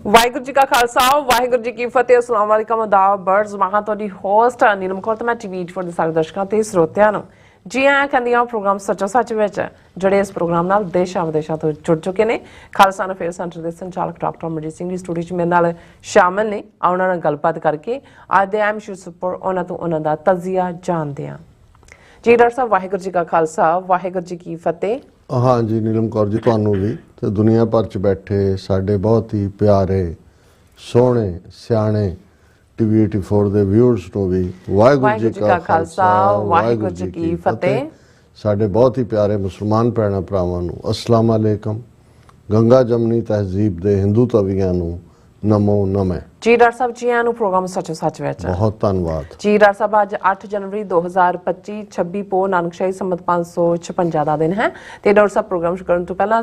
ਵਾਹਿਗੁਰੂ ਜੀ ਕਾ ਖਾਲਸਾ ਵਾਹਿਗੁਰੂ ਜੀ ਕੀ ਫਤਿਹ। अस्सलाम वालेकुम आदाब बर्ड्स महा ਤੁਹਾਡੀ ਹੋਸਟ ਨੀਲਮ ਕੌਰ ਤੇ ਮੈਂ ਟੀਵੀ ਫॉर ਦੇ ਸਾਰੇ ਦਰਸ਼ਕਾਂ ਤੇ ਸਰੋਤਿਆਂ ਨੂੰ ਜੀ ਆਇਆਂ ਕਹਿੰਦੀ ਹਾਂ ਪ੍ਰੋਗਰਾਮ ਸੱਚੋ ਸੱਚ ਵਿੱਚ ਜਿਹੜੇ ਇਸ ਪ੍ਰੋਗਰਾਮ ਨਾਲ ਦੇਸ਼ਾਂ ਵਿਦੇਸ਼ਾਂ ਤੋਂ ਜੁੜ ਚੁੱਕੇ ਨੇ। ਖਾਲਸਾ ਅਫੇਅਰ ਸੈਂਟਰ ਦੇ ਸੰਚਾਲਕ ਡਾਕਟਰ ਅਮਰਜੀਤ ਸਿੰਘ ਦੀ ਸਟੂਡੀਓ 'ਚ ਮੇਰੇ ਨਾਲ ਸ਼ਾਮਲ ਨੇ। ਉਹਨਾਂ ਨਾਲ ਗੱਲਬਾਤ ਕਰਕੇ ਅੱਜ ਦੇ ਅਹਿਮ ਇਸ਼ੂਜ਼ ਉੱਪਰ ਉਹਨਾਂ ਤੋਂ ਉਹਨਾਂ ਦਾ ਤਜ਼ੀਆ ਜਾਣਦੇ ਹਾਂ। ਜੀ ਡਾਕਟਰ ਸਾਹਿਬ ਵਾਹਿਗੁਰੂ ਜੀ ਕਾ ਖਾਲਸਾ ਵਾਹਿਗੁਰੂ ਜੀ ਕੀ ਫਤਿਹ। हाँ जी नीलम कौर जी ਤੁਹਾਨੂੰ भी ਤੇ ਦੁਨੀਆ ਭਰ ਚ ਬੈਠੇ ਸਾਡੇ ਬਹੁਤ ਹੀ ਪਿਆਰੇ ਸੋਹਣੇ ਸਿਆਣੇ ਟੀਵੀ 84 ਦੇ ਵਿਊਅਰਸ ਨੂੰ ਵੀ ਵਾਹਿਗੁਰੂ ਜੀ ਕਾ ਖਾਲਸਾ ਵਾਹਿਗੁਰੂ ਜੀ ਕੀ ਫਤਿਹ। ਸਾਡੇ ਬਹੁਤ ਹੀ ਪਿਆਰੇ ਮੁਸਲਮਾਨ ਭੈਣਾਂ ਭਰਾਵਾਂ ਨੂੰ अस्सलाम वालेकुम। ਗੰਗਾ ਜਮਨੀ ਤਹਿਜ਼ੀਬ ਦੇ ਹਿੰਦੂ ਤਵੀਆਂ ਨੂੰ ਨਮੋ ਨਮੇ। ਜੀ ਡਾਕਟਰ ਸਾਹਿਬ ਜੀ ਆਇਆਂ ਨੂੰ ਪ੍ਰੋਗਰਾਮ ਸੱਚੋ ਸੱਚ ਵਿੱਚ ਬਹੁਤ ਧੰਨਵਾਦ। ਜੀ ਡਾਕਟਰ ਸਾਹਿਬ ਅੱਜ 8 ਜਨਵਰੀ 2025 26 ਪੋ ਨਾਨਕਸ਼ਾਹੀ ਸੰਮਤ 556 ਦਾ ਦਿਨ ਹੈ ਤੇ ਡਾਕਟਰ ਸਾਹਿਬ ਪ੍ਰੋਗਰਾਮ ਸ਼ੁਰੂ ਕਰਨ ਤੋਂ ਪਹਿਲਾਂ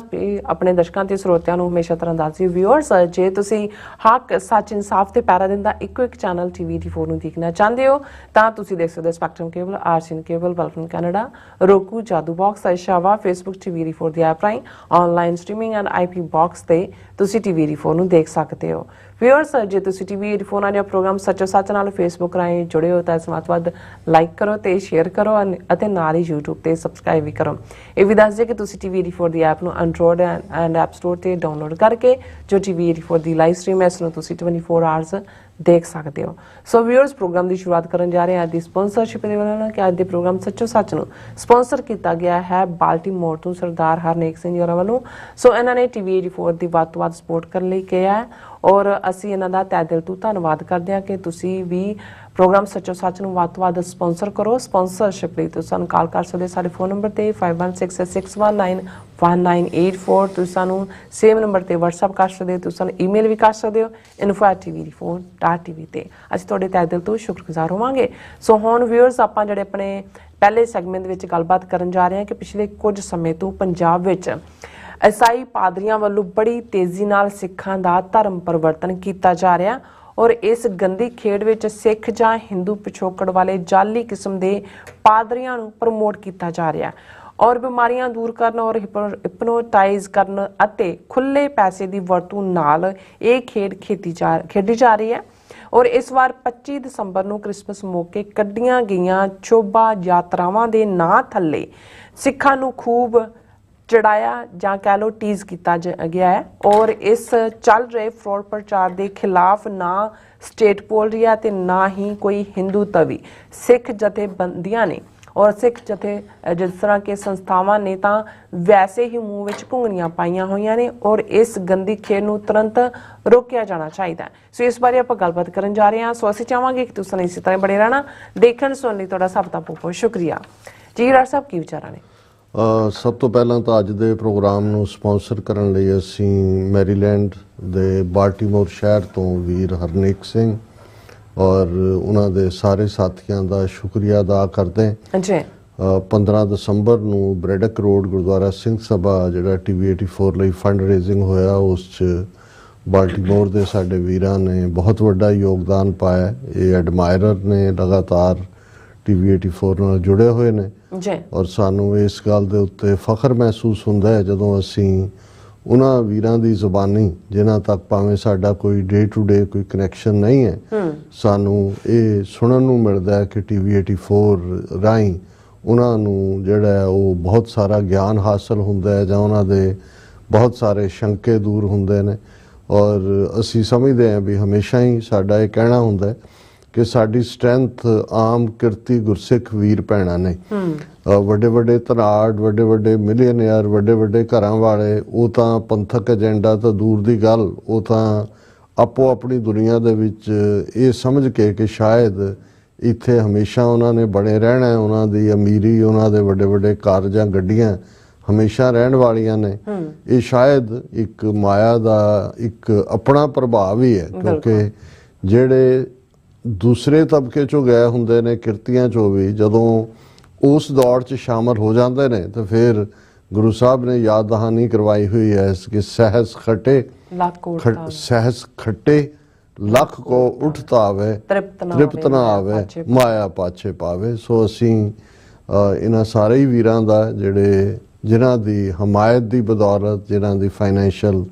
ਆਪਣੇ ਦਰਸ਼ਕਾਂ ਤੇ ਸਰੋਤਿਆਂ ਨੂੰ ਹਮੇਸ਼ਾ ਤਰ੍ਹਾਂ ਦੱਸਦੀ ਵਿਊਅਰਸ ਜੇ ਤੁਸੀਂ ਹੱਕ ਸੱਚ ਇਨਸਾਫ ਤੇ ਪੈਰਾ ਦਿੰਦਾ ਇੱਕੋ ਇੱਕ ਚੈਨਲ ਟੀਵੀ 84 ਨੂੰ ਦੇਖਣਾ ਚਾਹੁੰਦੇ ਹੋ ਤਾਂ ਤੁਸੀਂ ਦੇਖ ਸਕਦੇ ਹੋ ਸਪੈਕਟਰਮ ਕੇਬਲ, ਆਰਸੀਐਨ ਕੇਬਲ, ਬਲਫਨ ਕੈਨੇਡਾ, roku, ਜਾਦੂ ਬਾਕਸ, ਆਇਸ਼ਾਵਾ, ਫੇਸਬੁੱਕ ਟੀਵੀ 84 ਦੀ ਐਪ ਰਾਹੀਂ online streaming and IP box ਤੇ ਤੁਸੀਂ ਟੀਵੀ 84 ਨੂੰ ਦੇਖ ਸਕਦੇ ਹੋ। ਵਿਊਅਰਸ ਜੇ ਤੁਸੀਂ ਟੀਵੀ 84 ਨਾਲ ਪ੍ਰੋਗਰਾਮ ਸੱਚੋ ਸੱਚ ਨਾਲ ਫੇਸਬੁੱਕ ਰਾਹੀਂ ਜੁੜੇ ਹੋ ਤਾਂ ਇਸ ਨੂੰ ਵੱਧ ਲਾਈਕ ਕਰੋ ਤੇ ਸ਼ੇਅਰ ਕਰੋ ਅਤੇ ਨਾਲ ਹੀ YouTube ਤੇ ਸਬਸਕ੍ਰਾਈਬ ਵੀ ਕਰੋ। ਇਹ ਵੀ ਦੱਸ ਦਿਓ ਕਿ ਤੁਸੀਂ ਟੀਵੀ 84 ਦੀ ਐਪ ਨੂੰ ਐਂਡਰੋਇਡ ਐਂਡ ਐਪ ਸਟੋਰ ਤੇ ਡਾਊਨਲੋਡ ਕਰਕੇ ਜੋ ਟੀਵੀ 84 ਦੀ ਲਾਈਵ ਸਟ੍ਰੀਮ ਹੈ ਇਸ ਨੂੰ ਤੁਸੀਂ 24 ਆਵਰਸ ਦੇਖ ਸਕਦੇ ਹੋ। ਸੋ ਵਿਊਅਰਸ ਪ੍ਰੋਗਰਾਮ ਦੀ ਸ਼ੁਰੂਆਤ ਕਰਨ ਜਾ ਰਹੇ ਹਾਂ ਅੱਜ ਦੀ ਸਪਾਂਸਰਸ਼ਿਪ ਦੇ ਨਾਲ ਕਿ ਅੱਜ ਦੇ ਪ੍ਰੋਗਰਾਮ ਸੱਚੋ ਸੱਚ ਨੂੰ ਸਪਾਂਸਰ ਕੀਤਾ ਗਿਆ ਹੈ ਬਾਲਟੀਮੋਰ ਤੋਂ ਸਰਦਾਰ ਹਰਨੇਕ ਸਿੰਘ ਜੀ ਹੋਰਾਂ ਵੱਲੋਂ। ਸੋ ਇਹਨਾਂ ਨੇ ਟੀਵੀ 84 ਦੀ ਵੱਧ ਤੋਂ ਵੱਧ ਸਪੋਰਟ ਕਰਨ ਲਈ ਕਿਹਾ ਹੈ ਔਰ ਅਸੀਂ ਇਹਨਾਂ ਦਾ ਤਹਿ ਦਿਲ ਤੋਂ ਧੰਨਵਾਦ ਕਰਦੇ ਹਾਂ ਕਿ ਤੁਸੀਂ ਵੀ ਪ੍ਰੋਗਰਾਮ ਸੱਚੋ ਸੱਚ ਨੂੰ ਵੱਧ ਤੋਂ ਵੱਧ ਸਪਾਂਸਰ ਕਰੋ। ਸਪਾਂਸਰਸ਼ਿਪ ਲਈ ਤੁਸੀਂ ਸਾਨੂੰ ਕਾਲ ਕਰ ਸਕਦੇ ਸਾਡੇ ਫੋਨ ਨੰਬਰ ਤੇ 5166191984। ਤੁਸੀਂ ਸਾਨੂੰ ਸੇਮ ਨੰਬਰ ਤੇ WhatsApp ਕਰ ਸਕਦੇ ਹੋ, ਤੁਸੀਂ ਸਾਨੂੰ ਈਮੇਲ ਵੀ ਕਰ ਸਕਦੇ ਹੋ info@tv84.tv ਤੇ ਅਸੀਂ ਤੁਹਾਡੇ ਤਹਿ ਦਿਲ ਤੋਂ ਸ਼ੁਕਰਗੁਜ਼ਾਰ ਹੋਵਾਂਗੇ। ਸੋ ਹੁਣ ਵਿਊਅਰਸ ਆਪਾਂ ਜਿਹੜੇ ਆਪਣੇ ਪਹਿਲੇ ਸੈਗਮੈਂਟ ਦੇ ਵਿੱਚ ਗੱਲਬਾਤ ਕਰਨ ਜਾ ਰਹੇ ਹਾਂ ਕਿ ਪਿਛਲੇ ਕੁਝ ਸਮੇਂ ਤੋਂ ਪੰਜਾਬ ਵਿੱਚ ਈਸਾਈ ਪਾਦਰੀਆਂ ਵੱਲੋਂ ਬੜੀ ਤੇਜ਼ੀ ਨਾਲ ਸਿੱਖਾਂ ਦਾ ਧਰਮ ਪਰਿਵਰਤਨ ਕੀਤਾ ਜਾ ਰਿਹਾ ਔਰ ਇਸ ਗੰਦੀ ਖੇਡ ਵਿੱਚ ਸਿੱਖ ਜਾਂ ਹਿੰਦੂ ਪਿਛੋਕੜ ਵਾਲੇ ਜਾਲੀ ਕਿਸਮ ਦੇ ਪਾਦਰੀਆਂ ਨੂੰ ਪ੍ਰਮੋਟ ਕੀਤਾ ਜਾ ਰਿਹਾ ਔਰ ਬਿਮਾਰੀਆਂ ਦੂਰ ਕਰਨ ਔਰ ਹਿਪਨੋਟਾਈਜ਼ ਕਰਨ ਅਤੇ ਖੁੱਲੇ ਪੈਸੇ ਦੀ ਵਰਤੋਂ ਨਾਲ ਇਹ ਖੇਡ ਖੇਡੀ ਜਾ ਰਹੀ ਹੈ। ਔਰ ਇਸ ਵਾਰ 25 ਦਸੰਬਰ ਨੂੰ ਕ੍ਰਿਸਮਸ ਮੌਕੇ ਕੱਢੀਆਂ ਗਈਆਂ ਸ਼ੋਭਾ ਯਾਤਰਾਵਾਂ ਦੇ ਨਾਂ ਥੱਲੇ ਸਿੱਖਾਂ ਨੂੰ ਖੂਬ ਚੜਾਇਆ ਜਾਂ ਕਹਿ ਲਓ ਟੀਜ਼ ਕੀਤਾ ਗਿਆ ਹੈ ਔਰ ਇਸ ਚੱਲ ਰਹੇ ਫਰੋਡ ਪ੍ਰਚਾਰ ਦੇ ਖਿਲਾਫ ਨਾ ਸਟੇਟ ਬੋਲ ਰਹੀ ਹੈ ਤੇ ਨਾ ਹੀ ਕੋਈ ਹਿੰਦੂ ਤਵੀ ਸਿੱਖ ਜਥੇਬੰਦੀਆਂ ਨੇ ਔਰ ਸਿੱਖ ਜਿਸ ਤਰ੍ਹਾਂ ਕਿ ਸੰਸਥਾਵਾਂ ਨੇ ਤਾਂ ਵੈਸੇ ਹੀ ਮੂੰਹ ਵਿੱਚ ਘੁੰਗਣੀਆਂ ਪਾਈਆਂ ਹੋਈਆਂ ਨੇ ਔਰ ਇਸ ਗੰਦੀ ਖੇਡ ਨੂੰ ਤੁਰੰਤ ਰੋਕਿਆ ਜਾਣਾ ਚਾਹੀਦਾ ਹੈ। ਸੋ ਇਸ ਬਾਰੇ ਆਪਾਂ ਗੱਲਬਾਤ ਕਰਨ ਜਾ ਰਹੇ ਹਾਂ। ਸੋ ਅਸੀਂ ਚਾਹਾਂਗੇ ਕਿ ਤੁਸੀਂ ਇਸੇ ਤਰ੍ਹਾਂ ਬਣੇ ਰਹਿਣਾ। ਦੇਖਣ ਸੁਣਨ ਲਈ ਤੁਹਾਡਾ ਸਭ ਦਾ ਬਹੁਤ ਬਹੁਤ ਸ਼ੁਕਰੀਆ। ਜੀ ਰਾਜ ਸਾਹਿਬ ਕੀ ਵਿਚਾਰਾਂ ਨੇ? ਸਭ ਤੋਂ ਪਹਿਲਾਂ ਤਾਂ ਅੱਜ ਦੇ ਪ੍ਰੋਗਰਾਮ ਨੂੰ ਸਪਾਂਸਰ ਕਰਨ ਲਈ ਅਸੀਂ ਮੈਰੀਲੈਂਡ ਦੇ ਬਾਲਟੀਮੋਰ ਸ਼ਹਿਰ ਤੋਂ ਵੀਰ ਹਰਨੇਕ ਸਿੰਘ ਔਰ ਉਹਨਾਂ ਦੇ ਸਾਰੇ ਸਾਥੀਆਂ ਦਾ ਸ਼ੁਕਰੀਆ ਅਦਾ ਕਰਦੇ ਹਾਂ। ਜੀ 15 ਦਸੰਬਰ ਨੂੰ ਬ੍ਰੈਡਕ ਰੋਡ ਗੁਰਦੁਆਰਾ ਸਿੰਘ ਸਭਾ ਜਿਹੜਾ ਟੀਵੀ 84 ਲਈ ਫੰਡ ਰੇਜ਼ਿੰਗ ਹੋਇਆ ਉਸ 'ਚ ਬਾਲਟੀਮੋਰ ਦੇ ਸਾਡੇ ਵੀਰਾਂ ਨੇ ਬਹੁਤ ਵੱਡਾ ਯੋਗਦਾਨ ਪਾਇਆ। ਇਹ ਐਡਮਾਇਰਰ ਨੇ ਲਗਾਤਾਰ ਟੀਵੀ 84 ਨਾਲ ਜੁੜੇ ਹੋਏ ਨੇ ਔਰ ਸਾਨੂੰ ਇਸ ਗੱਲ ਦੇ ਉੱਤੇ ਫਖਰ ਮਹਿਸੂਸ ਹੁੰਦਾ ਹੈ ਜਦੋਂ ਅਸੀਂ ਉਹਨਾਂ ਵੀਰਾਂ ਦੀ ਜ਼ੁਬਾਨੀ ਜਿਨ੍ਹਾਂ ਤੱਕ ਭਾਵੇਂ ਸਾਡਾ ਕੋਈ ਡੇ ਟੂ ਡੇ ਕੋਈ ਕਨੈਕਸ਼ਨ ਨਹੀਂ ਹੈ ਸਾਨੂੰ ਇਹ ਸੁਣਨ ਨੂੰ ਮਿਲਦਾ ਹੈ ਕਿ ਟੀਵੀ 84 ਰਾਹੀਂ ਉਹਨਾਂ ਨੂੰ ਜਿਹੜਾ ਉਹ ਬਹੁਤ ਸਾਰਾ ਗਿਆਨ ਹਾਸਲ ਹੁੰਦਾ ਹੈ ਜਾਂ ਉਹਨਾਂ ਦੇ ਬਹੁਤ ਸਾਰੇ ਸ਼ੰਕੇ ਦੂਰ ਹੁੰਦੇ ਨੇ ਔਰ ਅਸੀਂ ਸਮਝਦੇ ਹਾਂ ਵੀ ਹਮੇਸ਼ਾ ਹੀ ਸਾਡਾ ਇਹ ਕਹਿਣਾ ਹੁੰਦਾ ਹੈ ਕਿ ਸਾਡੀ ਸਟਰੈਂਥ ਆਮ ਕਿਰਤੀ ਗੁਰਸਿੱਖ ਵੀਰ ਭੈਣਾਂ ਨੇ। ਵੱਡੇ ਵੱਡੇ ਧਨਾੜ ਵੱਡੇ ਵੱਡੇ ਮਿਲੀਅਨਰ ਵੱਡੇ ਵੱਡੇ ਘਰਾਂ ਵਾਲੇ ਉਹ ਤਾਂ ਪੰਥਕ ਏਜੰਡਾ ਤਾਂ ਦੂਰ ਦੀ ਗੱਲ ਉਹ ਤਾਂ ਆਪੋ ਆਪਣੀ ਦੁਨੀਆ ਦੇ ਵਿੱਚ ਇਹ ਸਮਝ ਕੇ ਕਿ ਸ਼ਾਇਦ ਇੱਥੇ ਹਮੇਸ਼ਾ ਉਹਨਾਂ ਨੇ ਬਣੇ ਰਹਿਣਾ ਉਹਨਾਂ ਦੀ ਅਮੀਰੀ ਉਹਨਾਂ ਦੇ ਵੱਡੇ ਵੱਡੇ ਘਰ ਜਾਂ ਗੱਡੀਆਂ ਹਮੇਸ਼ਾ ਰਹਿਣ ਵਾਲੀਆਂ ਨੇ। ਇਹ ਸ਼ਾਇਦ ਇੱਕ ਮਾਇਆ ਦਾ ਇੱਕ ਆਪਣਾ ਪ੍ਰਭਾਵ ਹੀ ਹੈ ਕਿਉਂਕਿ ਜਿਹੜੇ ਦੂਸਰੇ ਤਬਕੇ 'ਚੋਂ ਗਏ ਹੁੰਦੇ ਨੇ ਕਿਰਤੀਆਂ 'ਚੋਂ ਵੀ ਜਦੋਂ ਉਸ ਦੌੜ 'ਚ ਸ਼ਾਮਲ ਹੋ ਜਾਂਦੇ ਨੇ ਤਾਂ ਫਿਰ ਗੁਰੂ ਸਾਹਿਬ ਨੇ ਯਾਦ ਦਹਾਨੀ ਕਰਵਾਈ ਹੋਈ ਹੈ ਕਿ ਸਹਿਸ ਖੱਟੇ ਲੱਖ ਕੋ ਉੱਠਤਾ ਆਵੇ ਤ੍ਰਿਪਤ ਨਾ ਆਵੇ ਮਾਇਆ ਪਾਛੇ ਪਾਵੇ। ਸੋ ਅਸੀਂ ਇਹਨਾਂ ਸਾਰੇ ਹੀ ਵੀਰਾਂ ਦਾ ਜਿਨ੍ਹਾਂ ਦੀ ਹਮਾਇਤ ਦੀ ਬਦੌਲਤ ਜਿਨ੍ਹਾਂ ਦੀ ਫਾਈਨੈਂਸ਼ੀਅਲ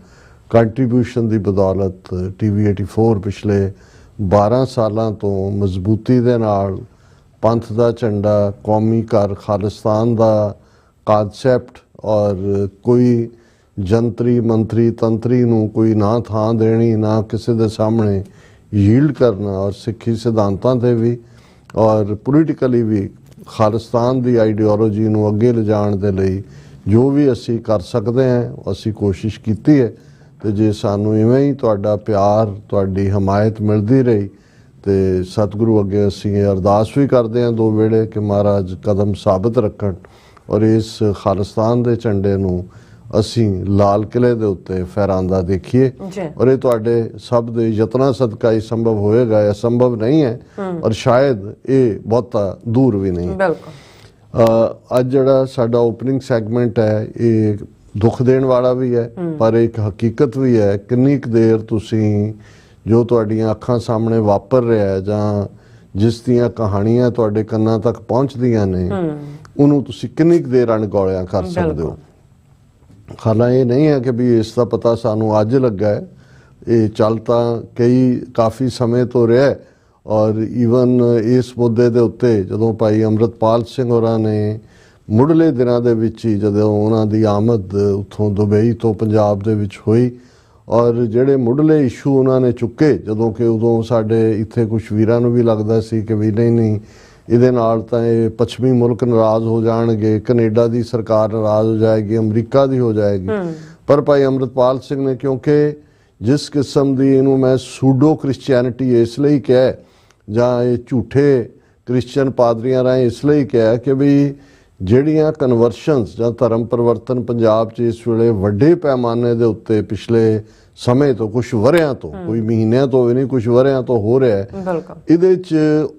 ਕੰਟਰੀਬਿਊਸ਼ਨ ਦੀ ਬਦੌਲਤ TV 84 ਪਿਛਲੇ 12 ਸਾਲਾਂ ਤੋਂ ਮਜ਼ਬੂਤੀ ਦੇ ਨਾਲ ਪੰਥ ਦਾ ਝੰਡਾ, ਕੌਮੀ ਘਰ ਖਾਲਿਸਤਾਨ ਦਾ ਕਾਨਸੈਪਟ ਔਰ ਕੋਈ ਜੰਤਰੀ ਮੰਤਰੀ ਤੰਤਰੀ ਨੂੰ ਕੋਈ ਨਾ ਥਾਂ ਦੇਣੀ, ਨਾ ਕਿਸੇ ਦੇ ਸਾਹਮਣੇ ਯੀਲਡ ਕਰਨਾ, ਔਰ ਸਿੱਖੀ ਸਿਧਾਂਤਾਂ ਤੇ ਵੀ ਔਰ ਪੋਲੀਟੀਕਲੀ ਵੀ ਖਾਲਿਸਤਾਨ ਦੀ ਆਈਡੀਓਲੋਜੀ ਨੂੰ ਅੱਗੇ ਲਿਜਾਣ ਦੇ ਲਈ ਜੋ ਵੀ ਅਸੀਂ ਕਰ ਸਕਦੇ ਹਾਂ ਅਸੀਂ ਕੋਸ਼ਿਸ਼ ਕੀਤੀ ਹੈ। ਤੇ ਜੇ ਸਾਨੂੰ ਇਵੇਂ ਹੀ ਤੁਹਾਡਾ ਪਿਆਰ, ਤੁਹਾਡੀ ਹਮਾਇਤ ਮਿਲਦੀ ਰਹੀ ਤੇ ਸਤਿਗੁਰੂ ਅੱਗੇ ਅਸੀਂ ਇਹ ਅਰਦਾਸ ਵੀ ਕਰਦੇ ਹਾਂ ਦੋ ਵੇਲੇ ਕਿ ਮਹਾਰਾਜ ਕਦਮ ਸਾਬਤ ਰੱਖਣ ਔਰ ਇਸ ਖਾਲਿਸਤਾਨ ਦੇ ਝੰਡੇ ਨੂੰ ਅਸੀਂ ਲਾਲ ਕਿਲੇ ਦੇ ਉੱਤੇ ਫਹਿਰਾਂਦਾ ਦੇਖੀਏ। ਔਰ ਇਹ ਤੁਹਾਡੇ ਸਭ ਦੇ ਯਤਨਾਂ ਸਦਕਾ ਹੀ ਸੰਭਵ ਹੋਏਗਾ, ਇਹ ਸੰਭਵ ਨਹੀਂ ਹੈ ਔਰ ਸ਼ਾਇਦ ਇਹ ਬਹੁਤਾ ਦੂਰ ਵੀ ਨਹੀਂ। ਅੱਜ ਜਿਹੜਾ ਸਾਡਾ ਓਪਨਿੰਗ ਸੈਗਮੈਂਟ ਹੈ ਇਹ ਦੁੱਖ ਦੇਣ ਵਾਲਾ ਵੀ ਹੈ ਪਰ ਇੱਕ ਹਕੀਕਤ ਵੀ ਹੈ। ਕਿੰਨੀ ਕੁ ਦੇਰ ਤੁਸੀਂ ਜੋ ਤੁਹਾਡੀਆਂ ਅੱਖਾਂ ਸਾਹਮਣੇ ਵਾਪਰ ਰਿਹਾ ਹੈ ਜਾਂ ਜਿਸ ਦੀਆਂ ਕਹਾਣੀਆਂ ਤੁਹਾਡੇ ਕੰਨਾਂ ਤੱਕ ਪਹੁੰਚਦੀਆਂ ਨੇ ਉਹਨੂੰ ਤੁਸੀਂ ਕਿੰਨੀ ਕੁ ਦੇਰ ਅਣਗੌਲਿਆ ਕਰ ਸਕਦੇ ਹੋ। ਹਾਲਾਂ ਇਹ ਨਹੀਂ ਹੈ ਕਿ ਵੀ ਇਸ ਦਾ ਪਤਾ ਸਾਨੂੰ ਅੱਜ ਲੱਗਾ ਹੈ, ਇਹ ਚੱਲ ਤਾਂ ਕਾਫੀ ਸਮੇਂ ਤੋਂ ਰਿਹਾ ਔਰ ਈਵਨ ਇਸ ਮੁੱਦੇ ਦੇ ਉੱਤੇ ਜਦੋਂ ਭਾਈ ਅੰਮ੍ਰਿਤਪਾਲ ਸਿੰਘ ਹੋਰਾਂ ਨੇ ਮੁੱਢਲੇ ਦਿਨਾਂ ਦੇ ਵਿੱਚ ਹੀ ਜਦੋਂ ਉਹਨਾਂ ਦੀ ਆਮਦ ਉੱਥੋਂ ਦੁਬਈ ਤੋਂ ਪੰਜਾਬ ਦੇ ਵਿੱਚ ਹੋਈ ਔਰ ਜਿਹੜੇ ਮੁੱਢਲੇ ਇਸ਼ੂ ਉਹਨਾਂ ਨੇ ਚੁੱਕੇ, ਜਦੋਂ ਕਿ ਉਦੋਂ ਸਾਡੇ ਇੱਥੇ ਕੁਝ ਵੀਰਾਂ ਨੂੰ ਵੀ ਲੱਗਦਾ ਸੀ ਕਿ ਵੀ ਨਹੀਂ ਇਹਦੇ ਨਾਲ ਤਾਂ ਇਹ ਪੱਛਮੀ ਮੁਲਕ ਨਾਰਾਜ਼ ਹੋ ਜਾਣਗੇ, ਕੈਨੇਡਾ ਦੀ ਸਰਕਾਰ ਨਾਰਾਜ਼ ਹੋ ਜਾਏਗੀ, ਅਮਰੀਕਾ ਦੀ ਹੋ ਜਾਏਗੀ। ਪਰ ਭਾਈ ਅੰਮ੍ਰਿਤਪਾਲ ਸਿੰਘ ਨੇ, ਕਿਉਂਕਿ ਜਿਸ ਕਿਸਮ ਦੀ ਇਹਨੂੰ ਮੈਂ ਸੂਡੋ ਕ੍ਰਿਸਚੀਅਨਿਟੀ ਇਸ ਲਈ ਕਿਹਾ ਜਾਂ ਇਹ ਝੂਠੇ ਕ੍ਰਿਸਚੀਅਨ ਪਾਦਰੀਆਂ ਰਾਹੀਂ ਇਸ ਲਈ ਕਿਹਾ ਕਿ ਵੀ ਜਿਹੜੀਆਂ ਕਨਵਰਸ਼ਨਸ ਜਾਂ ਧਰਮ ਪਰਿਵਰਤਨ ਪੰਜਾਬ 'ਚ ਇਸ ਵੇਲੇ ਵੱਡੇ ਪੈਮਾਨੇ ਦੇ ਉੱਤੇ ਪਿਛਲੇ ਸਮੇਂ ਤੋਂ ਕੁਝ ਵਰਿਆਂ ਤੋਂ, ਕੋਈ ਮਹੀਨਿਆਂ ਤੋਂ ਵੀ ਨਹੀਂ ਕੁਝ ਵਰਿਆਂ ਤੋਂ ਹੋ ਰਿਹਾ ਹੈ, ਇਹਦੇ 'ਚ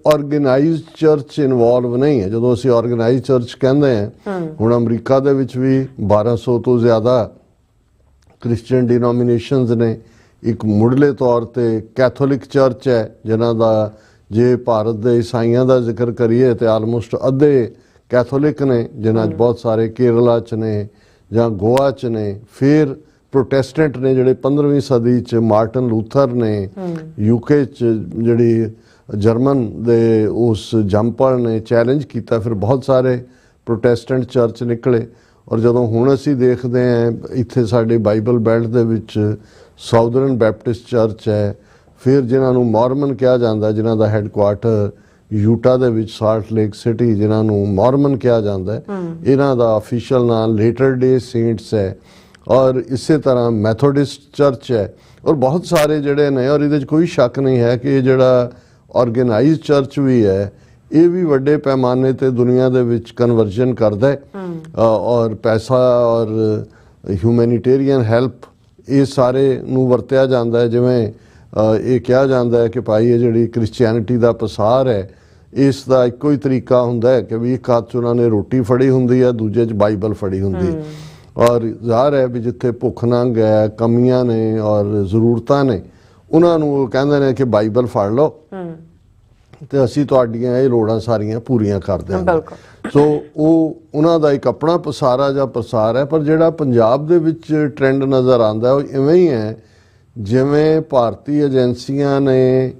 ਆਰਗੇਨਾਈਜ਼ਡ ਚਰਚ ਇਨਵੋਲਵ ਨਹੀਂ ਹੈ। ਜਦੋਂ ਅਸੀਂ ਆਰਗੇਨਾਈਜ਼ਡ ਚਰਚ ਕਹਿੰਦੇ ਹਾਂ, ਹੁਣ ਅਮਰੀਕਾ ਦੇ ਵਿੱਚ ਵੀ 1200 ਤੋਂ ਜ਼ਿਆਦਾ ਕ੍ਰਿਸਚੀਅਨ ਡਿਨੋਮੀਨੇਸ਼ਨਸ ਨੇ। ਇੱਕ ਮੁੱਢਲੇ ਤੌਰ ਤੇ ਕੈਥੋਲਿਕ ਚਰਚ ਹੈ ਜਿਨ੍ਹਾਂ ਦਾ ਜੇ ਭਾਰਤ ਦੇ ਈਸਾਈਆਂ ਦਾ ਜ਼ਿਕਰ ਕਰੀਏ ਤੇ ਆਲਮੋਸਟ ਅੱਧੇ ਕੈਥੋਲਿਕ ਨੇ, ਜਿਨ੍ਹਾਂ 'ਚ ਬਹੁਤ ਸਾਰੇ ਕੇਰਲਾ 'ਚ ਨੇ ਜਾਂ ਗੋਆ 'ਚ ਨੇ। ਫਿਰ ਪ੍ਰੋਟੈਸਟੈਂਟ ਨੇ ਜਿਹੜੇ 15ਵੀਂ ਸਦੀ 'ਚ ਮਾਰਟਨ ਲੂਥਰ ਨੇ, UK 'ਚ ਜਿਹੜੀ ਜਰਮਨ ਦੇ ਉਸ ਜੰਪਲ ਨੇ ਚੈਲੰਜ ਕੀਤਾ, ਫਿਰ ਬਹੁਤ ਸਾਰੇ ਪ੍ਰੋਟੈਸਟੈਂਟ ਚਰਚ ਨਿਕਲੇ। ਔਰ ਜਦੋਂ ਹੁਣ ਅਸੀਂ ਦੇਖਦੇ ਹਾਂ ਇੱਥੇ ਸਾਡੇ ਬਾਈਬਲ ਬੈਲਟ ਦੇ ਵਿੱਚ ਸਾਊਦਰਨ ਬੈਪਟਿਸਟ ਚਰਚ ਹੈ, ਫਿਰ ਜਿਨ੍ਹਾਂ ਨੂੰ ਮੌਰਮਨ ਕਿਹਾ ਜਾਂਦਾ, ਜਿਨ੍ਹਾਂ ਦਾ ਹੈੱਡਕੁਆਰਟਰ ਯੂਟਾ ਦੇ ਵਿੱਚ ਸਾਲਟ ਲੇਕ ਸਿਟੀ, ਜਿਨ੍ਹਾਂ ਨੂੰ ਮੌਰਮਨ ਕਿਹਾ ਜਾਂਦਾ, ਇਹਨਾਂ ਦਾ ਅਫੀਸ਼ੀਅਲ ਨਾਮ ਲੇਟਰ ਡੇ ਸੇਂਟਸ ਹੈ। ਔਰ ਇਸੇ ਤਰ੍ਹਾਂ ਮੈਥੋਡਿਸਟ ਚਰਚ ਹੈ ਔਰ ਬਹੁਤ ਸਾਰੇ ਜਿਹੜੇ ਨੇ। ਔਰ ਇਹਦੇ 'ਚ ਕੋਈ ਸ਼ੱਕ ਨਹੀਂ ਹੈ ਕਿ ਇਹ ਜਿਹੜਾ ਆਰਗੇਨਾਈਜ਼ਡ ਚਰਚ ਵੀ ਹੈ ਇਹ ਵੀ ਵੱਡੇ ਪੈਮਾਨੇ ਤੇ ਦੁਨੀਆ ਦੇ ਵਿੱਚ ਕਨਵਰਜਨ ਕਰਦਾ ਹੈ ਔਰ ਪੈਸਾ ਔਰ ਹਿਊਮੈਨਿਟੇਰੀਅਨ ਹੈਲਪ ਇਹ ਸਾਰੇ ਨੂੰ ਵਰਤਿਆ ਜਾਂਦਾ ਹੈ। ਜਿਵੇਂ ਇਹ ਕਿਹਾ ਜਾਂਦਾ ਹੈ ਕਿ ਭਾਈ ਇਹ ਜਿਹੜੀ ਕ੍ਰਿਸਚੀਅਨਿਟੀ ਦਾ ਪਸਾਰ ਹੈ ਇਸ ਦਾ ਇੱਕੋ ਹੀ ਤਰੀਕਾ ਹੁੰਦਾ ਹੈ ਕਿ ਵੀ ਇੱਕ ਹੱਥ 'ਚ ਉਹਨਾਂ ਨੇ ਰੋਟੀ ਫੜੀ ਹੁੰਦੀ ਹੈ, ਦੂਜੇ 'ਚ ਬਾਈਬਲ ਫੜੀ ਹੁੰਦੀ ਹੈ। ਔਰ ਜ਼ਾਹਰ ਹੈ ਵੀ ਜਿੱਥੇ ਭੁੱਖ ਨੰਗ ਹੈ, ਕਮੀਆਂ ਨੇ ਔਰ ਜ਼ਰੂਰਤਾਂ ਨੇ, ਉਹਨਾਂ ਨੂੰ ਉਹ ਕਹਿੰਦੇ ਨੇ ਕਿ ਬਾਈਬਲ ਫੜ ਲਓ ਤੇ ਅਸੀਂ ਤੁਹਾਡੀਆਂ ਇਹ ਲੋੜਾਂ ਸਾਰੀਆਂ ਪੂਰੀਆਂ ਕਰ ਦਿਆਂਗੇ। ਸੋ ਉਹ ਉਹਨਾਂ ਦਾ ਇੱਕ ਆਪਣਾ ਪਸਾਰਾ ਜਾਂ ਪ੍ਰਸਾਰ ਹੈ। ਪਰ ਜਿਹੜਾ ਪੰਜਾਬ ਦੇ ਵਿੱਚ ਟ੍ਰੈਂਡ ਨਜ਼ਰ ਆਉਂਦਾ ਉਹ ਇਵੇਂ ਹੀ ਹੈ ਜਿਵੇਂ ਭਾਰਤੀ ਏਜੰਸੀਆਂ ਨੇ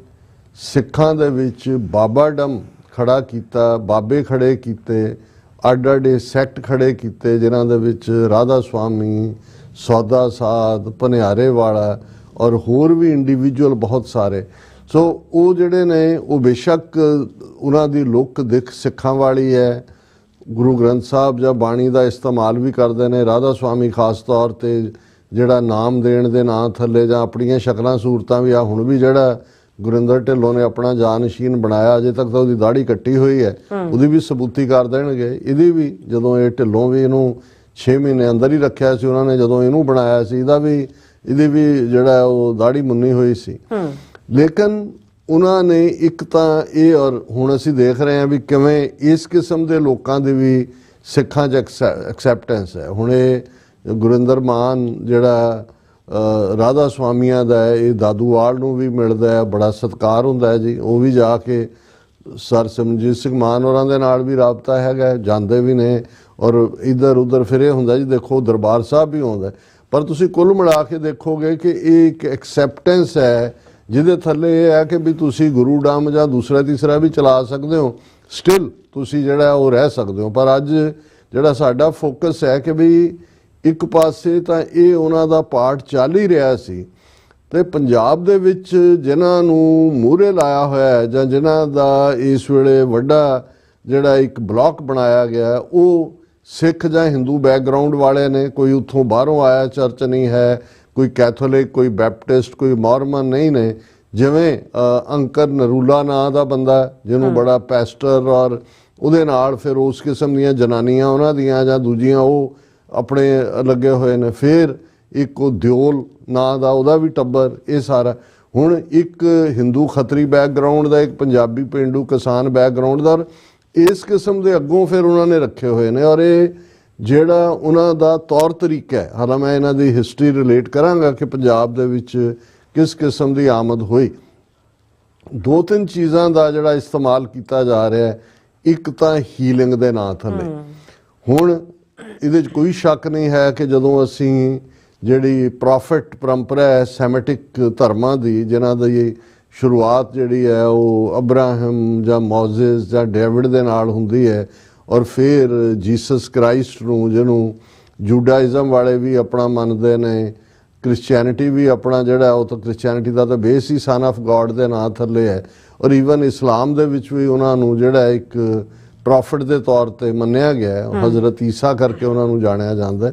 ਸਿੱਖਾਂ ਦੇ ਵਿੱਚ ਬਾਬਾਡਮ ਖੜਾ ਕੀਤਾ, ਬਾਬੇ ਖੜੇ ਕੀਤੇ, ਅੱਡ ਅੱਡ ਸੈਕਟ ਖੜੇ ਕੀਤੇ ਜਿਨ੍ਹਾਂ ਦੇ ਵਿੱਚ ਰਾਧਾ ਸੁਆਮੀ, ਸੌਦਾ ਸਾਧ, ਭਨਿਆਰੇ ਵਾਲਾ ਔਰ ਹੋਰ ਵੀ ਇੰਡੀਵਿਜੂਅਲ ਬਹੁਤ ਸਾਰੇ। ਸੋ ਉਹ ਜਿਹੜੇ ਨੇ ਉਹ ਬੇਸ਼ੱਕ ਉਹਨਾਂ ਦੀ ਲੁੱਕ ਦਿੱਖ ਸਿੱਖਾਂ ਵਾਲੀ ਹੈ, ਗੁਰੂ ਗ੍ਰੰਥ ਸਾਹਿਬ ਜਾਂ ਬਾਣੀ ਦਾ ਇਸਤੇਮਾਲ ਵੀ ਕਰਦੇ ਨੇ। ਰਾਧਾ ਸੁਆਮੀ ਖਾਸ ਤੌਰ ਤੇ ਜਿਹੜਾ ਨਾਮ ਦੇਣ ਦੇ ਨਾਂ ਥੱਲੇ ਜਾਂ ਆਪਣੀਆਂ ਸ਼ਕਲਾਂ ਸੂਰਤਾਂ ਵੀ ਆ, ਹੁਣ ਵੀ ਜਿਹੜਾ ਗੁਰਿੰਦਰ ਢਿੱਲੋਂ ਨੇ ਆਪਣਾ ਜਾਨਸ਼ੀਨ ਬਣਾਇਆ, ਅਜੇ ਤੱਕ ਤਾਂ ਉਹਦੀ ਦਾੜੀ ਕੱਟੀ ਹੋਈ ਹੈ, ਉਹਦੀ ਵੀ ਸਬੂਤੀ ਕਰ ਦੇਣਗੇ। ਇਹਦੀ ਵੀ ਜਦੋਂ ਇਹ ਢਿੱਲੋਂ ਵੀ ਇਹਨੂੰ 6 ਮਹੀਨੇ ਅੰਦਰ ਹੀ ਰੱਖਿਆ ਸੀ ਉਹਨਾਂ ਨੇ, ਜਦੋਂ ਇਹਨੂੰ ਬਣਾਇਆ ਸੀ ਇਹਦੀ ਵੀ ਜਿਹੜਾ ਉਹ ਦਾੜੀ ਮੁੰਨੀ ਹੋਈ ਸੀ। ਲੇਕਿਨ ਉਹਨਾਂ ਨੇ ਇੱਕ ਤਾਂ ਇਹ, ਔਰ ਹੁਣ ਅਸੀਂ ਦੇਖ ਰਹੇ ਹਾਂ ਵੀ ਕਿਵੇਂ ਇਸ ਕਿਸਮ ਦੇ ਲੋਕਾਂ ਦੀ ਵੀ ਸਿੱਖਾਂ 'ਚ ਐਕਸੈਪਟੈਂਸ ਹੈ। ਹੁਣ ਇਹ ਗੁਰਿੰਦਰ ਮਾਨ ਜਿਹੜਾ ਰਾਧਾ ਸੁਆਮੀਆਂ ਦਾ ਹੈ, ਇਹ ਦਾਦੂਵਾਲ ਨੂੰ ਵੀ ਮਿਲਦਾ ਹੈ, ਬੜਾ ਸਤਿਕਾਰ ਹੁੰਦਾ ਹੈ ਜੀ। ਉਹ ਵੀ ਜਾ ਕੇ ਸਰ ਸਿਮਰਜੀਤ ਸਿੰਘ ਮਾਨ ਹੋਰਾਂ ਦੇ ਨਾਲ ਵੀ ਰਾਬਤਾ ਹੈਗਾ, ਜਾਂਦੇ ਵੀ ਨੇ ਔਰ ਇੱਧਰ ਉੱਧਰ ਫਿਰੇ ਹੁੰਦਾ ਜੀ। ਦੇਖੋ ਦਰਬਾਰ ਸਾਹਿਬ ਵੀ ਆਉਂਦਾ, ਪਰ ਤੁਸੀਂ ਕੁੱਲ ਮਿਲਾ ਕੇ ਦੇਖੋਗੇ ਕਿ ਇਹ ਇੱਕ ਐਕਸੈਪਟੈਂਸ ਹੈ ਜਿਹਦੇ ਥੱਲੇ ਇਹ ਹੈ ਕਿ ਵੀ ਤੁਸੀਂ ਗੁਰੂ ਡੰਮ ਜਾਂ ਦੂਸਰਾ ਤੀਸਰਾ ਵੀ ਚਲਾ ਸਕਦੇ ਹੋ, ਸਟਿਲ ਤੁਸੀਂ ਜਿਹੜਾ ਉਹ ਰਹਿ ਸਕਦੇ ਹੋ। ਪਰ ਅੱਜ ਜਿਹੜਾ ਸਾਡਾ ਫੋਕਸ ਹੈ ਕਿ ਵੀ ਇੱਕ ਪਾਸੇ ਤਾਂ ਇਹ ਉਹਨਾਂ ਦਾ ਪਾਰਟ ਚੱਲ ਹੀ ਰਿਹਾ ਸੀ, ਤੇ ਪੰਜਾਬ ਦੇ ਵਿੱਚ ਜਿਨ੍ਹਾਂ ਨੂੰ ਮੂਹਰੇ ਲਾਇਆ ਹੋਇਆ ਹੈ ਜਾਂ ਜਿਨ੍ਹਾਂ ਦਾ ਇਸ ਵੇਲੇ ਵੱਡਾ ਜਿਹੜਾ ਇੱਕ ਬਲਾਕ ਬਣਾਇਆ ਗਿਆ ਉਹ ਸਿੱਖ ਜਾਂ ਹਿੰਦੂ ਬੈਕਗਰਾਉਂਡ ਵਾਲੇ ਨੇ। ਕੋਈ ਉੱਥੋਂ ਬਾਹਰੋਂ ਆਇਆ ਚਰਚ ਨਹੀਂ ਹੈ, ਕੋਈ ਕੈਥੋਲਿਕ, ਕੋਈ ਬੈਪਟਿਸਟ, ਕੋਈ ਮੌਰਮਨ ਨਹੀਂ ਨੇ। ਜਿਵੇਂ ਅੰਕਰ ਨਰੂਲਾ ਨਾਂ ਦਾ ਬੰਦਾ ਜਿਹਨੂੰ ਬੜਾ ਪੈਸਟਰ ਔਰ ਉਹਦੇ ਨਾਲ ਫਿਰ ਉਸ ਕਿਸਮ ਦੀਆਂ ਜਨਾਨੀਆਂ ਉਹਨਾਂ ਦੀਆਂ ਜਾਂ ਦੂਜੀਆਂ ਉਹ ਆਪਣੇ ਲੱਗੇ ਹੋਏ ਨੇ। ਫਿਰ ਇੱਕ ਉਹ ਦਿਓਲ ਨਾਂ ਦਾ ਉਹਦਾ ਵੀ ਟੱਬਰ। ਇਹ ਸਾਰਾ ਹੁਣ ਇੱਕ ਹਿੰਦੂ ਖੱਤਰੀ ਬੈਕਗਰਾਉਂਡ ਦਾ, ਇੱਕ ਪੰਜਾਬੀ ਪੇਂਡੂ ਕਿਸਾਨ ਬੈਕਗਰਾਉਂਡ ਦਾ, ਇਸ ਕਿਸਮ ਦੇ ਅੱਗੋਂ ਫਿਰ ਉਹਨਾਂ ਨੇ ਰੱਖੇ ਹੋਏ ਨੇ। ਔਰ ਇਹ ਜਿਹੜਾ ਉਹਨਾਂ ਦਾ ਤੌਰ ਤਰੀਕਾ ਹੈ, ਹਾਲਾਂ ਮੈਂ ਇਹਨਾਂ ਦੀ ਹਿਸਟਰੀ ਰਿਲੇਟ ਕਰਾਂਗਾ ਕਿ ਪੰਜਾਬ ਦੇ ਵਿੱਚ ਕਿਸ ਕਿਸਮ ਦੀ ਆਮਦ ਹੋਈ। 2-3 ਚੀਜ਼ਾਂ ਦਾ ਜਿਹੜਾ ਇਸਤੇਮਾਲ ਕੀਤਾ ਜਾ ਰਿਹਾ ਹੈ। ਇੱਕ ਤਾਂ ਹੀਲਿੰਗ ਦੇ ਨਾਂ ਥੱਲੇ, ਹੁਣ ਇਹਦੇ 'ਚ ਕੋਈ ਸ਼ੱਕ ਨਹੀਂ ਹੈ ਕਿ ਜਦੋਂ ਅਸੀਂ ਜਿਹੜੀ ਪ੍ਰੋਫਿਟ ਪਰੰਪਰਾ ਹੈ ਸੈਮੈਟਿਕ ਧਰਮਾਂ ਦੀ, ਜਿਨ੍ਹਾਂ ਦੀ ਸ਼ੁਰੂਆਤ ਜਿਹੜੀ ਹੈ ਉਹ ਅਬਰਾਹਮ ਜਾਂ ਮੋਜ਼ਿਸ ਜਾਂ ਡੇਵਿਡ ਦੇ ਨਾਲ ਹੁੰਦੀ ਹੈ, ਔਰ ਫਿਰ ਜੀਸਸ ਕ੍ਰਾਈਸਟ ਨੂੰ ਜਿਹਨੂੰ ਜੂਡਾਇਜ਼ਮ ਵਾਲੇ ਵੀ ਆਪਣਾ ਮੰਨਦੇ ਨੇ, ਕ੍ਰਿਸਚੀਅਨਿਟੀ ਵੀ ਆਪਣਾ ਜਿਹੜਾ ਉਹ ਤਾਂ ਕ੍ਰਿਸਚੀਅਨਿਟੀ ਦਾ ਤਾਂ ਬੇਸ ਹੀ ਸਨ ਆਫ ਗॉड ਦੇ ਨਾਂ ਥੱਲੇ ਹੈ, ਔਰ ਈਵਨ ਇਸਲਾਮ ਦੇ ਵਿੱਚ ਵੀ ਉਹਨਾਂ ਨੂੰ ਜਿਹੜਾ ਇੱਕ ਪ੍ਰੋਫਿਟ ਦੇ ਤੌਰ ਤੇ ਮੰਨਿਆ ਗਿਆ ਹੈ, ਹਜ਼ਰਤ ਈਸਾ ਕਰਕੇ ਉਹਨਾਂ ਨੂੰ ਜਾਣਿਆ ਜਾਂਦਾ।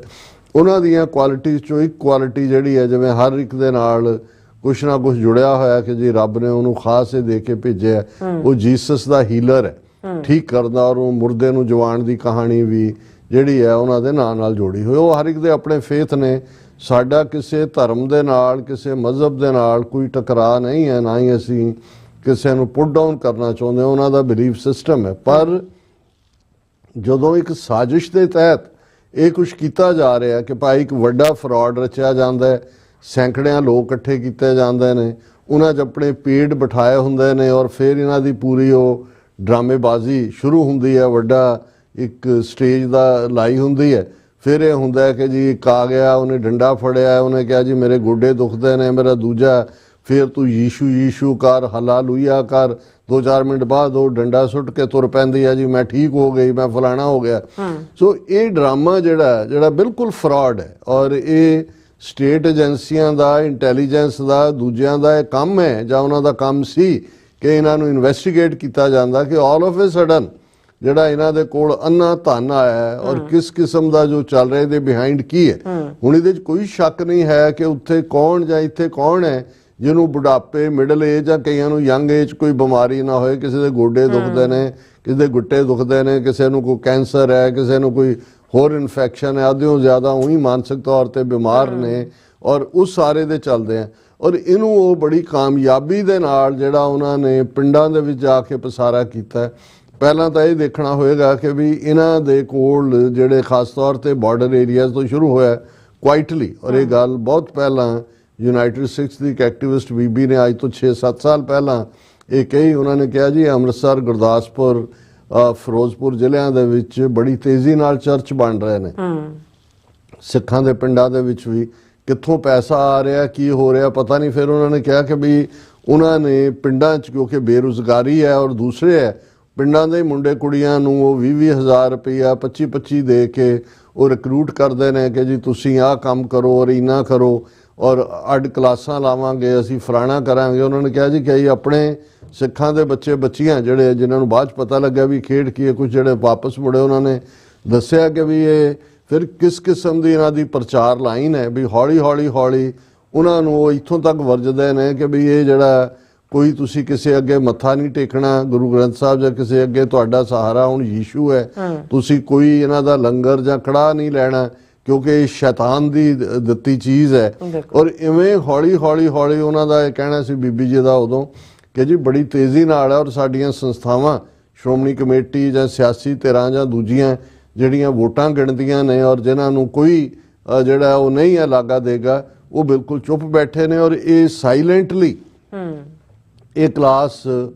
ਉਹਨਾਂ ਦੀਆਂ ਕੁਆਲਿਟੀਜ਼ ਚੋਂ ਇੱਕ ਕੁਆਲਿਟੀ ਜਿਹੜੀ ਹੈ, ਜਿਵੇਂ ਹਰ ਇੱਕ ਦੇ ਨਾਲ ਕੁਛ ਨਾ ਕੁਛ ਜੁੜਿਆ ਹੋਇਆ ਕਿ ਜੀ ਰੱਬ ਨੇ ਉਹਨੂੰ ਖਾਸ ਇਹ ਦੇ ਕੇ ਭੇਜਿਆ, ਉਹ ਜੀਸਸ ਦਾ ਹੀਲਰ ਹੈ, ਠੀਕ ਕਰਦਾ, ਔਰ ਉਹ ਮੁਰਦੇ ਨੂੰ ਜਵਾਨ ਦੀ ਕਹਾਣੀ ਵੀ ਜਿਹੜੀ ਹੈ ਉਹਨਾਂ ਦੇ ਨਾਂ ਨਾਲ ਜੋੜੀ ਹੋਈ। ਉਹ ਹਰ ਇੱਕ ਦੇ ਆਪਣੇ ਫੇਥ ਨੇ। ਸਾਡਾ ਕਿਸੇ ਧਰਮ ਦੇ ਨਾਲ, ਕਿਸੇ ਮਜ਼ਹਬ ਦੇ ਨਾਲ ਕੋਈ ਟਕਰਾਅ ਨਹੀਂ ਹੈ, ਨਾ ਹੀ ਅਸੀਂ ਕਿਸੇ ਨੂੰ ਪੁੱਟ ਡਾਊਨ ਕਰਨਾ ਚਾਹੁੰਦੇ, ਉਹਨਾਂ ਦਾ ਬਿਲੀਫ ਸਿਸਟਮ ਹੈ। ਪਰ ਜਦੋਂ ਇੱਕ ਸਾਜ਼ਿਸ਼ ਦੇ ਤਹਿਤ ਇਹ ਕੁਛ ਕੀਤਾ ਜਾ ਰਿਹਾ ਕਿ ਭਾਈ ਇੱਕ ਵੱਡਾ ਫਰਾਡ ਰਚਿਆ ਜਾਂਦਾ ਹੈ, ਸੈਂਕੜਿਆਂ ਲੋਕ ਇਕੱਠੇ ਕੀਤੇ ਜਾਂਦੇ ਨੇ, ਉਹਨਾਂ 'ਚ ਆਪਣੇ ਪੇਡ ਬਿਠਾਏ ਹੁੰਦੇ ਨੇ, ਔਰ ਫਿਰ ਇਹਨਾਂ ਦੀ ਪੂਰੀ ਉਹ ਡਰਾਮੇਬਾਜ਼ੀ ਸ਼ੁਰੂ ਹੁੰਦੀ ਹੈ, ਵੱਡਾ ਇੱਕ ਸਟੇਜ ਦਾ ਲਾਈ ਹੁੰਦੀ ਹੈ। ਫਿਰ ਇਹ ਹੁੰਦਾ ਕਿ ਜੀ ਇੱਕ ਆ ਗਿਆ, ਉਹਨੇ ਡੰਡਾ ਫੜਿਆ, ਉਹਨੇ ਕਿਹਾ ਜੀ ਮੇਰੇ ਗੋਡੇ ਦੁਖਦੇ ਨੇ, ਮੇਰਾ ਦੂਜਾ, ਫਿਰ ਤੂੰ ਯੀਸ਼ੂ ਯੀਸ਼ੂ ਕਰ, ਹਲਾਲੂਇਆ ਕਰ। 2-4 ਮਿੰਟ ਬਾਅਦ ਉਹ ਡੰਡਾ ਸੁੱਟ ਕੇ ਤੁਰ ਪੈਂਦੀ ਹੈ, ਜੀ ਮੈਂ ਠੀਕ ਹੋ ਗਈ, ਮੈਂ ਫਲਾਣਾ ਹੋ ਗਿਆ। ਸੋ ਇਹ ਡਰਾਮਾ ਜਿਹੜਾ ਬਿਲਕੁਲ ਫਰਾਡ ਹੈ, ਔਰ ਇਹ ਸਟੇਟ ਏਜੰਸੀਆਂ ਦਾ, ਇੰਟੈਲੀਜੈਂਸ ਦਾ, ਦੂਜਿਆਂ ਦਾ ਇਹ ਕੰਮ ਹੈ ਜਾਂ ਉਹਨਾਂ ਦਾ ਕੰਮ ਸੀ ਕਿ ਇਹਨਾਂ ਨੂੰ ਇਨਵੈਸਟੀਗੇਟ ਕੀਤਾ ਜਾਂਦਾ ਕਿ ਆਲ ਆਫ ਏ ਸਡਨ ਜਿਹੜਾ ਇਹਨਾਂ ਦੇ ਕੋਲ ਅੰਨਾ ਧਨ ਆਇਆ ਔਰ ਕਿਸ ਕਿਸਮ ਦਾ ਜੋ ਚੱਲ ਰਿਹਾ ਇਹਦੇ ਬਿਹਾਈਂਡ ਕੀ ਹੈ। ਹੁਣ ਇਹਦੇ 'ਚ ਕੋਈ ਸ਼ੱਕ ਨਹੀਂ ਹੈ ਕਿ ਉੱਥੇ ਕੌਣ ਜਾਂ ਇੱਥੇ ਕੌਣ ਹੈ ਜਿਹਨੂੰ ਬੁਢਾਪੇ, ਮਿਡਲ ਏਜ ਜਾਂ ਕਈਆਂ ਨੂੰ ਯੰਗ ਏਜ ਕੋਈ ਬਿਮਾਰੀ ਨਾ ਹੋਏ। ਕਿਸੇ ਦੇ ਗੋਡੇ ਦੁਖਦੇ ਨੇ, ਕਿਸੇ ਦੇ ਗੁੱਟੇ ਦੁਖਦੇ ਨੇ, ਕਿਸੇ ਨੂੰ ਕੋਈ ਕੈਂਸਰ ਹੈ, ਕਿਸੇ ਨੂੰ ਕੋਈ ਹੋਰ ਇਨਫੈਕਸ਼ਨ ਹੈ, ਆਦਿਓਂ ਜ਼ਿਆਦਾ ਉਹੀ ਮਾਨਸਿਕ ਤੌਰ ਤੇ ਬਿਮਾਰ ਨੇ, ਔਰ ਉਸ ਸਾਰੇ ਦੇ ਚੱਲਦੇ ਆ। ਔਰ ਇਹਨੂੰ ਉਹ ਬੜੀ ਕਾਮਯਾਬੀ ਦੇ ਨਾਲ ਜਿਹੜਾ ਉਹਨਾਂ ਨੇ ਪਿੰਡਾਂ ਦੇ ਵਿੱਚ ਜਾ ਕੇ ਪਸਾਰਾ ਕੀਤਾ। ਪਹਿਲਾਂ ਤਾਂ ਇਹ ਦੇਖਣਾ ਹੋਏਗਾ ਕਿ ਵੀ ਇਹਨਾਂ ਦੇ ਕੋਲ ਜਿਹੜੇ ਖਾਸ ਤੌਰ ਤੇ ਬਾਰਡਰ ਏਰੀਆਜ਼ ਤੋਂ ਸ਼ੁਰੂ ਹੋਇਆ ਕੁਆਇਟਲੀ, ਔਰ ਇਹ ਗੱਲ ਬਹੁਤ ਪਹਿਲਾਂ ਯੂਨਾਈਟਿਡ ਸਿੱਖਸ ਦੀ ਇੱਕ ਐਕਟਿਵਿਸਟ ਬੀਬੀ ਨੇ ਅੱਜ ਤੋਂ 6-7 ਸਾਲ ਪਹਿਲਾਂ ਇਹ ਕਹੀ। ਉਹਨਾਂ ਨੇ ਕਿਹਾ ਜੀ ਅੰਮ੍ਰਿਤਸਰ, ਗੁਰਦਾਸਪੁਰ, ਫਿਰੋਜ਼ਪੁਰ ਜ਼ਿਲ੍ਹਿਆਂ ਦੇ ਵਿੱਚ ਬੜੀ ਤੇਜ਼ੀ ਨਾਲ ਚਰਚ ਬਣ ਰਹੇ ਨੇ। ਸਿੱਖਾਂ ਦੇ ਪਿੰਡਾਂ ਦੇ ਵਿੱਚ ਵੀ ਕਿੱਥੋਂ ਪੈਸਾ ਆ ਰਿਹਾ, ਕੀ ਹੋ ਰਿਹਾ ਪਤਾ ਨਹੀਂ। ਫਿਰ ਉਹਨਾਂ ਨੇ ਕਿਹਾ ਕਿ ਵੀ ਉਹਨਾਂ ਨੇ ਪਿੰਡਾਂ 'ਚ ਕਿਉਂਕਿ ਬੇਰੁਜ਼ਗਾਰੀ ਹੈ, ਔਰ ਦੂਸਰੇ ਹੈ ਪਿੰਡਾਂ ਦੇ ਮੁੰਡੇ ਕੁੜੀਆਂ ਨੂੰ ਉਹ 20-20 ਹਜ਼ਾਰ ਰੁਪਈਆ 25-25 ਦੇ ਕੇ ਉਹ ਰਿਕਰੂਟ ਕਰਦੇ ਨੇ ਕਿ ਜੀ ਤੁਸੀਂ ਆਹ ਕੰਮ ਕਰੋ ਔਰ ਇੰਨਾ ਕਰੋ, ਔਰ ਅੱਡ ਕਲਾਸਾਂ ਲਾਵਾਂਗੇ, ਅਸੀਂ ਫਲਾਣਾ ਕਰਾਂਗੇ। ਉਹਨਾਂ ਨੇ ਕਿਹਾ ਜੀ ਕਿ ਆਪਣੇ ਸਿੱਖਾਂ ਦੇ ਬੱਚੇ ਬੱਚੀਆਂ ਜਿਹੜੇ ਜਿਨ੍ਹਾਂ ਨੂੰ ਬਾਅਦ 'ਚ ਪਤਾ ਲੱਗਿਆ ਵੀ ਖੇਡ ਕੀ ਹੈ, ਕੁਝ ਜਿਹੜੇ ਵਾਪਸ ਮੁੜੇ, ਉਹਨਾਂ ਨੇ ਦੱਸਿਆ ਕਿ ਵੀ ਇਹ ਫਿਰ ਕਿਸ ਕਿਸਮ ਦੀ ਇਹਨਾਂ ਦੀ ਪ੍ਰਚਾਰ ਲਾਈਨ ਹੈ ਵੀ ਹੌਲੀ ਹੌਲੀ ਉਹਨਾਂ ਨੂੰ ਉਹ ਇੱਥੋਂ ਤੱਕ ਵਰਜਦੇ ਨੇ ਕਿ ਵੀ ਇਹ ਜਿਹੜਾ ਕੋਈ ਤੁਸੀਂ ਕਿਸੇ ਅੱਗੇ ਮੱਥਾ ਨਹੀਂ ਟੇਕਣਾ, ਗੁਰੂ ਗ੍ਰੰਥ ਸਾਹਿਬ ਜਾਂ ਕਿਸੇ ਅੱਗੇ ਤੁਹਾਡਾ ਸਹਾਰਾ ਹੁਣ ਯੀਸ਼ੂ ਹੈ, ਤੁਸੀਂ ਕੋਈ ਇਹਨਾਂ ਦਾ ਲੰਗਰ ਜਾਂ ਕੜਾਹ ਨਹੀਂ ਲੈਣਾ ਕਿਉਂਕਿ ਇਹ ਸ਼ੈਤਾਨ ਦੀ ਦਿੱਤੀ ਚੀਜ਼ ਹੈ। ਔਰ ਇਵੇਂ ਹੌਲੀ ਹੌਲੀ ਉਹਨਾਂ ਦਾ ਇਹ ਕਹਿਣਾ ਸੀ ਬੀਬੀ ਜੀ ਦਾ ਉਦੋਂ ਕਿ ਜੀ ਬੜੀ ਤੇਜ਼ੀ ਨਾਲ ਹੈ, ਔਰ ਸਾਡੀਆਂ ਸੰਸਥਾਵਾਂ ਸ਼੍ਰੋਮਣੀ ਕਮੇਟੀ ਜਾਂ ਸਿਆਸੀ ਧਿਰਾਂ ਜਾਂ ਦੂਜੀਆਂ ਜਿਹੜੀਆਂ ਵੋਟਾਂ ਗਿਣਦੀਆਂ ਨੇ ਔਰ ਜਿਨ੍ਹਾਂ ਨੂੰ ਕੋਈ ਜਿਹੜਾ ਉਹ ਨਹੀਂ ਹੈ ਲਾਗਾ ਦੇਗਾ, ਉਹ ਬਿਲਕੁਲ ਚੁੱਪ ਬੈਠੇ ਨੇ। ਔਰ ਇਹ ਸਾਇਲੈਂਟਲੀ ਇਹ ਕਲਾਸ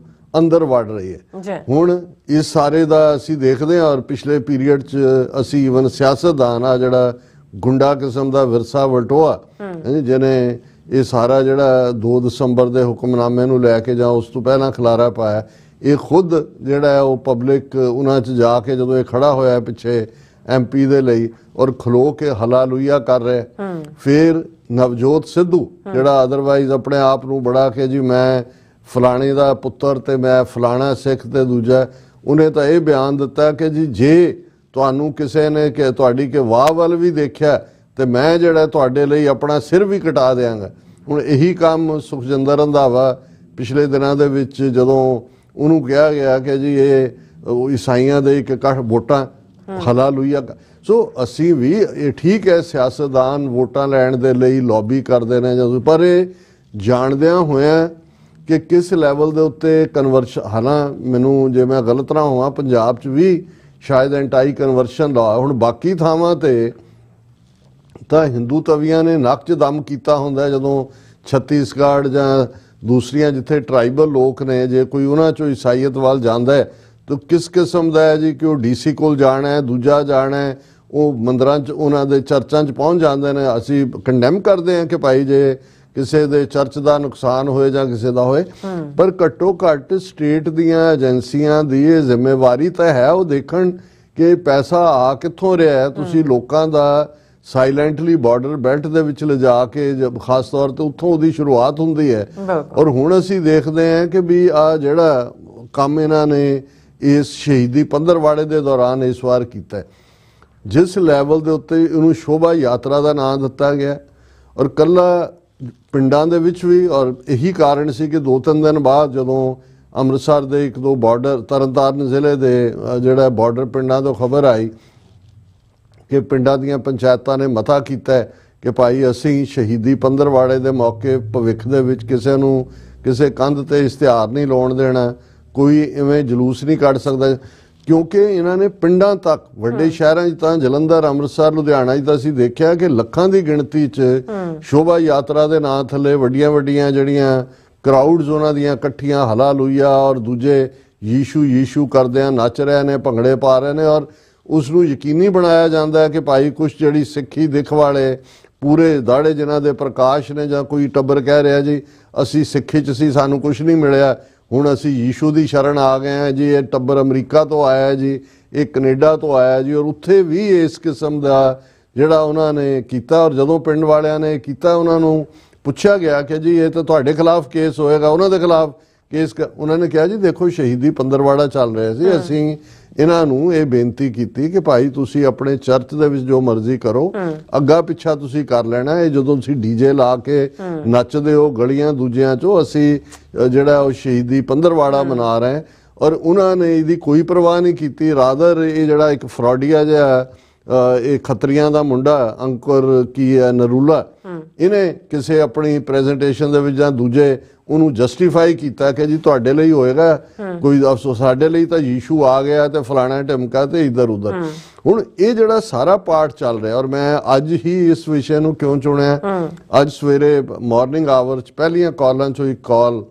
ਅੰਦਰ ਵੜ ਰਹੀ ਹੈ। ਹੁਣ ਇਸ ਸਾਰੇ ਦਾ ਅਸੀਂ ਦੇਖਦੇ ਹਾਂ, ਔਰ ਪਿਛਲੇ ਪੀਰੀਅਡ 'ਚ ਅਸੀਂ ਈਵਨ ਸਿਆਸਤਦਾਨ ਆ ਜਿਹੜਾ ਗੁੰਡਾ ਕਿਸਮ ਦਾ ਵਿਰਸਾ ਵਲਟੋਆ ਜਿਹਨੇ ਇਹ ਸਾਰਾ ਜਿਹੜਾ 2 ਦਸੰਬਰ ਦੇ ਹੁਕਮਨਾਮੇ ਨੂੰ ਲੈ ਕੇ ਜਾਂ ਉਸ ਤੋਂ ਪਹਿਲਾਂ ਖਿਲਾਰਾ ਪਾਇਆ, ਇਹ ਖੁਦ ਜਿਹੜਾ ਹੈ ਉਹ ਪਬਲਿਕ ਉਹਨਾਂ 'ਚ ਜਾ ਕੇ ਜਦੋਂ ਇਹ ਖੜਾ ਹੋਇਆ ਪਿੱਛੇ MP ਦੇ ਲਈ ਔਰ ਖਲੋ ਕੇ ਹਲਾਲੂਇਆ ਕਰ ਰਿਹਾ। ਫਿਰ ਨਵਜੋਤ ਸਿੱਧੂ ਜਿਹੜਾ ਅਦਰਵਾਈਜ਼ ਆਪਣੇ ਆਪ ਨੂੰ ਬੜਾ ਕਿ ਜੀ ਮੈਂ ਫਲਾਣੇ ਦਾ ਪੁੱਤਰ ਤੇ ਮੈਂ ਫਲਾਣਾ ਸਿੱਖ ਤੇ ਦੂਜਾ, ਉਹਨੇ ਤਾਂ ਇਹ ਬਿਆਨ ਦਿੱਤਾ ਕਿ ਜੀ ਜੇ ਤੁਹਾਨੂੰ ਕਿਸੇ ਨੇ ਕਿ ਤੁਹਾਡੀ ਕਿ ਵਾਹ ਵੱਲ ਵੀ ਦੇਖਿਆ ਤੇ ਮੈਂ ਜਿਹੜਾ ਤੁਹਾਡੇ ਲਈ ਆਪਣਾ ਸਿਰ ਵੀ ਕਟਾ ਦਿਆਂਗਾ। ਹੁਣ ਇਹੀ ਕੰਮ ਸੁਖਜਿੰਦਰ ਰੰਧਾਵਾ ਪਿਛਲੇ ਦਿਨਾਂ ਦੇ ਵਿੱਚ ਜਦੋਂ ਉਹਨੂੰ ਕਿਹਾ ਗਿਆ ਕਿ ਜੀ ਇਹ ਈਸਾਈਆਂ ਦੇ ਇੱਕ ਇਕੱਠ ਵੋਟਾਂ ਹਲਾਲੂਇਆ, ਸੋ ਅਸੀਂ ਵੀ ਇਹ ਠੀਕ ਹੈ ਸਿਆਸਤਦਾਨ ਵੋਟਾਂ ਲੈਣ ਦੇ ਲਈ ਲੌਬੀ ਕਰਦੇ ਨੇ ਜਦੋਂ, ਪਰ ਇਹ ਜਾਣਦਿਆਂ ਹੋਇਆਂ ਕਿ ਕਿਸ ਲੈਵਲ ਦੇ ਉੱਤੇ ਕਨਵਰਸ਼ਨ, ਹਾਲਾਂ ਮੈਨੂੰ ਜੇ ਮੈਂ ਗਲਤ ਨਾ ਹੋਵਾਂ ਪੰਜਾਬ 'ਚ ਵੀ ਸ਼ਾਇਦ ਐਂਟਾਈ ਕਨਵਰਸ਼ਨ ਲਾ, ਹੁਣ ਬਾਕੀ ਥਾਵਾਂ ਤੇ ਤਾਂ ਹਿੰਦੂ ਤਵੀਆਂ ਨੇ ਨੱਕ 'ਚ ਦਮ ਕੀਤਾ ਹੁੰਦਾ ਜਦੋਂ ਛੱਤੀਸਗੜ੍ਹ ਜਾਂ ਦੂਸਰੀਆਂ ਜਿੱਥੇ ਟਰਾਈਬਲ ਲੋਕ ਨੇ, ਜੇ ਕੋਈ ਉਹਨਾਂ 'ਚੋਂ ਈਸਾਈਅਤ ਵੱਲ ਜਾਂਦਾ ਹੈ ਤਾਂ ਕਿਸ ਕਿਸਮ ਦਾ ਹੈ ਜੀ ਕਿ ਉਹ DC ਕੋਲ ਜਾਣਾ ਹੈ, ਦੂਜਾ ਜਾਣਾ ਹੈ, ਉਹ ਮੰਦਰਾਂ 'ਚ ਉਹਨਾਂ ਦੇ ਚਰਚਾਂ 'ਚ ਪਹੁੰਚ ਜਾਂਦੇ ਨੇ। ਅਸੀਂ ਕੰਡੈਮ ਕਰਦੇ ਹਾਂ ਕਿ ਭਾਈ ਜੇ ਕਿਸੇ ਦੇ ਚਰਚ ਦਾ ਨੁਕਸਾਨ ਹੋਏ ਜਾਂ ਕਿਸੇ ਦਾ ਹੋਏ, ਪਰ ਘੱਟੋ ਘੱਟ ਸਟੇਟ ਦੀਆਂ ਏਜੰਸੀਆਂ ਦੀ ਇਹ ਜ਼ਿੰਮੇਵਾਰੀ ਤਾਂ ਹੈ ਉਹ ਦੇਖਣ ਕਿ ਪੈਸਾ ਆ ਕਿੱਥੋਂ ਰਿਹਾ ਹੈ। ਤੁਸੀਂ ਲੋਕਾਂ ਦਾ ਸਾਇਲੈਂਟਲੀ ਬਾਰਡਰ ਬੈਲਟ ਦੇ ਵਿੱਚ ਲਿਜਾ ਕੇ ਖਾਸ ਤੌਰ ਤੇ ਉੱਥੋਂ ਉਹਦੀ ਸ਼ੁਰੂਆਤ ਹੁੰਦੀ ਹੈ। ਔਰ ਹੁਣ ਅਸੀਂ ਦੇਖਦੇ ਹਾਂ ਕਿ ਵੀ ਆ ਜਿਹੜਾ ਕੰਮ ਇਹਨਾਂ ਨੇ ਇਸ ਸ਼ਹੀਦੀ ਪੰਦਰਵਾੜੇ ਦੇ ਦੌਰਾਨ ਇਸ ਵਾਰ ਕੀਤਾ, ਜਿਸ ਲੈਵਲ ਦੇ ਉੱਤੇ ਇਹਨੂੰ ਸ਼ੋਭਾ ਯਾਤਰਾ ਦਾ ਨਾਂ ਦਿੱਤਾ ਗਿਆ ਔਰ ਕੱਲਾ ਪਿੰਡਾਂ ਦੇ ਵਿੱਚ ਵੀ, ਔਰ ਇਹੀ ਕਾਰਨ ਸੀ ਕਿ 2-3 ਦਿਨ ਬਾਅਦ ਜਦੋਂ ਅੰਮ੍ਰਿਤਸਰ ਦੇ 1-2 ਬਾਰਡਰ ਤਰਨਤਾਰਨ ਜ਼ਿਲ੍ਹੇ ਦੇ ਜਿਹੜਾ ਬਾਰਡਰ ਪਿੰਡਾਂ ਤੋਂ ਖਬਰ ਆਈ ਕਿ ਪਿੰਡਾਂ ਦੀਆਂ ਪੰਚਾਇਤਾਂ ਨੇ ਮਤਾ ਕੀਤਾ ਕਿ ਭਾਈ ਅਸੀਂ ਸ਼ਹੀਦੀ ਪੰਦਰਵਾੜੇ ਦੇ ਮੌਕੇ ਭਵਿੱਖ ਦੇ ਵਿੱਚ ਕਿਸੇ ਨੂੰ ਕਿਸੇ ਕੰਧ ਤੇ ਇਸ਼ਤਿਹਾਰ ਨਹੀਂ ਲਾਉਣ ਦੇਣਾ, ਕੋਈ ਇਵੇਂ ਜਲੂਸ ਨਹੀਂ ਕੱਢ ਸਕਦਾ, ਕਿਉਂਕਿ ਇਹਨਾਂ ਨੇ ਪਿੰਡਾਂ ਤੱਕ ਵੱਡੇ ਸ਼ਹਿਰਾਂ 'ਚ ਤਾਂ ਜਲੰਧਰ, ਅੰਮ੍ਰਿਤਸਰ, ਲੁਧਿਆਣਾ 'ਚ ਤਾਂ ਅਸੀਂ ਦੇਖਿਆ ਕਿ ਲੱਖਾਂ ਦੀ ਗਿਣਤੀ 'ਚ ਸ਼ੋਭਾ ਯਾਤਰਾ ਦੇ ਨਾਂ ਥੱਲੇ ਵੱਡੀਆਂ ਜਿਹੜੀਆਂ ਕਰਾਊਡਸ ਉਹਨਾਂ ਦੀਆਂ ਇਕੱਠੀਆਂ ਹਲਾਲੂਇਆ ਔਰ ਦੂਜੇ ਯੀਸ਼ੂ ਕਰਦਿਆਂ ਨੱਚ ਰਹੇ ਨੇ, ਭੰਗੜੇ ਪਾ ਰਹੇ ਨੇ ਔਰ ਉਸ ਨੂੰ ਯਕੀਨੀ ਬਣਾਇਆ ਜਾਂਦਾ ਹੈ ਕਿ ਭਾਈ ਕੁਛ ਜਿਹੜੀ ਸਿੱਖੀ ਦਿੱਖ ਵਾਲੇ ਪੂਰੇ ਦਾੜੇ ਜਿਨ੍ਹਾਂ ਦੇ ਪ੍ਰਕਾਸ਼ ਨੇ ਜਾਂ ਕੋਈ ਟੱਬਰ ਕਹਿ ਰਿਹਾ ਜੀ ਅਸੀਂ ਸਿੱਖੀ 'ਚ ਸੀ ਸਾਨੂੰ ਕੁਛ ਨਹੀਂ ਮਿਲਿਆ, ਹੁਣ ਅਸੀਂ ਯੀਸ਼ੂ ਦੀ ਸ਼ਰਨ ਆ ਗਏ ਹਾਂ ਜੀ, ਇਹ ਟੱਬਰ ਅਮਰੀਕਾ ਤੋਂ ਆਇਆ ਜੀ, ਇਹ ਕੈਨੇਡਾ ਤੋਂ ਆਇਆ ਜੀ, ਔਰ ਉੱਥੇ ਵੀ ਇਸ ਕਿਸਮ ਦਾ ਜਿਹੜਾ ਉਹਨਾਂ ਨੇ ਕੀਤਾ। ਔਰ ਜਦੋਂ ਪਿੰਡ ਵਾਲਿਆਂ ਨੇ ਕੀਤਾ ਉਹਨਾਂ ਨੂੰ ਪੁੱਛਿਆ ਗਿਆ ਕਿ ਜੀ ਇਹ ਤਾਂ ਤੁਹਾਡੇ ਖਿਲਾਫ ਕੇਸ ਹੋਏਗਾ, ਉਹਨਾਂ ਦੇ ਖਿਲਾਫ ਕੇਸ, ਉਹਨਾਂ ਨੇ ਕਿਹਾ ਜੀ ਦੇਖੋ ਸ਼ਹੀਦੀ ਪੰਦਰਵਾੜਾ ਚੱਲ ਰਿਹਾ ਸੀ, ਅਸੀਂ ਇਹਨਾਂ ਨੂੰ ਇਹ ਬੇਨਤੀ ਕੀਤੀ ਕਿ ਭਾਈ ਤੁਸੀਂ ਆਪਣੇ ਚਰਚ ਦੇ ਵਿੱਚ ਜੋ ਮਰਜ਼ੀ ਕਰੋ, ਅੱਗਾ ਪਿੱਛਾ ਤੁਸੀਂ ਕਰ ਲੈਣਾ, ਇਹ ਜਦੋਂ ਤੁਸੀਂ DJ ਲਾ ਕੇ ਨੱਚਦੇ ਹੋ ਗਲੀਆਂ ਦੂਜਿਆਂ 'ਚੋਂ, ਅਸੀਂ ਜਿਹੜਾ ਉਹ ਸ਼ਹੀਦੀ ਪੰਦਰਵਾੜਾ ਮਨਾ ਰਹੇ। ਔਰ ਉਹਨਾਂ ਨੇ ਇਹਦੀ ਕੋਈ ਪਰਵਾਹ ਨਹੀਂ ਕੀਤੀ, ਰਾਦਰ ਇਹ ਜਿਹੜਾ ਇੱਕ ਫਰਾਡੀਆ ਜਿਹਾ ਇਹ ਖੱਤਰੀਆਂ ਦਾ ਮੁੰਡਾ ਅੰਕੁਰ ਕੀ ਹੈ ਨਰੂਲਾ, ਇਹਨੇ ਕਿਸੇ ਆਪਣੀ ਪ੍ਰੈਜੈਂਟੇਸ਼ਨ ਦੇ ਵਿੱਚ ਜਾਂ ਦੂਜੇ ਉਹਨੂੰ ਜਸਟੀਫਾਈ ਕੀਤਾ ਕਿ ਜੀ ਤੁਹਾਡੇ ਲਈ ਹੋਏਗਾ ਕੋਈ ਅਫਸੋਸ, ਸਾਡੇ ਲਈ ਤਾਂ ਯੀਸ਼ੂ ਆ ਗਿਆ ਤੇ ਫਲਾਣਾ ਢਮਕਾ ਤੇ ਇੱਧਰ ਉੱਧਰ। ਹੁਣ ਇਹ ਜਿਹੜਾ ਸਾਰਾ ਪਾਠ ਚੱਲ ਰਿਹਾ, ਔਰ ਮੈਂ ਅੱਜ ਹੀ ਇਸ ਵਿਸ਼ੇ ਨੂੰ ਕਿਉਂ ਚੁਣਿਆ, ਅੱਜ ਸਵੇਰੇ ਮਾਰਨਿੰਗ ਆਵਰ 'ਚ ਪਹਿਲੀਆਂ ਕਾਲਾਂ 'ਚੋਂ ਇੱਕ ਕਾਲ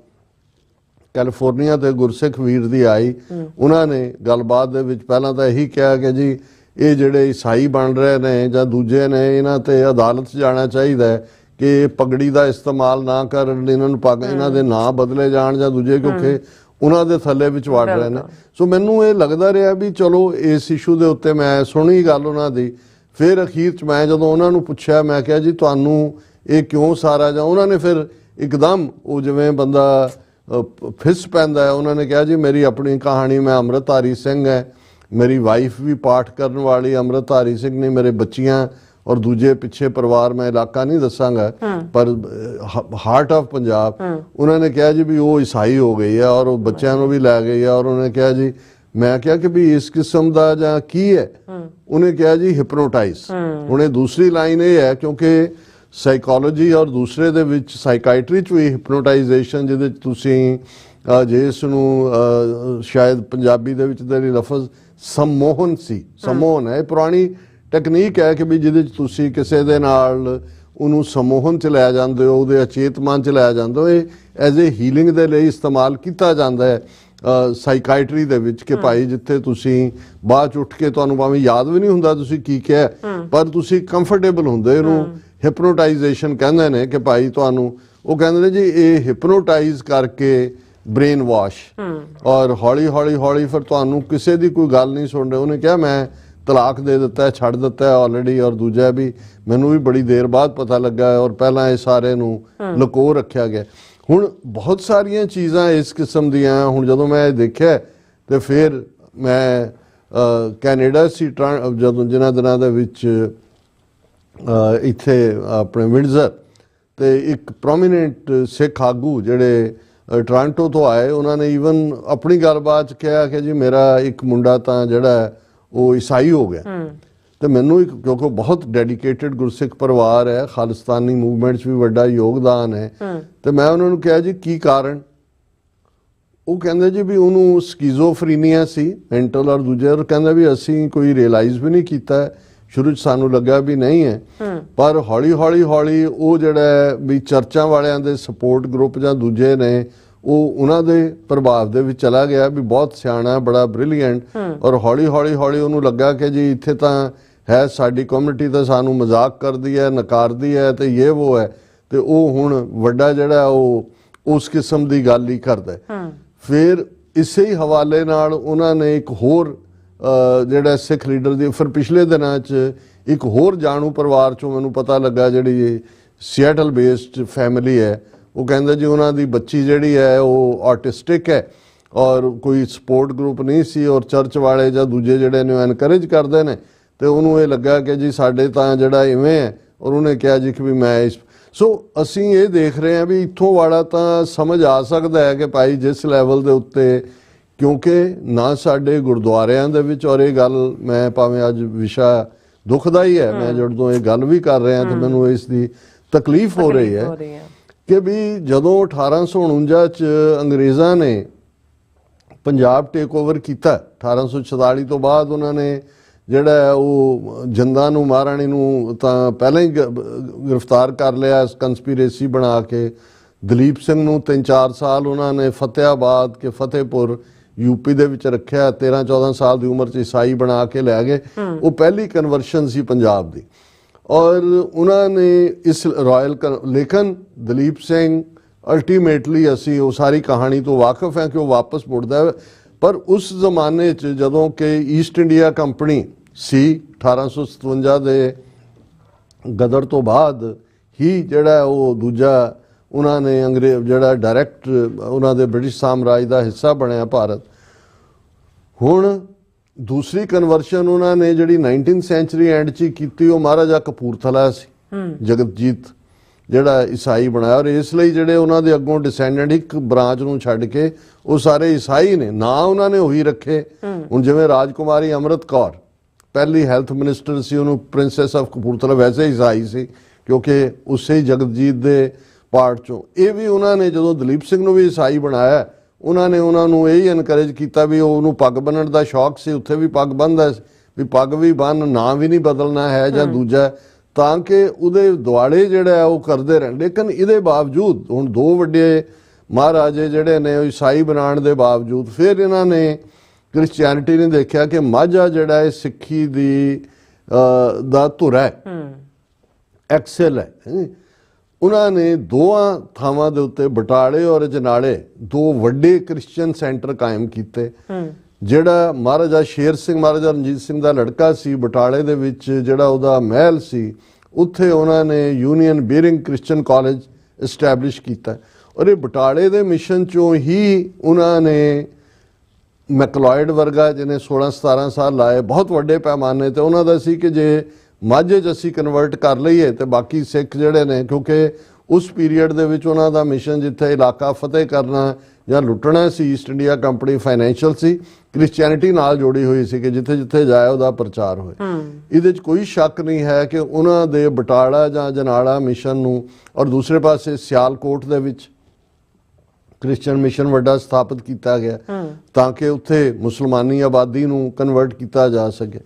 ਕੈਲੀਫੋਰਨੀਆ ਤੇ ਗੁਰਸਿੱਖ ਵੀਰ ਦੀ ਆਈ। ਉਹਨਾਂ ਨੇ ਗੱਲਬਾਤ ਦੇ ਵਿੱਚ ਪਹਿਲਾਂ ਤਾਂ ਇਹੀ ਕਿਹਾ ਕਿ ਜੀ ਇਹ ਜਿਹੜੇ ਈਸਾਈ ਬਣ ਰਹੇ ਨੇ ਜਾਂ ਦੂਜੇ ਨੇ ਇਹਨਾਂ ਤੇ ਅਦਾਲਤ 'ਚ ਜਾਣਾ ਚਾਹੀਦਾ ਕਿ ਪਗੜੀ ਦਾ ਇਸਤੇਮਾਲ ਨਾ ਕਰਨ, ਇਹਨਾਂ ਨੂੰ ਪੱਗ ਇਹਨਾਂ ਦੇ ਨਾਂ ਬਦਲੇ ਜਾਣ ਜਾਂ ਦੂਜੇ, ਕਿਉਂਕਿ ਉਹਨਾਂ ਦੇ ਥੱਲੇ ਵਿੱਚ ਵੜ ਰਹੇ ਨੇ। ਸੋ ਮੈਨੂੰ ਇਹ ਲੱਗਦਾ ਰਿਹਾ ਵੀ ਚਲੋ ਇਸ ਇਸ਼ੂ ਦੇ ਉੱਤੇ ਮੈਂ ਸੁਣੀ ਗੱਲ ਉਹਨਾਂ ਦੀ। ਫਿਰ ਅਖੀਰ 'ਚ ਮੈਂ ਜਦੋਂ ਉਹਨਾਂ ਨੂੰ ਪੁੱਛਿਆ ਮੈਂ ਕਿਹਾ ਜੀ ਤੁਹਾਨੂੰ ਇਹ ਕਿਉਂ ਸਾਰਾ, ਜਾਂ ਉਹਨਾਂ ਨੇ ਫਿਰ ਇੱਕਦਮ ਉਹ ਜਿਵੇਂ ਬੰਦਾ ਫਿਸ ਪੈਂਦਾ ਹੈ, ਉਹਨਾਂ ਨੇ ਕਿਹਾ ਜੀ ਮੇਰੀ ਆਪਣੀ ਕਹਾਣੀ, ਮੈਂ ਅੰਮ੍ਰਿਤਧਾਰੀ ਸਿੰਘ ਹੈ, ਮੇਰੀ ਵਾਈਫ ਵੀ ਪਾਠ ਕਰਨ ਵਾਲੀ ਅੰਮ੍ਰਿਤਧਾਰੀ ਸਿੰਘ ਨੇ, ਮੇਰੇ ਬੱਚੀਆਂ ਔਰ ਦੂਜੇ ਪਿੱਛੇ ਪਰਿਵਾਰ, ਮੈਂ ਇਲਾਕਾ ਨਹੀਂ ਦੱਸਾਂਗਾ ਪਰ ਹਾਰਟ ਆਫ ਪੰਜਾਬ। ਉਹਨਾਂ ਨੇ ਕਿਹਾ ਜੀ ਵੀ ਉਹ ਈਸਾਈ ਹੋ ਗਈ ਹੈ ਔਰ ਉਹ ਬੱਚਿਆਂ ਨੂੰ ਵੀ ਲੈ ਗਈ ਹੈ। ਔਰ ਉਹਨੇ ਕਿਹਾ ਜੀ, ਮੈਂ ਕਿਹਾ ਕਿ ਵੀ ਇਸ ਕਿਸਮ ਦਾ ਜਾਂ ਕੀ ਹੈ, ਉਹਨੇ ਕਿਹਾ ਜੀ ਹਿਪਨੋਟਾਈਜ਼। ਹੁਣ ਇਹ ਦੂਸਰੀ ਲਾਈਨ ਇਹ ਹੈ ਕਿਉਂਕਿ ਸਾਈਕੋਲੋਜੀ ਔਰ ਦੂਸਰੇ ਦੇ ਵਿੱਚ ਸਾਈਕਾਇਟਰੀ 'ਚ ਵੀ ਹਿਪਨੋਟਾਈਜੇਸ਼ਨ, ਜਿਹਦੇ 'ਚ ਤੁਸੀਂ ਜੇ ਇਸ ਨੂੰ ਸ਼ਾਇਦ ਪੰਜਾਬੀ ਦੇ ਵਿੱਚ ਦੇ ਲਫ਼ਜ਼ ਸਮੋਹਨ ਸੀ, ਸਮੋਹਨ ਹੈ, ਪੁਰਾਣੀ ਟੈਕਨੀਕ ਹੈ ਕਿ ਵੀ ਜਿਹਦੇ 'ਚ ਤੁਸੀਂ ਕਿਸੇ ਦੇ ਨਾਲ ਉਹਨੂੰ ਸਮੋਹਨ 'ਚ ਲੈ ਜਾਂਦੇ ਹੋ, ਉਹਦੇ ਅਚੇਤ ਮਨ 'ਚ ਲੈ ਜਾਂਦੇ ਹੋ। ਇਹ ਐਜ਼ ਏ ਹੀਲਿੰਗ ਦੇ ਲਈ ਇਸਤੇਮਾਲ ਕੀਤਾ ਜਾਂਦਾ ਹੈ ਸਾਈਕਾਇਟਰੀ ਦੇ ਵਿੱਚ ਕਿ ਭਾਈ ਜਿੱਥੇ ਤੁਸੀਂ ਬਾਅਦ 'ਚ ਉੱਠ ਕੇ ਤੁਹਾਨੂੰ ਭਾਵੇਂ ਯਾਦ ਵੀ ਨਹੀਂ ਹੁੰਦਾ ਤੁਸੀਂ ਕੀ ਕਿਹਾ, ਪਰ ਤੁਸੀਂ ਕੰਫਰਟੇਬਲ ਹੁੰਦੇ, ਇਹਨੂੰ ਹਿਪਨੋਟਾਈਜੇਸ਼ਨ ਕਹਿੰਦੇ ਨੇ ਕਿ ਭਾਈ ਤੁਹਾਨੂੰ ਉਹ ਕਹਿੰਦੇ ਨੇ ਜੀ ਇਹ ਹਿਪਨੋਟਾਈਜ਼ ਕਰਕੇ ਬ੍ਰੇਨ ਵਾਸ਼, ਔਰ ਹੌਲੀ ਹੌਲੀ ਹੌਲੀ ਫਿਰ ਤੁਹਾਨੂੰ ਕਿਸੇ ਦੀ ਕੋਈ ਗੱਲ ਨਹੀਂ ਸੁਣ ਰਹੇ। ਉਹਨੇ ਕਿਹਾ ਮੈਂ ਤਲਾਕ ਦੇ ਦਿੱਤਾ ਹੈ, ਛੱਡ ਦਿੱਤਾ ਹੈ ਆਲਰੇਡੀ, ਔਰ ਦੂਜਾ ਵੀ ਮੈਨੂੰ ਵੀ ਬੜੀ ਦੇਰ ਬਾਅਦ ਪਤਾ ਲੱਗਾ ਔਰ ਪਹਿਲਾਂ ਇਹ ਸਾਰੇ ਨੂੰ ਲੁਕੋ ਰੱਖਿਆ ਗਿਆ। ਹੁਣ ਬਹੁਤ ਸਾਰੀਆਂ ਚੀਜ਼ਾਂ ਇਸ ਕਿਸਮ ਦੀਆਂ, ਹੁਣ ਜਦੋਂ ਮੈਂ ਇਹ ਦੇਖਿਆ ਤੇ ਫਿਰ ਮੈਂ ਕੈਨੇਡਾ ਸੀ ਜਦੋਂ ਜਿਨ੍ਹਾਂ ਦਿਨਾਂ ਦੇ ਵਿੱਚ ਇੱਥੇ ਆਪਣੇ ਵਿੰਡਜ਼ਰ ਤੇ ਇੱਕ ਪ੍ਰੋਮੀਨੈਂਟ ਸਿੱਖ ਆਗੂ ਜਿਹੜੇ ਟੋਰਾਂਟੋ ਤੋਂ ਆਏ, ਉਹਨਾਂ ਨੇ ਈਵਨ ਆਪਣੀ ਗੱਲਬਾਤ 'ਚ ਕਿਹਾ ਕਿ ਜੀ ਮੇਰਾ ਇੱਕ ਮੁੰਡਾ ਤਾਂ ਜਿਹੜਾ ਉਹ ਈਸਾਈ ਹੋ ਗਿਆ। ਤੇ ਮੈਨੂੰ ਇੱਕ ਕਿਉਂਕਿ ਬਹੁਤ ਡੈਡੀਕੇਟਿਡ ਗੁਰਸਿੱਖ ਪਰਿਵਾਰ ਹੈ, ਖਾਲਿਸਤਾਨੀ ਮੂਵਮੈਂਟ 'ਚ ਵੀ ਵੱਡਾ ਯੋਗਦਾਨ ਹੈ, ਤੇ ਮੈਂ ਉਹਨਾਂ ਨੂੰ ਕਿਹਾ ਜੀ ਕੀ ਕਾਰਨ? ਉਹ ਕਹਿੰਦੇ ਜੀ ਵੀ ਉਹਨੂੰ ਸਕੀਜ਼ੋਫਰੀਨੀਆ ਸੀ ਮੈਂਟਲ, ਔਰ ਦੂਜੇ ਉਹ ਕਹਿੰਦਾ ਵੀ ਅਸੀਂ ਕੋਈ ਰਿਅਲਾਈਜ਼ ਵੀ ਨਹੀਂ ਕੀਤਾ, ਸ਼ੁਰੂ 'ਚ ਸਾਨੂੰ ਲੱਗਾ ਵੀ ਨਹੀਂ ਹੈ, ਪਰ ਹੌਲੀ ਹੌਲੀ ਹੌਲੀ ਉਹ ਜਿਹੜਾ ਵੀ ਚਰਚਾਂ ਵਾਲਿਆਂ ਦੇ ਸਪੋਰਟ ਗਰੁੱਪ ਜਾਂ ਦੂਜੇ ਨੇ ਉਹ ਉਹਨਾਂ ਦੇ ਪ੍ਰਭਾਵ ਦੇ ਵਿੱਚ ਚਲਾ ਗਿਆ ਵੀ ਬਹੁਤ ਸਿਆਣਾ, ਬੜਾ ਬ੍ਰਿਲੀਅੰਟ, ਔਰ ਹੌਲੀ ਹੌਲੀ ਹੌਲੀ ਉਹਨੂੰ ਲੱਗਾ ਕਿ ਜੀ ਇੱਥੇ ਤਾਂ ਹੈ ਸਾਡੀ ਕਮਿਊਨਿਟੀ ਤਾਂ ਸਾਨੂੰ ਮਜ਼ਾਕ ਕਰਦੀ ਹੈ, ਨਕਾਰਦੀ ਹੈ ਤੇ ਇਹ ਉਹ ਹੈ, ਤੇ ਉਹ ਹੁਣ ਵੱਡਾ ਜਿਹੜਾ ਉਹ ਉਸ ਕਿਸਮ ਦੀ ਗੱਲ ਹੀ ਕਰਦਾ। ਫਿਰ ਇਸੇ ਹੀ ਹਵਾਲੇ ਨਾਲ ਉਹਨਾਂ ਨੇ ਇੱਕ ਹੋਰ ਜਿਹੜਾ ਸਿੱਖ ਲੀਡਰ ਦੀ, ਫਿਰ ਪਿਛਲੇ ਦਿਨਾਂ 'ਚ ਇੱਕ ਹੋਰ ਜਾਣੂ ਪਰਿਵਾਰ 'ਚੋਂ ਮੈਨੂੰ ਪਤਾ ਲੱਗਾ ਜਿਹੜੀ ਸੀਐਟਲ ਬੇਸਡ ਫੈਮਿਲੀ ਹੈ, ਉਹ ਕਹਿੰਦੇ ਜੀ ਉਹਨਾਂ ਦੀ ਬੱਚੀ ਜਿਹੜੀ ਹੈ ਉਹ ਆਰਟਿਸਟਿਕ ਹੈ ਔਰ ਕੋਈ ਸਪੋਰਟ ਗਰੁੱਪ ਨਹੀਂ ਸੀ, ਔਰ ਚਰਚ ਵਾਲੇ ਜਾਂ ਦੂਜੇ ਜਿਹੜੇ ਨੇ ਉਹ ਐਨਕਰੇਜ ਕਰਦੇ ਨੇ, ਤੇ ਉਹਨੂੰ ਇਹ ਲੱਗਾ ਕਿ ਜੀ ਸਾਡੇ ਤਾਂ ਜਿਹੜਾ ਇਵੇਂ ਹੈ, ਔਰ ਉਹਨੇ ਕਿਹਾ ਜੀ ਕਿ ਵੀ ਮੈਂ ਇਸ ਸੋ ਅਸੀਂ ਇਹ ਦੇਖ ਰਹੇ ਹਾਂ ਵੀ ਇੱਥੋਂ ਵਾਲਾ ਤਾਂ ਸਮਝ ਆ ਸਕਦਾ ਹੈ ਕਿ ਭਾਈ ਜਿਸ ਲੈਵਲ ਦੇ ਉੱਤੇ, ਕਿਉਂਕਿ ਨਾ ਸਾਡੇ ਗੁਰਦੁਆਰਿਆਂ ਦੇ ਵਿੱਚ, ਔਰ ਇਹ ਗੱਲ ਮੈਂ ਭਾਵੇਂ ਅੱਜ ਵਿਸ਼ਾ ਦੁੱਖ ਦਾ ਹੀ ਹੈ, ਮੈਂ ਜਦੋਂ ਇਹ ਗੱਲ ਵੀ ਕਰ ਰਿਹਾ ਤਾਂ ਮੈਨੂੰ ਇਸ ਦੀ ਤਕਲੀਫ ਹੋ ਰਹੀ ਹੈ ਕਿ ਵੀ ਜਦੋਂ 1849 ਚ ਅੰਗਰੇਜ਼ਾਂ ਨੇ ਪੰਜਾਬ ਟੇਕ ਓਵਰ ਕੀਤਾ, 1846 ਤੋਂ ਬਾਅਦ ਉਹਨਾਂ ਨੇ ਜਿਹੜਾ ਉਹ ਜੰਦਾਂ ਨੂੰ, ਮਹਾਰਾਣੀ ਨੂੰ ਤਾਂ ਪਹਿਲਾਂ ਹੀ ਗ੍ਰਿਫਤਾਰ ਕਰ ਲਿਆ ਕੰਸਪੀਰੇਸੀ ਬਣਾ ਕੇ। ਦਲੀਪ ਸਿੰਘ ਨੂੰ 3-4 ਸਾਲ ਉਹਨਾਂ ਨੇ ਫਤਿਆਬਾਦ ਕੇ ਫਤਿਹਪੁਰ ਯੂਪੀ ਦੇ ਵਿੱਚ ਰੱਖਿਆ, 13-14 ਸਾਲ ਦੀ ਉਮਰ 'ਚ ਈਸਾਈ ਬਣਾ ਕੇ ਲੈ ਗਏ। ਉਹ ਪਹਿਲੀ ਕਨਵਰਸ਼ਨ ਸੀ ਪੰਜਾਬ ਦੀ, ਔਰ ਉਹਨਾਂ ਨੇ ਇਸ ਰਾਇਲ ਲੇਕਿਨ ਦਲੀਪ ਸਿੰਘ ਅਲਟੀਮੇਟਲੀ ਅਸੀਂ ਉਹ ਸਾਰੀ ਕਹਾਣੀ ਤੋਂ ਵਾਕਿਫ ਹੈ ਕਿ ਉਹ ਵਾਪਸ ਮੁੜਦਾ ਹੈ, ਪਰ ਉਸ ਜ਼ਮਾਨੇ 'ਚ ਜਦੋਂ ਕਿ ਈਸਟ ਇੰਡੀਆ ਕੰਪਨੀ ਸੀ 1857 ਦੇ ਗਦਰ ਤੋਂ ਬਾਅਦ ਹੀ ਜਿਹੜਾ ਉਹ ਦੂਜਾ ਉਹਨਾਂ ਨੇ ਅੰਗਰੇਜ਼ ਜਿਹੜਾ ਡਾਇਰੈਕਟ ਉਹਨਾਂ ਦੇ ਬ੍ਰਿਟਿਸ਼ ਸਾਮਰਾਜ ਦਾ ਹਿੱਸਾ ਬਣਿਆ ਭਾਰਤ। ਹੁਣ ਦੂਸਰੀ ਕਨਵਰਸ਼ਨ ਉਹਨਾਂ ਨੇ ਜਿਹੜੀ 19th ਸੈਂਚੁਰੀ ਐਂਡ 'ਚ ਕੀਤੀ, ਉਹ ਮਹਾਰਾਜਾ ਕਪੂਰਥਲਾ ਸੀ, ਜਗਤਜੀਤ ਜਿਹੜਾ ਈਸਾਈ ਬਣਾਇਆ, ਔਰ ਇਸ ਲਈ ਜਿਹੜੇ ਉਹਨਾਂ ਦੇ ਅੱਗੋਂ ਡਿਸੈਂਡੈਂਟ ਇੱਕ ਬ੍ਰਾਂਚ ਨੂੰ ਛੱਡ ਕੇ ਉਹ ਸਾਰੇ ਈਸਾਈ ਨੇ, ਨਾ ਉਹਨਾਂ ਨੇ ਉਹੀ ਰੱਖੇ। ਹੁਣ ਜਿਵੇਂ ਰਾਜਕੁਮਾਰੀ ਅੰਮ੍ਰਿਤ ਕੌਰ ਪਹਿਲੀ ਹੈਲਥ ਮਿਨਿਸਟਰ ਸੀ, ਉਹਨੂੰ ਪ੍ਰਿੰਸੈਸ ਆਫ ਕਪੂਰਥਲਾ, ਵੈਸੇ ਈਸਾਈ ਸੀ ਕਿਉਂਕਿ ਉਸੇ ਹੀ ਜਗਤਜੀਤ ਦੇ ਪਾਰਟ 'ਚੋਂ। ਇਹ ਵੀ ਉਹਨਾਂ ਨੇ ਜਦੋਂ ਦਲੀਪ ਸਿੰਘ ਨੂੰ ਵੀ ਈਸਾਈ ਬਣਾਇਆ, ਉਹਨਾਂ ਨੇ ਉਹਨਾਂ ਨੂੰ ਇਹ ਹੀ ਐਨਕਰੇਜ ਕੀਤਾ ਵੀ ਉਹਨੂੰ ਪੱਗ ਬੰਨਣ ਦਾ ਸ਼ੌਕ ਸੀ, ਉੱਥੇ ਵੀ ਪੱਗ ਬੰਨਦਾ ਵੀ ਪੱਗ ਵੀ ਬੰਨ, ਨਾਂ ਵੀ ਨਹੀਂ ਬਦਲਣਾ ਹੈ ਜਾਂ ਦੂਜਾ, ਤਾਂ ਕਿ ਉਹਦੇ ਦੁਆਲੇ ਜਿਹੜਾ ਉਹ ਕਰਦੇ ਰਹਿਣ। ਲੇਕਿਨ ਇਹਦੇ ਬਾਵਜੂਦ ਹੁਣ ਦੋ ਵੱਡੇ ਮਹਾਰਾਜੇ ਜਿਹੜੇ ਨੇ ਉਹ ਈਸਾਈ ਬਣਾਉਣ ਦੇ ਬਾਵਜੂਦ ਫਿਰ ਇਹਨਾਂ ਨੇ ਕ੍ਰਿਸਚੀਅਨਿਟੀ ਨੇ ਦੇਖਿਆ ਕਿ ਮਾਝਾ ਜਿਹੜਾ ਹੈ ਸਿੱਖੀ ਦੀ ਦਾ ਧੁਰ ਹੈ, ਐਕਸਲ ਹੈ। ਉਹਨਾਂ ਨੇ ਦੋਵਾਂ ਥਾਵਾਂ ਦੇ ਉੱਤੇ ਬਟਾਲੇ ਔਰ ਅਜਨਾਲੇ ਦੋ ਵੱਡੇ ਕ੍ਰਿਸਚੀਅਨ ਸੈਂਟਰ ਕਾਇਮ ਕੀਤੇ। ਜਿਹੜਾ ਮਹਾਰਾਜਾ ਸ਼ੇਰ ਸਿੰਘ ਮਹਾਰਾਜਾ ਰਣਜੀਤ ਸਿੰਘ ਦਾ ਲੜਕਾ ਸੀ, ਬਟਾਲੇ ਦੇ ਵਿੱਚ ਜਿਹੜਾ ਉਹਦਾ ਮਹਿਲ ਸੀ, ਉੱਥੇ ਉਹਨਾਂ ਨੇ union bearing Christian college establish ਕੀਤਾ, ਔਰ ਇਹ ਬਟਾਲੇ ਦੇ ਮਿਸ਼ਨ ਚੋਂ ਹੀ ਉਹਨਾਂ ਨੇ ਮੈਕਲੋਇਡ ਵਰਗਾ ਜਿਹਨੇ 16-17 ਸਾਲ ਲਾਏ ਬਹੁਤ ਵੱਡੇ ਪੈਮਾਨੇ ਤੇ। ਉਹਨਾਂ ਦਾ ਸੀ ਕਿ ਜੇ ਮਾਝੇ 'ਚ ਅਸੀਂ ਕਨਵਰਟ ਕਰ ਲਈਏ ਤੇ ਬਾਕੀ ਸਿੱਖ ਜਿਹੜੇ ਨੇ, ਕਿਉਂਕਿ ਉਸ ਪੀਰੀਅਡ ਦੇ ਵਿੱਚ ਉਹਨਾਂ ਦਾ ਮਿਸ਼ਨ ਜਿੱਥੇ ਇਲਾਕਾ ਫਤਿਹ ਕਰਨਾ ਜਾਂ ਲੁੱਟਣਾ ਸੀ, ਈਸਟ ਇੰਡੀਆ ਕੰਪਨੀ ਫਾਈਨੈਂਸ਼ੀਅਲ ਸੀ, ਕ੍ਰਿਸਚੀਅਨਿਟੀ ਨਾਲ ਜੋੜੀ ਹੋਈ ਸੀ ਕਿ ਜਿੱਥੇ ਜਿੱਥੇ ਜਾਏ ਉਹਦਾ ਪ੍ਰਚਾਰ ਹੋਏ। ਇਹਦੇ 'ਚ ਕੋਈ ਸ਼ੱਕ ਨਹੀਂ ਹੈ ਕਿ ਉਹਨਾਂ ਦੇ ਬਟਾਲਾ ਜਾਂ ਜਨਾਲਾ ਮਿਸ਼ਨ ਨੂੰ, ਔਰ ਦੂਸਰੇ ਪਾਸੇ ਸਿਆਲਕੋਟ ਦੇ ਵਿੱਚ ਕ੍ਰਿਸਚੀਅਨ ਮਿਸ਼ਨ ਵੱਡਾ ਸਥਾਪਿਤ ਕੀਤਾ ਗਿਆ ਤਾਂ ਕਿ ਉੱਥੇ ਮੁਸਲਮਾਨੀ ਆਬਾਦੀ ਨੂੰ ਕਨਵਰਟ ਕੀਤਾ ਜਾ ਸਕੇ।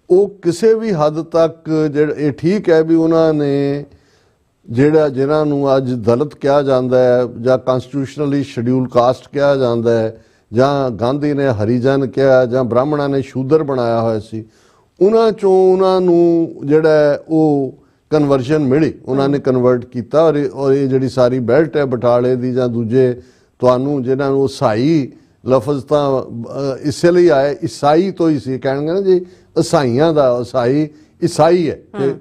ਉਹ ਕਿਸੇ ਵੀ ਹੱਦ ਤੱਕ ਜਿਹੜਾ ਇਹ ਠੀਕ ਹੈ ਵੀ ਉਹਨਾਂ ਨੇ ਜਿਹੜਾ ਜਿਨ੍ਹਾਂ ਨੂੰ ਅੱਜ ਦਲਿਤ ਕਿਹਾ ਜਾਂਦਾ ਹੈ ਜਾਂ ਕਨਸਟੀਟਿਊਸ਼ਨਲੀ ਸ਼ਡਿਊਲ ਕਾਸਟ ਕਿਹਾ ਜਾਂਦਾ ਹੈ ਜਾਂ ਗਾਂਧੀ ਨੇ ਹਰੀਜਨ ਕਿਹਾ ਜਾਂ ਬ੍ਰਾਹਮਣਾਂ ਨੇ ਸ਼ੂਦਰ ਬਣਾਇਆ ਹੋਇਆ ਸੀ, ਉਹਨਾਂ ਚੋਂ ਉਹਨਾਂ ਨੂੰ ਜਿਹੜਾ ਉਹ ਕਨਵਰਸ਼ਨ ਮਿਲੀ, ਉਹਨਾਂ ਨੇ ਕਨਵਰਟ ਕੀਤਾ। ਔਰ ਇਹ ਜਿਹੜੀ ਸਾਰੀ ਬੈਲਟ ਹੈ ਬਟਾਲੇ ਦੀ ਜਾਂ ਦੂਜੇ ਤੁਹਾਨੂੰ ਜਿਨ੍ਹਾਂ ਨੂੰ ਈਸਾਈ ਲਫ਼ਜ਼ ਤਾਂ ਇਸੇ ਲਈ ਆਇਆ, ਈਸਾਈ ਤੋਂ ਹੀ ਸੀ, ਕਹਿਣਗੇ ਨਾ ਜੀ ਈਸਾਈਆਂ ਦਾ, ਈਸਾਈ ਹੈ ਤੇ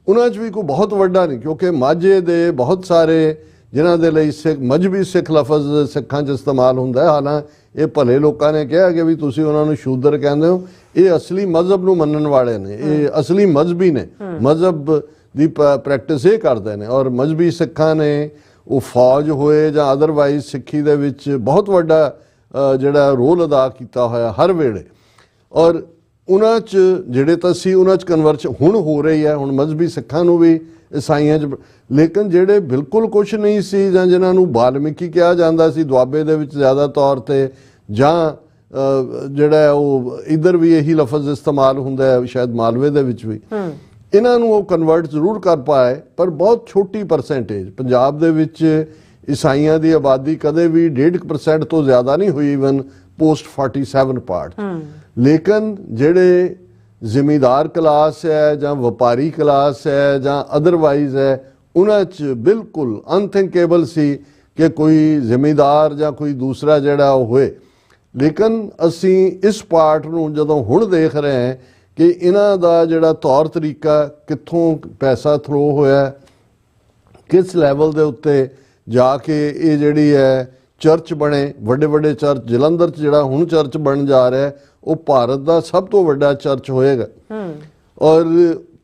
ਉਹਨਾਂ 'ਚ ਵੀ ਕੋਈ ਬਹੁਤ ਵੱਡਾ ਨਹੀਂ, ਕਿਉਂਕਿ ਮਾਝੇ ਦੇ ਬਹੁਤ ਸਾਰੇ ਜਿਨ੍ਹਾਂ ਦੇ ਲਈ ਸਿੱਖ ਮਜ਼ਹਬੀ ਸਿੱਖ ਲਫ਼ਜ਼ ਸਿੱਖਾਂ 'ਚ ਇਸਤੇਮਾਲ ਹੁੰਦਾ ਹੈ। ਹਾਲਾਂਕਿ ਇਹ ਭਲੇ ਲੋਕਾਂ ਨੇ ਕਿਹਾ ਕਿ ਵੀ ਤੁਸੀਂ ਉਹਨਾਂ ਨੂੰ ਸ਼ੂਦਰ ਕਹਿੰਦੇ ਹੋ, ਇਹ ਅਸਲੀ ਮਜ਼ਹਬ ਨੂੰ ਮੰਨਣ ਵਾਲੇ ਨੇ, ਇਹ ਅਸਲੀ ਮਜ਼ਹਬੀ ਨੇ, ਮਜ਼ਹਬ ਦੀ ਪ੍ਰੈਕਟਿਸ ਇਹ ਕਰਦੇ ਨੇ। ਔਰ ਮਜ਼ਹਬੀ ਸਿੱਖਾਂ ਨੇ ਉਹ ਫੌਜ ਹੋਏ ਜਾਂ ਅਦਰਵਾਈਜ਼ ਸਿੱਖੀ ਦੇ ਵਿੱਚ ਬਹੁਤ ਵੱਡਾ ਜਿਹੜਾ ਰੋਲ ਅਦਾ ਕੀਤਾ ਹੋਇਆ ਹਰ ਵੇਲੇ। ਔਰ ਉਹਨਾਂ 'ਚ ਜਿਹੜੇ ਤਾਂ ਸੀ ਉਹਨਾਂ 'ਚ ਕਨਵਰਟ ਹੁਣ ਹੋ ਰਹੀ ਹੈ, ਹੁਣ ਮਜ਼ਹਬੀ ਸਿੱਖਾਂ ਨੂੰ ਵੀ ਈਸਾਈਆਂ 'ਚ, ਲੇਕਿਨ ਜਿਹੜੇ ਬਿਲਕੁਲ ਕੁਛ ਨਹੀਂ ਸੀ ਜਾਂ ਜਿਨ੍ਹਾਂ ਨੂੰ ਬਾਲਮੀਕੀ ਕਿਹਾ ਜਾਂਦਾ ਸੀ ਦੁਆਬੇ ਦੇ ਵਿੱਚ ਜ਼ਿਆਦਾ ਤੌਰ 'ਤੇ, ਜਾਂ ਜਿਹੜਾ ਉਹ ਇੱਧਰ ਵੀ ਇਹੀ ਲਫ਼ਜ਼ ਇਸਤੇਮਾਲ ਹੁੰਦਾ ਹੈ ਸ਼ਾਇਦ ਮਾਲਵੇ ਦੇ ਵਿੱਚ ਵੀ, ਇਹਨਾਂ ਨੂੰ ਉਹ ਕਨਵਰਟ ਜ਼ਰੂਰ ਕਰ ਪਾਏ ਪਰ ਬਹੁਤ ਛੋਟੀ ਪਰਸੈਂਟੇਜ। ਪੰਜਾਬ ਦੇ ਵਿੱਚ ਈਸਾਈਆਂ ਦੀ ਆਬਾਦੀ ਕਦੇ ਵੀ 1.5% ਤੋਂ ਜ਼ਿਆਦਾ ਨਹੀਂ ਹੋਈ, ਈਵਨ ਪੋਸਟ 47 ਪਾਰਟ। ਲੇਕਿਨ ਜਿਹੜੇ ਜ਼ਿਮੀਂਦਾਰ ਕਲਾਸ ਹੈ ਜਾਂ ਵਪਾਰੀ ਕਲਾਸ ਹੈ ਜਾਂ ਅਦਰਵਾਈਜ਼ ਹੈ, ਉਹਨਾਂ 'ਚ ਬਿਲਕੁਲ ਅਨਥਿੰਕੇਬਲ ਸੀ ਕਿ ਕੋਈ ਜ਼ਿਮੀਂਦਾਰ ਜਾਂ ਕੋਈ ਦੂਸਰਾ ਜਿਹੜਾ ਉਹ ਹੋਏ। ਲੇਕਿਨ ਅਸੀਂ ਇਸ ਪਾਰਟ ਨੂੰ ਜਦੋਂ ਹੁਣ ਦੇਖ ਰਹੇ ਹਾਂ ਕਿ ਇਹਨਾਂ ਦਾ ਜਿਹੜਾ ਤੌਰ ਤਰੀਕਾ, ਕਿੱਥੋਂ ਪੈਸਾ ਥਰੋ ਹੋਇਆ, ਕਿਸ ਲੈਵਲ ਦੇ ਉੱਤੇ ਜਾ ਕੇ ਇਹ ਜਿਹੜੀ ਹੈ ਚਰਚ ਬਣੇ, ਵੱਡੇ ਵੱਡੇ ਚਰਚ, ਜਲੰਧਰ 'ਚ ਜਿਹੜਾ ਹੁਣ ਚਰਚ ਬਣ ਜਾ ਰਿਹਾ ਉਹ ਭਾਰਤ ਦਾ ਸਭ ਤੋਂ ਵੱਡਾ ਚਰਚ ਹੋਏਗਾ। ਔਰ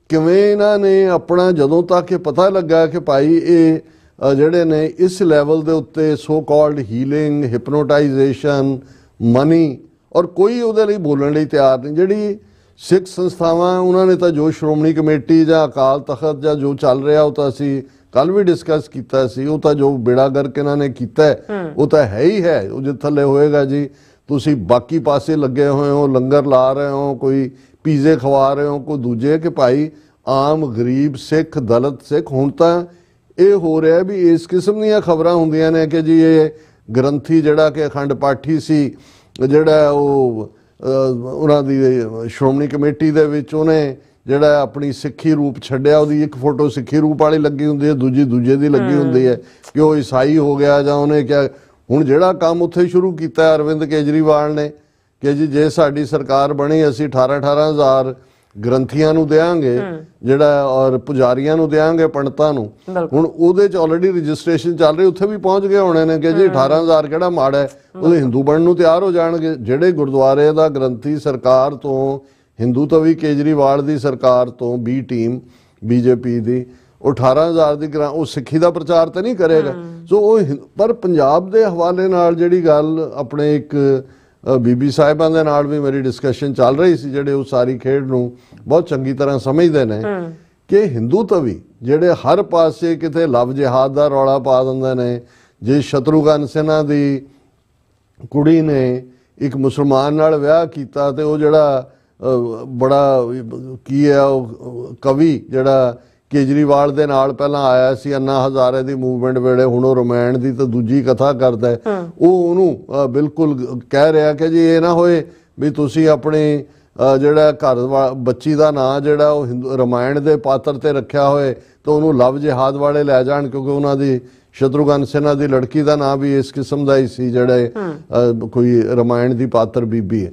ਕਿਵੇਂ ਇਹਨਾਂ ਨੇ ਆਪਣਾ, ਜਦੋਂ ਤੱਕ ਇਹ ਪਤਾ ਲੱਗਾ ਕਿ ਭਾਈ ਇਹ ਜਿਹੜੇ ਨੇ ਇਸ ਲੈਵਲ ਦੇ ਉੱਤੇ ਸੋ ਕਾਲਡ ਹੀਲਿੰਗ, ਹਿਪਨੋਟਾਈਜੇਸ਼ਨ, ਮਨੀ, ਔਰ ਕੋਈ ਉਹਦੇ ਲਈ ਬੋਲਣ ਲਈ ਤਿਆਰ ਨਹੀਂ। ਜਿਹੜੀ ਸਿੱਖ ਸੰਸਥਾਵਾਂ ਉਹਨਾਂ ਨੇ ਤਾਂ ਜੋ ਸ਼੍ਰੋਮਣੀ ਕਮੇਟੀ ਜਾਂ ਅਕਾਲ ਤਖਤ ਜਾਂ ਜੋ ਚੱਲ ਰਿਹਾ ਉਹ ਤਾਂ ਅਸੀਂ ਕੱਲ ਵੀ ਡਿਸਕਸ ਕੀਤਾ ਸੀ, ਉਹ ਤਾਂ ਜੋ ਬੇੜਾ ਗਰਕ ਇਹਨਾਂ ਨੇ ਕੀਤਾ ਉਹ ਤਾਂ ਹੈ ਹੀ ਹੈ, ਉਹ ਜਿੱਥੇ ਥੱਲੇ ਹੋਏਗਾ ਜੀ। ਤੁਸੀਂ ਬਾਕੀ ਪਾਸੇ ਲੱਗੇ ਹੋਏ ਹੋ, ਲੰਗਰ ਲਾ ਰਹੇ ਹੋ, ਕੋਈ ਪੀਜ਼ੇ ਖਵਾ ਰਹੇ ਹੋ, ਕੋਈ ਦੂਜੇ, ਕਿ ਭਾਈ ਆਮ ਗਰੀਬ ਸਿੱਖ, ਦਲਿਤ ਸਿੱਖ। ਹੁਣ ਤਾਂ ਇਹ ਹੋ ਰਿਹਾ ਵੀ ਇਸ ਕਿਸਮ ਦੀਆਂ ਖਬਰਾਂ ਹੁੰਦੀਆਂ ਨੇ ਕਿ ਜੀ ਇਹ ਗ੍ਰੰਥੀ ਜਿਹੜਾ ਕਿ ਅਖੰਡ ਪਾਠੀ ਸੀ, ਜਿਹੜਾ ਉਹ ਉਹਨਾਂ ਦੀ ਸ਼੍ਰੋਮਣੀ ਕਮੇਟੀ ਦੇ ਵਿੱਚ ਉਹਨੇ ਜਿਹੜਾ ਆਪਣੀ ਸਿੱਖੀ ਰੂਪ ਛੱਡਿਆ, ਉਹਦੀ ਇੱਕ ਫੋਟੋ ਸਿੱਖੀ ਰੂਪ ਵਾਲੀ ਲੱਗੀ ਹੁੰਦੀ ਹੈ, ਦੂਜੀ ਦੂਜੇ ਦੀ ਲੱਗੀ ਹੁੰਦੀ ਹੈ ਕਿ ਉਹ ਈਸਾਈ ਹੋ ਗਿਆ ਜਾਂ ਉਹਨੇ ਕਿਹਾ। ਹੁਣ ਜਿਹੜਾ ਕੰਮ ਉੱਥੇ ਸ਼ੁਰੂ ਕੀਤਾ ਅਰਵਿੰਦ ਕੇਜਰੀਵਾਲ ਨੇ ਕਿ ਜੀ ਜੇ ਸਾਡੀ ਸਰਕਾਰ ਬਣੀ ਅਸੀਂ 18,000 ਗ੍ਰੰਥੀਆਂ ਨੂੰ ਦੇਵਾਂਗੇ ਜਿਹੜਾ, ਔਰ ਪੁਜਾਰੀਆਂ ਨੂੰ ਦੇਵਾਂਗੇ, ਪੰਡਤਾਂ ਨੂੰ। ਹੁਣ ਉਹਦੇ 'ਚ ਆਲਰੇਡੀ ਰਜਿਸਟ੍ਰੇਸ਼ਨ ਚੱਲ ਰਹੀ, ਉੱਥੇ ਵੀ ਪਹੁੰਚ ਗਏ ਹੋਣੇ ਨੇ ਕਿ ਜੀ 18,000 ਕਿਹੜਾ ਮਾੜਾ ਹੈ, ਉਹਦੇ ਹਿੰਦੂ ਬਣਨ ਨੂੰ ਤਿਆਰ ਹੋ ਜਾਣਗੇ। ਜਿਹੜੇ ਗੁਰਦੁਆਰੇ ਦਾ ਗ੍ਰੰਥੀ ਸਰਕਾਰ ਤੋਂ, ਹਿੰਦੂ ਤਵੀ ਕੇਜਰੀਵਾਲ ਦੀ ਸਰਕਾਰ ਤੋਂ, ਬੀ ਟੀਮ ਬੀਜੇਪੀ ਦੀ, ਉਹ 18,000 ਦੀ ਉਹ ਸਿੱਖੀ ਦਾ ਪ੍ਰਚਾਰ ਤਾਂ ਨਹੀਂ ਕਰੇਗਾ। ਸੋ ਉਹ ਪਰ ਪੰਜਾਬ ਦੇ ਹਵਾਲੇ ਨਾਲ ਜਿਹੜੀ ਗੱਲ ਆਪਣੇ ਇੱਕ ਬੀਬੀ ਸਾਹਿਬਾਂ ਦੇ ਨਾਲ ਵੀ ਮੇਰੀ ਡਿਸਕਸ਼ਨ ਚੱਲ ਰਹੀ ਸੀ, ਜਿਹੜੇ ਉਹ ਸਾਰੀ ਖੇਡ ਨੂੰ ਬਹੁਤ ਚੰਗੀ ਤਰ੍ਹਾਂ ਸਮਝਦੇ ਨੇ ਕਿ ਹਿੰਦੂ ਤਵੀ ਜਿਹੜੇ ਹਰ ਪਾਸੇ ਕਿਤੇ ਲਵ ਜਿਹਾਦ ਦਾ ਰੌਲਾ ਪਾ ਦਿੰਦੇ ਨੇ। ਜੇ ਸ਼ਤਰੂਘਨ ਸਿਨਹਾ ਦੀ ਕੁੜੀ ਨੇ ਇੱਕ ਮੁਸਲਮਾਨ ਨਾਲ ਵਿਆਹ ਕੀਤਾ ਤੇ ਉਹ ਜਿਹੜਾ ਬੜਾ ਕੀ ਹੈ ਉਹ ਕਵੀ ਜਿਹੜਾ ਕੇਜਰੀਵਾਲ ਦੇ ਨਾਲ ਪਹਿਲਾਂ ਆਇਆ ਸੀ ਅੰਨਾ ਹਜ਼ਾਰੇ ਦੀ ਮੂਵਮੈਂਟ ਵੇਲੇ, ਹੁਣ ਉਹ ਰਮਾਇਣ ਦੀ ਤਾਂ ਦੂਜੀ ਕਥਾ ਕਰਦਾ, ਉਹ ਉਹਨੂੰ ਬਿਲਕੁਲ ਕਹਿ ਰਿਹਾ ਕਿ ਜੀ ਇਹ ਨਾ ਹੋਏ ਵੀ ਤੁਸੀਂ ਆਪਣੀ ਜਿਹੜਾ ਘਰ ਬੱਚੀ ਦਾ ਨਾਂ ਜਿਹੜਾ ਉਹ ਰਮਾਇਣ ਦੇ ਪਾਤਰ ਤੇ ਰੱਖਿਆ ਹੋਏ ਤਾਂ ਉਹਨੂੰ ਲਵ ਜਿਹਾਦ ਵਾਲੇ ਲੈ ਜਾਣ, ਕਿਉਂਕਿ ਉਹਨਾਂ ਦੀ ਸ਼ਤਰੂਘਨ ਸਿਨਹਾ ਦੀ ਲੜਕੀ ਦਾ ਨਾਂ ਵੀ ਇਸ ਕਿਸਮ ਦਾ ਹੀ ਸੀ ਜਿਹੜੇ ਕੋਈ ਰਮਾਇਣ ਦੀ ਪਾਤਰ ਬੀਬੀ ਹੈ।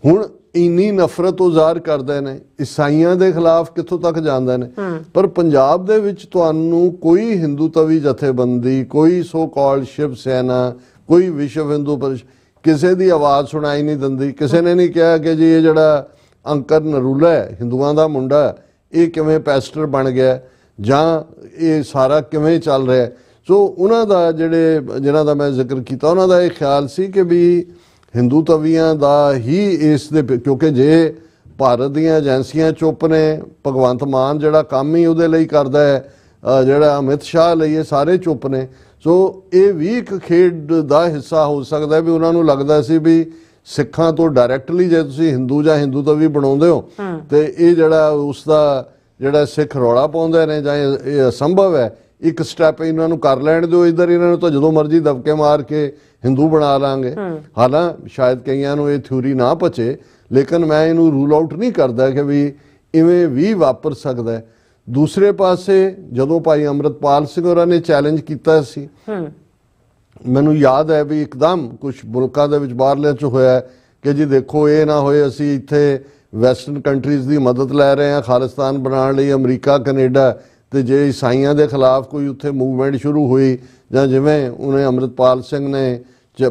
ਹੁਣ ਇੰਨੀ ਨਫ਼ਰਤ ਉਹ ਜ਼ਾਹਰ ਕਰਦੇ ਨੇ, ਈਸਾਈਆਂ ਦੇ ਖਿਲਾਫ ਕਿੱਥੋਂ ਤੱਕ ਜਾਂਦੇ ਨੇ। ਪਰ ਪੰਜਾਬ ਦੇ ਵਿੱਚ ਤੁਹਾਨੂੰ ਕੋਈ ਹਿੰਦੂ ਤਵੀ ਜਥੇਬੰਦੀ, ਕੋਈ ਸੋ ਕਾਲਡ ਸ਼ਿਵ ਸੈਨਾ, ਕੋਈ ਵਿਸ਼ਵ ਹਿੰਦੂ ਪਰਿਸ਼ਦ ਕਿਸੇ ਦੀ ਆਵਾਜ਼ ਸੁਣਾਈ ਨਹੀਂ ਦਿੰਦੀ। ਕਿਸੇ ਨੇ ਨਹੀਂ ਕਿਹਾ ਕਿ ਜੀ ਇਹ ਜਿਹੜਾ ਅੰਕਰ ਨਰੂਲਾ ਹੈ, ਹਿੰਦੂਆਂ ਦਾ ਮੁੰਡਾ, ਇਹ ਕਿਵੇਂ ਪੈਸਟਰ ਬਣ ਗਿਆ ਜਾਂ ਇਹ ਸਾਰਾ ਕਿਵੇਂ ਚੱਲ ਰਿਹਾ। ਸੋ ਉਹਨਾਂ ਦਾ ਜਿਹਨਾਂ ਦਾ ਮੈਂ ਜ਼ਿਕਰ ਕੀਤਾ, ਉਹਨਾਂ ਦਾ ਇਹ ਖਿਆਲ ਸੀ ਕਿ ਵੀ ਹਿੰਦੂ ਤਵੀਆਂ ਦਾ ਹੀ ਇਸ ਦੇ, ਕਿਉਂਕਿ ਜੇ ਭਾਰਤ ਦੀਆਂ ਏਜੰਸੀਆਂ ਚੁੱਪ ਨੇ, ਭਗਵੰਤ ਮਾਨ ਜਿਹੜਾ ਕੰਮ ਹੀ ਉਹਦੇ ਲਈ ਕਰਦਾ ਹੈ, ਜਿਹੜਾ ਅਮਿਤ ਸ਼ਾਹ ਲਈ, ਇਹ ਸਾਰੇ ਚੁੱਪ ਨੇ। ਸੋ ਇਹ ਵੀ ਇੱਕ ਖੇਡ ਦਾ ਹਿੱਸਾ ਹੋ ਸਕਦਾ ਵੀ ਉਹਨਾਂ ਨੂੰ ਲੱਗਦਾ ਸੀ ਵੀ ਸਿੱਖਾਂ ਤੋਂ ਡਾਇਰੈਕਟਲੀ ਜੇ ਤੁਸੀਂ ਹਿੰਦੂ ਜਾਂ ਹਿੰਦੂ ਤਵੀ ਬਣਾਉਂਦੇ ਹੋ ਤੇ ਇਹ ਜਿਹੜਾ ਉਸ ਦਾ ਜਿਹੜਾ ਸਿੱਖ ਰੌਲਾ ਪਾਉਂਦੇ ਨੇ ਜਾਂ ਇਹ ਅਸੰਭਵ ਹੈ ਇੱਕ ਸਟੈਪ ਇਹਨਾਂ ਨੂੰ ਕਰ ਲੈਣ ਦਿਓ, ਇੱਧਰ ਇਹਨਾਂ ਨੂੰ ਤਾਂ ਜਦੋਂ ਮਰਜ਼ੀ ਦਬਕੇ ਮਾਰ ਕੇ ਹਿੰਦੂ ਬਣਾ ਲਾਂਗੇ। ਹਾਲਾਂ ਸ਼ਾਇਦ ਕਈਆਂ ਨੂੰ ਇਹ ਥਿਊਰੀ ਨਾ ਪਚੇ, ਲੇਕਿਨ ਮੈਂ ਇਹਨੂੰ ਰੂਲ ਆਊਟ ਨਹੀਂ ਕਰਦਾ ਕਿ ਵੀ ਇਵੇਂ ਵੀ ਵਾਪਰ ਸਕਦਾ ਹੈ। ਦੂਸਰੇ ਪਾਸੇ ਜਦੋਂ ਭਾਈ ਅੰਮ੍ਰਿਤਪਾਲ ਸਿੰਘ ਹੋਰਾਂ ਨੇ ਚੈਲੰਜ ਕੀਤਾ ਸੀ, ਮੈਨੂੰ ਯਾਦ ਹੈ ਵੀ ਇੱਕਦਮ ਕੁਝ ਮੁਲਕਾਂ ਦੇ ਵਿੱਚ ਬਾਹਰਲਿਆਂ 'ਚ ਹੋਇਆ ਕਿ ਜੀ ਦੇਖੋ ਇਹ ਨਾ ਹੋਏ ਅਸੀਂ ਇੱਥੇ ਵੈਸਟਰਨ ਕੰਟਰੀਜ਼ ਦੀ ਮਦਦ ਲੈ ਰਹੇ ਹਾਂ ਖਾਲਿਸਤਾਨ ਬਣਾਉਣ ਲਈ, ਅਮਰੀਕਾ ਕੈਨੇਡਾ, ਤੇ ਜੇ ਈਸਾਈਆਂ ਦੇ ਖਿਲਾਫ ਕੋਈ ਉੱਥੇ ਮੂਵਮੈਂਟ ਸ਼ੁਰੂ ਹੋਈ ਜਾਂ ਜਿਵੇਂ ਉਹਨੇ ਅੰਮ੍ਰਿਤਪਾਲ ਸਿੰਘ ਨੇ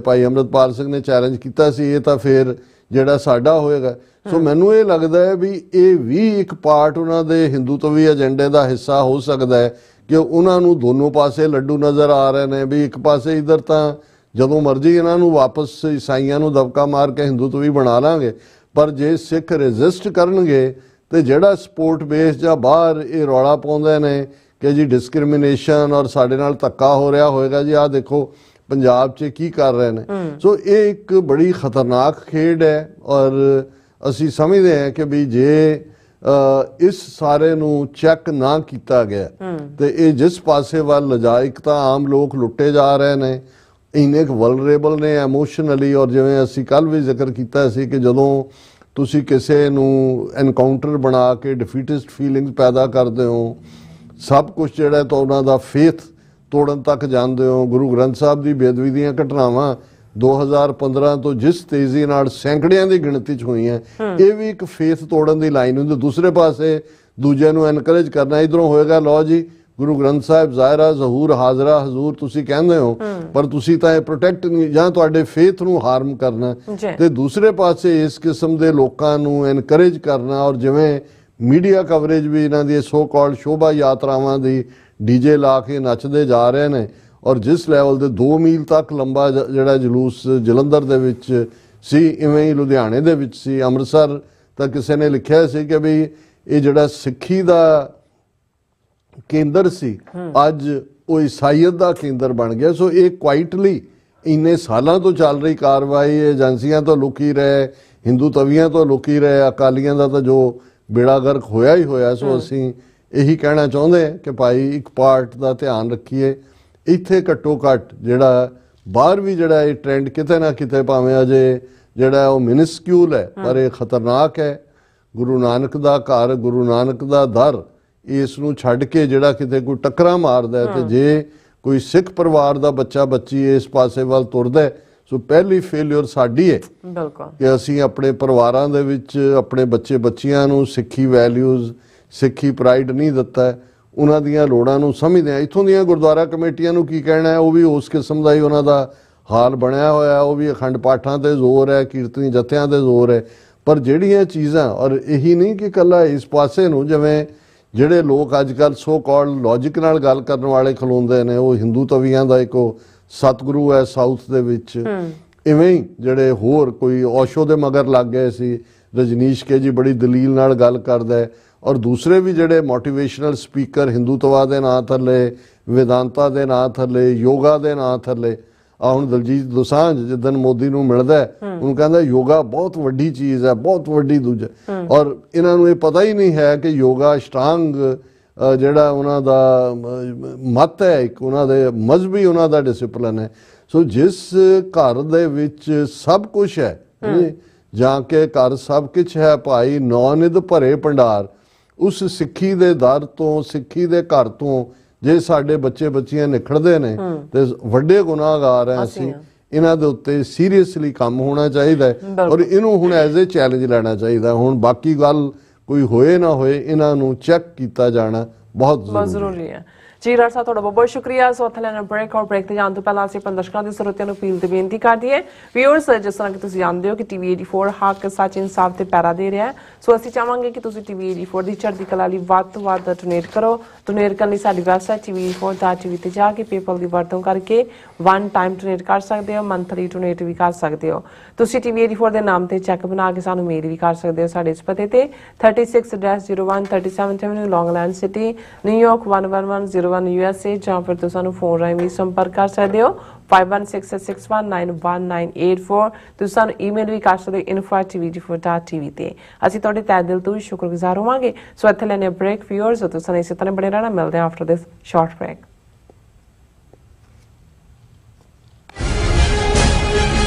ਭਾਈ ਅੰਮ੍ਰਿਤਪਾਲ ਸਿੰਘ ਨੇ ਚੈਲੰਜ ਕੀਤਾ ਸੀ, ਇਹ ਤਾਂ ਫਿਰ ਜਿਹੜਾ ਸਾਡਾ ਹੋਏਗਾ। ਸੋ ਮੈਨੂੰ ਇਹ ਲੱਗਦਾ ਹੈ ਵੀ ਇਹ ਵੀ ਇੱਕ ਪਾਰਟ ਉਹਨਾਂ ਦੇ ਹਿੰਦੂਤਵੀ ਏਜੰਡੇ ਦਾ ਹਿੱਸਾ ਹੋ ਸਕਦਾ ਹੈ ਕਿ ਉਹਨਾਂ ਨੂੰ ਦੋਨੋਂ ਪਾਸੇ ਲੱਡੂ ਨਜ਼ਰ ਆ ਰਹੇ ਨੇ ਵੀ ਇੱਕ ਪਾਸੇ ਇੱਧਰ ਤਾਂ ਜਦੋਂ ਮਰਜ਼ੀ ਇਹਨਾਂ ਨੂੰ ਵਾਪਸ ਈਸਾਈਆਂ ਨੂੰ ਦਬਕਾ ਮਾਰ ਕੇ ਹਿੰਦੂਤਵੀ ਬਣਾ ਲਾਂਗੇ, ਪਰ ਜੇ ਸਿੱਖ ਰੈਜ਼ਿਸਟ ਕਰਨਗੇ ਤੇ ਜਿਹੜਾ ਸਪੋਰਟ ਬੇਸ ਜਾਂ ਬਾਹਰ ਇਹ ਰੌਲਾ ਪਾਉਂਦੇ ਨੇ ਕਿ ਜੀ ਡਿਸਕ੍ਰਿਮੀਨੇਸ਼ਨ ਔਰ ਸਾਡੇ ਨਾਲ ਧੱਕਾ ਹੋ ਰਿਹਾ ਹੋਏਗਾ, ਜੀ ਆਹ ਦੇਖੋ ਪੰਜਾਬ 'ਚ ਕੀ ਕਰ ਰਹੇ ਨੇ। ਸੋ ਇਹ ਇੱਕ ਬੜੀ ਖਤਰਨਾਕ ਖੇਡ ਹੈ ਔਰ ਅਸੀਂ ਸਮਝਦੇ ਹਾਂ ਕਿ ਵੀ ਜੇ ਇਸ ਸਾਰੇ ਨੂੰ ਚੈੱਕ ਨਾ ਕੀਤਾ ਗਿਆ ਤੇ ਇਹ ਜਿਸ ਪਾਸੇ ਵੱਲ ਲਿਜਾ, ਇੱਕ ਤਾਂ ਆਮ ਲੋਕ ਲੁੱਟੇ ਜਾ ਰਹੇ ਨੇ, ਇੰਨੇ ਕੁ ਵਲਨਰੇਬਲ ਨੇ ਇਮੋਸ਼ਨਲੀ, ਔਰ ਜਿਵੇਂ ਅਸੀਂ ਕੱਲ ਵੀ ਜ਼ਿਕਰ ਕੀਤਾ ਸੀ ਕਿ ਜਦੋਂ ਤੁਸੀਂ ਕਿਸੇ ਨੂੰ ਐਨਕਾਊਂਟਰ ਬਣਾ ਕੇ ਡਿਫੀਟਿਸਟ ਫੀਲਿੰਗਸ ਪੈਦਾ ਕਰਦੇ ਹੋ, ਸਭ ਕੁਝ ਜਿਹੜਾ ਤਾਂ ਉਹਨਾਂ ਦਾ ਫੇਥ ਤੋੜਨ ਤੱਕ ਜਾਂਦੇ ਹੋ। ਗੁਰੂ ਗ੍ਰੰਥ ਸਾਹਿਬ ਦੀ ਬੇਅਦਬੀ ਦੀਆਂ ਘਟਨਾਵਾਂ 2015 ਤੋਂ ਜਿਸ ਤੇਜ਼ੀ ਨਾਲ ਸੈਂਕੜਿਆਂ ਦੀ ਗਿਣਤੀ 'ਚ ਹੋਈਆਂ, ਇਹ ਵੀ ਇੱਕ ਫੇਥ ਤੋੜਨ ਦੀ ਲਾਈਨ ਹੁੰਦੀ। ਦੂਸਰੇ ਪਾਸੇ ਦੂਜਿਆਂ ਨੂੰ ਐਨਕਰੇਜ ਕਰਨਾ, ਇਧਰੋਂ ਹੋਏਗਾ ਲਓ ਜੀ ਗੁਰੂ ਗ੍ਰੰਥ ਸਾਹਿਬ ਜ਼ਾਹਿਰਾ ਜ਼ਹੂਰ ਹਾਜ਼ਰਾ ਹਜ਼ੂਰ ਤੁਸੀਂ ਕਹਿੰਦੇ ਹੋ, ਪਰ ਤੁਸੀਂ ਤਾਂ ਇਹ ਪ੍ਰੋਟੈਕਟ ਨਹੀਂ ਜਾਂ ਤੁਹਾਡੇ ਫੇਥ ਨੂੰ ਹਾਰਮ ਕਰਨਾ। ਤੇ ਦੂਸਰੇ ਪਾਸੇ ਇਸ ਕਿਸਮ ਦੇ ਲੋਕਾਂ ਨੂੰ ਐਨਕਰੇਜ ਕਰਨਾ, ਔਰ ਜਿਵੇਂ ਮੀਡੀਆ ਕਵਰੇਜ ਵੀ ਇਹਨਾਂ ਦੀ ਸੋ ਕਾਲਡ ਸ਼ੋਭਾ ਯਾਤਰਾਵਾਂ ਦੀ ਡੀਜੇ ਲਾ ਕੇ ਨੱਚਦੇ ਜਾ ਰਹੇ ਨੇ, ਔਰ ਜਿਸ ਲੈਵਲ ਦੇ 2 ਮੀਲ ਤੱਕ ਲੰਬਾ ਜਿਹੜਾ ਜਲੂਸ ਜਲੰਧਰ ਦੇ ਵਿੱਚ ਸੀ, ਇਵੇਂ ਹੀ ਲੁਧਿਆਣੇ ਦੇ ਵਿੱਚ ਸੀ, ਅੰਮ੍ਰਿਤਸਰ ਤਾਂ ਕਿਸੇ ਨੇ ਲਿਖਿਆ ਸੀ ਕਿ ਵੀ ਇਹ ਜਿਹੜਾ ਸਿੱਖੀ ਦਾ ਕੇਂਦਰ ਸੀ ਅੱਜ ਉਹ ਈਸਾਈਅਤ ਦਾ ਕੇਂਦਰ ਬਣ ਗਿਆ। ਸੋ ਇਹ ਕੁਆਇਟਲੀ ਇੰਨੇ ਸਾਲਾਂ ਤੋਂ ਚੱਲ ਰਹੀ ਕਾਰਵਾਈ ਏਜੰਸੀਆਂ ਤੋਂ ਲੁਕੀ ਰਹੇ, ਹਿੰਦੂ ਤਵੀਆਂ ਤੋਂ ਲੁਕੀ ਰਹੇ, ਅਕਾਲੀਆਂ ਦਾ ਤਾਂ ਜੋ ਬੇੜਾ ਗਰਕ ਹੋਇਆ ਹੀ ਹੋਇਆ। ਸੋ ਅਸੀਂ ਇਹੀ ਕਹਿਣਾ ਚਾਹੁੰਦੇ ਹਾਂ ਕਿ ਭਾਈ ਇੱਕ ਪਾਰਟ ਦਾ ਧਿਆਨ ਰੱਖੀਏ, ਇੱਥੇ ਘੱਟੋ ਘੱਟ ਜਿਹੜਾ ਬਾਹਰ ਵੀ ਜਿਹੜਾ ਇਹ ਟ੍ਰੈਂਡ ਕਿਤੇ ਨਾ ਕਿਤੇ ਭਾਵੇਂ ਅਜੇ ਜਿਹੜਾ ਉਹ ਮਿਨਿਸਕਿਊਲ ਹੈ ਪਰ ਇਹ ਖਤਰਨਾਕ ਹੈ। ਗੁਰੂ ਨਾਨਕ ਦਾ ਘਰ, ਗੁਰੂ ਨਾਨਕ ਦਾ ਦਰ, ਇਸ ਨੂੰ ਛੱਡ ਕੇ ਜਿਹੜਾ ਕਿਤੇ ਕੋਈ ਟੱਕਰਾ ਮਾਰਦਾ ਤੇ ਜੇ ਕੋਈ ਸਿੱਖ ਪਰਿਵਾਰ ਦਾ ਬੱਚਾ ਬੱਚੀ ਇਸ ਪਾਸੇ ਵੱਲ ਤੁਰਦਾ, ਸੋ ਪਹਿਲੀ ਫੇਲਿਅਰ ਸਾਡੀ ਹੈ ਕਿ ਅਸੀਂ ਆਪਣੇ ਪਰਿਵਾਰਾਂ ਦੇ ਵਿੱਚ ਆਪਣੇ ਬੱਚੇ ਬੱਚੀਆਂ ਨੂੰ ਸਿੱਖੀ ਵੈਲਿਊਜ਼, ਸਿੱਖੀ ਪ੍ਰਾਈਡ ਨਹੀਂ ਦਿੱਤਾ, ਉਹਨਾਂ ਦੀਆਂ ਲੋੜਾਂ ਨੂੰ ਸਮਝਦੇ ਆ। ਇੱਥੋਂ ਦੀਆਂ ਗੁਰਦੁਆਰਾ ਕਮੇਟੀਆਂ ਨੂੰ ਕੀ ਕਹਿਣਾ ਹੈ, ਉਹ ਵੀ ਉਸ ਕਿਸਮ ਦਾ ਹੀ ਉਹਨਾਂ ਦਾ ਹਾਲ ਬਣਿਆ ਹੋਇਆ, ਉਹ ਵੀ ਅਖੰਡ ਪਾਠਾਂ ਤੇ ਜ਼ੋਰ ਹੈ, ਕੀਰਤਨੀ ਜਥਿਆਂ ਤੇ ਜ਼ੋਰ ਹੈ। ਪਰ ਜਿਹੜੀਆਂ ਚੀਜ਼ਾਂ, ਔਰ ਇਹੀ ਨਹੀਂ ਕਿ ਇਕੱਲਾ ਇਸ ਪਾਸੇ ਨੂੰ, ਜਿਵੇਂ ਜਿਹੜੇ ਲੋਕ ਅੱਜ ਕੱਲ੍ਹ ਸੋ ਕਾਲਡ ਲੌਜਿਕ ਨਾਲ ਗੱਲ ਕਰਨ ਵਾਲੇ ਖਲੋਂਦੇ ਨੇ, ਉਹ ਹਿੰਦੂ ਤਵੀਆਂ ਦਾ ਇੱਕ ਸਤਿਗੁਰੂ ਹੈ ਸਾਊਥ ਦੇ ਵਿੱਚ, ਇਵੇਂ ਹੀ ਜਿਹੜੇ ਹੋਰ ਕੋਈ ਔਸ਼ੋ ਦੇ ਮਗਰ ਲੱਗ ਗਏ ਸੀ, ਰਜਨੀਸ਼ ਕੇ ਜੀ ਬੜੀ ਦਲੀਲ ਨਾਲ ਗੱਲ ਕਰਦਾ ਹੈ, ਔਰ ਦੂਸਰੇ ਵੀ ਜਿਹੜੇ ਮੋਟੀਵੇਸ਼ਨਲ ਸਪੀਕਰ ਹਿੰਦੂਤਵਾ ਦੇ ਨਾਂ ਥੱਲੇ, ਵੇਦਾਂਤਾ ਦੇ ਨਾਂ ਥੱਲੇ, ਯੋਗਾ ਦੇ ਨਾਂ ਥੱਲੇ, ਆ ਹੁਣ ਦਲਜੀਤ ਦੋਸਾਂਝ ਜਿੱਦਣ ਮੋਦੀ ਨੂੰ ਮਿਲਦਾ ਉਹਨੂੰ ਕਹਿੰਦਾ ਯੋਗਾ ਬਹੁਤ ਵੱਡੀ ਚੀਜ਼ ਹੈ, ਬਹੁਤ ਵੱਡੀ ਦੂਜਾ, ਔਰ ਇਹਨਾਂ ਨੂੰ ਇਹ ਪਤਾ ਹੀ ਨਹੀਂ ਹੈ ਕਿ ਯੋਗਾ ਅਸ਼ਟਾਂਗ ਜਿਹੜਾ ਉਹਨਾਂ ਦਾ ਮਤ ਹੈ, ਇੱਕ ਉਹਨਾਂ ਦੇ ਮਜ਼ਹਬੀ ਉਹਨਾਂ ਦਾ ਡਿਸਿਪਲਿਨ ਹੈ। ਸੋ ਜਿਸ ਘਰ ਦੇ ਵਿੱਚ ਸਭ ਕੁਛ ਹੈ, ਜਾਂ ਕਿ ਘਰ ਸਭ ਕੁਛ ਹੈ ਭਾਈ, ਨੌਨਿਧ ਭਰੇ ਭੰਡਾਰ, ਉਸ ਸਿੱਖੀ ਦੇ ਦਰ ਤੋਂ, ਸਿੱਖੀ ਦੇ ਘਰ ਤੋਂ ਜੇ ਸਾਡੇ ਬੱਚੇ ਬੱਚੀਆਂ ਨਿਖੜਦੇ ਨੇ ਤੇ ਵੱਡੇ ਗੁਨਾਹਗਾਰ ਹੈ ਅਸੀਂ। ਇਹਨਾਂ ਦੇ ਉੱਤੇ ਸੀਰੀਅਸਲੀ ਕੰਮ ਹੋਣਾ ਚਾਹੀਦਾ ਹੈ ਔਰ ਇਹਨੂੰ ਹੁਣ ਐਜ਼ ਏ ਚੈਲੰਜ ਲੈਣਾ ਚਾਹੀਦਾ। ਹੁਣ ਬਾਕੀ ਗੱਲ ਕੋਈ ਹੋਏ ਨਾ ਹੋਏ, ਇਹਨਾਂ ਨੂੰ ਚੈੱਕ ਕੀਤਾ ਜਾਣਾ ਬਹੁਤ ਜ਼ਰੂਰੀ ਹੈ। ਜੀ ਡਾਕਟਰ ਸਾਹਿਬ, ਤੁਹਾਡਾ ਬਹੁਤ ਬਹੁਤ ਸ਼ੁਕਰੀਆ। ਸੋ ਇੱਥੇ ਲੈਣਾ ਬ੍ਰੇਕ, ਔਰ ਬ੍ਰੇਕ ਤੇ ਜਾਣ ਤੋਂ ਪਹਿਲਾਂ ਅਸੀਂ ਆਪਣੇ ਦਰਸ਼ਕਾਂ ਦੇ ਸਰੋਤਿਆਂ ਨੂੰ ਅਪੀਲ ਤੇ ਬੇਨਤੀ ਕਰਦੀ ਹੈ, ਵਿਊਅਰਸ, ਜਿਸ ਤਰ੍ਹਾਂ ਕਿ ਤੁਸੀਂ ਜਾਣਦੇ ਹੋ ਕਿ TV 84 ਹੱਕ, ਸੱਚ, ਇਨਸਾਫ ਤੇ ਪੈਰਾ ਦੇ ਰਿਹਾ ਹੈ। ਸੋ ਅਸੀਂ ਚਾਹਾਂਗੇ ਕਿ ਤੁਸੀਂ TV 84 ਦੀ ਚੜ੍ਹਦੀ ਕਲਾ ਲਈ ਵੱਧ ਤੋਂ ਵੱਧ ਡੋਨੇਟ ਕਰੋ। ਡੋਨੇਟ ਕਰਨ ਲਈ ਸਾਡੀ ਵੈਬਸਾਈਟ TV84.tv ਤੇ ਜਾ ਕੇ ਪੇਪਲ ਦੀ ਵਰਤੋਂ ਕਰਕੇ ਵਨ ਟਾਈਮ ਡੋਨੇਟ ਕਰ ਸਕਦੇ ਹੋ, ਮੰਥਲੀ ਡੋਨੇਟ ਵੀ ਕਰ ਸਕਦੇ ਹੋ। ਤੁਸੀਂ TV 84 ਦੇ ਨਾਮ ਤੇ ਚੈੱਕ ਬਣਾ ਕੇ ਸਾਨੂੰ ਮੇਲ ਵੀ ਕਰ ਸਕਦੇ ਹੋ ਸਾਡੇ ਇਸ ਪਤੇ ਤੇ 36-01 37th Avenue, Long Island City, New York 11101 USA, ਜਾਂ ਫਿਰ ਤੁਸੀਂ ਸਾਨੂੰ ਫੋਨ ਰਾਹੀਂ ਵੀ ਸੰਪਰਕ ਕਰ ਸਕਦੇ ਹੋ 516661911984। ਤੁਸੀਂ ਸਾਨੂੰ ਈਮੇਲ ਵੀ ਕਰ ਸਕਦੇ ਹੋ info@tv84.tv ਤੇ। ਅਸੀਂ ਤੁਹਾਡੇ ਤਹਿ ਦਿਲ ਤੋਂ ਸ਼ੁਕਰਗੁਜ਼ਾਰ ਹੋਵਾਂਗੇ। ਸੋ ਇੱਥੇ ਲੈਣੇ ਬ੍ਰੇਕ, ਵਿਊਅਰਸ, ਤੁਸੀਂ ਇਸੇ ਤਰ੍ਹਾਂ ਬਣੇ ਰਹਿਣਾ। ਮਿਲਦੇ ਹਾਂ after this short break.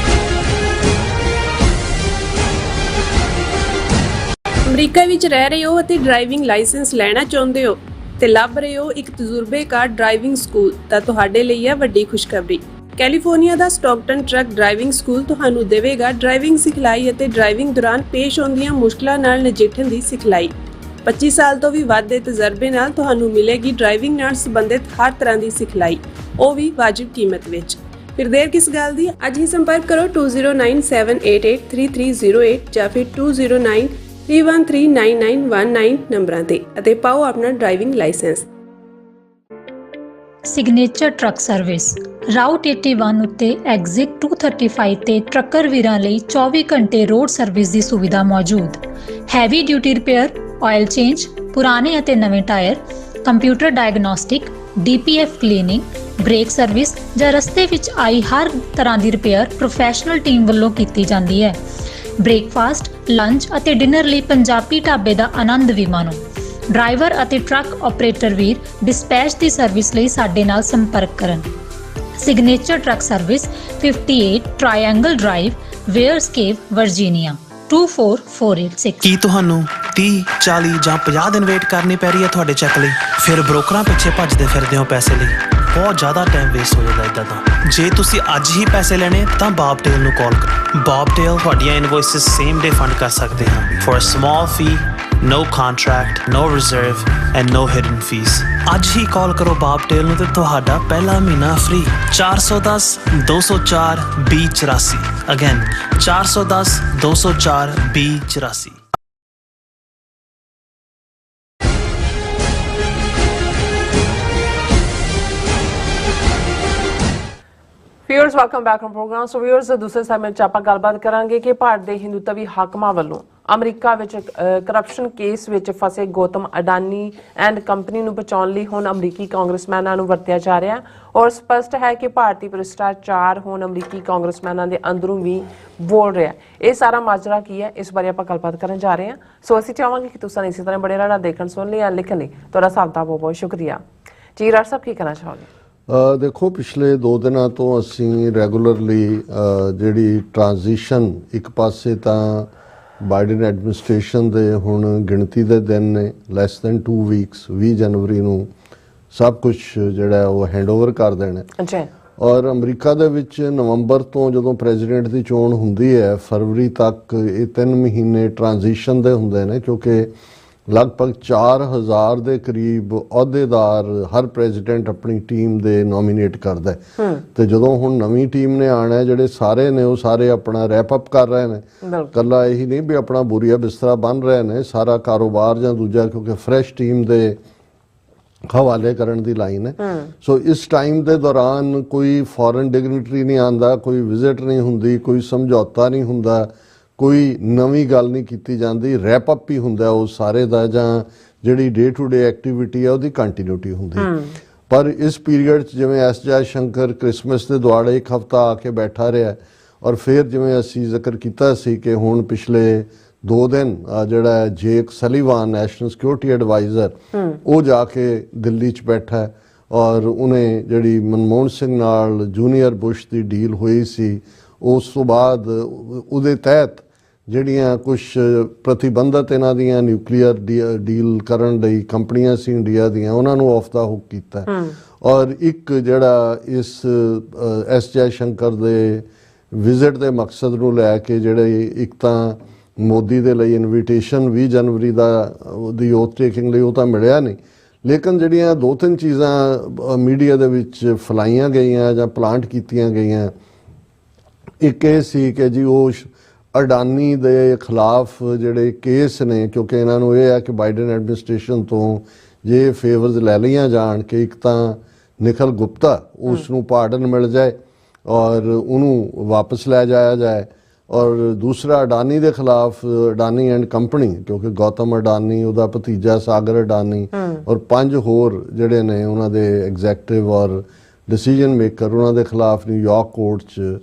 America ਵਿੱਚ ਰਹਿ ਰਹੇ ਹੋ ਅਤੇ ਡਰਾਈਵਿੰਗ ਲਾਇਸੈਂਸ ਲੈਣਾ ਚਾਹੁੰਦੇ ਹੋ ਤੇ ਲੱਭ ਰਹੇ ਹੋ ਇੱਕ ਤਜਰਬੇਕਾਰ ਡਰਾਈਵਿੰਗ ਸਕੂਲ ਤਾਂ ਤੁਹਾਡੇ ਲਈ ਹੈ ਵੱਡੀ ਖੁਸ਼ਖਬਰੀ। ਕੈਲੀਫੋਰਨੀਆ ਦਾ ਸਟਾਕਟਨ ਟਰੱਕ ਡਰਾਈਵਿੰਗ ਸਕੂਲ ਤੁਹਾਨੂੰ ਦੇਵੇਗਾ ਡਰਾਈਵਿੰਗ ਸਿਖਲਾਈ ਅਤੇ ਡਰਾਈਵਿੰਗ ਦੌਰਾਨ ਪੇਸ਼ ਆਉਂਦੀਆਂ ਮੁਸ਼ਕਲਾਂ ਨਾਲ ਨਜਿੱਠਣ ਦੀ ਸਿਖਲਾਈ। 25 ਸਾਲ ਤੋਂ ਵੀ ਵੱਧ ਦੇ ਤਜਰਬੇ ਨਾਲ ਤੁਹਾਨੂੰ ਮਿਲੇਗੀ ਡਰਾਈਵਿੰਗ ਨਾਲ ਸੰਬੰਧਿਤ ਹਰ ਤਰ੍ਹਾਂ ਦੀ ਸਿਖਲਾਈ, ਉਹ ਵੀ ਵਾਜਿਬ ਕੀਮਤ ਵਿੱਚ। ਫਿਰ ਦੇਰ ਕਿਸ ਗੱਲ ਦੀ, ਅੱਜ ਹੀ ਸੰਪਰਕ ਕਰੋ 2097883308 ਜਾਂ ਫਿਰ 2093139919 ਨੰਬਰਾਂ ਤੇ ਅਤੇ ਪਾਓ ਆਪਣਾ driving licence. Signature truck service route 81 ਉੱਤੇ ਐਗਜ਼ਿਟ 235 ਤੇ ਟਰੱਕਰ ਵੀਰਾਂ ਲਈ 24 ਘੰਟੇ ਰੋਡ ਸਰਵਿਸ ਦੀ ਸੁਵਿਧਾ ਮੌਜੂਦ। Heavy duty repair, oil change, ਪੁਰਾਣੇ ਅਤੇ ਨਵੇਂ tyre, computer diagnostic, DPF cleaning, brake service ਜਾਂ ਰਸਤੇ ਵਿੱਚ ਆਈ ਹਰ ਤਰ੍ਹਾਂ ਦੀ ਰਿਪੇਅਰ ਪ੍ਰੋਫੈਸ਼ਨਲ ਟੀਮ ਵੱਲੋਂ ਕੀਤੀ ਜਾਂਦੀ ਹੈ। ਬ੍ਰੇਕਫਾਸਟ, ਲੰਚ ਅਤੇ ਡਿਨਰ ਲਈ ਪੰਜਾਬੀ ਢਾਬੇ ਦਾ ਆਨੰਦ ਵੀ ਮਾਣੋ। ਡਰਾਈਵਰ ਅਤੇ ਟਰੱਕ ਆਪਰੇਟਰ ਵੀਰ ਡਿਸਪੈਚ ਦੀ ਸਰਵਿਸ ਲਈ ਸਾਡੇ ਨਾਲ ਸੰਪਰਕ ਕਰਨ। Signature truck Service 58 Triangle drive, wares cave, Virginia 24486। ਕੀ ਤੁਹਾਨੂੰ 30, 40 ਜਾਂ 50 ਦਿਨ ਵੇਟ ਕਰਨੀ ਪੈ ਰਹੀ ਹੈ ਤੁਹਾਡੇ ਚੈੱਕ ਲਈ? ਫਿਰ ਬ੍ਰੋਕਰਾਂ ਪਿੱਛੇ ਭੱਜਦੇ ਫਿਰਦੇ ਹੋ ਪੈਸੇ ਲਈ, ਬਹੁਤ ਜ਼ਿਆਦਾ ਟਾਈਮ ਵੇਸਟ ਹੋ ਜਾਂਦਾ ਇੱਦਾਂ ਦਾ। ਜੇ ਤੁਸੀਂ ਅੱਜ ਹੀ ਪੈਸੇ ਲੈਣੇ ਤਾਂ ਬੌਬਟੇਲ ਨੂੰ ਕਾਲ ਕਰੋ। ਬੌਬਟੇਲ ਤੁਹਾਡੀਆਂ ਇਨਵੋਇਸਿਸ ਸੇਮ ਡੇ ਫੰਡ ਕਰ ਸਕਦੇ ਹਨ for a small fee, no contract, no reserve and no hidden fees। ਅੱਜ ਹੀ ਕਾਲ ਕਰੋ ਬੌਬਟੇਲ ਨੂੰ ਤੇ ਤੁਹਾਡਾ ਪਹਿਲਾ ਮਹੀਨਾ free. 410 204 2084। Again 410 204 2084। Viewers welcome back on programme. So viewers, ਦੂਸਰੇ ਸੈਗਮੈਂਟ 'ਚ ਆਪਾਂ ਗੱਲਬਾਤ ਕਰਾਂਗੇ ਕਿ ਭਾਰਤ ਦੇ ਹਿੰਦੂਤਵੀ ਹਾਕਮਾਂ ਵੱਲੋਂ ਅਮਰੀਕਾ ਵਿੱਚ ਕਰਪਸ਼ਨ ਕੇਸ ਵਿੱਚ ਫਸੇ ਗੌਤਮ ਅਡਾਨੀ ਐਂਡ ਕੰਪਨੀ ਨੂੰ ਬਚਾਉਣ ਲਈ ਹੁਣ ਅਮਰੀਕੀ ਕਾਂਗਰਸਮੈਨਾਂ ਨੂੰ ਵਰਤਿਆ ਜਾ ਰਿਹਾ ਔਰ ਸਪਸ਼ਟ ਹੈ ਕਿ ਭਾਰਤੀ ਭ੍ਰਿਸ਼ਟਾਚਾਰ ਹੁਣ ਅਮਰੀਕੀ ਕਾਂਗਰਸਮੈਨਾਂ ਦੇ ਅੰਦਰੋਂ ਵੀ ਬੋਲ ਰਿਹਾ। ਇਹ ਸਾਰਾ ਮਾਜਰਾ ਕੀ ਹੈ, ਇਸ ਬਾਰੇ ਆਪਾਂ ਗੱਲਬਾਤ ਕਰਨ ਜਾ ਰਹੇ ਹਾਂ। ਸੋ ਅਸੀਂ ਚਾਹਾਂਗੇ ਕਿ ਤੁਸੀਂ ਇਸੇ ਤਰ੍ਹਾਂ ਬੜੇ ਰਹਿਣਾ, ਦੇਖਣ, ਸੁਣ ਲਈ ਜਾਂ ਲਿਖਣ ਲਈ ਤੁਹਾਡਾ ਸਭ ਦਾ ਬਹੁਤ ਬਹੁਤ ਸ਼ੁਕਰੀਆ ਜੀ। ਰਾਜ ਸਾਹਿਬ, ਕੀ ਕਹਿਣਾ ਚਾਹੋਗੇ? ਦੇਖੋ, ਪਿਛਲੇ 2 ਦਿਨਾਂ ਤੋਂ ਅਸੀਂ ਰੈਗੂਲਰਲੀ ਜਿਹੜੀ ਟ੍ਰਾਂਜੀਸ਼ਨ, ਇੱਕ ਪਾਸੇ ਤਾਂ ਬਾਈਡਨ ਐਡਮਿਨਿਸਟ੍ਰੇਸ਼ਨ ਦੇ ਹੁਣ ਗਿਣਤੀ ਦੇ ਦਿਨ ਨੇ, ਲੈਸ ਦੈਨ 2 ਵੀਕਸ, 20 ਜਨਵਰੀ ਨੂੰ ਸਭ ਕੁਝ ਜਿਹੜਾ ਉਹ ਹੈਂਡਓਵਰ ਕਰ ਦੇਣਾ। ਅੱਛਾ। ਔਰ ਅਮਰੀਕਾ ਦੇ ਵਿੱਚ ਨਵੰਬਰ ਤੋਂ ਜਦੋਂ ਪ੍ਰੈਜ਼ੀਡੈਂਟ ਦੀ ਚੋਣ ਹੁੰਦੀ ਹੈ, ਫਰਵਰੀ ਤੱਕ ਇਹ 3 ਮਹੀਨੇ ਟ੍ਰਾਂਜੀਸ਼ਨ ਦੇ ਹੁੰਦੇ ਨੇ, ਕਿਉਂਕਿ ਲਗਭਗ 4000 ਦੇ ਕਰੀਬ ਅਹੁਦੇਦਾਰ ਹਰ ਪ੍ਰੈਜ਼ੀਡੈਂਟ ਆਪਣੀ ਟੀਮ ਦੇ ਨੋਮੀਨੇਟ ਕਰਦਾ ਹੈ। ਤੇ ਜਦੋਂ ਹੁਣ ਨਵੀਂ ਟੀਮ ਨੇ ਆਣਾ, ਜਿਹੜੇ ਸਾਰੇ ਨੇ ਉਹ ਸਾਰੇ ਆਪਣਾ ਰੈਪ ਅਪ ਕਰ ਰਹੇ ਨੇ। ਕੱਲਾ ਇਹੀ ਨਹੀਂ ਵੀ ਆਪਣਾ ਬੁਰੀਆ ਬਿਸਤਰਾ ਬਣ ਰਹੇ ਨੇ, ਸਾਰਾ ਕਾਰੋਬਾਰ ਜਾਂ ਦੂਜਾ, ਕਿਉਂਕਿ ਫਰੈਸ਼ ਟੀਮ ਦੇ ਹਵਾਲੇ ਕਰਨ ਦੀ ਲਾਈਨ ਹੈ। ਸੋ ਇਸ ਟਾਈਮ ਦੇ ਦੌਰਾਨ ਕੋਈ ਫੋਰਨ ਡਿਗਨਿਟਰੀ ਨਹੀਂ ਆਉਂਦਾ, ਕੋਈ ਵਿਜ਼ਿਟ ਨਹੀਂ ਹੁੰਦੀ, ਕੋਈ ਸਮਝੌਤਾ ਨਹੀਂ ਹੁੰਦਾ, ਕੋਈ ਨਵੀਂ ਗੱਲ ਨਹੀਂ ਕੀਤੀ ਜਾਂਦੀ, ਰੈਪ ਅਪ ਹੀ ਹੁੰਦਾ ਉਹ ਸਾਰੇ ਦਾ, ਜਾਂ ਜਿਹੜੀ ਡੇ ਟੂ ਡੇ ਐਕਟੀਵਿਟੀ ਹੈ ਉਹਦੀ ਕੰਟੀਨਿਊਟੀ ਹੁੰਦੀ। ਪਰ ਇਸ ਪੀਰੀਅਡ 'ਚ ਜਿਵੇਂ ਐਸ ਜੈ ਸ਼ੰਕਰ ਕ੍ਰਿਸਮਸ ਦੇ ਦੁਆਲੇ ਇੱਕ ਹਫ਼ਤਾ ਆ ਕੇ ਬੈਠਾ ਰਿਹਾ, ਔਰ ਫਿਰ ਜਿਵੇਂ ਅਸੀਂ ਜ਼ਿਕਰ ਕੀਤਾ ਸੀ ਕਿ ਹੁਣ ਪਿਛਲੇ 2 ਦਿਨ ਜਿਹੜਾ ਜੇਕ ਸਲੀਵਾਨ ਨੈਸ਼ਨਲ ਸਿਕਿਉਰਿਟੀ ਐਡਵਾਈਜ਼ਰ, ਉਹ ਜਾ ਕੇ ਦਿੱਲੀ 'ਚ ਬੈਠਾ ਔਰ ਉਹਨੇ ਜਿਹੜੀ ਮਨਮੋਹਨ ਸਿੰਘ ਨਾਲ ਜੂਨੀਅਰ ਬੁਸ਼ ਦੀ ਡੀਲ ਹੋਈ ਸੀ, ਉਸ ਤੋਂ ਬਾਅਦ ਉਹਦੇ ਤਹਿਤ ਜਿਹੜੀਆਂ ਕੁਝ ਪ੍ਰਤੀਬੰਧਤ ਇਹਨਾਂ ਦੀਆਂ ਨਿਊਕਲੀਅਰ ਡੀਲ ਕਰਨ ਲਈ ਕੰਪਨੀਆਂ ਸੀ ਇੰਡੀਆ ਦੀਆਂ, ਉਹਨਾਂ ਨੂੰ ਆਫ ਦਾ ਹੁੱਕ ਕੀਤਾ। ਔਰ ਇੱਕ ਜਿਹੜਾ ਇਸ ਐਸ ਜੈ ਸ਼ੰਕਰ ਦੇ ਵਿਜ਼ਿਟ ਦੇ ਮਕਸਦ ਨੂੰ ਲੈ ਕੇ ਜਿਹੜੇ ਇੱਕ ਤਾਂ ਮੋਦੀ ਦੇ ਲਈ ਇਨਵੀਟੇਸ਼ਨ 20 ਜਨਵਰੀ ਦੀ ਓਥ ਟੇਕਿੰਗ ਲਈ ਉਹ ਤਾਂ ਮਿਲਿਆ ਨਹੀਂ, ਲੇਕਿਨ ਜਿਹੜੀਆਂ 2-3 ਚੀਜ਼ਾਂ ਮੀਡੀਆ ਦੇ ਵਿੱਚ ਫੈਲਾਈਆਂ ਗਈਆਂ ਜਾਂ ਪਲਾਂਟ ਕੀਤੀਆਂ ਗਈਆਂ, ਇੱਕ ਇਹ ਸੀ ਕਿ ਜੀ ਉਹ ਅਡਾਨੀ ਦੇ ਖਿਲਾਫ ਜਿਹੜੇ ਕੇਸ ਨੇ, ਕਿਉਂਕਿ ਇਹਨਾਂ ਨੂੰ ਇਹ ਹੈ ਕਿ ਬਾਈਡਨ ਐਡਮਿਨਿਸਟ੍ਰੇਸ਼ਨ ਤੋਂ ਜੇ ਫੇਵਰਸ ਲੈ ਲਈਆਂ ਜਾਣ ਕਿ ਇੱਕ ਤਾਂ ਨਿਖਿਲ ਗੁਪਤਾ, ਉਸ ਨੂੰ ਪਾਰਡਨ ਮਿਲ ਜਾਏ ਔਰ ਉਹਨੂੰ ਵਾਪਸ ਲੈ ਜਾਇਆ ਜਾਏ, ਔਰ ਦੂਸਰਾ ਅਡਾਨੀ ਦੇ ਖਿਲਾਫ ਅਡਾਨੀ ਐਂਡ ਕੰਪਨੀ, ਕਿਉਂਕਿ ਗੌਤਮ ਅਡਾਨੀ, ਉਹਦਾ ਭਤੀਜਾ ਸਾਗਰ ਅਡਾਨੀ ਔਰ 5 ਹੋਰ ਜਿਹੜੇ ਨੇ ਉਹਨਾਂ ਦੇ ਐਗਜ਼ੈਕਟਿਵ ਔਰ ਡਿਸੀਜਨ ਮੇਕਰ, ਉਹਨਾਂ ਦੇ ਖਿਲਾਫ ਨਿਊਯਾਰਕ ਕੋਰਟ 'ਚ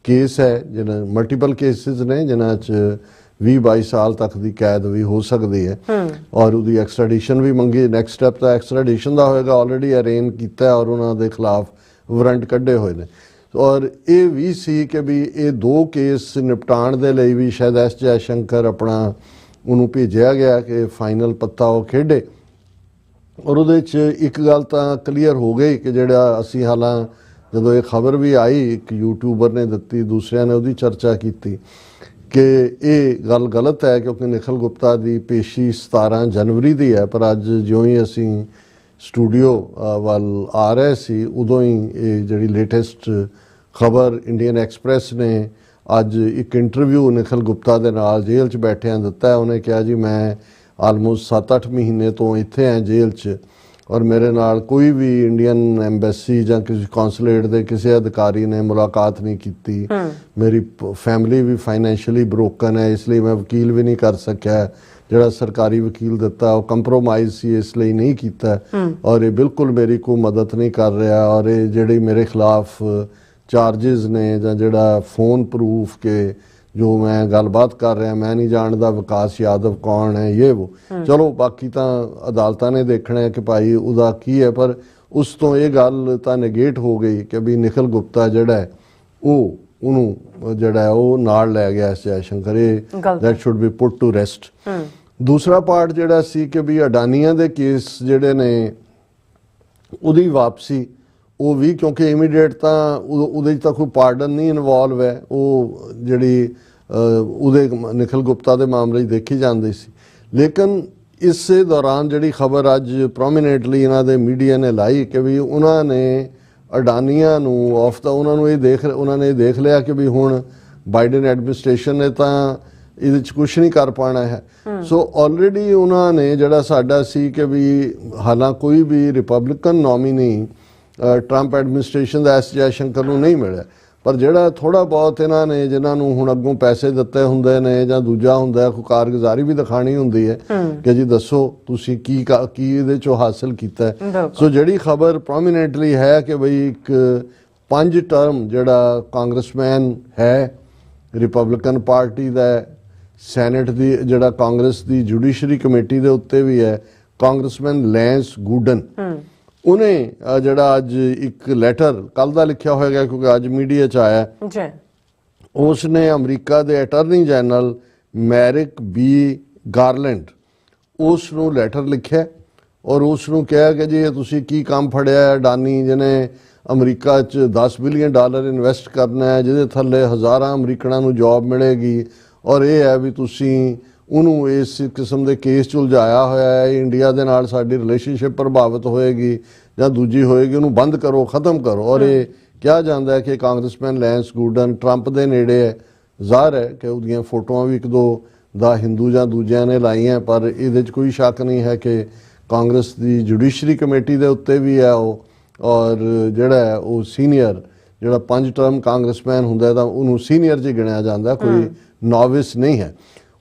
ਕੇਸ ਹੈ, ਜਿਹਨਾਂ ਮਲਟੀਪਲ ਕੇਸਿਸ ਨੇ ਜਿਨ੍ਹਾਂ 'ਚ 20-22 ਸਾਲ ਤੱਕ ਦੀ ਕੈਦ ਵੀ ਹੋ ਸਕਦੀ ਹੈ ਔਰ ਉਹਦੀ ਐਕਸਟ੍ਰੈਡੀਸ਼ਨ ਵੀ ਮੰਗੀ। ਨੈਕਸਟ ਸਟੈਪ ਤਾਂ ਐਕਸਟ੍ਰੈਡੀਸ਼ਨ ਦਾ ਹੋਏਗਾ, ਆਲਰੇਡੀ ਅਰੇਂਜ ਕੀਤਾ ਔਰ ਉਹਨਾਂ ਦੇ ਖਿਲਾਫ ਵਾਰੰਟ ਕੱਢੇ ਹੋਏ ਨੇ। ਔਰ ਇਹ ਵੀ ਸੀ ਕਿ ਵੀ ਇਹ 2 ਕੇਸ ਨਿਪਟਾਉਣ ਦੇ ਲਈ ਵੀ ਸ਼ਾਇਦ ਐਸ ਜੈ ਸ਼ੰਕਰ ਆਪਣਾ ਉਹਨੂੰ ਭੇਜਿਆ ਗਿਆ ਕਿ ਫਾਈਨਲ ਪੱਤਾ ਉਹ ਖੇਡੇ। ਔਰ ਉਹਦੇ 'ਚ ਇੱਕ ਗੱਲ ਤਾਂ ਕਲੀਅਰ ਹੋ ਗਈ ਕਿ ਜਿਹੜਾ ਅਸੀਂ ਹਾਲਾਂ ਜਦੋਂ ਇਹ ਖਬਰ ਵੀ ਆਈ, ਇੱਕ ਯੂਟਿਊਬਰ ਨੇ ਦਿੱਤੀ, ਦੂਸਰਿਆਂ ਨੇ ਉਹਦੀ ਚਰਚਾ ਕੀਤੀ ਕਿ ਇਹ ਗੱਲ ਗਲਤ ਹੈ, ਕਿਉਂਕਿ ਨਿਖਿਲ ਗੁਪਤਾ ਦੀ ਪੇਸ਼ੀ 17 ਜਨਵਰੀ ਦੀ ਹੈ। ਪਰ ਅੱਜ ਜਿਉਂ ਹੀ ਅਸੀਂ ਸਟੂਡੀਓ ਵੱਲ ਆ ਰਹੇ ਸੀ, ਉਦੋਂ ਹੀ ਇਹ ਜਿਹੜੀ ਲੇਟੈਸਟ ਖਬਰ ਇੰਡੀਅਨ ਐਕਸਪ੍ਰੈਸ ਨੇ ਅੱਜ ਇੱਕ ਇੰਟਰਵਿਊ ਨਿਖਿਲ ਗੁਪਤਾ ਦੇ ਨਾਲ ਜੇਲ੍ਹ 'ਚ ਬੈਠਿਆਂ ਦਿੱਤਾ। ਉਹਨੇ ਕਿਹਾ ਜੀ ਮੈਂ ਆਲਮੋਸਟ 7-8 ਮਹੀਨੇ ਤੋਂ ਇੱਥੇ ਹਾਂ ਜੇਲ੍ਹ 'ਚ, ਔਰ ਮੇਰੇ ਨਾਲ ਕੋਈ ਵੀ ਇੰਡੀਅਨ ਐਮਬੈਸੀ ਜਾਂ ਕਿਸੇ ਕੌਂਸੂਲੇਟ ਦੇ ਕਿਸੇ ਅਧਿਕਾਰੀ ਨੇ ਮੁਲਾਕਾਤ ਨਹੀਂ ਕੀਤੀ। ਮੇਰੀ ਫੈਮਿਲੀ ਵੀ ਫਾਈਨੈਂਸ਼ੀਅਲੀ ਬਰੋਕਨ ਹੈ, ਇਸ ਲਈ ਮੈਂ ਵਕੀਲ ਵੀ ਨਹੀਂ ਕਰ ਸਕਿਆ। ਜਿਹੜਾ ਸਰਕਾਰੀ ਵਕੀਲ ਦਿੱਤਾ ਉਹ ਕੰਪਰੋਮਾਈਜ਼ ਸੀ, ਇਸ ਲਈ ਨਹੀਂ ਕੀਤਾ। ਔਰ ਇਹ ਬਿਲਕੁਲ ਮੇਰੀ ਕੋਈ ਮਦਦ ਨਹੀਂ ਕਰ ਰਿਹਾ। ਔਰ ਇਹ ਜਿਹੜੀ ਮੇਰੇ ਖਿਲਾਫ ਚਾਰजेस ਨੇ ਜਾਂ ਜਿਹੜਾ ਫੋਨ ਪ੍ਰੂਫ ਕਿ ਜੋ ਮੈਂ ਗੱਲਬਾਤ ਕਰ ਰਿਹਾ, ਮੈਂ ਨਹੀਂ ਜਾਣਦਾ ਵਿਕਾਸ ਯਾਦਵ ਕੌਣ ਹੈ, ਇਹ ਉਹ ਚਲੋ ਬਾਕੀ ਤਾਂ ਅਦਾਲਤਾਂ ਨੇ ਦੇਖਣਾ ਹੈ ਕਿ ਭਾਈ ਉਹਦਾ ਕੀ ਹੈ। ਪਰ ਉਸ ਤੋਂ ਇਹ ਗੱਲ ਤਾਂ ਨੇਗੇਟ ਹੋ ਗਈ ਕਿ ਵੀ ਨਿਖਿਲ ਗੁਪਤਾ ਜਿਹੜਾ ਹੈ ਉਹਨੂੰ ਜਿਹੜਾ ਉਹ ਨਾਲ ਲੈ ਗਿਆ ਐਸ ਜੈਸ਼ੰਕਰ। ਇਹ that should be put to rest. ਦੂਸਰਾ ਪਾਰਟ ਜਿਹੜਾ ਸੀ ਕਿ ਵੀ ਅਡਾਨੀਆਂ ਦੇ ਕੇਸ ਜਿਹੜੇ ਨੇ ਉਹਦੀ ਵਾਪਸੀ, ਉਹ ਵੀ ਕਿਉਂਕਿ ਇਮੀਡੀਏਟ ਤਾਂ ਉਹਦੇ 'ਚ ਤਾਂ ਕੋਈ ਪਾਰਡਨ ਨਹੀਂ ਇਨਵੋਲਵ ਹੈ। ਉਹ ਜਿਹੜੀ ਉਹਦੇ ਨਿਖਿਲ ਗੁਪਤਾ ਦੇ ਮਾਮਲੇ 'ਚ ਦੇਖੀ ਜਾਂਦੀ ਸੀ। ਲੇਕਿਨ ਇਸੇ ਦੌਰਾਨ ਜਿਹੜੀ ਖਬਰ ਅੱਜ ਪ੍ਰੋਮੀਨੈਂਟਲੀ ਇਹਨਾਂ ਦੇ ਮੀਡੀਆ ਨੇ ਲਾਈ ਕਿ ਵੀ ਉਹਨਾਂ ਨੇ ਅਡਾਨੀਆਂ ਨੂੰ ਉਹਨਾਂ ਨੇ ਇਹ ਦੇਖ ਲਿਆ ਕਿ ਵੀ ਹੁਣ ਬਾਈਡਨ ਐਡਮਿਨਿਸਟ੍ਰੇਸ਼ਨ ਨੇ ਤਾਂ ਇਹਦੇ 'ਚ ਕੁਛ ਨਹੀਂ ਕਰ ਪਾਉਣਾ ਹੈ। ਸੋ ਆਲਰੇਡੀ ਉਹਨਾਂ ਨੇ ਜਿਹੜਾ ਸਾਡਾ ਸੀ ਕਿ ਵੀ ਹਾਲਾਂ ਕੋਈ ਵੀ ਰਿਪਬਲਿਕਨ ਨੋਮੀਨੀ ਟਰੰਪ ਐਡਮਿਨਿਸਟ੍ਰੇਸ਼ਨ ਦਾ ਐਸ ਜੈਸ਼ੰਕਰ ਨੂੰ ਨਹੀਂ ਮਿਲਿਆ, ਪਰ ਜਿਹੜਾ ਥੋੜ੍ਹਾ ਬਹੁਤ ਇਹਨਾਂ ਨੇ ਜਿਨ੍ਹਾਂ ਨੂੰ ਹੁਣ ਅੱਗੋਂ ਪੈਸੇ ਦਿੱਤੇ ਹੁੰਦੇ ਨੇ ਜਾਂ ਦੂਜਾ ਹੁੰਦਾ ਕੋਈ ਕਾਰਗੁਜ਼ਾਰੀ ਵੀ ਦਿਖਾਣੀ ਹੁੰਦੀ ਹੈ ਕਿ ਜੀ ਦੱਸੋ ਤੁਸੀਂ ਕੀ ਇਹਦੇ 'ਚੋਂ ਹਾਸਿਲ ਕੀਤਾ। ਸੋ ਜਿਹੜੀ ਖਬਰ ਪ੍ਰੋਮੀਨੈਂਟਲੀ ਹੈ ਕਿ ਬਈ ਇੱਕ 5 ਟਰਮ ਜਿਹੜਾ ਕਾਂਗਰਸਮੈਨ ਹੈ ਰਿਪਬਲਿਕਨ ਪਾਰਟੀ ਦਾ, ਸੈਨੇਟ ਦੀ ਜਿਹੜਾ ਕਾਂਗਰਸ ਦੀ ਜੁਡੀਸ਼ਰੀ ਕਮੇਟੀ ਦੇ ਉੱਤੇ ਵੀ ਹੈ, ਕਾਂਗਰਸਮੈਨ ਲੈਂਸ ਗੂਡਨ, ਉਹਨੇ ਜਿਹੜਾ ਅੱਜ ਇੱਕ ਲੈਟਰ ਕੱਲ ਦਾ ਲਿਖਿਆ ਹੋਏਗਾ ਕਿਉਂਕਿ ਅੱਜ ਮੀਡੀਆ 'ਚ ਆਇਆ, ਉਸਨੇ ਅਮਰੀਕਾ ਦੇ ਅਟਾਰਨੀ ਜਨਰਲ ਮੈਰਿਕ ਬੀ ਗਾਰਲੈਂਡ ਉਸ ਨੂੰ ਲੈਟਰ ਲਿਖਿਆ ਔਰ ਉਸ ਨੂੰ ਕਿਹਾ ਕਿ ਜੀ ਤੁਸੀਂ ਕੀ ਕੰਮ ਫੜਿਆ ਅਡਾਨੀ ਜਿਹਨੇ ਅਮਰੀਕਾ 'ਚ $10 ਬਿਲੀਅਨ ਇਨਵੈਸਟ ਕਰਨਾ ਹੈ, ਜਿਹਦੇ ਥੱਲੇ ਹਜ਼ਾਰਾਂ ਅਮਰੀਕਨਾਂ ਨੂੰ ਜੌਬ ਮਿਲੇਗੀ, ਔਰ ਇਹ ਹੈ ਵੀ ਤੁਸੀਂ ਉਹਨੂੰ ਇਸ ਕਿਸਮ ਦੇ ਕੇਸ 'ਚ ਉਲਝਾਇਆ ਹੋਇਆ ਹੈ, ਇੰਡੀਆ ਦੇ ਨਾਲ ਸਾਡੀ ਰਿਲੇਸ਼ਨਸ਼ਿਪ ਪ੍ਰਭਾਵਿਤ ਹੋਏਗੀ ਜਾਂ ਦੂਜੀ ਹੋਏਗੀ, ਉਹਨੂੰ ਬੰਦ ਕਰੋ, ਖ਼ਤਮ ਕਰੋ। ਔਰ ਇਹ ਕਿਹਾ ਜਾਂਦਾ ਹੈ ਕਿ ਕਾਂਗਰਸਮੈਨ ਲੈਂਸ ਗੂਡਨ ਟਰੰਪ ਦੇ ਨੇੜੇ ਹੈ। ਜ਼ਾਹਰ ਹੈ ਕਿ ਉਹਦੀਆਂ ਫੋਟੋਆਂ ਵੀ 1-2 ਦਾ ਹਿੰਦੂ ਜਾਂ ਦੂਜਿਆਂ ਨੇ ਲਾਈਆਂ, ਪਰ ਇਹਦੇ 'ਚ ਕੋਈ ਸ਼ੱਕ ਨਹੀਂ ਹੈ ਕਿ ਕਾਂਗਰਸ ਦੀ ਜੁਡੀਸ਼ਰੀ ਕਮੇਟੀ ਦੇ ਉੱਤੇ ਵੀ ਹੈ ਉਹ, ਔਰ ਜਿਹੜਾ ਹੈ ਉਹ ਸੀਨੀਅਰ ਜਿਹੜਾ 5 ਟਰਮ ਕਾਂਗਰਸਮੈਨ ਹੁੰਦਾ ਤਾਂ ਉਹਨੂੰ ਸੀਨੀਅਰ 'ਚ ਗਿਣਿਆ ਜਾਂਦਾ, ਕੋਈ ਨੋਵਿਸ ਨਹੀਂ ਹੈ।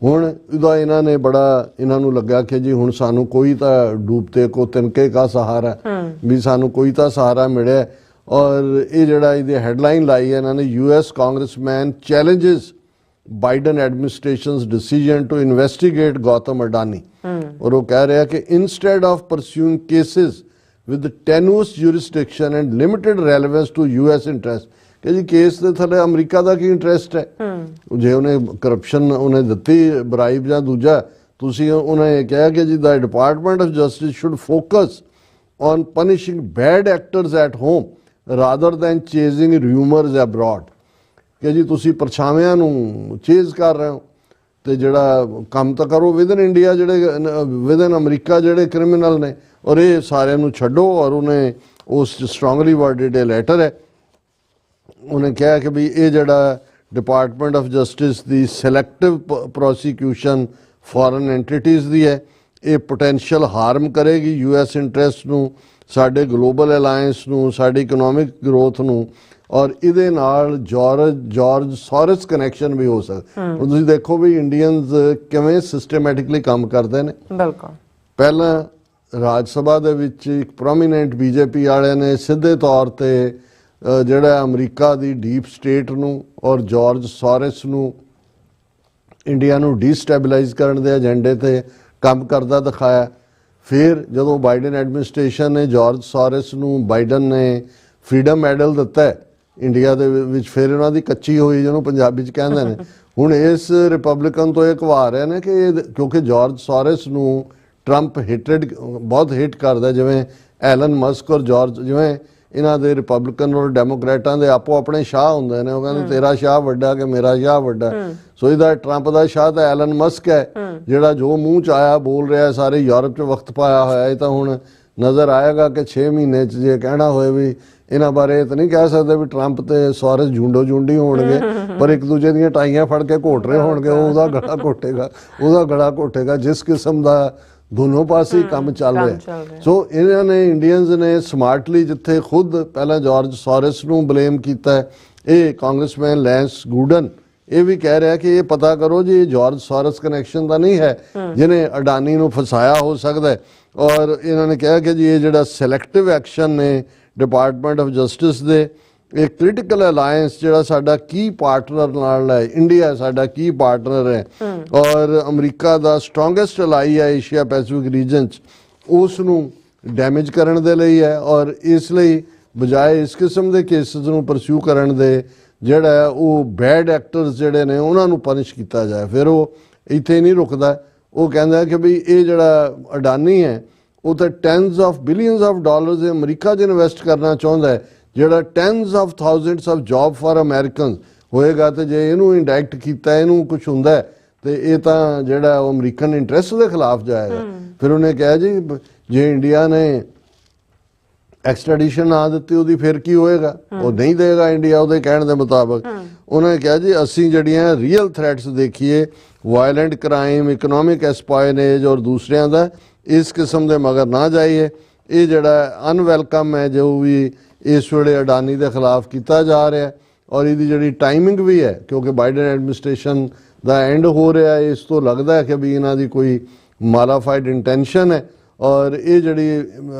ਹੁਣ ਇਹਦਾ ਇਹਨਾਂ ਨੂੰ ਲੱਗਾ ਕਿ ਜੀ ਹੁਣ ਸਾਨੂੰ ਕੋਈ ਤਾਂ ਡੂਬਤੇ ਕੋ ਤਿਨਕੇ ਕਾ ਸਹਾਰਾ, ਵੀ ਸਾਨੂੰ ਕੋਈ ਤਾਂ ਸਹਾਰਾ ਮਿਲਿਆ। ਔਰ ਇਹ ਜਿਹੜਾ ਇਹਦੀ ਹੈਡਲਾਈਨ ਲਾਈ ਹੈ ਇਹਨਾਂ ਨੇ, US congressman challenges Biden administration's decision to investigate Gautam Adani. ਔਰ ਉਹ ਕਹਿ ਰਿਹਾ ਕਿ instead of pursuing cases with tenuous jurisdiction and limited relevance to US interest, ਕਿ ਜੀ ਕੇਸ ਦੇ ਥੱਲੇ ਅਮਰੀਕਾ ਦਾ ਕੀ ਇੰਟਰਸਟ ਹੈ? ਜੇ ਉਹਨੇ ਕਰਪਸ਼ਨ ਉਹਨੇ ਦਿੱਤੀ ਬਰਾਈਬ ਜਾਂ ਦੂਜਾ, ਤੁਸੀਂ ਉਹਨੇ ਕਿਹਾ ਕਿ ਜੀ the department of justice should focus on punishing bad actors at home rather than chasing rumours abroad, ਕਿ ਜੀ ਤੁਸੀਂ ਪਰਛਾਵਿਆਂ ਨੂੰ ਚੇਜ਼ ਕਰ ਰਹੇ ਹੋ ਤੇ ਜਿਹੜਾ ਕੰਮ ਤਾਂ ਕਰੋ ਵਿਦਨ ਇੰਡੀਆ, ਜਿਹੜੇ ਵਿਦਨ ਅਮਰੀਕਾ ਜਿਹੜੇ ਕ੍ਰਿਮੀਨਲ ਨੇ, ਔਰ ਇਹ ਸਾਰਿਆਂ ਨੂੰ ਛੱਡੋ। ਔਰ ਉਹਨੇ ਉਸ ਸਟਰੋਂਗਲੀ ਵਰਡਡ ਇਹ ਲੈਟਰ ਹੈ, ਉਹਨੇ ਕਿਹਾ ਕਿ ਵੀ ਇਹ ਜਿਹੜਾ department of justice the selective prosecution foreign entities ਦੀ ਹੈ, ਇਹ ਪੋਟੈਂਸ਼ੀਅਲ ਹਾਰਮ ਕਰੇਗੀ US ਇੰਟਰਸਟ ਨੂੰ, ਸਾਡੇ ਗਲੋਬਲ ਅਲਾਇੰਸ ਨੂੰ, ਸਾਡੀ ਇਕਨੋਮਿਕ ਗਰੋਥ ਨੂੰ, ਔਰ ਇਹਦੇ ਨਾਲ ਜਾਰਜ ਸੋਰਸ ਕਨੈਕਸ਼ਨ ਵੀ ਹੋ ਸਕਦਾ। ਹੁਣ ਤੁਸੀਂ ਦੇਖੋ ਵੀ ਇੰਡੀਅਨਸ ਕਿਵੇਂ ਸਿਸਟਮੈਟਿਕਲੀ ਕੰਮ ਕਰਦੇ ਨੇ। ਬਿਲਕੁਲ ਪਹਿਲਾਂ ਰਾਜ ਸਭਾ ਦੇ ਵਿੱਚ ਇੱਕ ਪ੍ਰੋਮੀਨੈਂਟ BJP ਵਾਲਿਆਂ ਨੇ ਸਿੱਧੇ ਤੌਰ ਤੇ ਜਿਹੜਾ ਅਮਰੀਕਾ ਦੀ ਡੀਪ ਸਟੇਟ ਨੂੰ ਔਰ ਜਾਰਜ ਸੋਰਸ ਨੂੰ ਇੰਡੀਆ ਨੂੰ ਡੀਸਟੈਬਲਾਈਜ਼ ਕਰਨ ਦੇ ਏਜੰਡੇ ਤੇ ਕੰਮ ਕਰਦਾ ਦਿਖਾਇਆ। ਫਿਰ ਜਦੋਂ ਬਾਈਡਨ ਐਡਮਿਨਿਸਟ੍ਰੇਸ਼ਨ ਨੇ ਜਾਰਜ ਸੋਰਸ ਨੂੰ, ਬਾਈਡਨ ਨੇ ਫਰੀडम ਮੈਡਲ ਦਿੱਤਾ ਇੰਡੀਆ ਦੇ ਵਿੱਚ, ਫਿਰ ਉਹਨਾਂ ਦੀ ਕੱਚੀ ਹੋਈ ਜਿਹਨੂੰ ਪੰਜਾਬੀ 'ਚ ਕਹਿੰਦੇ ਨੇ, ਹੁਣ ਇਸ ਰਿਪਬਲਿਕਨ ਤੋਂ ਇਹ ਕਵਾ ਰਹੇ ਨੇ ਕਿ ਕਿਉਂਕਿ ਜਾਰਜ ਸੋਰਸ ਨੂੰ ਟਰੰਪ ਬਹੁਤ ਹਿੱਟ ਕਰਦਾ, ਜਿਵੇਂ ਐਲਨ ਮਸਕ ਔਰ ਜਾਰਜ, ਜਿਵੇਂ ਇਹਨਾਂ ਦੇ ਰਿਪਬਲਿਕਨ ਔਰ ਡੈਮੋਕ੍ਰੇਟਾਂ ਦੇ ਆਪੋ ਆਪਣੇ ਸ਼ਾਹ ਹੁੰਦੇ ਨੇ। ਉਹ ਕਹਿੰਦੇ ਤੇਰਾ ਸ਼ਾਹ ਵੱਡਾ ਕਿ ਮੇਰਾ ਸ਼ਾਹ ਵੱਡਾ। ਸੋ ਇਹਦਾ ਟਰੰਪ ਦਾ ਸ਼ਾਹ ਤਾਂ ਐਲਨ ਮਸਕ ਹੈ, ਜਿਹੜਾ ਜੋ ਮੂੰਹ ਚ ਆਇਆ ਬੋਲ ਰਿਹਾ, ਸਾਰੇ ਯੂਰਪ 'ਚ ਵਕਤ ਪਾਇਆ ਹੋਇਆ। ਇਹ ਤਾਂ ਹੁਣ ਨਜ਼ਰ ਆਏਗਾ ਕਿ 6 ਮਹੀਨੇ 'ਚ ਜੇ ਕਹਿਣਾ ਹੋਏ ਵੀ ਇਹਨਾਂ ਬਾਰੇ ਇਹ ਤਾਂ ਨਹੀਂ ਕਹਿ ਸਕਦੇ ਵੀ ਟਰੰਪ ਤੇ ਸੋਰਸ ਜੁੰਡੀ ਹੋਣਗੇ, ਪਰ ਇੱਕ ਦੂਜੇ ਦੀਆਂ ਟਾਈਆਂ ਫੜ ਕੇ ਘੋਟ ਰਹੇ ਹੋਣਗੇ। ਉਹਦਾ ਗਲਾ ਘੋਟੇਗਾ ਜਿਸ ਕਿਸਮ ਦਾ ਦੋਨੋਂ ਪਾਸੇ ਕੰਮ ਚੱਲ ਰਿਹਾ। ਸੋ ਇਹਨਾਂ ਨੇ ਇੰਡੀਅਨਸ ਨੇ ਸਮਾਰਟਲੀ, ਜਿੱਥੇ ਖੁਦ ਪਹਿਲਾਂ ਜਾਰਜ ਸੋਰਸ ਨੂੰ ਬਲੇਮ ਕੀਤਾ, ਇਹ ਕਾਂਗਰਸਮੈਨ ਲੈਂਸ ਗੂਡਨ ਇਹ ਵੀ ਕਹਿ ਰਿਹਾ ਕਿ ਇਹ ਪਤਾ ਕਰੋ ਜੀ ਇਹ ਜਾਰਜ ਸੋਰਸ ਕਨੈਕਸ਼ਨ ਤਾਂ ਨਹੀਂ ਹੈ ਜਿਹਨੇ ਅਡਾਨੀ ਨੂੰ ਫਸਾਇਆ ਹੋ ਸਕਦਾ ਹੈ। ਔਰ ਇਹਨਾਂ ਨੇ ਕਿਹਾ ਕਿ ਜੀ ਇਹ ਜਿਹੜਾ ਸਿਲੈਕਟਿਵ ਐਕਸ਼ਨ ਨੇ ਡਿਪਾਰਟਮੈਂਟ ਆਫ ਜਸਟਿਸ ਦੇ, ਇਹ ਕ੍ਰਿਟੀਕਲ ਅਲਾਇੰਸ ਜਿਹੜਾ ਸਾਡਾ ਕੀ ਪਾਰਟਨਰ ਨਾਲ ਹੈ, ਇੰਡੀਆ ਸਾਡਾ ਕੀ ਪਾਰਟਨਰ ਹੈ ਔਰ ਅਮਰੀਕਾ ਦਾ ਸਟਰੋਂਗੈਸਟ ਅਲਾਈ ਹੈ ਏਸ਼ੀਆ ਪੈਸੀਫਿਕ ਰੀਜਨ 'ਚ, ਉਸ ਨੂੰ ਡੈਮੇਜ ਕਰਨ ਦੇ ਲਈ ਹੈ। ਔਰ ਇਸ ਲਈ ਬਜਾਏ ਇਸ ਕਿਸਮ ਦੇ ਕੇਸਿਸ ਨੂੰ ਪਰਸਿਊ ਕਰਨ ਦੇ, ਜਿਹੜਾ ਉਹ ਬੈਡ ਐਕਟਰਸ ਜਿਹੜੇ ਨੇ ਉਹਨਾਂ ਨੂੰ ਪਨਿਸ਼ ਕੀਤਾ ਜਾਏ। ਫਿਰ ਉਹ ਇੱਥੇ ਨਹੀਂ ਰੁਕਦਾ, ਉਹ ਕਹਿੰਦਾ ਕਿ ਬਈ ਇਹ ਜਿਹੜਾ ਅਡਾਨੀ ਹੈ ਉਹ ਤਾਂ tens of billions of dollars America 'ਚ ਇਨਵੈਸਟ ਕਰਨਾ ਚਾਹੁੰਦਾ ਹੈ, ਜਿਹੜਾ tens of thousands of job for Americans ਹੋਏਗਾ। ਤੇ ਜੇ ਇਹਨੂੰ ਇੰਡਾਇਰੈਕਟ ਕੀਤਾ, ਇਹਨੂੰ ਕੁਝ ਹੁੰਦਾ ਤੇ ਇਹ ਤਾਂ ਜਿਹੜਾ ਉਹ ਅਮਰੀਕਨ ਇੰਟਰਸਟ ਦੇ ਖਿਲਾਫ ਜਾਏਗਾ। ਫਿਰ ਉਹਨੇ ਕਿਹਾ ਜੀ ਜੇ ਇੰਡੀਆ ਨੇ ਐਕਸਟ੍ਰੈਡੀਸ਼ਨ ਨਾ ਦਿੱਤੀ ਉਹਦੀ ਫਿਰ ਕੀ ਹੋਏਗਾ, ਉਹ ਨਹੀਂ ਦੇਗਾ ਇੰਡੀਆ ਉਹਦੇ ਕਹਿਣ ਦੇ ਮੁਤਾਬਕ। ਉਹਨੇ ਕਿਹਾ ਜੀ ਅਸੀਂ ਜਿਹੜੀਆਂ ਰੀਅਲ ਥ੍ਰੈਟਸ ਦੇਖੀਏ, ਵਾਇਲੈਂਟ ਕ੍ਰਾਈਮ, ਇਕਨੋਮਿਕ ਐਸਪਾਇਨੇਜ ਔਰ ਦੂਸਰਿਆਂ ਦਾ, ਇਸ ਕਿਸਮ ਦੇ ਮਗਰ ਨਾ ਜਾਈਏ। ਇਹ ਜਿਹੜਾ ਅਨਵੈਲਕਮ ਹੈ ਜੋ ਵੀ ਇਸ ਵੇਲੇ ਅਡਾਨੀ ਦੇ ਖਿਲਾਫ ਕੀਤਾ ਜਾ ਰਿਹਾ, ਔਰ ਇਹਦੀ ਜਿਹੜੀ ਟਾਈਮਿੰਗ ਵੀ ਹੈ ਕਿਉਂਕਿ ਬਾਈਡਨ ਐਡਮਿਨਿਸਟ੍ਰੇਸ਼ਨ ਦਾ ਐਂਡ ਹੋ ਰਿਹਾ, ਇਸ ਤੋਂ ਲੱਗਦਾ ਹੈ ਕਿ ਵੀ ਇਹਨਾਂ ਦੀ ਕੋਈ ਮਾਲਾਫਾਈਡ ਇੰਟੈਂਸ਼ਨ ਹੈ। ਔਰ ਇਹ ਜਿਹੜੀ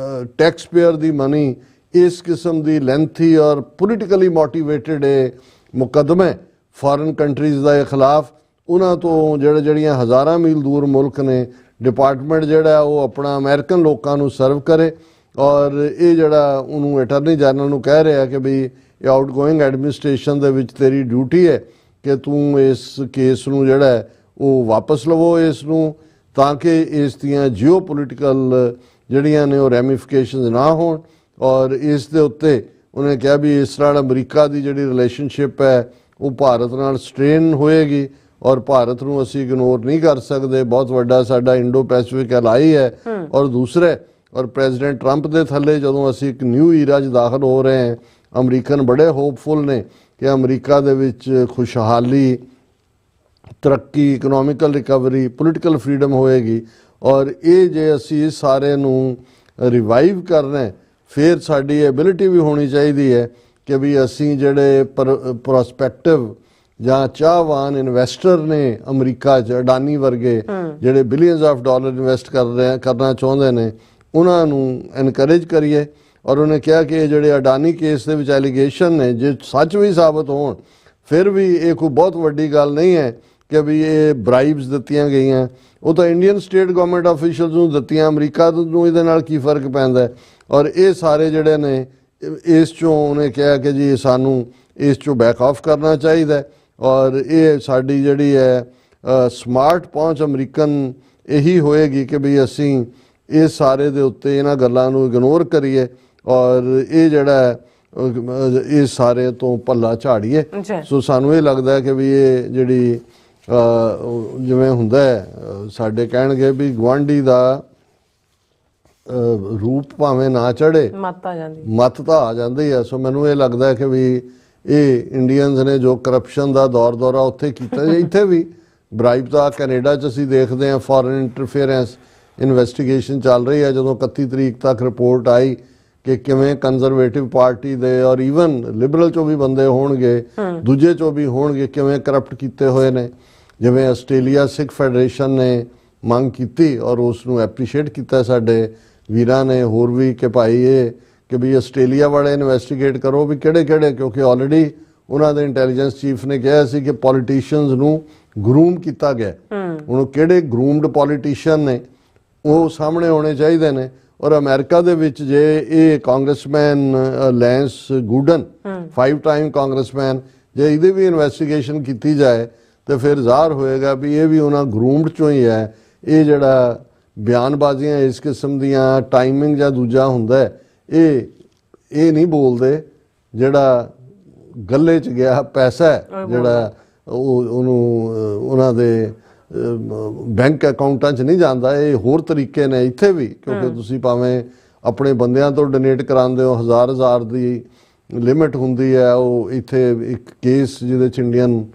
ਟੈਕਸ ਪੇਅਰ ਦੀ ਮਨੀ, ਇਸ ਕਿਸਮ ਦੀ ਲੈਂਥੀ ਔਰ ਪੋਲੀਟੀਕਲੀ ਮੋਟੀਵੇਟਡ ਇਹ ਮੁਕੱਦਮੇ ਫੋਰਨ ਕੰਟਰੀਜ਼ ਦੇ ਖਿਲਾਫ, ਉਹਨਾਂ ਤੋਂ ਜਿਹੜੀਆਂ ਹਜ਼ਾਰਾਂ ਮੀਲ ਦੂਰ ਮੁਲਕ ਨੇ, ਡਿਪਾਰਟਮੈਂਟ ਜਿਹੜਾ ਉਹ ਆਪਣਾ ਅਮਰੀਕਨ ਲੋਕਾਂ ਨੂੰ ਸਰਵ ਕਰੇ। ਔਰ ਇਹ ਜਿਹੜਾ ਉਹਨੂੰ ਅਟਾਰਨੀ ਜਨਰਲ ਨੂੰ ਕਹਿ ਰਿਹਾ ਕਿ ਵੀ ਇਹ ਆਊਟਗੋਇੰਗ ਐਡਮਿਨਿਸਟ੍ਰੇਸ਼ਨ ਦੇ ਵਿੱਚ ਤੇਰੀ ਡਿਊਟੀ ਹੈ ਕਿ ਤੂੰ ਇਸ ਕੇਸ ਨੂੰ ਜਿਹੜਾ ਉਹ ਵਾਪਸ ਲਵੋ ਇਸ ਨੂੰ, ਤਾਂ ਕਿ ਇਸ ਦੀਆਂ ਜਿਓ ਪੋਲੀਟੀਕਲ ਜਿਹੜੀਆਂ ਨੇ ਉਹ ਰੈਮੀਫਿਕੇਸ਼ਨਸ ਨਾ ਹੋਣ। ਔਰ ਇਸ ਦੇ ਉੱਤੇ ਉਹਨੇ ਕਿਹਾ ਵੀ ਇਸ ਨਾਲ ਅਮਰੀਕਾ ਦੀ ਜਿਹੜੀ ਰਿਲੇਸ਼ਨਸ਼ਿਪ ਹੈ ਉਹ ਭਾਰਤ ਨਾਲ ਸਟ੍ਰੇਨ ਹੋਏਗੀ ਔਰ ਭਾਰਤ ਨੂੰ ਅਸੀਂ ਇਗਨੋਰ ਨਹੀਂ ਕਰ ਸਕਦੇ, ਬਹੁਤ ਵੱਡਾ ਸਾਡਾ ਇੰਡੋ ਪੈਸੀਫਿਕ ਅਲਾਈ ਹੈ। ਔਰ ਦੂਸਰੇ ਔਰ ਪ੍ਰੈਜ਼ੀਡੈਂਟ ਟਰੰਪ ਦੇ ਥੱਲੇ ਜਦੋਂ ਅਸੀਂ ਇੱਕ ਨਿਊ ਈਰਾ 'ਚ ਦਾਖਲ ਹੋ ਰਹੇ ਹਾਂ, ਅਮਰੀਕਨ ਬੜੇ ਹੋਪਫੁਲ ਨੇ ਕਿ ਅਮਰੀਕਾ ਦੇ ਵਿੱਚ ਖੁਸ਼ਹਾਲੀ, ਤਰੱਕੀ, ਇਕਨੋਮਿਕਲ ਰਿਕਵਰੀ, ਪੋਲੀਟੀਕਲ ਫਰੀडम ਹੋਏਗੀ। ਔਰ ਇਹ ਜੇ ਅਸੀਂ ਸਾਰੇ ਨੂੰ ਰਿਵਾਈਵ ਕਰਨਾ, ਫਿਰ ਸਾਡੀ ਐਬਿਲਿਟੀ ਵੀ ਹੋਣੀ ਚਾਹੀਦੀ ਹੈ ਕਿ ਵੀ ਅਸੀਂ ਜਿਹੜੇ ਪ੍ਰੋਸਪੈਕਟਿਵ ਜਾਂ ਚਾਹਵਾਨ ਇਨਵੈਸਟਰ ਨੇ ਅਮਰੀਕਾ 'ਚ, ਅਡਾਨੀ ਵਰਗੇ ਜਿਹੜੇ ਬਿਲੀਅਨਸ ਆਫ ਡਾਲਰ ਇਨਵੈਸਟ ਕਰਨਾ ਚਾਹੁੰਦੇ ਨੇ, ਉਹਨਾਂ ਨੂੰ ਐਨਕਰੇਜ ਕਰੀਏ। ਔਰ ਉਹਨੇ ਕਿਹਾ ਕਿ ਇਹ ਜਿਹੜੇ ਅਡਾਨੀ ਕੇਸ ਦੇ ਵਿੱਚ ਐਲੀਗੇਸ਼ਨ ਨੇ ਜੇ ਸੱਚ ਵੀ ਸਾਬਤ ਹੋਣ, ਫਿਰ ਵੀ ਇਹ ਕੋਈ ਬਹੁਤ ਵੱਡੀ ਗੱਲ ਨਹੀਂ ਹੈ ਕਿ ਵੀ ਇਹ ਬ੍ਰਾਈਬਸ ਦਿੱਤੀਆਂ ਗਈਆਂ। ਉਹ ਤਾਂ ਇੰਡੀਅਨ ਸਟੇਟ ਗਵਰਨਮੈਂਟ ਆਫੀਸ਼ੀਅਲਸ ਨੂੰ ਦਿੱਤੀਆਂ, ਅਮਰੀਕਾ ਨੂੰ ਇਹਦੇ ਨਾਲ ਕੀ ਫਰਕ ਪੈਂਦਾ। ਔਰ ਇਹ ਸਾਰੇ ਜਿਹੜੇ ਨੇ ਇਸ 'ਚੋਂ ਉਹਨੇ ਕਿਹਾ ਕਿ ਜੀ ਸਾਨੂੰ ਇਸ 'ਚੋਂ ਬੈਕ ਆਫ ਕਰਨਾ ਚਾਹੀਦਾ। ਔਰ ਇਹ ਸਾਡੀ ਜਿਹੜੀ ਹੈ ਸਮਾਰਟ ਪਹੁੰਚ ਅਮਰੀਕਨ ਇਹੀ ਹੋਏਗੀ ਕਿ ਵੀ ਅਸੀਂ ਇਹ ਸਾਰੇ ਦੇ ਉੱਤੇ ਇਹਨਾਂ ਗੱਲਾਂ ਨੂੰ ਇਗਨੋਰ ਕਰੀਏ ਔਰ ਇਹ ਜਿਹੜਾ ਇਹ ਸਾਰੇ ਤੋਂ ਭੱਲਾ ਝਾੜੀਏ। ਸੋ ਸਾਨੂੰ ਇਹ ਲੱਗਦਾ ਕਿ ਵੀ ਇਹ ਜਿਹੜੀ ਜਿਵੇਂ ਹੁੰਦਾ ਸਾਡੇ ਕਹਿਣਗੇ ਵੀ ਗੁਆਂਢੀ ਦਾ ਰੂਪ ਭਾਵੇਂ ਨਾ ਚੜੇ, ਮੱਤ ਤਾਂ ਆ ਜਾਂਦੀ ਹੈ। ਸੋ ਮੈਨੂੰ ਇਹ ਲੱਗਦਾ ਕਿ ਵੀ ਇਹ ਇੰਡੀਅਨਸ ਨੇ ਜੋ ਕਰਪਸ਼ਨ ਦਾ ਦੌਰਾ ਉੱਥੇ ਕੀਤਾ, ਇੱਥੇ ਵੀ ਬ੍ਰਾਈਬ ਤਾਂ ਕੈਨੇਡਾ 'ਚ ਅਸੀਂ ਦੇਖਦੇ ਹਾਂ ਫੋਰਨ ਇੰਟਰਫੇਰੈਂਸ ਇਨਵੈਸਟੀਗੇਸ਼ਨ ਚੱਲ ਰਹੀ ਹੈ। ਜਦੋਂ 31 ਤਰੀਕ ਤੱਕ ਰਿਪੋਰਟ ਆਈ ਕਿ ਕਿਵੇਂ ਕੰਜ਼ਰਵੇਟਿਵ ਪਾਰਟੀ ਦੇ ਔਰ ਈਵਨ ਲਿਬਰਲ 'ਚੋਂ ਵੀ ਬੰਦੇ ਹੋਣਗੇ, ਦੂਜੇ 'ਚੋਂ ਵੀ ਹੋਣਗੇ, ਕਿਵੇਂ ਕਰਪਟ ਕੀਤੇ ਹੋਏ ਨੇ। ਜਿਵੇਂ ਆਸਟ੍ਰੇਲੀਆ ਸਿੱਖ ਫੈਡਰੇਸ਼ਨ ਨੇ ਮੰਗ ਕੀਤੀ ਔਰ ਉਸ ਨੂੰ ਐਪਰੀਸ਼ੀਏਟ ਕੀਤਾ ਸਾਡੇ ਵੀਰਾਂ ਨੇ, ਹੋਰ ਵੀ, ਕਿ ਭਾਈ ਇਹ ਕਿ ਵੀ ਆਸਟ੍ਰੇਲੀਆ ਵਾਲੇ ਇਨਵੈਸਟੀਗੇਟ ਕਰੋ ਵੀ ਕਿਹੜੇ-ਕਿਹੜੇ, ਕਿਉਂਕਿ ਆਲਰੇਡੀ ਉਹਨਾਂ ਦੇ ਇੰਟੈਲੀਜੈਂਸ ਚੀਫ ਨੇ ਕਿਹਾ ਸੀ ਕਿ ਪੋਲੀਟੀਸ਼ੀਅਨਸ ਨੂੰ ਗਰੂਮ ਕੀਤਾ ਗਿਆ। ਹੁਣ ਕਿਹੜੇ ਗਰੂਮਡ ਪੋਲੀਟੀਸ਼ੀਅਨ ਨੇ ਉਹ ਸਾਹਮਣੇ ਆਉਣੇ ਚਾਹੀਦੇ ਨੇ। ਔਰ ਅਮਰੀਕਾ ਦੇ ਵਿੱਚ ਜੇ ਇਹ ਕਾਂਗਰਸਮੈਨ ਲੈਂਸ ਗੂਡਨ 5 ਟਾਈਮ ਕਾਂਗਰਸਮੈਨ, ਜੇ ਇਹਦੀ ਵੀ ਇਨਵੈਸਟੀਗੇਸ਼ਨ ਕੀਤੀ ਜਾਏ ਤੇ ਫਿਰ ਜ਼ਾਹਰ ਹੋਏਗਾ ਵੀ ਇਹ ਵੀ ਉਹਨਾਂ ਗਰੂਮਡ ਚੋਂ ਹੀ ਹੈ। ਇਹ ਜਿਹੜਾ ਬਿਆਨਬਾਜ਼ੀਆਂ ਇਸ ਕਿਸਮ ਦੀਆਂ ਟਾਈਮਿੰਗ ਜਾਂ ਦੂਜਾ ਹੁੰਦਾ ਹੈ, ਇਹ ਨਹੀਂ ਬੋਲਦੇ। ਜਿਹੜਾ ਗੱਲੇ 'ਚ ਗਿਆ ਪੈਸਾ ਹੈ ਜਿਹੜਾ ਉਹਨੂੰ ਉਹਨਾਂ ਦੇ ਬੈਂਕ ਅਕਾਊਂਟਾਂ 'ਚ ਨਹੀਂ ਜਾਂਦਾ। ਇਹ ਹੋਰ ਤਰੀਕੇ ਨੇ ਇੱਥੇ ਵੀ, ਕਿਉਂਕਿ ਤੁਸੀਂ ਭਾਵੇਂ ਆਪਣੇ ਬੰਦਿਆਂ ਤੋਂ ਡੋਨੇਟ ਕਰਾਉਂਦੇ ਹੋ, ਹਜ਼ਾਰ ਦੀ ਲਿਮਿਟ ਹੁੰਦੀ ਹੈ। ਉਹ ਇੱਥੇ ਇੱਕ ਕੇਸ ਜਿਹਦੇ 'ਚ ਇੰਡੀਅਨ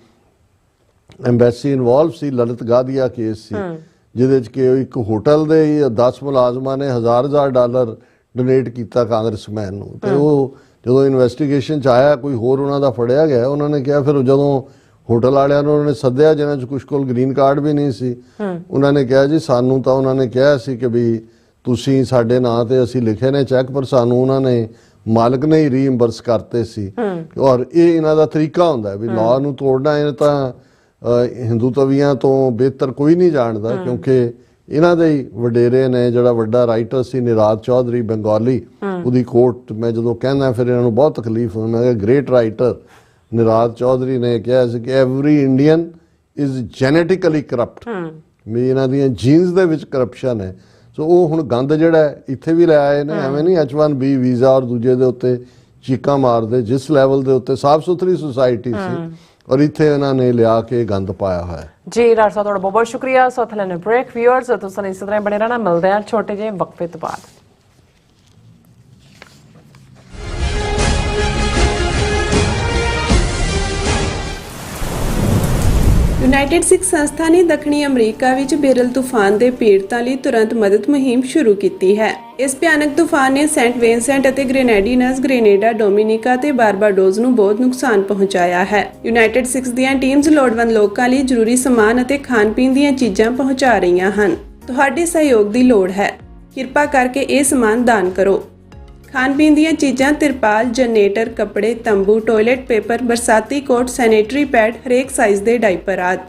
ਐਮਬੈਸੀ ਇਨਵੋਲਵ ਸੀ, ਲਲਿਤ ਗਾਦੀਆ ਕੇਸ ਸੀ, ਜਿਹਦੇ 'ਚ ਕਿ ਇੱਕ ਹੋਟਲ ਦੇ 10 ਮੁਲਾਜ਼ਮਾਂ ਨੇ $1000 ਡੋਨੇਟ ਕੀਤਾ ਕਾਂਗਰਸਮੈਨ ਨੂੰ। ਤੇ ਉਹ ਜਦੋਂ ਇਨਵੈਸਟੀਗੇਸ਼ਨ 'ਚ ਆਇਆ, ਕੋਈ ਹੋਰ ਉਹਨਾਂ ਦਾ ਫੜਿਆ ਗਿਆ, ਉਹਨਾਂ ਨੇ ਕਿਹਾ, ਫਿਰ ਜਦੋਂ ਹੋਟਲ ਵਾਲਿਆਂ ਨੂੰ ਉਹਨਾਂ ਨੇ ਸੱਦਿਆ ਜਿਹਨਾਂ 'ਚ ਕੁਛ ਕੋਲ ਗ੍ਰੀਨ ਕਾਰਡ ਵੀ ਨਹੀਂ ਸੀ, ਉਹਨਾਂ ਨੇ ਕਿਹਾ ਜੀ ਸਾਨੂੰ ਤਾਂ ਉਹਨਾਂ ਨੇ ਕਿਹਾ ਸੀ ਕਿ ਵੀ ਤੁਸੀਂ ਸਾਡੇ ਨਾਂ ਤੇ ਅਸੀਂ ਲਿਖੇ ਨੇ ਚੈੱਕ, ਪਰ ਸਾਨੂੰ ਉਹਨਾਂ ਨੇ ਮਾਲਕ ਨੇ ਹੀ ਰੀਇੰਬਰਸ ਕਰਤੇ ਸੀ। ਔਰ ਇਹ ਇਹਨਾਂ ਦਾ ਤਰੀਕਾ ਹੁੰਦਾ ਵੀ ਲਾਅ ਨੂੰ ਤੋੜਨਾ। ਇਹ ਤਾਂ ਹਿੰਦੂ ਤਵੀਆਂ ਤੋਂ ਬਿਹਤਰ ਕੋਈ ਨਹੀਂ ਜਾਣਦਾ, ਕਿਉਂਕਿ ਇਹਨਾਂ ਦੇ ਹੀ ਵਡੇਰੇ ਨੇ। ਜਿਹੜਾ ਵੱਡਾ ਰਾਈਟਰ ਸੀ ਨਿਰਾਦ ਚੌਧਰੀ ਬੰਗਾਲੀ, ਉਹਦੀ ਕੋਟ ਮੈਂ ਜਦੋਂ ਕਹਿੰਦਾ ਫਿਰ ਇਹਨਾਂ ਨੂੰ ਬਹੁਤ ਤਕਲੀਫ ਹੁੰਦੀ। ਮੈਂ ਕਿਹਾ ਗ੍ਰੇਟ ਰਾਈਟਰ ਨਿਰਾਦ ਚੌਧਰੀ ਨੇ ਕਿਹਾ ਸੀ ਕਿ every Indian is genetically corrupt, ਵੀ ਇਹਨਾਂ ਦੀਆਂ ਜੀਨਸ ਦੇ ਵਿੱਚ ਕਰਪਸ਼ਨ ਹੈ। ਸੋ ਉਹ ਹੁਣ ਗੰਦ ਜਿਹੜਾ ਇੱਥੇ ਵੀ ਲੈ ਆਏ ਨੇ। ਐਵੇਂ ਨਹੀਂ H1B ਵੀਜ਼ਾ ਔਰ ਦੂਜੇ ਦੇ ਉੱਤੇ ਚੀਕਾਂ ਮਾਰਦੇ। ਜਿਸ ਲੈਵਲ ਦੇ ਉੱਤੇ ਸਾਫ਼ ਸੁਥਰੀ ਸੁਸਾਇਟੀ ਸੀ, ਔਰ ਇੱਥੇ ਇਹਨਾਂ ਨੇ ਲਿਆ ਕੇ ਗੰਦ ਪਾਇਆ ਹੋਇਆ। ਜੀ ਡਾਕਟਰ ਸਾਹਿਬ, ਤੁਹਾਡਾ ਬਹੁਤ ਬਹੁਤ ਸ਼ੁਕਰੀਆ। ਸੋ ਇੱਥੇ ਲੈਣੇ ਬ੍ਰੇਕ। ਵਿਊਅਰਸ, ਤੁਸੀਂ ਇਸੇ ਤਰ੍ਹਾਂ ਬਣੇ ਰਹਿਣਾ। ਮਿਲਦੇ ਹਾਂ ਛੋਟੇ ਜਿਹੇ ਵਕਫੇ ਤੋਂ ਬਾਅਦ। ਯੂਨਾਈਟਿਡ ਸਿੱਖ ਸੰਸਥਾ ਨੇ ਦੱਖਣੀ ਅਮਰੀਕਾ ਵਿੱਚ ਬੇਰਲ ਤੂਫਾਨ ਦੇ ਪੀੜਤਾਂ ਲਈ ਤੁਰੰਤ ਮਦਦ ਮੁਹਿੰਮ ਸ਼ੁਰੂ ਕੀਤੀ ਹੈ। ਇਸ ਭਿਆਨਕ ਤੂਫਾਨ ਨੇ ਸੈਂਟ ਵਿੰਸੈਂਟ ਅਤੇ ਗ੍ਰੇਨੇਡੀਨਸ, ਗ੍ਰੇਨੇਡਾ, ਡੋਮਿਨਿਕਾ ਤੇ ਬਾਰਬਾਡੋਸ ਨੂੰ ਬਹੁਤ ਨੁਕਸਾਨ ਪਹੁੰਚਾਇਆ ਹੈ। ਯੂਨਾਈਟਿਡ ਸਿੱਖਸ ਦੀਆਂ ਟੀਮਸ ਲੋੜਵੰਦ ਲੋਕਾਂ ਲਈ ਜ਼ਰੂਰੀ ਸਮਾਨ ਅਤੇ ਖਾਣ-ਪੀਣ ਦੀਆਂ ਚੀਜ਼ਾਂ ਪਹੁੰਚਾ ਰਹੀਆਂ ਹਨ। ਤੁਹਾਡੇ ਸਹਿਯੋਗ ਦੀ ਲੋੜ ਹੈ। ਕਿਰਪਾ ਕਰਕੇ ਇਹ ਸਮਾਨ ਦਾਨ ਕਰੋ। ਖਾਣ-ਪੀਣ ਦੀਆਂ ਚੀਜ਼ਾਂ, ਤਿਰਪਾਲ, ਜਨਰੇਟਰ, ਕੱਪੜੇ, ਤੰਬੂ, ਟਾਇਲਟ ਪੇਪਰ, ਬਰਸਾਤੀ ਕੋਟ, ਸੈਨੇਟਰੀ ਪੈਡ, ਹਰੇਕ ਸਾਈਜ਼ ਦੇ ਡਾਈਪਰ ਆਦਿ।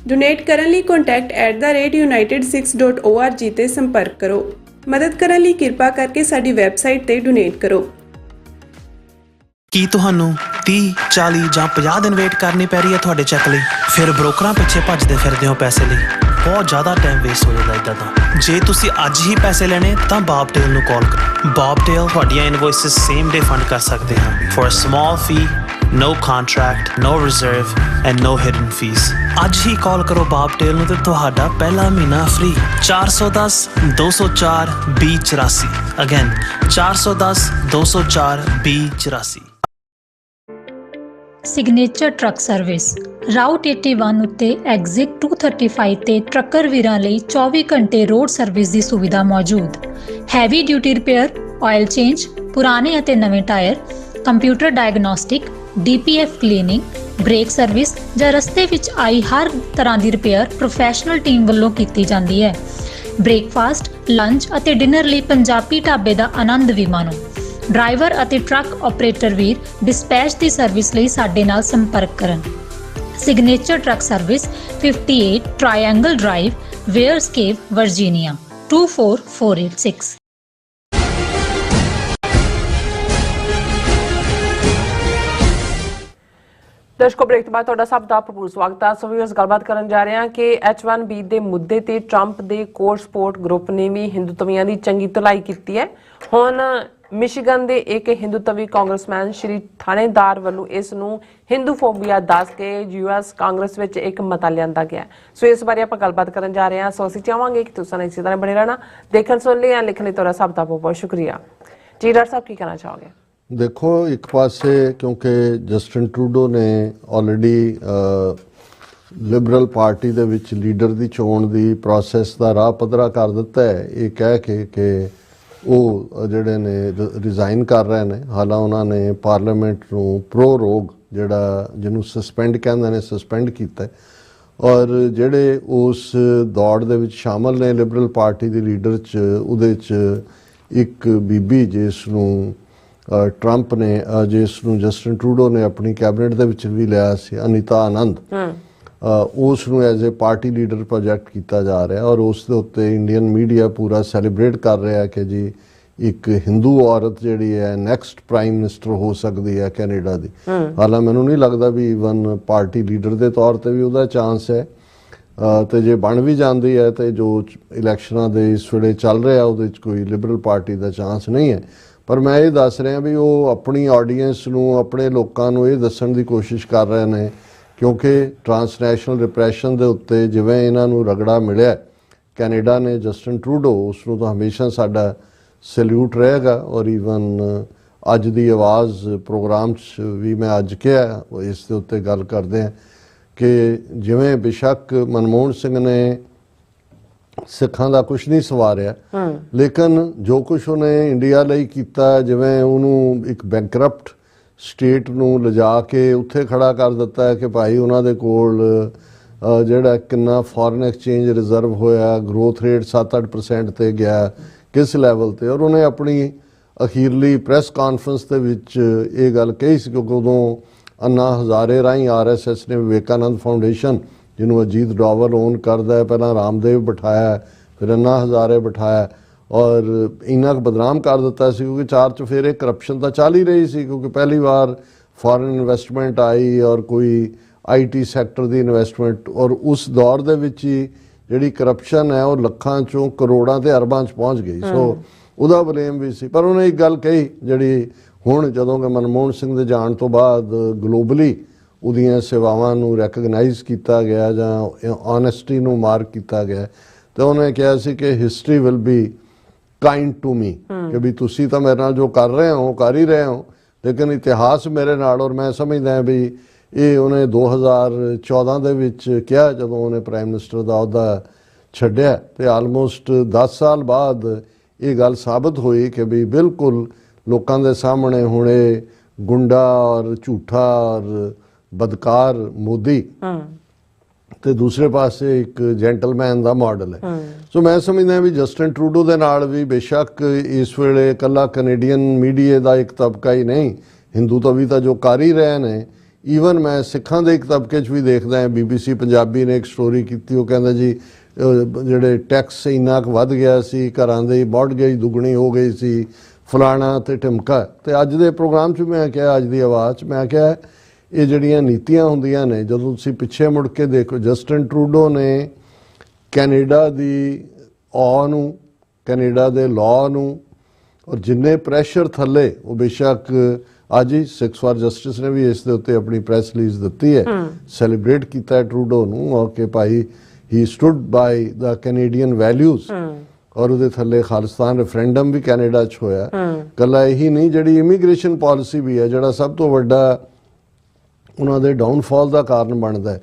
ਡੋਨੇਟ ਕਰਨ ਲਈ contact@united6.org ਤੇ ਸੰਪਰਕ ਕਰੋ। ਮਦਦ ਕਰਨ ਲਈ ਕਿਰਪਾ ਕਰਕੇ ਸਾਡੀ ਵੈਬਸਾਈਟ ਤੇ ਡੋਨੇਟ ਕਰੋ। ਕੀ ਤੁਹਾਨੂੰ 30, 40 ਜਾਂ 50 ਦਿਨ ਵੇਟ ਕਰਨੀ ਪੈ ਰਹੀ ਹੈ ਤੁਹਾਡੇ ਚੈੱਕ ਲਈ? ਫਿਰ ਬ੍ਰੋਕਰਾਂ ਪਿੱਛੇ ਭੱਜਦੇ ਫਿਰਦੇ ਹੋ ਪੈਸੇ ਲਈ। ਬਹੁਤ ਜ਼ਿਆਦਾ ਟਾਈਮ ਵੇਸਟ ਹੋ ਜਾਂਦਾ ਇੱਦਾਂ ਤਾਂ। ਜੇ ਤੁਸੀਂ ਅੱਜ ਹੀ ਪੈਸੇ ਲੈਣੇ ਤਾਂ ਬੌਬਟੇਲ ਨੂੰ ਕਾਲ ਕਰੋ। ਬੌਬਟੇਲ ਤੁਹਾਡੀਆਂ ਇਨਵੌਇਸਸ ਸੇਮ ਡੇ ਫੰਡ ਕਰ ਸਕਦੇ ਹਾਂ for a small fee, no contract, no reserve and no hidden fees। ਅੱਜ ਹੀ ਕਾਲ ਕਰੋ ਬੌਬਟੇਲ ਨੂੰ ਤੇ ਤੁਹਾਡਾ ਪਹਿਲਾ ਮਹੀਨਾ free. 410 204 2084। Again 410 204 2084। Signature truck service route 81 ਉੱਤੇ ਐਗਜ਼ਿਟ 235 ਤੇ ਟਰੱਕਰ ਵੀਰਾਂ ਲਈ 24 ਘੰਟੇ ਰੋਡ ਸਰਵਿਸ ਦੀ ਸੁਵਿਧਾ ਮੌਜੂਦ। Heavy duty repair, oil change, ਪੁਰਾਣੇ ਅਤੇ ਨਵੇਂ tyre, computer diagnostic, DPF cleaning, brake service ਜਾਂ ਰਸਤੇ ਵਿੱਚ ਆਈ ਹਰ ਤਰ੍ਹਾਂ ਦੀ ਰਿਪੇਅਰ ਪ੍ਰੋਫੈਸ਼ਨਲ ਟੀਮ ਵੱਲੋਂ ਕੀਤੀ ਜਾਂਦੀ ਹੈ। ਬ੍ਰੇਕਫਾਸਟ, ਲੰਚ ਅਤੇ ਡਿਨਰ ਲਈ ਪੰਜਾਬੀ ਢਾਬੇ ਦਾ ਆਨੰਦ ਵੀ ਮਾਣੋ। ਡਰਾਈਵਰ ਅਤੇ ਟਰੱਕ ਆਪਰੇਟਰ ਵੀਰ ਡਿਸਪੈਚ ਦੀ ਸਰਵਿਸ ਲਈ ਸਾਡੇ ਨਾਲ ਸੰਪਰਕ ਕਰਨ। Signature truck Service 58 Triangle Drive, Weyers Cave, Virginia 24486। ਦਰਸ਼ਕੋ, ਬ੍ਰੇਕ ਤੋਂ ਬਾਅਦ ਤੁਹਾਡਾ ਸਭ ਦਾ ਭਰਪੂਰ ਸਵਾਗਤ ਹੈ। ਸੋ ਵੀਅਰਸ, ਗੱਲਬਾਤ ਕਰਨ ਜਾ ਰਹੇ ਹਾਂ ਕਿ H1B ਦੇ ਮੁੱਦੇ ਤੇ ਟਰੰਪ ਦੇ ਕੋਰ ਸਪੋਰਟ ਗਰੁੱਪ ਨੇ ਵੀ ਹਿੰਦੂਤਵੀਆਂ ਦੀ ਚੰਗੀ ਧੁਲਾਈ ਕੀਤੀ ਹੈ। ਹੁਣ ਮਿਸ਼ੀਗਨ ਦੇ ਇੱਕ ਹਿੰਦੂਤਵੀ ਕਾਂਗਰਸਮੈਨ ਸ਼੍ਰੀ ਥਾਣੇਦਾਰ ਵੱਲੋਂ ਇਸ ਨੂੰ ਹਿੰਦੂਫੋਬੀਆ ਦੱਸ ਕੇ US ਕਾਂਗਰਸ ਵਿੱਚ ਇੱਕ ਮਤਾ ਲਿਆਂਦਾ ਗਿਆ। ਸੋ ਇਸ ਬਾਰੇ ਆਪਾਂ ਗੱਲਬਾਤ ਕਰਨ ਜਾ ਰਹੇ ਹਾਂ। ਸੋ ਅਸੀਂ ਚਾਹਾਂਗੇ ਕਿ ਤੁਸੀਂ ਇਸੇ ਤਰ੍ਹਾਂ ਬਣੇ ਰਹਿਣਾ। ਦੇਖਣ ਸੁਣ ਲਈ ਜਾਂ ਲਿਖਣ ਲਈ ਤੁਹਾਡਾ ਸਭ ਦਾ ਬਹੁਤ ਬਹੁਤ ਸ਼ੁਕਰੀਆ। ਜੀ ਡਾਕਟਰ ਸਾਹਿਬ, ਕੀ ਕਹਿਣਾ ਚਾਹੋਗੇ? ਦੇਖੋ, ਇੱਕ ਪਾਸੇ ਕਿਉਂਕਿ ਜਸਟਿਨ ਟਰੂਡੋ ਨੇ ਆਲਰੇਡੀ ਲਿਬਰਲ ਪਾਰਟੀ ਦੇ ਵਿੱਚ ਲੀਡਰ ਦੀ ਚੋਣ ਦੀ ਪ੍ਰੋਸੈਸ ਦਾ ਰਾਹ ਪੱਧਰਾ ਕਰ ਦਿੱਤਾ ਹੈ, ਇਹ ਕਹਿ ਕੇ ਕਿ ਉਹ ਜਿਹੜੇ ਨੇ ਰਿਜ਼ਾਈਨ ਕਰ ਰਹੇ ਨੇ। ਹਾਲਾਂ ਉਹਨਾਂ ਨੇ ਪਾਰਲੀਮੈਂਟ ਨੂੰ ਪ੍ਰੋਰੋਗ, ਜਿਹੜਾ ਜਿਹਨੂੰ ਸਸਪੈਂਡ ਕਹਿੰਦੇ ਨੇ, ਸਸਪੈਂਡ ਕੀਤਾ। ਔਰ ਜਿਹੜੇ ਉਸ ਦੌੜ ਦੇ ਵਿੱਚ ਸ਼ਾਮਲ ਨੇ ਲਿਬਰਲ ਪਾਰਟੀ ਦੀ ਲੀਡਰ 'ਚ, ਉਹਦੇ 'ਚ ਇੱਕ ਬੀਬੀ ਜਿਸ ਨੂੰ ਟਰੰਪ ਨੇ, ਜਿਸ ਨੂੰ ਜਸਟਿਨ ਟਰੂਡੋ ਨੇ ਆਪਣੀ ਕੈਬਨਿਟ ਦੇ ਵਿੱਚ ਵੀ ਲਿਆ ਸੀ, ਅਨੀਤਾ ਆਨੰਦ, ਉਸ ਨੂੰ as a party leader project ਕੀਤਾ ਜਾ ਰਿਹਾ। ਔਰ ਉਸ ਦੇ ਉੱਤੇ ਇੰਡੀਅਨ ਮੀਡੀਆ ਪੂਰਾ ਸੈਲੀਬ੍ਰੇਟ ਕਰ ਰਿਹਾ ਕਿ ਜੀ ਇੱਕ ਹਿੰਦੂ ਔਰਤ ਜਿਹੜੀ ਹੈ ਨੈਕਸਟ ਪ੍ਰਾਈਮ ਮਿਨਿਸਟਰ ਹੋ ਸਕਦੀ ਹੈ ਕੈਨੇਡਾ ਦੀ। ਹਾਲਾਂਕਿ ਮੈਨੂੰ ਨਹੀਂ ਲੱਗਦਾ ਵੀ ਈਵਨ ਪਾਰਟੀ ਲੀਡਰ ਦੇ ਤੌਰ ਤੇ ਵੀ ਉਹਦਾ ਚਾਂਸ ਹੈ, ਤੇ ਜੇ ਬਣ ਵੀ ਜਾਂਦੀ ਹੈ ਤੇ ਜੋ ਇਲੈਕਸ਼ਨਾਂ ਦੇ ਇਸ ਵੇਲੇ ਚੱਲ ਰਿਹਾ ਉਹਦੇ 'ਚ ਕੋਈ ਲਿਬਰਲ ਪਾਰਟੀ ਦਾ ਚਾਂਸ ਨਹੀਂ ਹੈ। ਪਰ ਮੈਂ ਇਹ ਦੱਸ ਰਿਹਾ ਵੀ ਉਹ ਆਪਣੀ ਆਡੀਅנס ਨੂੰ, ਆਪਣੇ ਲੋਕਾਂ ਨੂੰ ਇਹ ਦੱਸਣ ਦੀ ਕੋਸ਼ਿਸ਼ ਕਰ ਰਹੇ ਨੇ, ਕਿਉਂਕਿ ਟਰਾਂਸਨੈਸ਼ਨਲ ਰਿਪਰੈਸ਼ਨ ਦੇ ਉੱਤੇ ਜਿਵੇਂ ਇਹਨਾਂ ਨੂੰ ਰਗੜਾ ਮਿਲਿਆ ਕੈਨੇਡਾ ਨੇ ਜਸਟਿਨ ਟਰੂਡੋ, ਉਸ ਨੂੰ ਤਾਂ ਹਮੇਸ਼ਾ ਸਾਡਾ ਸੈਲੂਟ ਰਹੇਗਾ। ਔਰ ਈਵਨ ਅੱਜ ਦੀ ਆਵਾਜ਼ ਪ੍ਰੋਗਰਾਮ 'ਚ ਵੀ ਮੈਂ ਅੱਜ ਕਿਹਾ, ਇਸ ਦੇ ਉੱਤੇ ਗੱਲ ਕਰਦੇ ਹਾਂ ਕਿ ਜਿਵੇਂ ਬੇਸ਼ੱਕ ਮਨਮੋਹਨ ਸਿੰਘ ਨੇ ਸਿੱਖਾਂ ਦਾ ਕੁਝ ਨਹੀਂ ਸਵਾਰਿਆ, ਲੇਕਿਨ ਜੋ ਕੁਝ ਉਹਨੇ ਇੰਡੀਆ ਲਈ ਕੀਤਾ, ਜਿਵੇਂ ਉਹਨੂੰ ਇੱਕ ਬੈਂਕਰਪਟ ਸਟੇਟ ਨੂੰ ਲਿਜਾ ਕੇ ਉੱਥੇ ਖੜਾ ਕਰ ਦਿੱਤਾ ਹੈ ਕਿ ਭਾਈ ਉਹਨਾਂ ਦੇ ਕੋਲ ਜਿਹੜਾ ਕਿੰਨਾ ਫੋਰਨ ਐਕਸਚੇਂਜ ਰਿਜ਼ਰਵ ਹੋਇਆ, ਗਰੋਥ ਰੇਟ 7-8% ਤੇ ਗਿਆ, ਕਿਸ ਲੈਵਲ ਤੇ। ਔਰ ਉਹਨੇ ਆਪਣੀ ਅਖੀਰਲੀ ਪ੍ਰੈਸ ਕਾਨਫਰੰਸ ਦੇ ਵਿੱਚ ਇਹ ਗੱਲ ਕਹੀ ਸੀ, ਕਿਉਂਕਿ ਉਦੋਂ ਅੰਨਾ ਹਜ਼ਾਰੇ ਰਾਹੀਂ RSS ਨੇ ਵਿਵੇਕਾਨੰਦ ਫਾਊਂਡੇਸ਼ਨ, ਜਿਹਨੂੰ ਅਜੀਤ ਡੋਵਲ ਓਨ ਕਰਦਾ ਹੈ, ਪਹਿਲਾਂ ਰਾਮਦੇਵ ਬਿਠਾਇਆ, ਫਿਰ ਅੰਨਾ ਹਜ਼ਾਰੇ ਬਿਠਾਇਆ, ਔਰ ਇੰਨਾ ਕੁ ਬਦਨਾਮ ਕਰ ਦਿੱਤਾ ਸੀ ਕਿਉਂਕਿ 4 ਚੁਫੇਰੇ ਕਰਪਸ਼ਨ ਤਾਂ ਚੱਲ ਹੀ ਰਹੀ ਸੀ, ਕਿਉਂਕਿ ਪਹਿਲੀ ਵਾਰ ਫੋਰਨ ਇਨਵੈਸਟਮੈਂਟ ਆਈ ਔਰ ਕੋਈ IT ਸੈਕਟਰ ਦੀ ਇਨਵੈਸਟਮੈਂਟ, ਔਰ ਉਸ ਦੌਰ ਦੇ ਵਿੱਚ ਹੀ ਜਿਹੜੀ ਕਰਪਸ਼ਨ ਹੈ ਉਹ ਲੱਖਾਂ ਚੋਂ ਕਰੋੜਾਂ ਤੇ ਅਰਬਾਂ 'ਚ ਪਹੁੰਚ ਗਈ। ਸੋ ਉਹਦਾ ਬਲੇਮ ਵੀ ਸੀ। ਪਰ ਉਹਨੇ ਇੱਕ ਗੱਲ ਕਹੀ ਜਿਹੜੀ ਹੁਣ ਜਦੋਂ ਕਿ ਮਨਮੋਹਨ ਸਿੰਘ ਦੇ ਜਾਣ ਤੋਂ ਬਾਅਦ ਗਲੋਬਲੀ ਉਹਦੀਆਂ ਸੇਵਾਵਾਂ ਨੂੰ ਰੈਕਗਨਾਈਜ਼ ਕੀਤਾ ਗਿਆ ਜਾਂ ਓਨੈਸਟੀ ਨੂੰ ਮਾਰਕ ਕੀਤਾ ਗਿਆ, ਤੇ ਉਹਨੇ ਕਿਹਾ ਸੀ ਕਿ history will be kind to me, ਕਿ ਵੀ ਤੁਸੀਂ ਤਾਂ ਮੇਰੇ ਨਾਲ ਜੋ ਕਰ ਰਹੇ ਹੋ ਕਰ ਹੀ ਰਹੇ ਹੋ, ਲੇਕਿਨ ਇਤਿਹਾਸ ਮੇਰੇ ਨਾਲ। ਔਰ ਮੈਂ ਸਮਝਦਾ ਵੀ ਇਹ ਉਹਨੇ 2014 ਦੇ ਵਿੱਚ ਕਿਹਾ ਜਦੋਂ ਉਹਨੇ ਪ੍ਰਾਈਮ ਮਿਨਿਸਟਰ ਦਾ ਅਹੁਦਾ ਛੱਡਿਆ, ਤੇ ਆਲਮੋਸਟ 10 ਸਾਲ ਬਾਅਦ ਇਹ ਗੱਲ ਸਾਬਤ ਹੋਈ ਕਿ ਵੀ ਬਿਲਕੁਲ ਲੋਕਾਂ ਦੇ ਸਾਹਮਣੇ ਹੁਣ ਇਹ ਗੁੰਡਾ ਔਰ ਝੂਠਾ ਔਰ ਬਦਕਾਰ ਮੋਦੀ ਤੇ ਦੂਸਰੇ ਪਾਸੇ ਇੱਕ ਜੈਂਟਲਮੈਨ ਦਾ ਮਾਡਲ ਹੈ। ਸੋ ਮੈਂ ਸਮਝਦਾ ਵੀ ਜਸਟਿਨ ਟਰੂਡੋ ਦੇ ਨਾਲ ਵੀ ਬੇਸ਼ੱਕ ਇਸ ਵੇਲੇ ਇਕੱਲਾ ਕੈਨੇਡੀਅਨ ਮੀਡੀਆ ਦਾ ਇੱਕ ਤਬਕਾ ਹੀ ਨਹੀਂ, ਹਿੰਦੂ ਤਾਂ ਵੀ ਤਾਂ ਜੋ ਕਰ ਹੀ ਰਹੇ ਨੇ, ਈਵਨ ਮੈਂ ਸਿੱਖਾਂ ਦੇ ਇੱਕ ਤਬਕੇ 'ਚ ਵੀ ਦੇਖਦਾ ਹਾਂ। BBC ਪੰਜਾਬੀ ਨੇ ਇੱਕ ਸਟੋਰੀ ਕੀਤੀ, ਉਹ ਕਹਿੰਦਾ ਜੀ ਜਿਹੜੇ ਟੈਕਸ ਇੰਨਾ ਕੁ ਵੱਧ ਗਿਆ ਸੀ, ਘਰਾਂ ਦੇ ਮੌਰਟਗੇਜ ਦੁੱਗਣੀ ਹੋ ਗਈ ਸੀ, ਫਲਾਣਾ ਤੇ ਢਿਮਕਾ। ਤੇ ਅੱਜ ਦੇ ਪ੍ਰੋਗਰਾਮ 'ਚ ਮੈਂ ਕਿਹਾ, ਅੱਜ ਦੀ ਆਵਾਜ਼ 'ਚ ਮੈਂ ਕਿਹਾ, ਇਹ ਜਿਹੜੀਆਂ ਨੀਤੀਆਂ ਹੁੰਦੀਆਂ ਨੇ, ਜਦੋਂ ਤੁਸੀਂ ਪਿੱਛੇ ਮੁੜ ਕੇ ਦੇਖੋ, ਜਸਟਿਨ ਟਰੂਡੋ ਨੇ ਕੈਨੇਡਾ ਦੀ ਨੂੰ, ਕੈਨੇਡਾ ਦੇ ਲਾਅ ਨੂੰ, ਔਰ ਜਿੰਨੇ ਪ੍ਰੈਸ਼ਰ ਥੱਲੇ, ਉਹ ਬੇਸ਼ੱਕ ਅੱਜ ਹੀ ਸਿੱਖਸ ਫਾਰ ਜਸਟਿਸ ਨੇ ਵੀ ਇਸ ਦੇ ਉੱਤੇ ਆਪਣੀ ਪ੍ਰੈਸ ਰਿਲੀਜ਼ ਦਿੱਤੀ ਹੈ, ਸੈਲੀਬ੍ਰੇਟ ਕੀਤਾ ਹੈ ਟਰੂਡੋ ਨੂੰ, ਔਰ ਕਿ ਭਾਈ ਹੀ ਸਟੂਡ ਬਾਈ ਦਾ ਕੈਨੇਡੀਅਨ ਵੈਲਿਊਜ਼। ਔਰ ਉਹਦੇ ਥੱਲੇ ਖਾਲਿਸਤਾਨ ਰੈਫਰੈਂਡਮ ਵੀ ਕੈਨੇਡਾ 'ਚ ਹੋਇਆ। ਕੱਲਾ ਇਹੀ ਨਹੀਂ, ਜਿਹੜੀ ਇਮੀਗ੍ਰੇਸ਼ਨ ਪਾਲਿਸੀ ਵੀ ਹੈ, ਜਿਹੜਾ ਸਭ ਤੋਂ ਵੱਡਾ ਉਹਨਾਂ ਦੇ ਡਾਊਨਫਾਲ ਦਾ ਕਾਰਨ ਬਣਦਾ ਹੈ।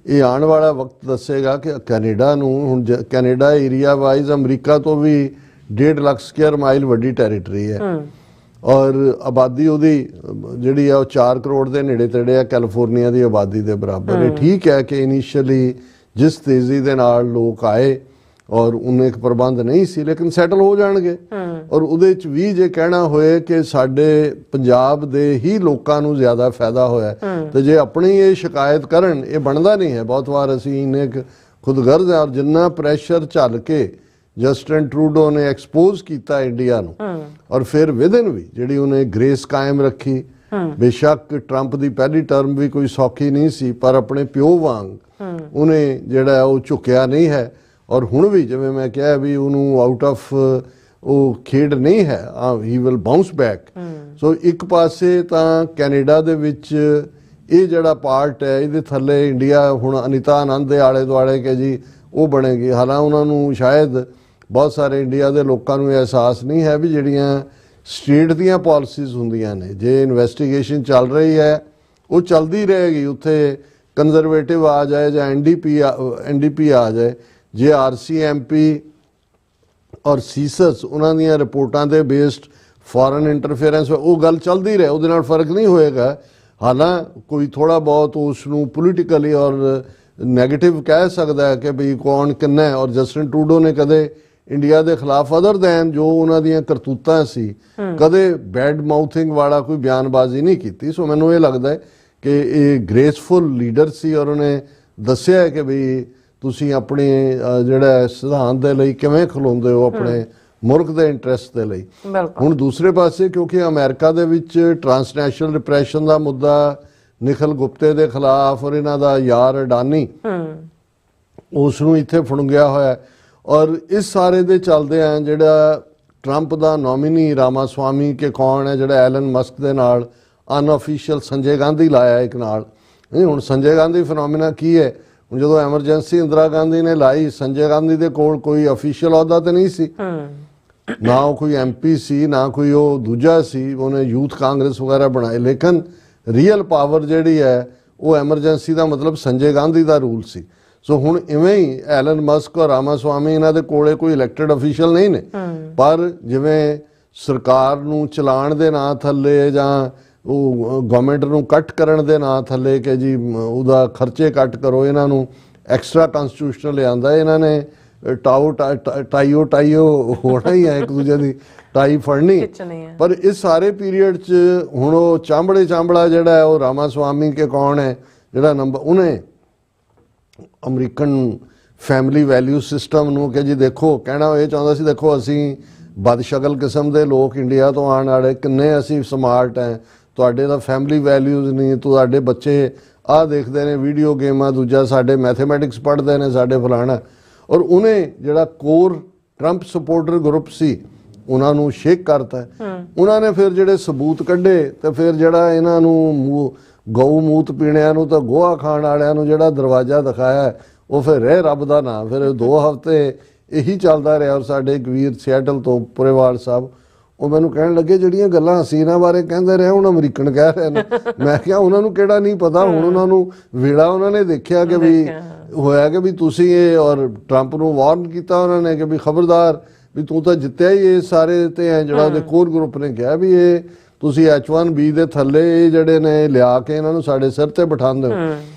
ਇਹ ਆਉਣ ਵਾਲਾ ਵਕਤ ਦੱਸੇਗਾ ਕਿ ਕੈਨੇਡਾ ਨੂੰ ਹੁਣ, ਕੈਨੇਡਾ ਏਰੀਆ ਵਾਈਜ਼ ਅਮਰੀਕਾ ਤੋਂ ਵੀ 1.5 ਲੱਖ ਸਕੁਅਰ ਮਾਈਲ ਵੱਡੀ ਟੈਰੀਟਰੀ ਹੈ, ਔਰ ਆਬਾਦੀ ਉਹਦੀ ਜਿਹੜੀ ਆ ਉਹ 4 ਕਰੋੜ ਦੇ ਨੇੜੇ ਤੇੜੇ ਆ, ਕੈਲੀਫੋਰਨੀਆ ਦੀ ਆਬਾਦੀ ਦੇ ਬਰਾਬਰ। ਇਹ ਠੀਕ ਹੈ ਕਿ ਇਨੀਸ਼ੀਅਲੀ ਜਿਸ ਤੇਜ਼ੀ ਦੇ ਨਾਲ ਲੋਕ ਆਏ ਔਰ ਉਹਨੇ ਇੱਕ ਪ੍ਰਬੰਧ ਨਹੀਂ ਸੀ, ਲੇਕਿਨ ਸੈਟਲ ਹੋ ਜਾਣਗੇ। ਔਰ ਉਹਦੇ 'ਚ ਵੀ ਜੇ ਕਹਿਣਾ ਹੋਏ ਕਿ ਸਾਡੇ ਪੰਜਾਬ ਦੇ ਹੀ ਲੋਕਾਂ ਨੂੰ ਜ਼ਿਆਦਾ ਫਾਇਦਾ ਹੋਇਆ, ਤੇ ਜੇ ਆਪਣੀ ਇਹ ਸ਼ਿਕਾਇਤ ਕਰਨ, ਇਹ ਬਣਦਾ ਨਹੀਂ ਹੈ। ਬਹੁਤ ਵਾਰ ਅਸੀਂ ਇੰਨੇ ਖੁਦਗਰਜ਼ ਹਾਂ, ਔਰ ਜਿੰਨਾ ਪ੍ਰੈਸ਼ਰ ਝੱਲ ਕੇ ਜਸਟਿਨ ਟਰੂਡੋ ਨੇ ਐਕਸਪੋਜ਼ ਕੀਤਾ ਇੰਡੀਆ ਨੂੰ, ਔਰ ਫਿਰ ਵਿਦਨ ਵੀ ਜਿਹੜੀ ਉਹਨੇ ਗ੍ਰੇਸ ਕਾਇਮ ਰੱਖੀ। ਬੇਸ਼ੱਕ ਟਰੰਪ ਦੀ ਪਹਿਲੀ ਟਰਮ ਵੀ ਕੋਈ ਸੌਖੀ ਨਹੀਂ ਸੀ, ਪਰ ਆਪਣੇ ਪਿਓ ਵਾਂਗ ਉਹਨੇ ਜਿਹੜਾ ਉਹ ਝੁਕਿਆ ਨਹੀਂ ਹੈ। ਔਰ ਹੁਣ ਵੀ ਜਿਵੇਂ ਮੈਂ ਕਿਹਾ ਵੀ ਉਹਨੂੰ ਆਊਟ ਆਫ ਉਹ ਖੇਡ ਨਹੀਂ ਹੈ, ਹੀ ਵਿਲ ਬਾਉਂਸ ਬੈਕ। ਸੋ ਇੱਕ ਪਾਸੇ ਤਾਂ ਕੈਨੇਡਾ ਦੇ ਵਿੱਚ ਇਹ ਜਿਹੜਾ ਪਾਰਟ ਹੈ, ਇਹਦੇ ਥੱਲੇ ਇੰਡੀਆ ਹੁਣ ਅਨੀਤਾ ਆਨੰਦ ਦੇ ਆਲੇ ਦੁਆਲੇ ਕਿ ਜੀ ਉਹ ਬਣੇਗੀ। ਹਾਲਾਂਕਿ ਉਹਨਾਂ ਨੂੰ ਸ਼ਾਇਦ ਬਹੁਤ ਸਾਰੇ ਇੰਡੀਆ ਦੇ ਲੋਕਾਂ ਨੂੰ ਅਹਿਸਾਸ ਨਹੀਂ ਹੈ ਵੀ ਜਿਹੜੀਆਂ ਸਟੇਟ ਦੀਆਂ ਪਾਲਿਸੀਜ਼ ਹੁੰਦੀਆਂ ਨੇ, ਜੇ ਇਨਵੈਸਟੀਗੇਸ਼ਨ ਚੱਲ ਰਹੀ ਹੈ ਉਹ ਚੱਲਦੀ ਰਹੇਗੀ, ਉੱਥੇ ਕੰਜ਼ਰਵੇਟਿਵ ਆ ਜਾਏ ਜਾਂ NDP ਆ ਜਾਏ, ਜੇ RCMP ਔਰ ਸੀਸਸ ਉਹਨਾਂ ਦੀਆਂ ਰਿਪੋਰਟਾਂ ਦੇ ਬੇਸਡ ਫੋਰਨ ਇੰਟਰਫੇਰੈਂਸ ਉਹ ਗੱਲ ਚੱਲਦੀ ਰਹੇ, ਉਹਦੇ ਨਾਲ ਫਰਕ ਨਹੀਂ ਹੋਏਗਾ। ਹਾਲਾਂਕਿ ਕੋਈ ਥੋੜਾ ਬਹੁਤ ਉਸ ਨੂੰ ਪੋਲੀਟੀਕਲੀ ਔਰ ਨੈਗੇਟਿਵ ਕਹਿ ਸਕਦਾ ਹੈ ਕਿ ਵੀ ਕੌਣ ਕਿੰਨਾ ਹੈ। ਔਰ ਜਸਟਿਨ ਟਰੂਡੋ ਨੇ ਕਦੇ ਇੰਡੀਆ ਦੇ ਖਿਲਾਫ ਅਦਰ ਦੈਨ ਜੋ ਉਹਨਾਂ ਦੀਆਂ ਕਰਤੂਤਾਂ ਸੀ, ਕਦੇ ਬੈਡ ਮਾਊਥਿੰਗ ਵਾਲਾ ਕੋਈ ਬਿਆਨਬਾਜ਼ੀ ਨਹੀਂ ਕੀਤੀ। ਸੋ ਮੈਨੂੰ ਇਹ ਲੱਗਦਾ ਹੈ ਕਿ ਇਹ ਗ੍ਰੇਸਫੁਲ ਲੀਡਰ ਸੀ, ਔਰ ਉਹਨੇ ਦੱਸਿਆ ਹੈ ਕਿ ਵੀ ਤੁਸੀਂ ਆਪਣੇ ਜਿਹੜਾ ਸਿਧਾਂਤ ਦੇ ਲਈ ਕਿਵੇਂ ਖਲੋਂਦੇ ਹੋ ਆਪਣੇ ਮੁਲਕ ਦੇ ਇੰਟਰਸਟ ਦੇ ਲਈ। ਬਿਲਕੁਲ। ਹੁਣ ਦੂਸਰੇ ਪਾਸੇ ਕਿਉਂਕਿ ਅਮਰੀਕਾ ਦੇ ਵਿੱਚ ਟ੍ਰਾਂਸਨੈਸ਼ਨਲ ਰਿਪਰੈਸ਼ਨ ਦਾ ਮੁੱਦਾ, ਨਿਖਲ ਗੁਪਤੇ ਦੇ ਖਿਲਾਫ ਔਰ ਇਹਨਾਂ ਦਾ ਯਾਰ ਅਡਾਨੀ ਉਸ ਨੂੰ ਇੱਥੇ ਫੜੂੰਗਿਆ ਹੋਇਆ, ਔਰ ਇਸ ਸਾਰੇ ਦੇ ਚੱਲਦੇ ਆ ਜਿਹੜਾ ਟਰੰਪ ਦਾ ਨੋਮੀਨੀ ਰਾਮਾਸਵਾਮੀ ਕੇ ਕੌਣ ਹੈ ਜਿਹੜਾ ਐਲਨ ਮਸਕ ਦੇ ਨਾਲ ਅਨਆਫੀਸ਼ੀਅਲ ਸੰਜੇ ਗਾਂਧੀ ਲਾਇਆ ਇੱਕ ਨਾਲ। ਨਹੀਂ ਹੁਣ ਸੰਜੇ ਗਾਂਧੀ ਫਿਨੋਮੀਨਾ ਕੀ ਹੈ, ਹੁਣ ਜਦੋਂ ਐਮਰਜੈਂਸੀ ਇੰਦਰਾ ਗਾਂਧੀ ਨੇ ਲਾਈ, ਸੰਜੇ ਗਾਂਧੀ ਦੇ ਕੋਲ ਕੋਈ ਅਫੀਸ਼ੀਅਲ ਅਹੁਦਾ ਤੇ ਨਹੀਂ ਸੀ, ਨਾ ਉਹ ਕੋਈ ਐਮਪੀ ਸੀ, ਨਾ ਕੋਈ ਉਹ ਦੂਜਾ ਸੀ, ਉਹਨੇ ਯੂਥ ਕਾਂਗਰਸ ਵਗੈਰਾ ਬਣਾਏ, ਲੇਕਿਨ ਰੀਅਲ ਪਾਵਰ ਜਿਹੜੀ ਹੈ ਉਹ ਐਮਰਜੈਂਸੀ ਦਾ ਮਤਲਬ ਸੰਜੇ ਗਾਂਧੀ ਦਾ ਰੂਲ ਸੀ। ਸੋ ਹੁਣ ਇਵੇਂ ਹੀ ਐਲਨ ਮਸਕ ਔਰ ਰਾਮਾਸਵਾਮੀ ਇਹਨਾਂ ਦੇ ਕੋਲੇ ਕੋਈ ਇਲੈਕਟਡ ਅਫੀਸ਼ੀਅਲ ਨਹੀਂ ਨੇ, ਪਰ ਜਿਵੇਂ ਸਰਕਾਰ ਨੂੰ ਚਲਾਉਣ ਦੇ ਨਾਂ ਥੱਲੇ ਜਾਂ ਉਹ ਗਵਰਨਮੈਂਟ ਨੂੰ ਕੱਟ ਕਰਨ ਦੇ ਨਾਂ ਥੱਲੇ ਕਿ ਜੀ ਉਹਦਾ ਖਰਚੇ ਕੱਟ ਕਰੋ, ਇਹਨਾਂ ਨੂੰ ਐਕਸਟਰਾ ਕਨਸਟੀਟਿਊਸ਼ਨਲ ਲਿਆਂਦਾ, ਇਹਨਾਂ ਨੇ ਟਾਈਓ ਹੋਣਾ ਹੀ ਹੈ, ਇੱਕ ਦੂਜੇ ਦੀ ਟਾਈ ਫੜਨੀ। ਪਰ ਇਸ ਸਾਰੇ ਪੀਰੀਅਡ 'ਚ ਹੁਣ ਉਹ ਚਾਂਬੜਾ ਜਿਹੜਾ ਹੈ ਉਹ ਰਾਮਾਸਵਾਮੀ ਕੇ ਕੌਣ ਹੈ ਜਿਹੜਾ ਉਹਨੇ ਅਮਰੀਕਨ ਫੈਮਿਲੀ ਵੈਲਿਊ ਸਿਸਟਮ ਨੂੰ ਕਿ ਜੀ ਦੇਖੋ, ਕਹਿਣਾ ਇਹ ਚਾਹੁੰਦਾ ਸੀ ਦੇਖੋ ਅਸੀਂ ਬਦਸ਼ਕਲ ਕਿਸਮ ਦੇ ਲੋਕ ਇੰਡੀਆ ਤੋਂ ਆਉਣ ਵਾਲੇ ਕਿੰਨੇ ਅਸੀਂ ਸਮਾਰਟ ਹੈ, ਤੁਹਾਡੇ ਤਾਂ ਫੈਮਿਲੀ ਵੈਲਿਊਜ਼ ਨਹੀਂ, ਤੁਹਾਡੇ ਬੱਚੇ ਆਹ ਦੇਖਦੇ ਨੇ ਵੀਡੀਓ ਗੇਮਾਂ, ਦੂਜਾ ਸਾਡੇ ਮੈਥਮੈਟਿਕਸ ਪੜ੍ਹਦੇ ਨੇ, ਸਾਡੇ ਫਲਾਣਾ। ਔਰ ਉਹਨੇ ਜਿਹੜਾ ਕੋਰ ਟਰੰਪ ਸਪੋਰਟਰ ਗਰੁੱਪ ਸੀ ਉਹਨਾਂ ਨੂੰ ਸ਼ੇਕ ਕਰਤਾ। ਉਹਨਾਂ ਨੇ ਫਿਰ ਜਿਹੜੇ ਸਬੂਤ ਕੱਢੇ ਤੇ ਫਿਰ ਜਿਹੜਾ ਇਹਨਾਂ ਨੂੰ ਗਊ ਮੂਤ ਪੀਣਿਆਂ ਨੂੰ ਤਾਂ ਗੋਹਾ ਖਾਣ ਵਾਲਿਆਂ ਨੂੰ ਜਿਹੜਾ ਦਰਵਾਜ਼ਾ ਦਿਖਾਇਆ ਉਹ ਫਿਰ ਰਹਿ ਰੱਬ ਦਾ ਨਾਂ। ਫਿਰ 2 ਹਫ਼ਤੇ ਇਹੀ ਚੱਲਦਾ ਰਿਹਾ। ਔਰ ਸਾਡੇ ਇੱਕ ਵੀਰ ਸਿਐਟਲ ਤੋਂ ਪੁਰੇਵਾਲ ਸਾਹਿਬ ਉਹ ਮੈਨੂੰ ਕਹਿਣ ਲੱਗੇ ਜਿਹੜੀਆਂ ਗੱਲਾਂ ਹਸੀਨਾ ਬਾਰੇ ਕਹਿੰਦੇ ਰਹੇ ਹੁਣ ਅਮਰੀਕਨ ਕਹਿ ਰਹੇ ਨੇ। ਮੈਂ ਕਿਹਾ ਉਹਨਾਂ ਨੂੰ ਕਿਹੜਾ ਨਹੀਂ ਪਤਾ, ਹੁਣ ਉਹਨਾਂ ਨੂੰ ਵੇੜਾ ਉਹਨਾਂ ਨੇ ਦੇਖਿਆ ਕਿ ਵੀ ਹੋਇਆ ਕਿ ਵੀ ਤੁਸੀਂ ਇਹ, ਔਰ ਟਰੰਪ ਨੂੰ ਵਾਰਨ ਕੀਤਾ ਉਹਨਾਂ ਨੇ ਕਿ ਵੀ ਖਬਰਦਾਰ ਵੀ ਤੂੰ ਤਾਂ ਜਿੱਤਿਆ ਹੀ ਇਹ ਸਾਰੇ ਤੇ ਹੈ। ਜਿਹੜਾ ਉਹਦੇ ਕੋਰ ਗਰੁੱਪ ਨੇ ਕਿਹਾ ਵੀ ਇਹ ਤੁਸੀਂ H1B ਦੇ ਥੱਲੇ ਇਹ ਜਿਹੜੇ ਨੇ ਲਿਆ ਕੇ ਇਹਨਾਂ ਨੂੰ ਸਾਡੇ ਸਿਰ ਤੇ ਬਿਠਾਉਂਦੇ ਹੋ।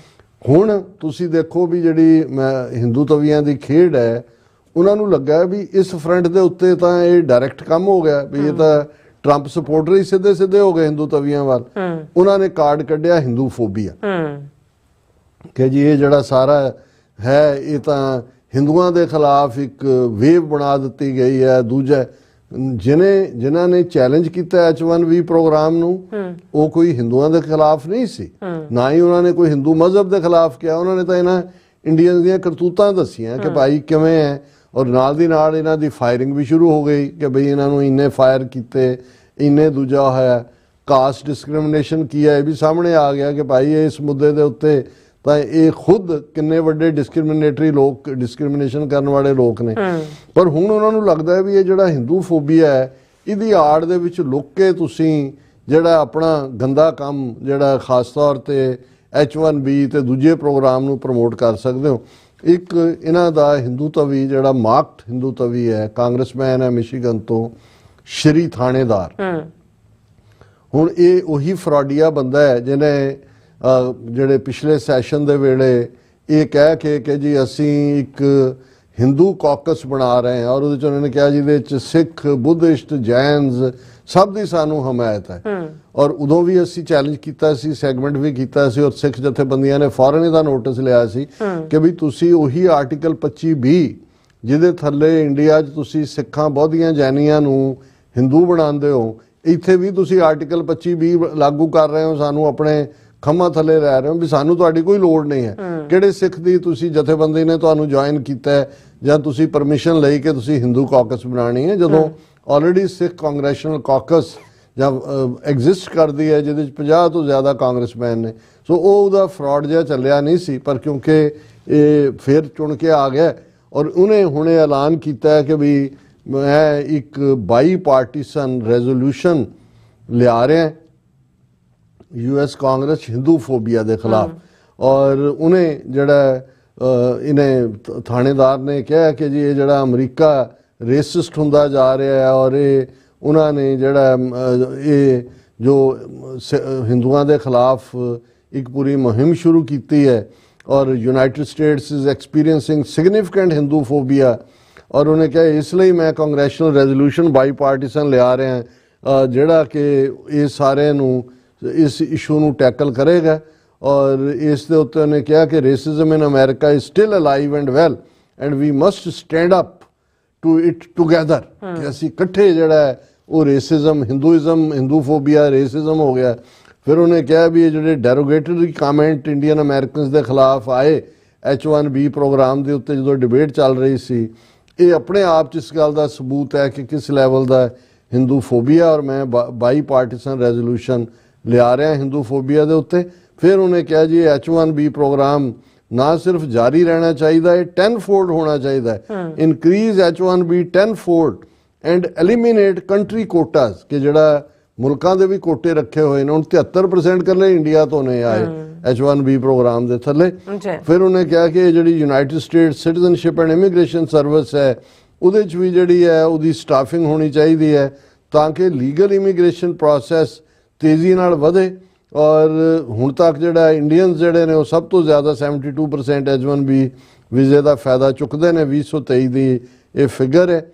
ਹੁਣ ਤੁਸੀਂ ਦੇਖੋ ਵੀ ਜਿਹੜੀ ਹਿੰਦੂ ਤਵੀਆਂ ਦੀ ਖੇਡ ਹੈ ਉਹਨਾਂ ਨੂੰ ਲੱਗਾ ਵੀ ਇਸ ਫਰੰਟ ਦੇ ਉੱਤੇ ਤਾਂ ਇਹ ਡਾਇਰੈਕਟ ਕੰਮ ਹੋ ਗਿਆ ਵੀ ਇਹ ਤਾਂ ਟਰੰਪ ਸਪੋਰਟਰ ਹੀ ਸਿੱਧੇ ਹੋ ਗਏ ਹਿੰਦੂ ਤਵੀਆਂ ਵੱਲ। ਉਹਨਾਂ ਨੇ ਕਾਰਡ ਕੱਢਿਆ ਹਿੰਦੂ ਫੋਬੀਆ ਕਿ ਜੀ ਇਹ ਜਿਹੜਾ ਸਾਰਾ ਹੈ ਇਹ ਤਾਂ ਹਿੰਦੂਆਂ ਦੇ ਖਿਲਾਫ ਇੱਕ ਵੇਵ ਬਣਾ ਦਿੱਤੀ ਗਈ ਹੈ। ਦੂਜਾ ਜਿਨ੍ਹਾਂ ਨੇ ਚੈਲੰਜ ਕੀਤਾ H1B ਪ੍ਰੋਗਰਾਮ ਨੂੰ ਉਹ ਕੋਈ ਹਿੰਦੂਆਂ ਦੇ ਖਿਲਾਫ ਨਹੀਂ ਸੀ, ਨਾ ਹੀ ਉਹਨਾਂ ਨੇ ਕੋਈ ਹਿੰਦੂ ਮਜ਼ਹਬ ਦੇ ਖਿਲਾਫ ਕਿਹਾ। ਉਹਨਾਂ ਨੇ ਤਾਂ ਇਹਨਾਂ ਇੰਡੀਅਨਸ ਦੀਆਂ ਕਰਤੂਤਾਂ ਦੱਸੀਆਂ ਕਿ ਭਾਈ ਕਿਵੇਂ ਹੈ, ਔਰ ਨਾਲ ਦੀ ਨਾਲ ਇਹਨਾਂ ਦੀ ਫਾਇਰਿੰਗ ਵੀ ਸ਼ੁਰੂ ਹੋ ਗਈ ਕਿ ਬਈ ਇਹਨਾਂ ਨੂੰ ਇੰਨੇ ਫਾਇਰ ਕੀਤੇ, ਇੰਨੇ ਦੂਜਾ ਹੋਇਆ। ਕਾਸਟ ਡਿਸਕ੍ਰਿਮੀਨੇਸ਼ਨ ਕੀ ਹੈ ਇਹ ਵੀ ਸਾਹਮਣੇ ਆ ਗਿਆ ਕਿ ਭਾਈ ਇਸ ਮੁੱਦੇ ਦੇ ਉੱਤੇ ਤਾਂ ਇਹ ਖੁਦ ਕਿੰਨੇ ਵੱਡੇ ਡਿਸਕ੍ਰਿਮੀਨੇਟਰੀ ਲੋਕ, ਡਿਸਕ੍ਰਿਮੀਨੇਸ਼ਨ ਕਰਨ ਵਾਲੇ ਲੋਕ ਨੇ। ਪਰ ਹੁਣ ਉਹਨਾਂ ਨੂੰ ਲੱਗਦਾ ਵੀ ਇਹ ਜਿਹੜਾ ਹਿੰਦੂ ਫੋਬੀਆ ਹੈ ਇਹਦੀ ਆੜ ਦੇ ਵਿੱਚ ਲੁੱਕ ਕੇ ਤੁਸੀਂ ਜਿਹੜਾ ਆਪਣਾ ਗੰਦਾ ਕੰਮ ਜਿਹੜਾ ਖਾਸ ਤੌਰ ਤੇ H1B ਤੇ ਦੂਜੇ ਪ੍ਰੋਗਰਾਮ ਨੂੰ ਪ੍ਰਮੋਟ ਕਰ ਸਕਦੇ ਹੋ। ਇੱਕ ਇਹਨਾਂ ਦਾ ਹਿੰਦੂ ਤਵੀ ਜਿਹੜਾ ਮਾਰਕਡ ਹਿੰਦੂ ਤਵੀ ਹੈ, ਕਾਂਗਰਸਮੈਨ ਹੈ ਮਿਸ਼ੀਗਨ ਤੋਂ, ਸ਼੍ਰੀ ਥਾਣੇਦਾਰ। ਹੁਣ ਇਹ ਉਹੀ ਫਰਾਡੀਆ ਬੰਦਾ ਹੈ ਜਿਹਨੇ ਜਿਹੜੇ ਪਿਛਲੇ ਸੈਸ਼ਨ ਦੇ ਵੇਲੇ ਇਹ ਕਹਿ ਕੇ ਕਿ ਜੀ ਅਸੀਂ ਇੱਕ ਹਿੰਦੂ ਕਾਕਸ ਬਣਾ ਰਹੇ ਹਾਂ, ਔਰ ਉਹਦੇ 'ਚ ਉਹਨਾਂ ਨੇ ਕਿਹਾ ਜਿਹਦੇ 'ਚ ਸਿੱਖ, ਬੁੱਧਿਸਟ, ਜੈਨਸ ਸਭ ਦੀ ਸਾਨੂੰ ਹਮਾਇਤ ਹੈ। ਔਰ ਉਦੋਂ ਵੀ ਅਸੀਂ ਚੈਲੰਜ ਕੀਤਾ ਸੀ, ਸੈਗਮੈਂਟ ਵੀ ਕੀਤਾ ਸੀ, ਔਰ ਸਿੱਖ ਜਥੇਬੰਦੀਆਂ ਨੇ ਫੌਰਨ ਇਹਦਾ ਨੋਟਿਸ ਲਿਆ ਸੀ ਕਿ ਵੀ ਤੁਸੀਂ ਉਹੀ ਆਰਟੀਕਲ 25B ਜਿਹਦੇ ਥੱਲੇ ਇੰਡੀਆ 'ਚ ਤੁਸੀਂ ਸਿੱਖਾਂ, ਬੌਧੀਆਂ, ਜੈਨੀਆਂ ਨੂੰ ਹਿੰਦੂ ਬਣਾਉਂਦੇ ਹੋ, ਇੱਥੇ ਵੀ ਤੁਸੀਂ ਆਰਟੀਕਲ 25B ਲਾਗੂ ਕਰ ਰਹੇ ਹੋ, ਸਾਨੂੰ ਆਪਣੇ ਖੰਮਾਂ ਥੱਲੇ ਲੈ ਰਹੇ ਹੋ ਵੀ ਸਾਨੂੰ ਤੁਹਾਡੀ ਕੋਈ ਲੋੜ ਨਹੀਂ ਹੈ। ਕਿਹੜੇ ਸਿੱਖ ਦੀ ਤੁਸੀਂ ਜਥੇਬੰਦੀ ਨੇ ਤੁਹਾਨੂੰ ਜੁਆਇਨ ਕੀਤਾ ਜਾਂ ਤੁਸੀਂ ਪਰਮਿਸ਼ਨ ਲਈ ਕਿ ਤੁਸੀਂ ਹਿੰਦੂ ਕਾਕਸ ਬਣਾਉਣੀ ਹੈ, ਜਦੋਂ ਆਲਰੇਡੀ ਸਿੱਖ ਕਾਂਗਰੈਸ਼ਨਲ ਕਾਕਸ ਜਾਂ ਐਗਜ਼ਿਸਟ ਕਰਦੀ ਹੈ ਜਿਹਦੇ 'ਚ 50 ਤੋਂ ਜ਼ਿਆਦਾ ਕਾਂਗਰਸਮੈਨ ਨੇ। ਸੋ ਉਹ ਉਹਦਾ ਫਰਾਡ ਜਿਹਾ ਚੱਲਿਆ ਨਹੀਂ ਸੀ, ਪਰ ਕਿਉਂਕਿ ਇਹ ਫਿਰ ਚੁਣ ਕੇ ਆ ਗਿਆ ਔਰ ਉਹਨੇ ਹੁਣ ਇਹ ਐਲਾਨ ਕੀਤਾ ਕਿ ਵੀ ਮੈਂ ਇੱਕ ਬਾਈ ਪਾਰਟੀਸਨ ਰੈਜ਼ੋਲੂਸ਼ਨ ਲਿਆ ਰਿਹਾ US ਕਾਂਗਰਸ ਹਿੰਦੂ ਫੋਬੀਆ ਦੇ ਖਿਲਾਫ। ਔਰ ਉਹਨੇ ਜਿਹੜਾ ਇਹਨੇ ਥਾਣੇਦਾਰ ਨੇ ਕਿਹਾ ਕਿ ਜੀ ਇਹ ਜਿਹੜਾ ਅਮਰੀਕਾ ਰੇਸਿਸਟ ਹੁੰਦਾ ਜਾ ਰਿਹਾ ਹੈ ਔਰ ਇਹ ਉਹਨਾਂ ਨੇ ਜਿਹੜਾ ਇਹ ਜੋ ਹਿੰਦੂਆਂ ਦੇ ਖਿਲਾਫ ਇੱਕ ਪੂਰੀ ਮੁਹਿੰਮ ਸ਼ੁਰੂ ਕੀਤੀ ਹੈ ਔਰ United States is experiencing significant Hindu phobia. ਔਰ ਉਹਨੇ ਕਿਹਾ ਇਸ ਲਈ ਮੈਂ ਕਾਂਗਰੈਸ਼ਨਲ ਰੈਜ਼ੋਲੂਸ਼ਨ ਬਾਈ ਪਾਰਟੀਸਨ ਲਿਆ ਰਿਹਾ ਜਿਹੜਾ ਕਿ ਇਹ ਸਾਰਿਆਂ ਨੂੰ ਇਸ ਇਸ਼ੂ ਨੂੰ ਟੈਕਲ ਕਰੇਗਾ। ਔਰ ਇਸ ਦੇ ਉੱਤੇ ਉਹਨੇ ਕਿਹਾ ਕਿ racism in America is still alive and well and we must stand up to it together ਕਿ ਅਸੀਂ ਇਕੱਠੇ ਜਿਹੜਾ ਹੈ ਉਹ ਰੇਸਿਜ਼ਮ ਹਿੰਦੂਫੋਬੀਆ ਰੇਸਿਜ਼ਮ ਹੋ ਗਿਆ। ਫਿਰ ਉਹਨੇ ਕਿਹਾ ਵੀ ਇਹ ਜਿਹੜੇ ਡੈਰੋਗੇਟਰੀ ਕਮੈਂਟ ਇੰਡੀਅਨ ਅਮਰੀਕਨਸ ਦੇ ਖਿਲਾਫ ਆਏ H1B ਪ੍ਰੋਗਰਾਮ ਦੇ ਉੱਤੇ ਜਦੋਂ ਡਿਬੇਟ ਚੱਲ ਰਹੀ ਸੀ, ਇਹ ਆਪਣੇ ਆਪ 'ਚ ਇਸ ਗੱਲ ਦਾ ਸਬੂਤ ਹੈ ਕਿ ਕਿਸ ਲੈਵਲ ਦਾ ਹਿੰਦੂਫੋਬੀਆ, ਔਰ ਮੈਂ ਬਾਈ ਪਾਰਟੀਸਨ ਰੈਜ਼ੋਲੂਸ਼ਨ ਲਿਆ ਰਿਹਾ ਹਿੰਦੂਫੋਬੀਆ ਦੇ ਉੱਤੇ। ਫਿਰ ਉਹਨੇ ਕਿਹਾ ਜੀ H1B ਪ੍ਰੋਗਰਾਮ ਨਾ ਸਿਰਫ ਜਾਰੀ ਰਹਿਣਾ ਚਾਹੀਦਾ, ਇਹ 10-fold ਹੋਣਾ ਚਾਹੀਦਾ ਹੈ। Increase H1B 10-fold and eliminate country quotas, ਕਿ ਜਿਹੜਾ ਮੁਲਕਾਂ ਦੇ ਵੀ ਕੋਟੇ ਰੱਖੇ ਹੋਏ ਨੇ, ਹੁਣ 73% ਇਕੱਲੇ ਇੰਡੀਆ ਤੋਂ ਨੇ ਆਏ H1B ਪ੍ਰੋਗਰਾਮ ਦੇ ਥੱਲੇ। ਫਿਰ ਉਹਨੇ ਕਿਹਾ ਕਿ ਜਿਹੜੀ United States citizenship and immigration service ਹੈ, ਉਹਦੇ 'ਚ ਵੀ ਜਿਹੜੀ ਹੈ ਉਹਦੀ ਸਟਾਫਿੰਗ ਹੋਣੀ ਚਾਹੀਦੀ ਹੈ ਤਾਂ ਕਿ ਲੀਗਲ ਇਮੀਗ੍ਰੇਸ਼ਨ ਪ੍ਰੋਸੈਸ ਤੇਜ਼ੀ ਨਾਲ ਵਧੇ। ਔਰ ਹੁਣ ਤੱਕ ਜਿਹੜਾ ਇੰਡੀਅਨਸ ਜਿਹੜੇ ਨੇ ਉਹ ਸਭ ਤੋਂ ਜ਼ਿਆਦਾ 72% H1B ਵੀਜ਼ੇ ਦਾ ਫਾਇਦਾ ਚੁੱਕਦੇ ਨੇ, 2023 ਦੀ ਇਹ ਫਿਗਰ ਹੈ।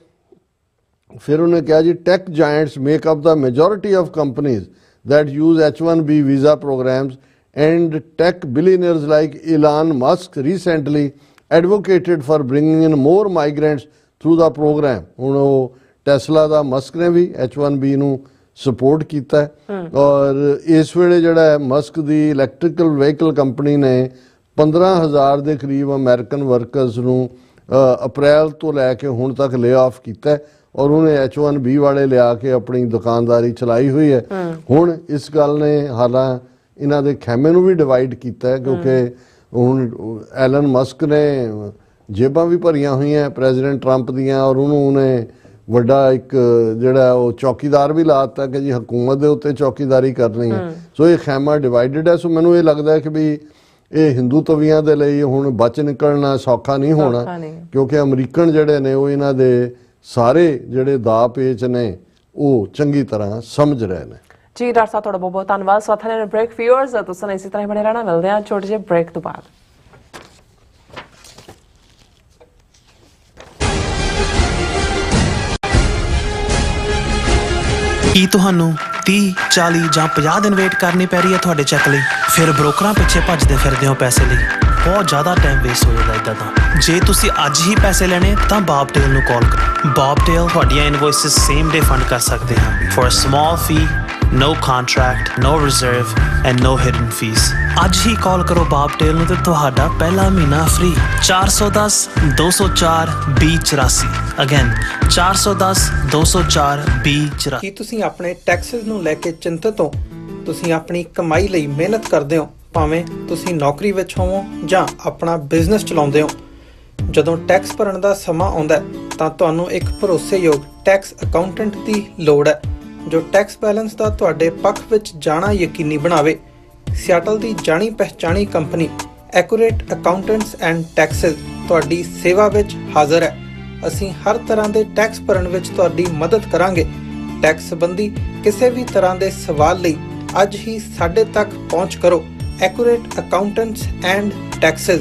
ਫਿਰ ਉਹਨੇ ਕਿਹਾ ਜੀ tech giants make up the majority of companies that use H1B visa programs, and tech billionaires like Elon Musk recently advocated for bringing in more migrants through the program। ਹੁਣ ਉਹ ਟੈਸਲਾ ਦਾ Musk ਨੇ ਵੀ H1B ਨੂੰ support ਕੀਤਾ ਹੈ। ਔਰ ਇਸ ਵੇਲੇ ਜਿਹੜਾ ਹੈ ਮਸਕ ਦੀ ਇਲੈਕਟ੍ਰੀਕਲ ਵਹੀਕਲ ਕੰਪਨੀ ਨੇ 15,000 ਦੇ ਕਰੀਬ ਅਮਰੀਕਨ ਵਰਕਰਸ ਨੂੰ ਅਪ੍ਰੈਲ ਤੋਂ ਲੈ ਕੇ ਹੁਣ ਤੱਕ ਲੇ ਆਫ ਕੀਤਾ ਹੈ, ਔਰ ਉਹਨੇ H1B ਵਾਲੇ ਲਿਆ ਕੇ ਆਪਣੀ ਦੁਕਾਨਦਾਰੀ ਚਲਾਈ ਹੋਈ ਹੈ। ਹੁਣ ਇਸ ਗੱਲ ਨੇ ਹਾਲਾਂ ਇਹਨਾਂ ਦੇ ਖੈਮੇ ਨੂੰ ਵੀ ਡਿਵਾਈਡ ਕੀਤਾ ਹੈ, ਕਿਉਂਕਿ ਹੁਣ ਐਲਨ ਮਸਕ ਨੇ ਜੇਬਾਂ ਵੀ ਭਰੀਆਂ ਹੋਈਆਂ ਪ੍ਰੈਜ਼ੀਡੈਂਟ ਟਰੰਪ ਦੀਆਂ, ਔਰ ਉਹਨੇ ਵੱਡਾ ਇੱਕ ਜਿਹੜਾ ਉਹ ਚੌਕੀਦਾਰ ਵੀ ਲਾ ਦਿੱਤਾ ਕਿ ਜੀ ਹਕੂਮਤ ਦੇ ਉੱਤੇ ਚੌਕੀਦਾਰੀ ਕਰਨੀ ਹੈ। ਸੋ ਇਹ ਖੈਮਾ ਡਿਵਾਈਡਡ ਹੈ। ਸੋ ਮੈਨੂੰ ਇਹ ਲੱਗਦਾ ਹੈ ਕਿ ਵੀ ਇਹ ਹਿੰਦੂ ਤਵੀਆਂ ਦੇ ਲਈ ਹੁਣ ਬਚ ਨਿਕਲਣਾ ਸੌਖਾ ਨਹੀਂ ਹੋਣਾ, ਕਿਉਂਕਿ ਅਮਰੀਕਨ ਜਿਹੜੇ ਨੇ ਉਹ ਇਹਨਾਂ ਦੇ ਸਾਰੇ ਜਿਹੜੇ ਦਾ ਪੇਚ ਨੇ ਉਹ ਚੰਗੀ ਤਰ੍ਹਾਂ ਸਮਝ ਰਹੇ ਨੇ। ਜੀ ਡਾਕਟਰ ਸਾਹਿਬ ਤੁਹਾਡਾ ਬਹੁਤ ਬਹੁਤ ਧੰਨਵਾਦ। ਸਾਥ ਨੇ ਬ੍ਰੇਕ ਵਿਊਅਰਸ ਤੁਸੀਂ ਇਸੇ ਤਰ੍ਹਾਂ ਬਣੇ ਰਹਿਣਾ, ਮਿਲਦੇ ਹਾਂ ਛੋਟੇ ਜਿਹੇ ਬ੍ਰੇਕ ਤੋਂ ਬਾਅਦ। ਕੀ ਤੁਹਾਨੂੰ 30, 40 ਜਾਂ 50 ਦਿਨ ਵੇਟ ਕਰਨੀ ਪੈ ਰਹੀ ਹੈ ਤੁਹਾਡੇ ਚੈੱਕ ਲਈ? ਫਿਰ ਬ੍ਰੋਕਰਾਂ ਪਿੱਛੇ ਭੱਜਦੇ ਫਿਰਦੇ ਹੋ ਪੈਸੇ ਲਈ, ਬਹੁਤ ਜ਼ਿਆਦਾ ਟਾਈਮ ਵੇਸਟ ਹੋ ਜਾਂਦਾ ਇੱਦਾਂ ਤਾਂ। ਜੇ ਤੁਸੀਂ ਅੱਜ ਹੀ ਪੈਸੇ ਲੈਣੇ ਤਾਂ ਬਾਬਟੇਲ ਨੂੰ ਕਾਲ ਕਰੋ। ਬਾਬਟੇਲ ਤੁਹਾਡੀਆਂ ਇਨਵੋਇਸਿਸ ਸੇਮ ਡੇ ਫੰਡ ਕਰ ਸਕਦੇ ਹਨ for a small fee, no contract, no reserve and no hidden fees। ਅੱਜ ਹੀ ਕਾਲ ਕਰੋ ਬਾਬਟੇਲ ਨੂੰ ਤੇ ਤੁਹਾਡਾ ਪਹਿਲਾ ਮਹੀਨਾ ਫ੍ਰੀ। 410 204 2084 ਅਗੇਨ 410 204 2084। ਕੀ ਤੁਸੀਂ ਆਪਣੇ ਟੈਕਸਸ ਨੂੰ ਲੈ ਕੇ ਚਿੰਤਤ ਹੋ? ਤੁਸੀਂ ਆਪਣੀ ਕਮਾਈ ਲਈ ਮਿਹਨਤ ਕਰਦੇ ਹੋ, ਭਾਵੇਂ ਤੁਸੀਂ ਨੌਕਰੀ ਵਿੱਚ ਹੋਵੋ ਜਾਂ ਆਪਣਾ ਬਿਜ਼ਨਸ ਚਲਾਉਂਦੇ ਹੋ। ਜਦੋਂ ਟੈਕਸ ਭਰਨ ਦਾ ਸਮਾਂ ਆਉਂਦਾ ਤਾਂ ਤੁਹਾਨੂੰ ਇੱਕ ਭਰੋਸੇਯੋਗ ਟੈਕਸ ਅਕਾਊਂਟੈਂਟ ਦੀ ਲੋੜ ਹੈ ਜੋ ਟੈਕਸ ਬੈਲੈਂਸ ਦਾ ਤੁਹਾਡੇ ਪੱਖ ਵਿੱਚ ਜਾਣਾ ਯਕੀਨੀ ਬਣਾਵੇ। ਸਿਆਟਲ ਦੀ ਜਾਣੀ ਪਛਾਣੀ company Accurate accountants and Taxes ਤੁਹਾਡੀ ਸੇਵਾ ਵਿੱਚ ਹਾਜ਼ਰ ਹੈ। ਅਸੀਂ ਹਰ ਤਰ੍ਹਾਂ ਦੇ ਟੈਕਸ ਭਰਨ ਵਿੱਚ ਤੁਹਾਡੀ ਮਦਦ ਕਰਾਂਗੇ। ਟੈਕਸ ਸੰਬੰਧੀ ਕਿਸੇ ਵੀ ਤਰ੍ਹਾਂ ਦੇ ਸਵਾਲ ਲਈ ਅੱਜ ਹੀ ਸਾਡੇ ਤੱਕ ਪਹੁੰਚ ਕਰੋ। Accurate accountants and taxes.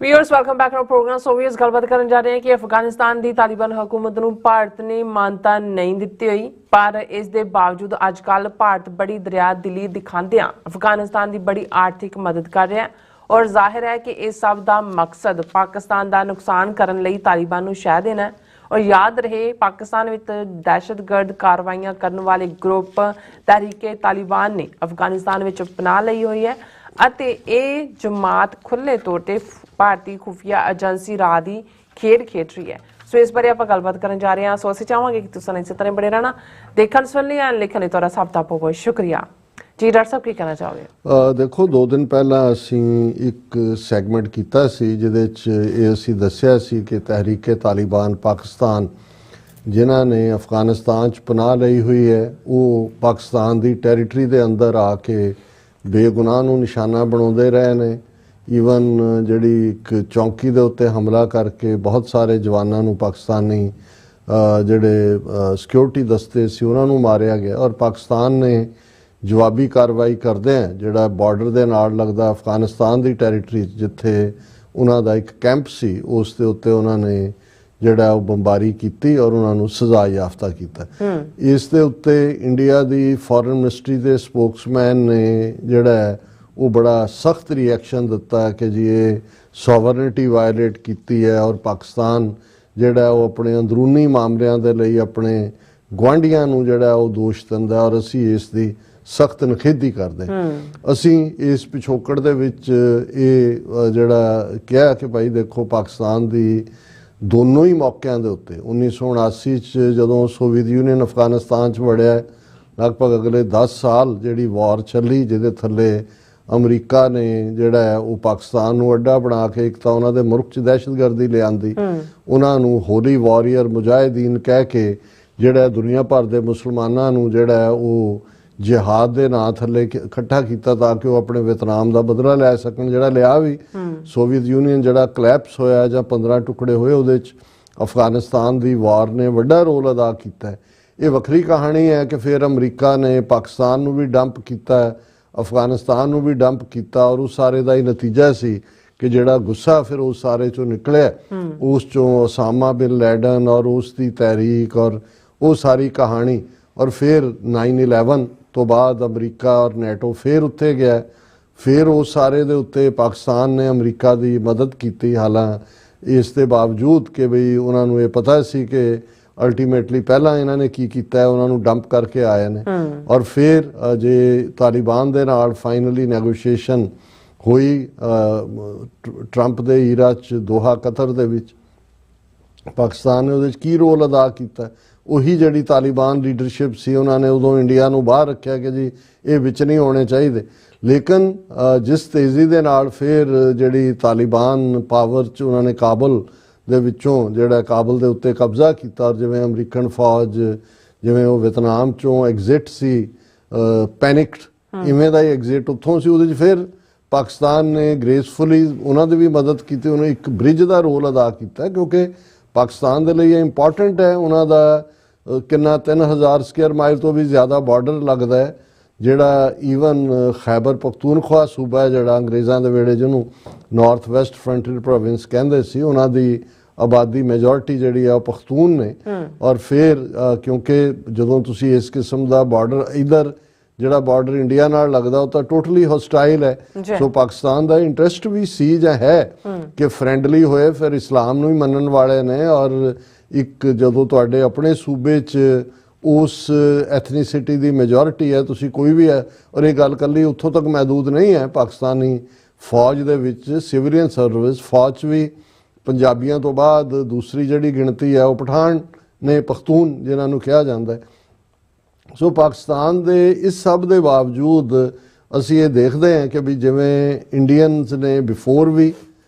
Viewers welcome back to programme. So viewers ਗੱਲਬਾਤ ਕਰਨ ਜਾ ਰਹੇ ਹਾਂ ਕਿ ਅਫਗਾਨਿਸਤਾਨ ਦੀ ਤਾਲਿਬਾਨ ਹਕੂਮਤ ਨੂੰ ਭਾਰਤ ਨੇ ਮਾਨਤਾ ਨਹੀਂ ਦਿੱਤੀ ਹੋਈ, ਪਰ ਇਸ ਦੇ ਬਾਵਜੂਦ ਅੱਜ ਕੱਲ੍ਹ ਭਾਰਤ ਬੜੀ ਦਰਿਆ ਦਿਲੀ ਦਿਖਾਉਂਦਿਆਂ ਅਫਗਾਨਿਸਤਾਨ ਦੀ ਬੜੀ ਆਰਥਿਕ ਮਦਦ ਕਰ ਰਿਹਾ ਹੈ, ਔਰ ਜ਼ਾਹਿਰ ਹੈ ਕਿ ਇਸ ਸਭ ਦਾ ਮਕਸਦ ਪਾਕਿਸਤਾਨ ਦਾ ਨੁਕਸਾਨ ਕਰਨ ਲਈ ਤਾਲਿਬਾਨ ਨੂੰ ਸ਼ਹਿ ਦੇਣਾ ਹੈ। ਔਰ ਯਾਦ ਰਹੇ ਪਾਕਿਸਤਾਨ ਵਿੱਚ ਦਹਿਸ਼ਤਗਰਦ ਕਾਰਵਾਈਆਂ ਕਰਨ ਵਾਲੇ ਗਰੁੱਪ ਤਹਿਰੀਕੇ ਤਾਲਿਬਾਨ ਨੇ ਅਫਗਾਨਿਸਤਾਨ ਵਿੱਚ ਪਨਾਹ ਲਈ ਹੋਈ ਹੈ ਅਤੇ ਇਹ ਜਮਾਤ ਖੁੱਲ੍ਹੇ ਤੌਰ ਤੇ ਭਾਰਤੀ ਖੁਫੀਆ ਏਜੰਸੀ ਰਾਹ ਦੀ ਖੇਡ ਖੇਡ ਰਹੀ ਹੈ। ਸੋ ਇਸ ਬਾਰੇ ਆਪਾਂ ਗੱਲਬਾਤ ਕਰਨ ਜਾ ਰਹੇ ਹਾਂ। ਸੋ ਅਸੀਂ ਚਾਹਾਂਗੇ ਕਿ ਤੁਸੀਂ ਇਸੇ ਤਰ੍ਹਾਂ ਬਣੇ ਰਹਿਣਾ। ਦੇਖਣ ਸੁਣਨ ਲਈ ਐਂਡ ਲਿਖਣ ਲਈ ਤੁਹਾਡਾ ਸਭ ਦਾ ਬਹੁਤ ਬਹੁਤ ਸ਼ੁਕਰੀਆ। ਜੀ ਡਾਕਟਰ ਸਾਹਿਬ ਕੀ ਕਹਿਣਾ ਚਾਹੋਗੇ? ਦੇਖੋ 2 ਦਿਨ ਪਹਿਲਾਂ ਅਸੀਂ ਇੱਕ ਸੈਗਮੈਂਟ ਕੀਤਾ ਸੀ ਜਿਹਦੇ 'ਚ ਇਹ ਅਸੀਂ ਦੱਸਿਆ ਸੀ ਕਿ ਤਹਿਰੀਕੇ ਤਾਲਿਬਾਨ ਪਾਕਿਸਤਾਨ ਜਿਨ੍ਹਾਂ ਨੇ ਅਫਗਾਨਿਸਤਾਨ 'ਚ ਪਨਾਹ ਲਈ ਹੋਈ ਹੈ ਉਹ ਪਾਕਿਸਤਾਨ ਦੀ ਟੈਰੀਟਰੀ ਦੇ ਅੰਦਰ ਆ ਕੇ ਬੇਗੁਨਾਹ ਨੂੰ ਨਿਸ਼ਾਨਾ ਬਣਾਉਂਦੇ ਰਹੇ ਨੇ। ਈਵਨ ਜਿਹੜੀ ਇੱਕ ਚੌਂਕੀ ਦੇ ਉੱਤੇ ਹਮਲਾ ਕਰਕੇ ਬਹੁਤ ਸਾਰੇ ਜਵਾਨਾਂ ਨੂੰ ਪਾਕਿਸਤਾਨੀ ਜਿਹੜੇ ਸਿਕਿਉਰਿਟੀ ਦਸਤੇ ਸੀ ਉਹਨਾਂ ਨੂੰ ਮਾਰਿਆ ਗਿਆ, ਔਰ ਪਾਕਿਸਤਾਨ ਨੇ ਜਵਾਬੀ ਕਾਰਵਾਈ ਕਰਦੇ ਆ ਜਿਹੜਾ ਬਾਰਡਰ ਦੇ ਨਾਲ ਲੱਗਦਾ ਅਫਗਾਨਿਸਤਾਨ ਦੀ ਟੈਰੀਟਰੀ ਜਿੱਥੇ ਉਹਨਾਂ ਦਾ ਇੱਕ ਕੈਂਪ ਸੀ ਉਸ ਦੇ ਉੱਤੇ ਉਹਨਾਂ ਨੇ ਜਿਹੜਾ ਉਹ ਬੰਬਾਰੀ ਕੀਤੀ ਔਰ ਉਹਨਾਂ ਨੂੰ ਸਜ਼ਾ ਯਾਫਤਾ ਕੀਤਾ। ਇਸ ਦੇ ਉੱਤੇ ਇੰਡੀਆ ਦੀ ਫੋਰਨ ਮਿਨਿਸਟਰੀ ਦੇ ਸਪੋਕਸਮੈਨ ਨੇ ਜਿਹੜਾ ਹੈ ਉਹ ਬੜਾ ਸਖਤ ਰਿਐਕਸ਼ਨ ਦਿੱਤਾ ਕਿ ਜੀ ਇਹ ਸੋਵਰਨਿਟੀ ਵਾਇਲੇਟ ਕੀਤੀ ਹੈ ਔਰ ਪਾਕਿਸਤਾਨ ਜਿਹੜਾ ਉਹ ਆਪਣੇ ਅੰਦਰੂਨੀ ਮਾਮਲਿਆਂ ਦੇ ਲਈ ਆਪਣੇ ਗੁਆਂਢੀਆਂ ਨੂੰ ਜਿਹੜਾ ਉਹ ਦੋਸ਼ ਦਿੰਦਾ ਔਰ ਅਸੀਂ ਇਸ ਦੀ ਸਖਤ ਨਿਖੇਧੀ ਕਰਦੇ। ਅਸੀਂ ਇਸ ਪਿਛੋਕੜ ਦੇ ਵਿੱਚ ਇਹ ਜਿਹੜਾ ਕਿਹਾ ਕਿ ਭਾਈ ਦੇਖੋ ਪਾਕਿਸਤਾਨ ਦੀ ਦੋਨੋਂ ਹੀ ਮੌਕਿਆਂ ਦੇ ਉੱਤੇ 1979 ਚ ਜਦੋਂ ਸੋਵੀਅਤ ਯੂਨੀਅਨ ਅਫਗਾਨਿਸਤਾਨ ਚ ਵੜਿਆ, ਲਗਭਗ ਅਗਲੇ 10 ਸਾਲ ਜਿਹੜੀ ਵਾਰ ਚੱਲੀ ਜਿਹਦੇ ਥੱਲੇ ਅਮਰੀਕਾ ਨੇ ਜਿਹੜਾ ਹੈ ਉਹ ਪਾਕਿਸਤਾਨ ਨੂੰ ਅੱਡਾ ਬਣਾ ਕੇ ਇੱਕ ਤਾਂ ਉਹਨਾਂ ਦੇ ਮੁਲਕ 'ਚ ਦਹਿਸ਼ਤਗਰਦੀ ਲਿਆਂਦੀ, ਉਹਨਾਂ ਨੂੰ ਹੋਲੀ ਵਾਰੀਅਰ ਮੁਜਾਹਿਦੀਨ ਕਹਿ ਕੇ ਜਿਹੜਾ ਦੁਨੀਆ ਭਰ ਦੇ ਮੁਸਲਮਾਨਾਂ ਨੂੰ ਜਿਹੜਾ ਹੈ ਉਹ ਜਿਹਾਦ ਦੇ ਨਾਂ ਥੱਲੇ ਇਕੱਠਾ ਕੀਤਾ ਤਾਂ ਕਿ ਉਹ ਆਪਣੇ ਵਿਤਨਾਮ ਦਾ ਬਦਲਾ ਲੈ ਸਕਣ, ਜਿਹੜਾ ਲਿਆ ਵੀ। ਸੋਵੀਅਤ ਯੂਨੀਅਨ ਜਿਹੜਾ ਕਲੈਪਸ ਹੋਇਆ ਜਾਂ 15 ਟੁਕੜੇ ਹੋਏ, ਉਹਦੇ 'ਚ ਅਫਗਾਨਿਸਤਾਨ ਦੀ ਵਾਰ ਨੇ ਵੱਡਾ ਰੋਲ ਅਦਾ ਕੀਤਾ। ਇਹ ਵੱਖਰੀ ਕਹਾਣੀ ਹੈ ਕਿ ਫਿਰ ਅਮਰੀਕਾ ਨੇ ਪਾਕਿਸਤਾਨ ਨੂੰ ਵੀ ਡੰਪ ਕੀਤਾ, ਅਫਗਾਨਿਸਤਾਨ ਨੂੰ ਵੀ ਡੰਪ ਕੀਤਾ ਔਰ ਉਸ ਸਾਰੇ ਦਾ ਹੀ ਨਤੀਜਾ ਸੀ ਕਿ ਜਿਹੜਾ ਗੁੱਸਾ ਫਿਰ ਉਸ ਸਾਰੇ ਚੋਂ ਨਿਕਲਿਆ, ਉਸ ਚੋਂ ਉਸਾਮਾ ਬਿਨ ਲੈਡਨ ਔਰ ਉਸ ਦੀ ਤਹਿਰੀਕ ਔਰ ਉਹ ਸਾਰੀ ਕਹਾਣੀ। ਔਰ ਫਿਰ 9/11 ਤੋਂ ਬਾਅਦ ਅਮਰੀਕਾ ਔਰ ਨੈਟੋ ਫਿਰ ਉੱਥੇ ਗਿਆ, ਫਿਰ ਉਸ ਸਾਰੇ ਦੇ ਉੱਤੇ ਪਾਕਿਸਤਾਨ ਨੇ ਅਮਰੀਕਾ ਦੀ ਮਦਦ ਕੀਤੀ। ਹਾਲਾਂਕਿ ਇਸ ਦੇ ਬਾਵਜੂਦ ਕਿ ਬਈ ਉਹਨਾਂ ਨੂੰ ਇਹ ਪਤਾ ਸੀ ਕਿ ਅਲਟੀਮੇਟਲੀ ਪਹਿਲਾਂ ਇਹਨਾਂ ਨੇ ਕੀ ਕੀਤਾ ਹੈ, ਉਹਨਾਂ ਨੂੰ ਡੰਪ ਕਰਕੇ ਆਏ ਨੇ। ਔਰ ਫਿਰ ਜੇ ਤਾਲਿਬਾਨ ਦੇ ਨਾਲ ਫਾਈਨਲੀ ਨੈਗੋਸ਼ੀਏਸ਼ਨ ਹੋਈ ਟਰੰਪ ਦੇ ਈਰਾ 'ਚ ਦੋਹਾ ਕਤਰ ਦੇ ਵਿੱਚ, ਪਾਕਿਸਤਾਨ ਨੇ ਉਹਦੇ 'ਚ ਕੀ ਰੋਲ ਅਦਾ ਕੀਤਾ? ਉਹੀ ਜਿਹੜੀ ਤਾਲਿਬਾਨ ਲੀਡਰਸ਼ਿਪ ਸੀ ਉਹਨਾਂ ਨੇ ਉਦੋਂ ਇੰਡੀਆ ਨੂੰ ਬਾਹਰ ਰੱਖਿਆ ਕਿ ਜੀ ਇਹ ਵਿੱਚ ਨਹੀਂ ਹੋਣੇ ਚਾਹੀਦੇ। ਲੇਕਿਨ ਜਿਸ ਤੇਜ਼ੀ ਦੇ ਨਾਲ ਫਿਰ ਜਿਹੜੀ ਤਾਲਿਬਾਨ ਪਾਵਰ 'ਚ ਉਹਨਾਂ ਨੇ ਕਾਬਲ ਦੇ ਵਿੱਚੋਂ ਜਿਹੜਾ ਕਾਬਲ ਦੇ ਉੱਤੇ ਕਬਜ਼ਾ ਕੀਤਾ ਔਰ ਜਿਵੇਂ ਅਮਰੀਕਨ ਫੌਜ ਜਿਵੇਂ ਉਹ ਵਿਤਨਾਮ 'ਚੋਂ ਐਗਜ਼ਿਟ ਸੀ ਪੈਨਿਕਡ ਇਵੇਂ ਦਾ ਹੀ ਐਗਜ਼ਿਟ ਉੱਥੋਂ ਸੀ, ਉਹਦੇ 'ਚ ਫਿਰ ਪਾਕਿਸਤਾਨ ਨੇ ਗ੍ਰੇਸਫੁਲੀ ਉਹਨਾਂ ਦੀ ਵੀ ਮਦਦ ਕੀਤੀ, ਉਹਨੇ ਇੱਕ ਬ੍ਰਿਜ ਦਾ ਰੋਲ ਅਦਾ ਕੀਤਾ ਕਿਉਂਕਿ ਪਾਕਿਸਤਾਨ ਦੇ ਲਈ ਇਹ ਇੰਪੋਰਟੈਂਟ ਹੈ। ਉਹਨਾਂ ਦਾ ਕਿੰਨਾ 3000 ਸਕੁਅਰ ਮਾਈਲ ਤੋਂ ਵੀ ਜ਼ਿਆਦਾ ਬਾਰਡਰ ਲੱਗਦਾ ਹੈ, ਜਿਹੜਾ ਈਵਨ ਖੈਬਰ ਪਖਤੂਨਖਵਾ ਸੂਬਾ ਹੈ ਜਿਹੜਾ ਅੰਗਰੇਜ਼ਾਂ ਦੇ ਵੇਲੇ ਜਿਹਨੂੰ ਨਾਰਥ ਵੈਸਟ ਫਰੰਟੀਅਰ ਪ੍ਰੋਵਿੰਸ ਕਹਿੰਦੇ ਸੀ, ਉਹਨਾਂ ਦੀ ਆਬਾਦੀ ਮੈਜੋਰਿਟੀ ਜਿਹੜੀ ਆ ਉਹ ਪਖਤੂਨ ਨੇ। ਔਰ ਫਿਰ ਕਿਉਂਕਿ ਜਦੋਂ ਤੁਸੀਂ ਇਸ ਕਿਸਮ ਦਾ ਬਾਰਡਰ ਇਧਰ ਜਿਹੜਾ ਬਾਰਡਰ ਇੰਡੀਆ ਨਾਲ ਲੱਗਦਾ ਉਹ ਤਾਂ ਟੋਟਲੀ ਹੋਸਟਾਈਲ ਹੈ, ਸੋ ਪਾਕਿਸਤਾਨ ਦਾ ਇੰਟਰਸਟ ਵੀ ਸੀ ਜਾਂ ਹੈ ਕਿ ਫਰੈਂਡਲੀ ਹੋਏ, ਫਿਰ ਇਸਲਾਮ ਨੂੰ ਹੀ ਮੰਨਣ ਵਾਲੇ ਨੇ। ਔਰ ਇੱਕ ਜਦੋਂ ਤੁਹਾਡੇ ਆਪਣੇ ਸੂਬੇ 'ਚ ਉਸ ਐਥਨੀਸਿਟੀ ਦੀ ਮੈਜੋਰਿਟੀ ਹੈ, ਤੁਸੀਂ ਕੋਈ ਵੀ ਹੈ, ਔਰ ਇਹ ਗੱਲ ਕੱਲੀ ਉੱਥੋਂ ਤੱਕ ਮਹਿਦੂਦ ਨਹੀਂ ਹੈ, ਪਾਕਿਸਤਾਨੀ ਫੌਜ ਦੇ ਵਿੱਚ ਸਿਵਲੀਅਨ ਸਰਵਿਸ ਫੌਜ 'ਚ ਵੀ ਪੰਜਾਬੀਆਂ ਤੋਂ ਬਾਅਦ ਦੂਸਰੀ ਜਿਹੜੀ ਗਿਣਤੀ ਹੈ ਉਹ ਪਠਾਨ ਨੇ, ਪਖਤੂਨ ਜਿਨ੍ਹਾਂ ਨੂੰ ਕਿਹਾ ਜਾਂਦਾ ਹੈ। ਸੋ ਪਾਕਿਸਤਾਨ ਦੇ ਇਸ ਸਭ ਦੇ ਬਾਵਜੂਦ ਅਸੀਂ ਇਹ ਦੇਖਦੇ ਹਾਂ ਕਿ ਵੀ ਜਿਵੇਂ ਇੰਡੀਅਨਸ ਨੇ ਬਿਫੋਰ ਵੀ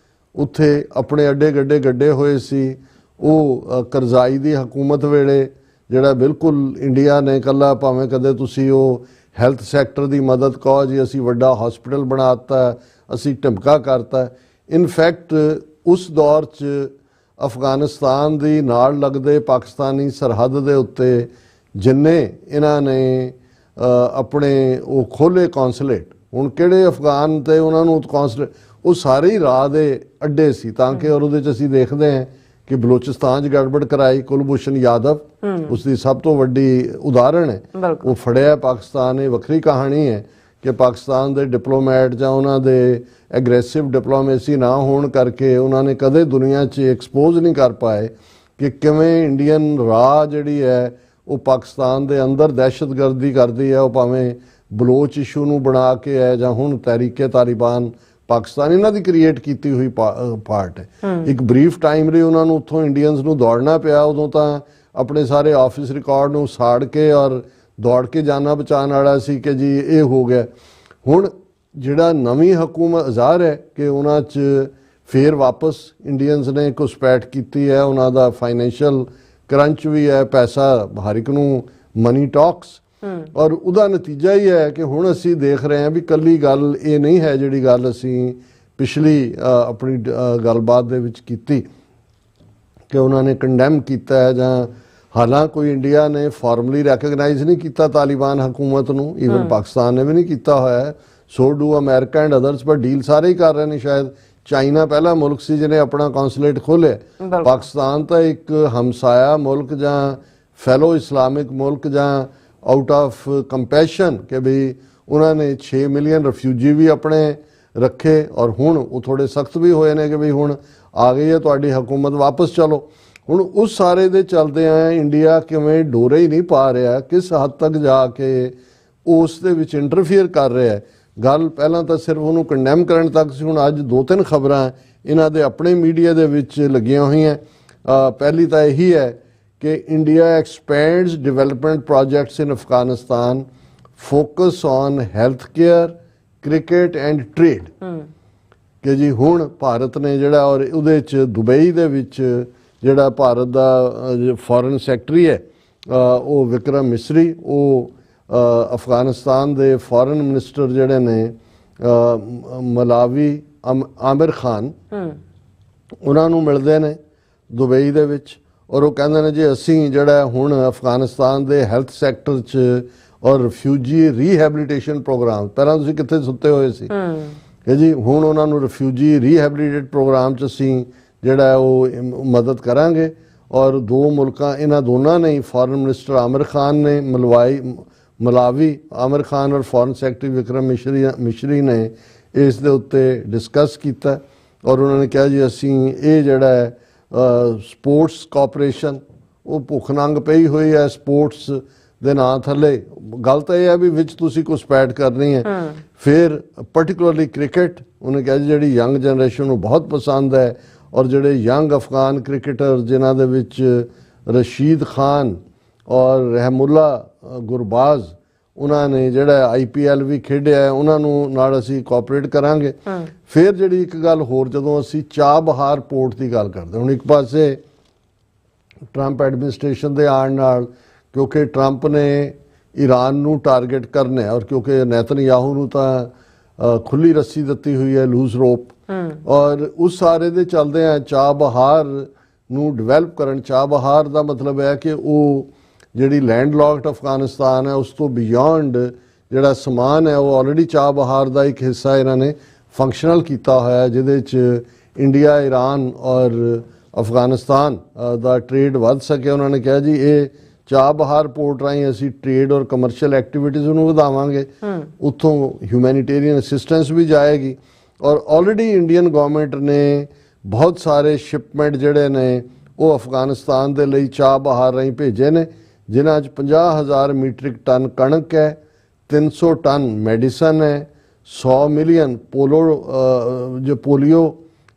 ਉੱਥੇ ਆਪਣੇ ਅੱਡੇ ਗੱਡੇ ਹੋਏ ਸੀ, ਉਹ ਕਰਜ਼ਾਈ ਦੀ ਹਕੂਮਤ ਵੇਲੇ ਜਿਹੜਾ ਬਿਲਕੁਲ ਇੰਡੀਆ ਨੇ ਇਕੱਲਾ ਭਾਵੇਂ ਕਦੇ ਤੁਸੀਂ ਉਹ ਹੈਲਥ ਸੈਕਟਰ ਦੀ ਮਦਦ ਕਹੋ ਜੀ ਅਸੀਂ ਵੱਡਾ ਹਸਪੀਟਲ ਬਣਾਤਾ, ਅਸੀਂ ਢਮਕਾ ਕਰਤਾ। ਇਨਫੈਕਟ ਉਸ ਦੌਰ 'ਚ ਅਫਗਾਨਿਸਤਾਨ ਦੀ ਨਾਲ ਲੱਗਦੇ ਪਾਕਿਸਤਾਨੀ ਸਰਹੱਦ ਦੇ ਉੱਤੇ ਜਿੰਨੇ ਇਹਨਾਂ ਨੇ ਆਪਣੇ ਉਹ ਖੋਲ੍ਹੇ ਕੌਂਸਲੇਟ, ਹੁਣ ਕਿਹੜੇ ਅਫਗਾਨ ਤੇ ਉਹਨਾਂ ਨੂੰ ਕੌਂਸਲੇਟ, ਉਹ ਸਾਰੇ ਹੀ ਰਾਹ ਦੇ ਅੱਡੇ ਸੀ ਤਾਂ ਕਿ ਔਰ ਉਹਦੇ 'ਚ ਅਸੀਂ ਦੇਖਦੇ ਹਾਂ ਕਿ ਬਲੋਚਿਸਤਾਨ 'ਚ ਗੜਬੜ ਕਰਾਈ ਕੁਲਭੂਸ਼ਣ ਯਾਦਵ ਉਸ ਦੀ ਸਭ ਤੋਂ ਵੱਡੀ ਉਦਾਹਰਣ ਹੈ, ਉਹ ਫੜਿਆ ਪਾਕਿਸਤਾਨ। ਇਹ ਵੱਖਰੀ ਕਹਾਣੀ ਹੈ ਕਿ ਪਾਕਿਸਤਾਨ ਦੇ ਡਿਪਲੋਮੈਟ ਜਾਂ ਉਹਨਾਂ ਦੇ ਐਗਰੈਸਿਵ ਡਿਪਲੋਮੇਸੀ ਨਾ ਹੋਣ ਕਰਕੇ ਉਹਨਾਂ ਨੇ ਕਦੇ ਦੁਨੀਆ 'ਚ ਐਕਸਪੋਜ਼ ਨਹੀਂ ਕਰ ਪਾਏ ਕਿ ਕਿਵੇਂ ਇੰਡੀਅਨ ਰਾਹ ਜਿਹੜੀ ਹੈ ਉਹ ਪਾਕਿਸਤਾਨ ਦੇ ਅੰਦਰ ਦਹਿਸ਼ਤਗਰਦੀ ਕਰਦੀ ਹੈ, ਉਹ ਭਾਵੇਂ ਬਲੋਚ ਇਸ਼ੂ ਨੂੰ ਬਣਾ ਕੇ ਹੈ ਜਾਂ ਹੁਣ ਤਹਿਰੀਕੇ ਤਾਲਿਬਾਨ ਪਾਕਿਸਤਾਨ ਇਹਨਾਂ ਦੀ ਕ੍ਰੀਏਟ ਕੀਤੀ ਹੋਈ ਪਾਰਟ ਹੈ। ਇੱਕ ਬਰੀਫ ਟਾਈਮ ਲਈ ਉਹਨਾਂ ਨੂੰ ਉੱਥੋਂ ਇੰਡੀਅਨਸ ਨੂੰ ਦੌੜਨਾ ਪਿਆ, ਉਦੋਂ ਤਾਂ ਆਪਣੇ ਸਾਰੇ ਆਫਿਸ ਰਿਕਾਰਡ ਨੂੰ ਸਾੜ ਕੇ ਔਰ ਦੌੜ ਕੇ ਜਾਨਾ ਬਚਾਉਣ ਵਾਲਾ ਸੀ ਕਿ ਜੀ ਇਹ ਹੋ ਗਿਆ। ਹੁਣ ਜਿਹੜਾ ਨਵੀਂ ਹਕੂਮਤ ਜ਼ਾਹਰ ਹੈ ਕਿ ਉਹਨਾਂ 'ਚ ਫਿਰ ਵਾਪਸ ਇੰਡੀਅਨਸ ਨੇ ਘੁਸਪੈਠ ਕੀਤੀ ਹੈ, ਉਹਨਾਂ ਦਾ ਫਾਈਨੈਂਸ਼ੀਅਲ ਕਰੰਚ ਵੀ ਹੈ, ਪੈਸਾ ਹਰ ਇੱਕ ਨੂੰ ਮਨੀ ਟਾਕਸ, ਔਰ ਉਹਦਾ ਨਤੀਜਾ ਹੀ ਹੈ ਕਿ ਹੁਣ ਅਸੀਂ ਦੇਖ ਰਹੇ ਹਾਂ ਵੀ ਕੱਲੀ ਗੱਲ ਇਹ ਨਹੀਂ ਹੈ ਜਿਹੜੀ ਗੱਲ ਅਸੀਂ ਪਿਛਲੀ ਆਪਣੀ ਗੱਲਬਾਤ ਦੇ ਵਿੱਚ ਕੀਤੀ ਕਿ ਉਹਨਾਂ ਨੇ ਕੰਡੈਮ ਕੀਤਾ ਹੈ ਜਾਂ ਹਾਲਾਂਕਿ ਕੋਈ ਇੰਡੀਆ ਨੇ ਫਾਰਮਲੀ ਰੈਕਗਨਾਈਜ਼ ਨਹੀਂ ਕੀਤਾ ਤਾਲਿਬਾਨ ਹਕੂਮਤ ਨੂੰ, ਈਵਨ ਪਾਕਿਸਤਾਨ ਨੇ ਵੀ ਨਹੀਂ ਕੀਤਾ ਹੋਇਆ ਹੈ, ਸੋ ਡੂ ਅਮਰੀਕਾ ਐਂਡ ਅਦਰਸ, ਪਰ ਡੀਲ ਸਾਰੇ ਹੀ ਕਰ ਰਹੇ ਨੇ ਸ਼ਾਇਦ ਚਾਈਨਾ ਪਹਿਲਾ ਮੁਲਕ ਸੀ ਜਿਹਨੇ ਆਪਣਾ ਕੌਂਸੂਲੇਟ ਖੋਲ੍ਹਿਆ। ਬਿਲਕੁਲ। ਪਾਕਿਸਤਾਨ ਤਾਂ ਇੱਕ ਹਮਸਾਇਆ ਮੁਲਕ ਜਾਂ ਫੈਲੋ ਇਸਲਾਮਿਕ ਮੁਲਕ ਜਾਂ ਆਊਟ ਆਫ ਕੰਪੈਸ਼ਨ ਕਿ ਵੀ ਉਹਨਾਂ ਨੇ 6 ਮਿਲੀਅਨ ਰਿਫਿਊਜੀ ਵੀ ਆਪਣੇ ਰੱਖੇ ਔਰ ਹੁਣ ਉਹ ਥੋੜੇ ਸਖਤ ਵੀ ਹੋਏ ਨੇ ਕਿ ਵੀ ਹੁਣ ਆ ਗਈ ਹੈ ਤੁਹਾਡੀ ਹਕੂਮਤ, ਵਾਪਸ ਚਲੋ। ਹੁਣ ਉਸ ਸਾਰੇ ਦੇ ਚਲਦੇ ਆ ਇੰਡੀਆ ਕਿਵੇਂ ਡੋਰੇ ਹੀ ਨਹੀਂ ਪਾ ਰਿਹਾ, ਕਿਸ ਹੱਦ ਤੱਕ ਜਾ ਕੇ ਉਸ ਦੇ ਵਿੱਚ ਇੰਟਰਫੀਅਰ ਕਰ ਰਿਹਾ ਹੈ। ਗੱਲ ਪਹਿਲਾਂ ਤਾਂ ਸਿਰਫ ਉਹਨੂੰ ਕੰਡੈਮ ਕਰਨ ਤੱਕ ਸੀ, ਹੁਣ ਅੱਜ 2-3 ਖਬਰਾਂ ਇਹਨਾਂ ਦੇ ਆਪਣੇ ਮੀਡੀਆ ਦੇ ਵਿੱਚ ਲੱਗੀਆਂ ਹੋਈਆਂ। ਪਹਿਲੀ ਤਾਂ ਇਹੀ ਹੈ ਕਿ India expands development projects in Afghanistan, focus on health care, cricket and trade. ਕਿ ਜੀ ਹੁਣ ਭਾਰਤ ਨੇ ਜਿਹੜਾ ਔਰ ਉਹਦੇ 'ਚ ਦੁਬਈ ਦੇ ਵਿੱਚ ਜਿਹੜਾ ਭਾਰਤ ਦਾ ਫੋਰਨ ਸੈਕਟਰੀ ਹੈ ਉਹ ਵਿਕਰਮ ਮਿਸਰੀ, ਉਹ ਅਫਗਾਨਿਸਤਾਨ ਦੇ ਫੋਰਨ ਮਿਨਿਸਟਰ ਜਿਹੜੇ ਨੇ ਮਲਾਵੀ ਆਮਿਰ ਖਾਨ, ਉਹਨਾਂ ਨੂੰ ਮਿਲਦੇ ਨੇ ਦੁਬਈ ਦੇ ਵਿੱਚ ਔਰ ਉਹ ਕਹਿੰਦੇ ਨੇ ਜੀ ਅਸੀਂ ਜਿਹੜਾ ਹੁਣ ਅਫਗਾਨਿਸਤਾਨ ਦੇ ਹੈਲਥ ਸੈਕਟਰ 'ਚ ਔਰ ਰਿਫਿਊਜੀ ਰੀਹੈਬਿਲਿਟੇਸ਼ਨ ਪ੍ਰੋਗਰਾਮ, ਪਹਿਲਾਂ ਤੁਸੀਂ ਕਿੱਥੇ ਸੁੱਤੇ ਹੋਏ ਸੀ ਕਿ ਜੀ ਹੁਣ ਉਹਨਾਂ ਨੂੰ ਰਿਫਿਊਜੀ ਰੀਹੈਬਿਲਿਟੇਟ ਪ੍ਰੋਗਰਾਮ 'ਚ ਅਸੀਂ ਜਿਹੜਾ ਉਹ ਮਦਦ ਕਰਾਂਗੇ। ਔਰ 2 ਮੁਲਕਾਂ, ਇਹਨਾਂ ਦੋਨਾਂ ਨੇ ਫੋਰਨ ਮਿਨਿਸਟਰ ਆਮਿਰ ਖਾਨ ਨੇ ਮਲਾਵੀ ਆਮਿਰ ਖਾਨ ਔਰ ਫੋਰਨ ਸੈਕਟਰੀ ਵਿਕਰਮ ਮਿਸ਼ਰੀ ਨੇ ਇਸ ਦੇ ਉੱਤੇ ਡਿਸਕਸ ਕੀਤਾ ਔਰ ਉਹਨਾਂ ਨੇ ਕਿਹਾ ਜੀ ਅਸੀਂ ਇਹ ਜਿਹੜਾ ਹੈ ਸਪੋਰਟਸ ਕੋਆਪਰੇਸ਼ਨ, ਉਹ ਭੁੱਖ ਨੰਗ ਪਈ ਹੋਈ ਹੈ ਸਪੋਰਟਸ ਦੇ ਨਾਂ ਥੱਲੇ। ਗੱਲ ਤਾਂ ਇਹ ਹੈ ਵੀ ਵਿੱਚ ਤੁਸੀਂ ਘੁਸਪੈਠ ਕਰਨੀ ਹੈ। ਫਿਰ ਪਾਰਟਿਕੂਲਰਲੀ ਕ੍ਰਿਕਟ, ਉਹਨੇ ਕਿਹਾ ਜੀ ਜਿਹੜੀ ਯੰਗ ਜਨਰੇਸ਼ਨ ਨੂੰ ਬਹੁਤ ਪਸੰਦ ਹੈ ਔਰ ਜਿਹੜੇ ਯੰਗ ਅਫਗਾਨ ਕ੍ਰਿਕਟਰ ਜਿਨ੍ਹਾਂ ਦੇ ਵਿੱਚ ਰਸ਼ੀਦ ਖਾਨ ਔਰ ਰਹਿਮੁੱਲਾ ਗੁਰਬਾਜ਼, ਉਹਨਾਂ ਨੇ ਜਿਹੜਾ IPL ਵੀ ਖੇਡਿਆ, ਉਹਨਾਂ ਨੂੰ ਨਾਲ ਅਸੀਂ ਕੋਆਪਰੇਟ ਕਰਾਂਗੇ। ਫਿਰ ਜਿਹੜੀ ਇੱਕ ਗੱਲ ਹੋਰ, ਜਦੋਂ ਅਸੀਂ ਚਾਬਹਾਰ ਪੋਰਟ ਦੀ ਗੱਲ ਕਰਦੇ, ਹੁਣ ਇੱਕ ਪਾਸੇ ਟਰੰਪ ਐਡਮਿਨਿਸਟ੍ਰੇਸ਼ਨ ਦੇ ਆਉਣ ਨਾਲ, ਕਿਉਂਕਿ ਟਰੰਪ ਨੇ ਈਰਾਨ ਨੂੰ ਟਾਰਗੇਟ ਕਰਨਾ ਹੈ ਔਰ ਕਿਉਂਕਿ ਨੇਤਨਯਾਹੂ ਨੂੰ ਤਾਂ ਖੁੱਲੀ ਰੱਸੀ ਦਿੱਤੀ ਹੋਈ ਹੈ, ਲੂਜ਼ ਰੋਪ, ਔਰ ਉਸ ਸਾਰੇ ਦੇ ਚੱਲਦੇ ਆ ਚਾਬਹਾਰ ਨੂੰ ਡਿਵੈਲਪ ਕਰਨ। ਚਾਬਹਾਰ ਦਾ ਮਤਲਬ ਹੈ ਕਿ ਉਹ ਜਿਹੜੀ ਲੈਂਡ ਲੌਕਡ ਅਫਗਾਨਿਸਤਾਨ ਹੈ ਉਸ ਤੋਂ ਬਿਯੋਂਡ ਜਿਹੜਾ ਸਮਾਨ ਹੈ ਉਹ ਆਲਰੇਡੀ ਚਾਬਹਾਰ ਦਾ ਇੱਕ ਹਿੱਸਾ ਇਹਨਾਂ ਨੇ ਫੰਕਸ਼ਨਲ ਕੀਤਾ ਹੋਇਆ, ਜਿਹਦੇ 'ਚ ਇੰਡੀਆ, ਈਰਾਨ ਔਰ ਅਫਗਾਨਿਸਤਾਨ ਦਾ ਟ੍ਰੇਡ ਵੱਧ ਸਕੇ। ਉਹਨਾਂ ਨੇ ਕਿਹਾ ਜੀ ਇਹ ਚਾਬਹਾਰ ਪੋਰਟ ਰਾਹੀਂ ਅਸੀਂ ਟ੍ਰੇਡ ਔਰ ਕਮਰਸ਼ੀਅਲ ਐਕਟੀਵਿਟੀਜ਼ ਨੂੰ ਵਧਾਵਾਂਗੇ, ਉੱਥੋਂ ਹਿਊਮੈਨੀਟੇਰੀਅਨ ਅਸਿਸਟੈਂਸ ਵੀ ਜਾਏਗੀ। ਔਰ ਆਲਰੇਡੀ ਇੰਡੀਅਨ ਗਵਰਨਮੈਂਟ ਨੇ ਬਹੁਤ ਸਾਰੇ ਸ਼ਿਪਮੈਂਟ ਜਿਹੜੇ ਨੇ ਉਹ ਅਫਗਾਨਿਸਤਾਨ ਦੇ ਲਈ ਚਾਬਹਾਰ ਰਾਹੀਂ ਭੇਜੇ ਨੇ, ਜਿਨ੍ਹਾਂ 'ਚ 50,000 ਮੀਟ੍ਰਿਕ ਟਨ ਕਣਕ ਹੈ, 300 ਟਨ ਮੈਡੀਸਨ ਹੈ, 100 ਮਿਲੀਅਨ ਪੋਲੀਓ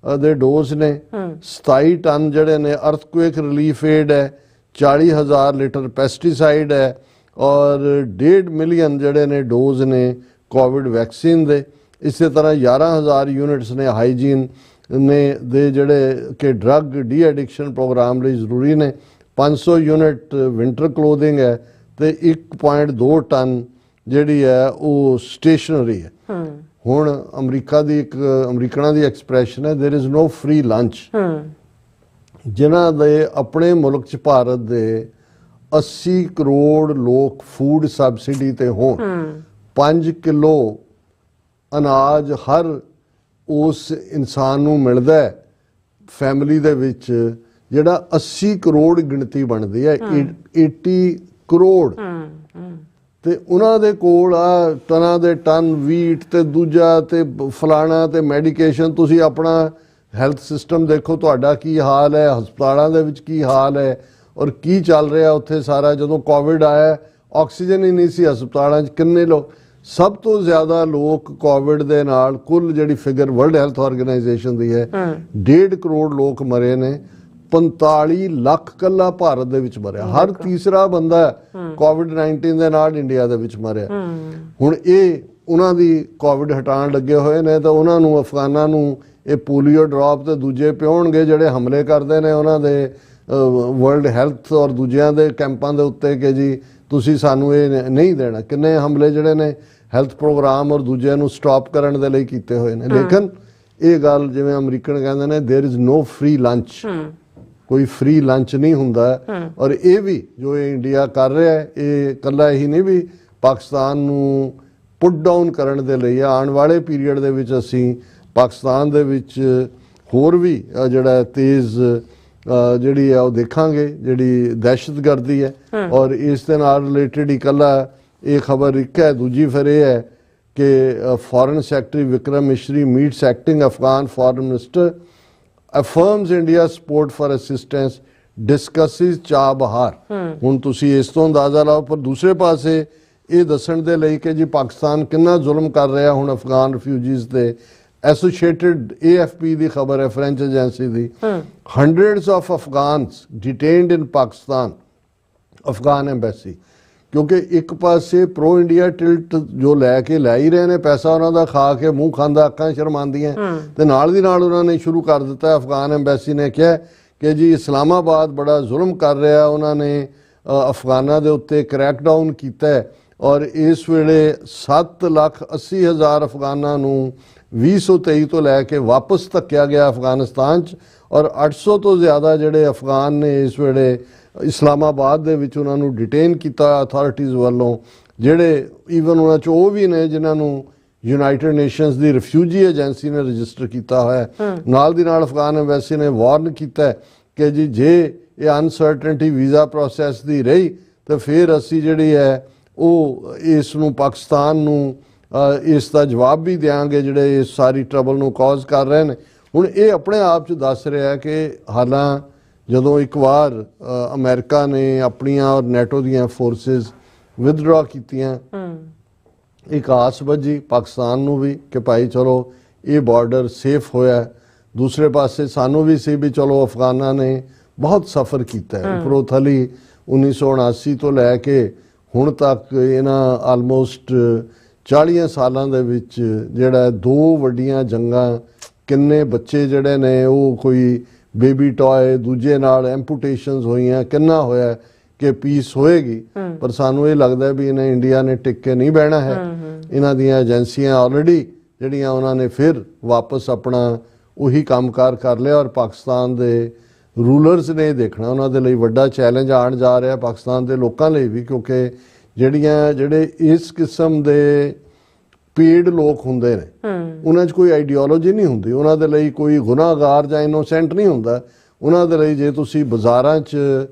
ਦੇ ਡੋਜ਼ ਨੇ, 27 ਟਨ ਜਿਹੜੇ ਨੇ ਅਰਥਕੁਏਕ ਰਿਲੀਫ ਏਡ ਹੈ, 40,000 ਲੀਟਰ ਪੈਸਟੀਸਾਈਡ ਹੈ ਔਰ 1.5 ਮਿਲੀਅਨ ਜਿਹੜੇ ਨੇ ਡੋਜ਼ ਨੇ ਕੋਵਿਡ ਵੈਕਸੀਨ ਦੇ। ਇਸੇ ਤਰ੍ਹਾਂ 11,000 ਯੂਨਿਟਸ ਨੇ ਹਾਈਜੀਨ ਨੇ ਦੇ ਜਿਹੜੇ ਕਿ ਡਰੱਗ ਡੀ ਐਡਿਕਸ਼ਨ ਪ੍ਰੋਗਰਾਮ ਲਈ ਜ਼ਰੂਰੀ ਨੇ, 500 ਯੂਨਿਟ ਵਿੰਟਰ ਕਲੋਥਿੰਗ ਹੈ ਤੇ 1.2 ਟਨ ਜਿਹੜੀ ਹੈ ਉਹ ਸਟੇਸ਼ਨਰੀ ਹੈ। ਹੁਣ ਅਮਰੀਕਨਾਂ ਦੀ ਐਕਸਪ੍ਰੈਸ਼ਨ ਹੈ, ਦੇयर इज नो ਫ੍ਰੀ ਲੰਚ। ਜਿਨ੍ਹਾਂ ਦੇ ਆਪਣੇ ਮੁਲਕ 'ਚ ਭਾਰਤ ਦੇ 80 ਕਰੋੜ ਲੋਕ ਫੂਡ ਸਬਸਿਡੀ ਤੇ ਹੋਣ, 5 ਕਿਲੋ ਅਨਾਜ ਹਰ ਉਸ ਇਨਸਾਨ ਨੂੰ ਮਿਲਦਾ ਹੈ ਫੈਮਿਲੀ ਦੇ ਵਿੱਚ, ਜਿਹੜਾ 80 ਕਰੋੜ ਗਿਣਤੀ ਬਣਦੀ ਹੈ, 80 ਕਰੋੜ। ਤੇ ਉਹਨਾਂ ਦੇ ਕੋਲ ਆ ਟਨਾਂ ਦੇ ਟਨ ਵੀਟ ਤੇ ਦੂਜਾ ਤੇ ਫਲਾਣਾ ਤੇ ਮੈਡੀਕੇਸ਼ਨ। ਤੁਸੀਂ ਆਪਣਾ ਹੈਲਥ ਸਿਸਟਮ ਦੇਖੋ, ਤੁਹਾਡਾ ਕੀ ਹਾਲ ਹੈ, ਹਸਪਤਾਲਾਂ ਦੇ ਵਿੱਚ ਕੀ ਹਾਲ ਹੈ ਔਰ ਕੀ ਚੱਲ ਰਿਹਾ ਉੱਥੇ ਸਾਰਾ। ਜਦੋਂ ਕੋਵਿਡ ਆਇਆ ਆਕਸੀਜਨ ਹੀ ਨਹੀਂ ਸੀ ਹਸਪਤਾਲਾਂ 'ਚ। ਕਿੰਨੇ ਲੋਕ, ਸਭ ਤੋਂ ਜ਼ਿਆਦਾ ਲੋਕ ਕੋਵਿਡ ਦੇ ਨਾਲ, ਕੁੱਲ ਜਿਹੜੀ ਫਿਗਰ ਵਰਲਡ ਹੈਲਥ ਆਰਗੇਨਾਈਜੇਸ਼ਨ ਦੀ ਹੈ, 1.5 ਕਰੋੜ ਲੋਕ ਮਰੇ ਨੇ। 45 ਲੱਖ ਕੱਲਾ ਭਾਰਤ ਦੇ ਵਿੱਚ ਮਰਿਆ, ਹਰ ਤੀਸਰਾ ਬੰਦਾ ਕੋਵਿਡ-19 ਦੇ ਨਾਲ ਇੰਡੀਆ ਦੇ ਵਿੱਚ ਮਰਿਆ। ਹੁਣ ਇਹ ਉਹਨਾਂ ਦੀ ਕੋਵਿਡ ਹਟਾਉਣ ਲੱਗੇ ਹੋਏ ਨੇ ਤਾਂ ਉਹਨਾਂ ਨੂੰ, ਅਫਗਾਨਾਂ ਨੂੰ ਇਹ ਪੋਲੀਓ ਡ੍ਰੌਪ ਤੇ ਦੂਜੇ ਪਿਉਣਗੇ ਜਿਹੜੇ ਹਮਲੇ ਕਰਦੇ ਨੇ ਉਹਨਾਂ ਦੇ ਵਰਲਡ ਹੈਲਥ ਔਰ ਦੂਜਿਆਂ ਦੇ ਕੈਂਪਾਂ ਦੇ ਉੱਤੇ ਕਿ ਜੀ ਤੁਸੀਂ ਸਾਨੂੰ ਇਹ ਨਹੀਂ ਦੇਣਾ। ਕਿੰਨੇ ਹਮਲੇ ਜਿਹੜੇ ਨੇ ਹੈਲਥ ਪ੍ਰੋਗਰਾਮ ਔਰ ਦੂਜਿਆਂ ਨੂੰ ਸਟਾਪ ਕਰਨ ਦੇ ਲਈ ਕੀਤੇ ਹੋਏ ਨੇ। ਲੇਕਿਨ ਇਹ ਗੱਲ ਜਿਵੇਂ ਅਮਰੀਕਨ ਕਹਿੰਦੇ ਨੇ, there is no free lunch, ਕੋਈ ਫ੍ਰੀ ਲੰਚ ਨਹੀਂ ਹੁੰਦਾ। ਔਰ ਇਹ ਵੀ ਜੋ ਇਹ ਇੰਡੀਆ ਕਰ ਰਿਹਾ ਹੈ, ਇਹ ਇਕੱਲਾ ਹੀ ਨਹੀਂ ਵੀ ਪਾਕਿਸਤਾਨ ਨੂੰ ਪੁੱਟ ਡਾਊਨ ਕਰਨ ਦੇ ਲਈ, ਆਉਣ ਵਾਲੇ ਪੀਰੀਅਡ ਦੇ ਵਿੱਚ ਅਸੀਂ ਪਾਕਿਸਤਾਨ ਦੇ ਵਿੱਚ ਹੋਰ ਵੀ ਜਿਹੜਾ ਤੇਜ਼ ਜਿਹੜੀ ਹੈ ਉਹ ਦੇਖਾਂਗੇ, ਜਿਹੜੀ ਦਹਿਸ਼ਤਗਰਦੀ ਹੈ। ਔਰ ਇਸ ਦੇ ਨਾਲ ਰਿਲੇਟਡ ਇਕੱਲਾ ਇਹ ਖਬਰ ਇੱਕ ਹੈ, ਦੂਜੀ ਫਿਰ ਇਹ ਹੈ ਕਿ foreign secretary Vikram Misri meets acting Afghan foreign minister, affirms India support for assistance, discusses Chabahar. ਹੁਣ ਤੁਸੀਂ ਇਸ ਤੋਂ ਅੰਦਾਜ਼ਾ ਲਾਓ। ਪਰ ਦੂਸਰੇ ਪਾਸੇ ਇਹ ਦੱਸਣ ਦੇ ਲਈ ਕਿ ਜੀ ਪਾਕਿਸਤਾਨ ਕਿੰਨਾ ਜ਼ੁਲਮ ਕਰ ਰਿਹਾ ਹੁਣ ਅਫਗਾਨ ਰਿਫਿਊਜੀਜ਼ ਤੇ, ਐਸੋਸੀਏਟਡ AFP ਦੀ ਖਬਰ ਹੈ, French agency the, hundreds of Afghans detained in Pakistan, Afghan embassy. ਕਿਉਂਕਿ ਇੱਕ ਪਾਸੇ ਪ੍ਰੋ ਇੰਡੀਆ ਟਿਲਟ ਜੋ ਲੈ ਹੀ ਰਹੇ ਨੇ, ਪੈਸਾ ਉਹਨਾਂ ਦਾ ਖਾ ਕੇ ਮੂੰਹ ਖਾਂਦਾ, ਅੱਖਾਂ ਸ਼ਰਮਾਉਂਦੀਆਂ, ਤੇ ਨਾਲ ਦੀ ਨਾਲ ਉਹਨਾਂ ਨੇ ਸ਼ੁਰੂ ਕਰ ਦਿੱਤਾ। ਅਫਗਾਨ ਐਮਬੈਸੀ ਨੇ ਕਿਹਾ ਕਿ ਜੀ ਇਸਲਾਮਾਬਾਦ ਬੜਾ ਜ਼ੁਲਮ ਕਰ ਰਿਹਾ, ਉਹਨਾਂ ਨੇ ਅਫਗਾਨਾਂ ਦੇ ਉੱਤੇ ਕ੍ਰੈਕਡਾਊਨ ਕੀਤਾ ਹੈ। ਔਰ ਇਸ ਵੇਲੇ 7,80,000 ਅਫਗਾਨਾਂ ਨੂੰ 2023 ਤੋਂ ਲੈ ਕੇ ਵਾਪਸ ਧੱਕਿਆ ਗਿਆ ਅਫਗਾਨਿਸਤਾਨ 'ਚ, ਔਰ 800 ਤੋਂ ਜ਼ਿਆਦਾ ਜਿਹੜੇ ਅਫਗਾਨ ਨੇ ਇਸ ਵੇਲੇ ਇਸਲਾਮਾਬਾਦ ਦੇ ਵਿੱਚ ਉਹਨਾਂ ਨੂੰ ਡਿਟੇਨ ਕੀਤਾ ਅਥਾਰਟੀਜ਼ ਵੱਲੋਂ, ਜਿਹੜੇ ਈਵਨ ਉਹਨਾਂ 'ਚ ਉਹ ਵੀ ਨੇ ਜਿਨ੍ਹਾਂ ਨੂੰ ਯੂਨਾਈਟਿਡ ਨੇਸ਼ਨਸ ਦੀ ਰਿਫਿਊਜੀ ਏਜੰਸੀ ਨੇ ਰਜਿਸਟਰ ਕੀਤਾ ਹੋਇਆ। ਨਾਲ ਦੀ ਨਾਲ ਅਫਗਾਨ ਐਮਬੈਸੀ ਨੇ ਵਾਰਨ ਕੀਤਾ ਕਿ ਜੀ ਜੇ ਇਹ ਅਨਸਰਟਨਟੀ ਵੀਜ਼ਾ ਪ੍ਰੋਸੈਸ ਦੀ ਰਹੀ ਤਾਂ ਫਿਰ ਅਸੀਂ ਜਿਹੜੀ ਹੈ ਉਹ ਇਸ ਨੂੰ ਪਾਕਿਸਤਾਨ ਨੂੰ ਇਸ ਦਾ ਜਵਾਬ ਵੀ ਦਿਆਂਗੇ ਜਿਹੜੇ ਇਸ ਸਾਰੀ ਟਰਬਲ ਨੂੰ ਕਾਜ਼ ਕਰ ਰਹੇ ਨੇ। ਹੁਣ ਇਹ ਆਪਣੇ ਆਪ 'ਚ ਦੱਸ ਰਿਹਾ ਕਿ ਹਾਲਾਂ ਜਦੋਂ ਇੱਕ ਵਾਰ ਅਮਰੀਕਾ ਨੇ ਆਪਣੀਆਂ ਔਰ ਨੈਟੋ ਦੀਆਂ ਫੋਰਸਿਸ ਵਿਦਡਰਾ ਕੀਤੀਆਂ, ਇੱਕ ਆਸ ਵੱਜੀ ਪਾਕਿਸਤਾਨ ਨੂੰ ਵੀ ਕਿ ਭਾਈ ਚਲੋ ਇਹ ਬਾਰਡਰ ਸੇਫ ਹੋਇਆ। ਦੂਸਰੇ ਪਾਸੇ ਸਾਨੂੰ ਵੀ ਸੀ ਵੀ ਚਲੋ ਅਫਗਾਨਾਂ ਨੇ ਬਹੁਤ ਸਫ਼ਰ ਕੀਤਾ ਹੈ ਉੱਪਰੋਂ ਥਲੀ 1979 ਤੋਂ ਲੈ ਕੇ ਹੁਣ ਤੱਕ ਇਹਨਾਂ ਆਲਮੋਸਟ 40 ਸਾਲਾਂ ਦੇ ਵਿੱਚ ਜਿਹੜਾ 2 ਵੱਡੀਆਂ ਜੰਗਾਂ, ਕਿੰਨੇ ਬੱਚੇ ਜਿਹੜੇ ਨੇ ਉਹ ਕੋਈ ਬੇਬੀ ਟॉय ਦੂਜੇ ਨਾਲ ਐਂਪੂਟੇਸ਼ਨਸ ਹੋਈਆਂ, ਕਿੰਨਾ ਹੋਇਆ ਕਿ ਪੀਸ ਹੋਏਗੀ। ਪਰ ਸਾਨੂੰ ਇਹ ਲੱਗਦਾ ਵੀ ਇਹਨਾਂ ਇੰਡੀਆ ਨੇ ਟਿਕ ਕੇ ਨਹੀਂ ਬਹਿਣਾ ਹੈ। ਇਹਨਾਂ ਦੀਆਂ ਏਜੰਸੀਆਂ ਆਲਰੇਡੀ ਜਿਹੜੀਆਂ ਉਹਨਾਂ ਨੇ ਫਿਰ ਵਾਪਸ ਆਪਣਾ ਉਹੀ ਕੰਮਕਾਰ ਕਰ ਲਿਆ। ਔਰ ਪਾਕਿਸਤਾਨ ਦੇ ਰੂਲਰਸ ਨੇ ਦੇਖਣਾ, ਉਹਨਾਂ ਦੇ ਲਈ ਵੱਡਾ ਚੈਲੰਜ ਆਉਣ ਜਾ ਰਿਹਾ ਪਾਕਿਸਤਾਨ ਦੇ ਲੋਕਾਂ ਲਈ ਵੀ, ਕਿਉਂਕਿ ਜਿਹੜੇ ਇਸ ਕਿਸਮ ਦੇ ਪੇਡ ਲੋਕ ਹੁੰਦੇ ਨੇ ਉਹਨਾਂ 'ਚ ਕੋਈ ਆਈਡੀਓਲੋਜੀ ਨਹੀਂ ਹੁੰਦੀ, ਉਹਨਾਂ ਦੇ ਲਈ ਕੋਈ ਗੁਨਾਹਗਾਰ ਜਾਂ ਇਨੋਸੈਂਟ ਨਹੀਂ ਹੁੰਦਾ। ਉਹਨਾਂ ਦੇ ਲਈ ਜੇ ਤੁਸੀਂ ਬਾਜ਼ਾਰਾਂ 'ਚ,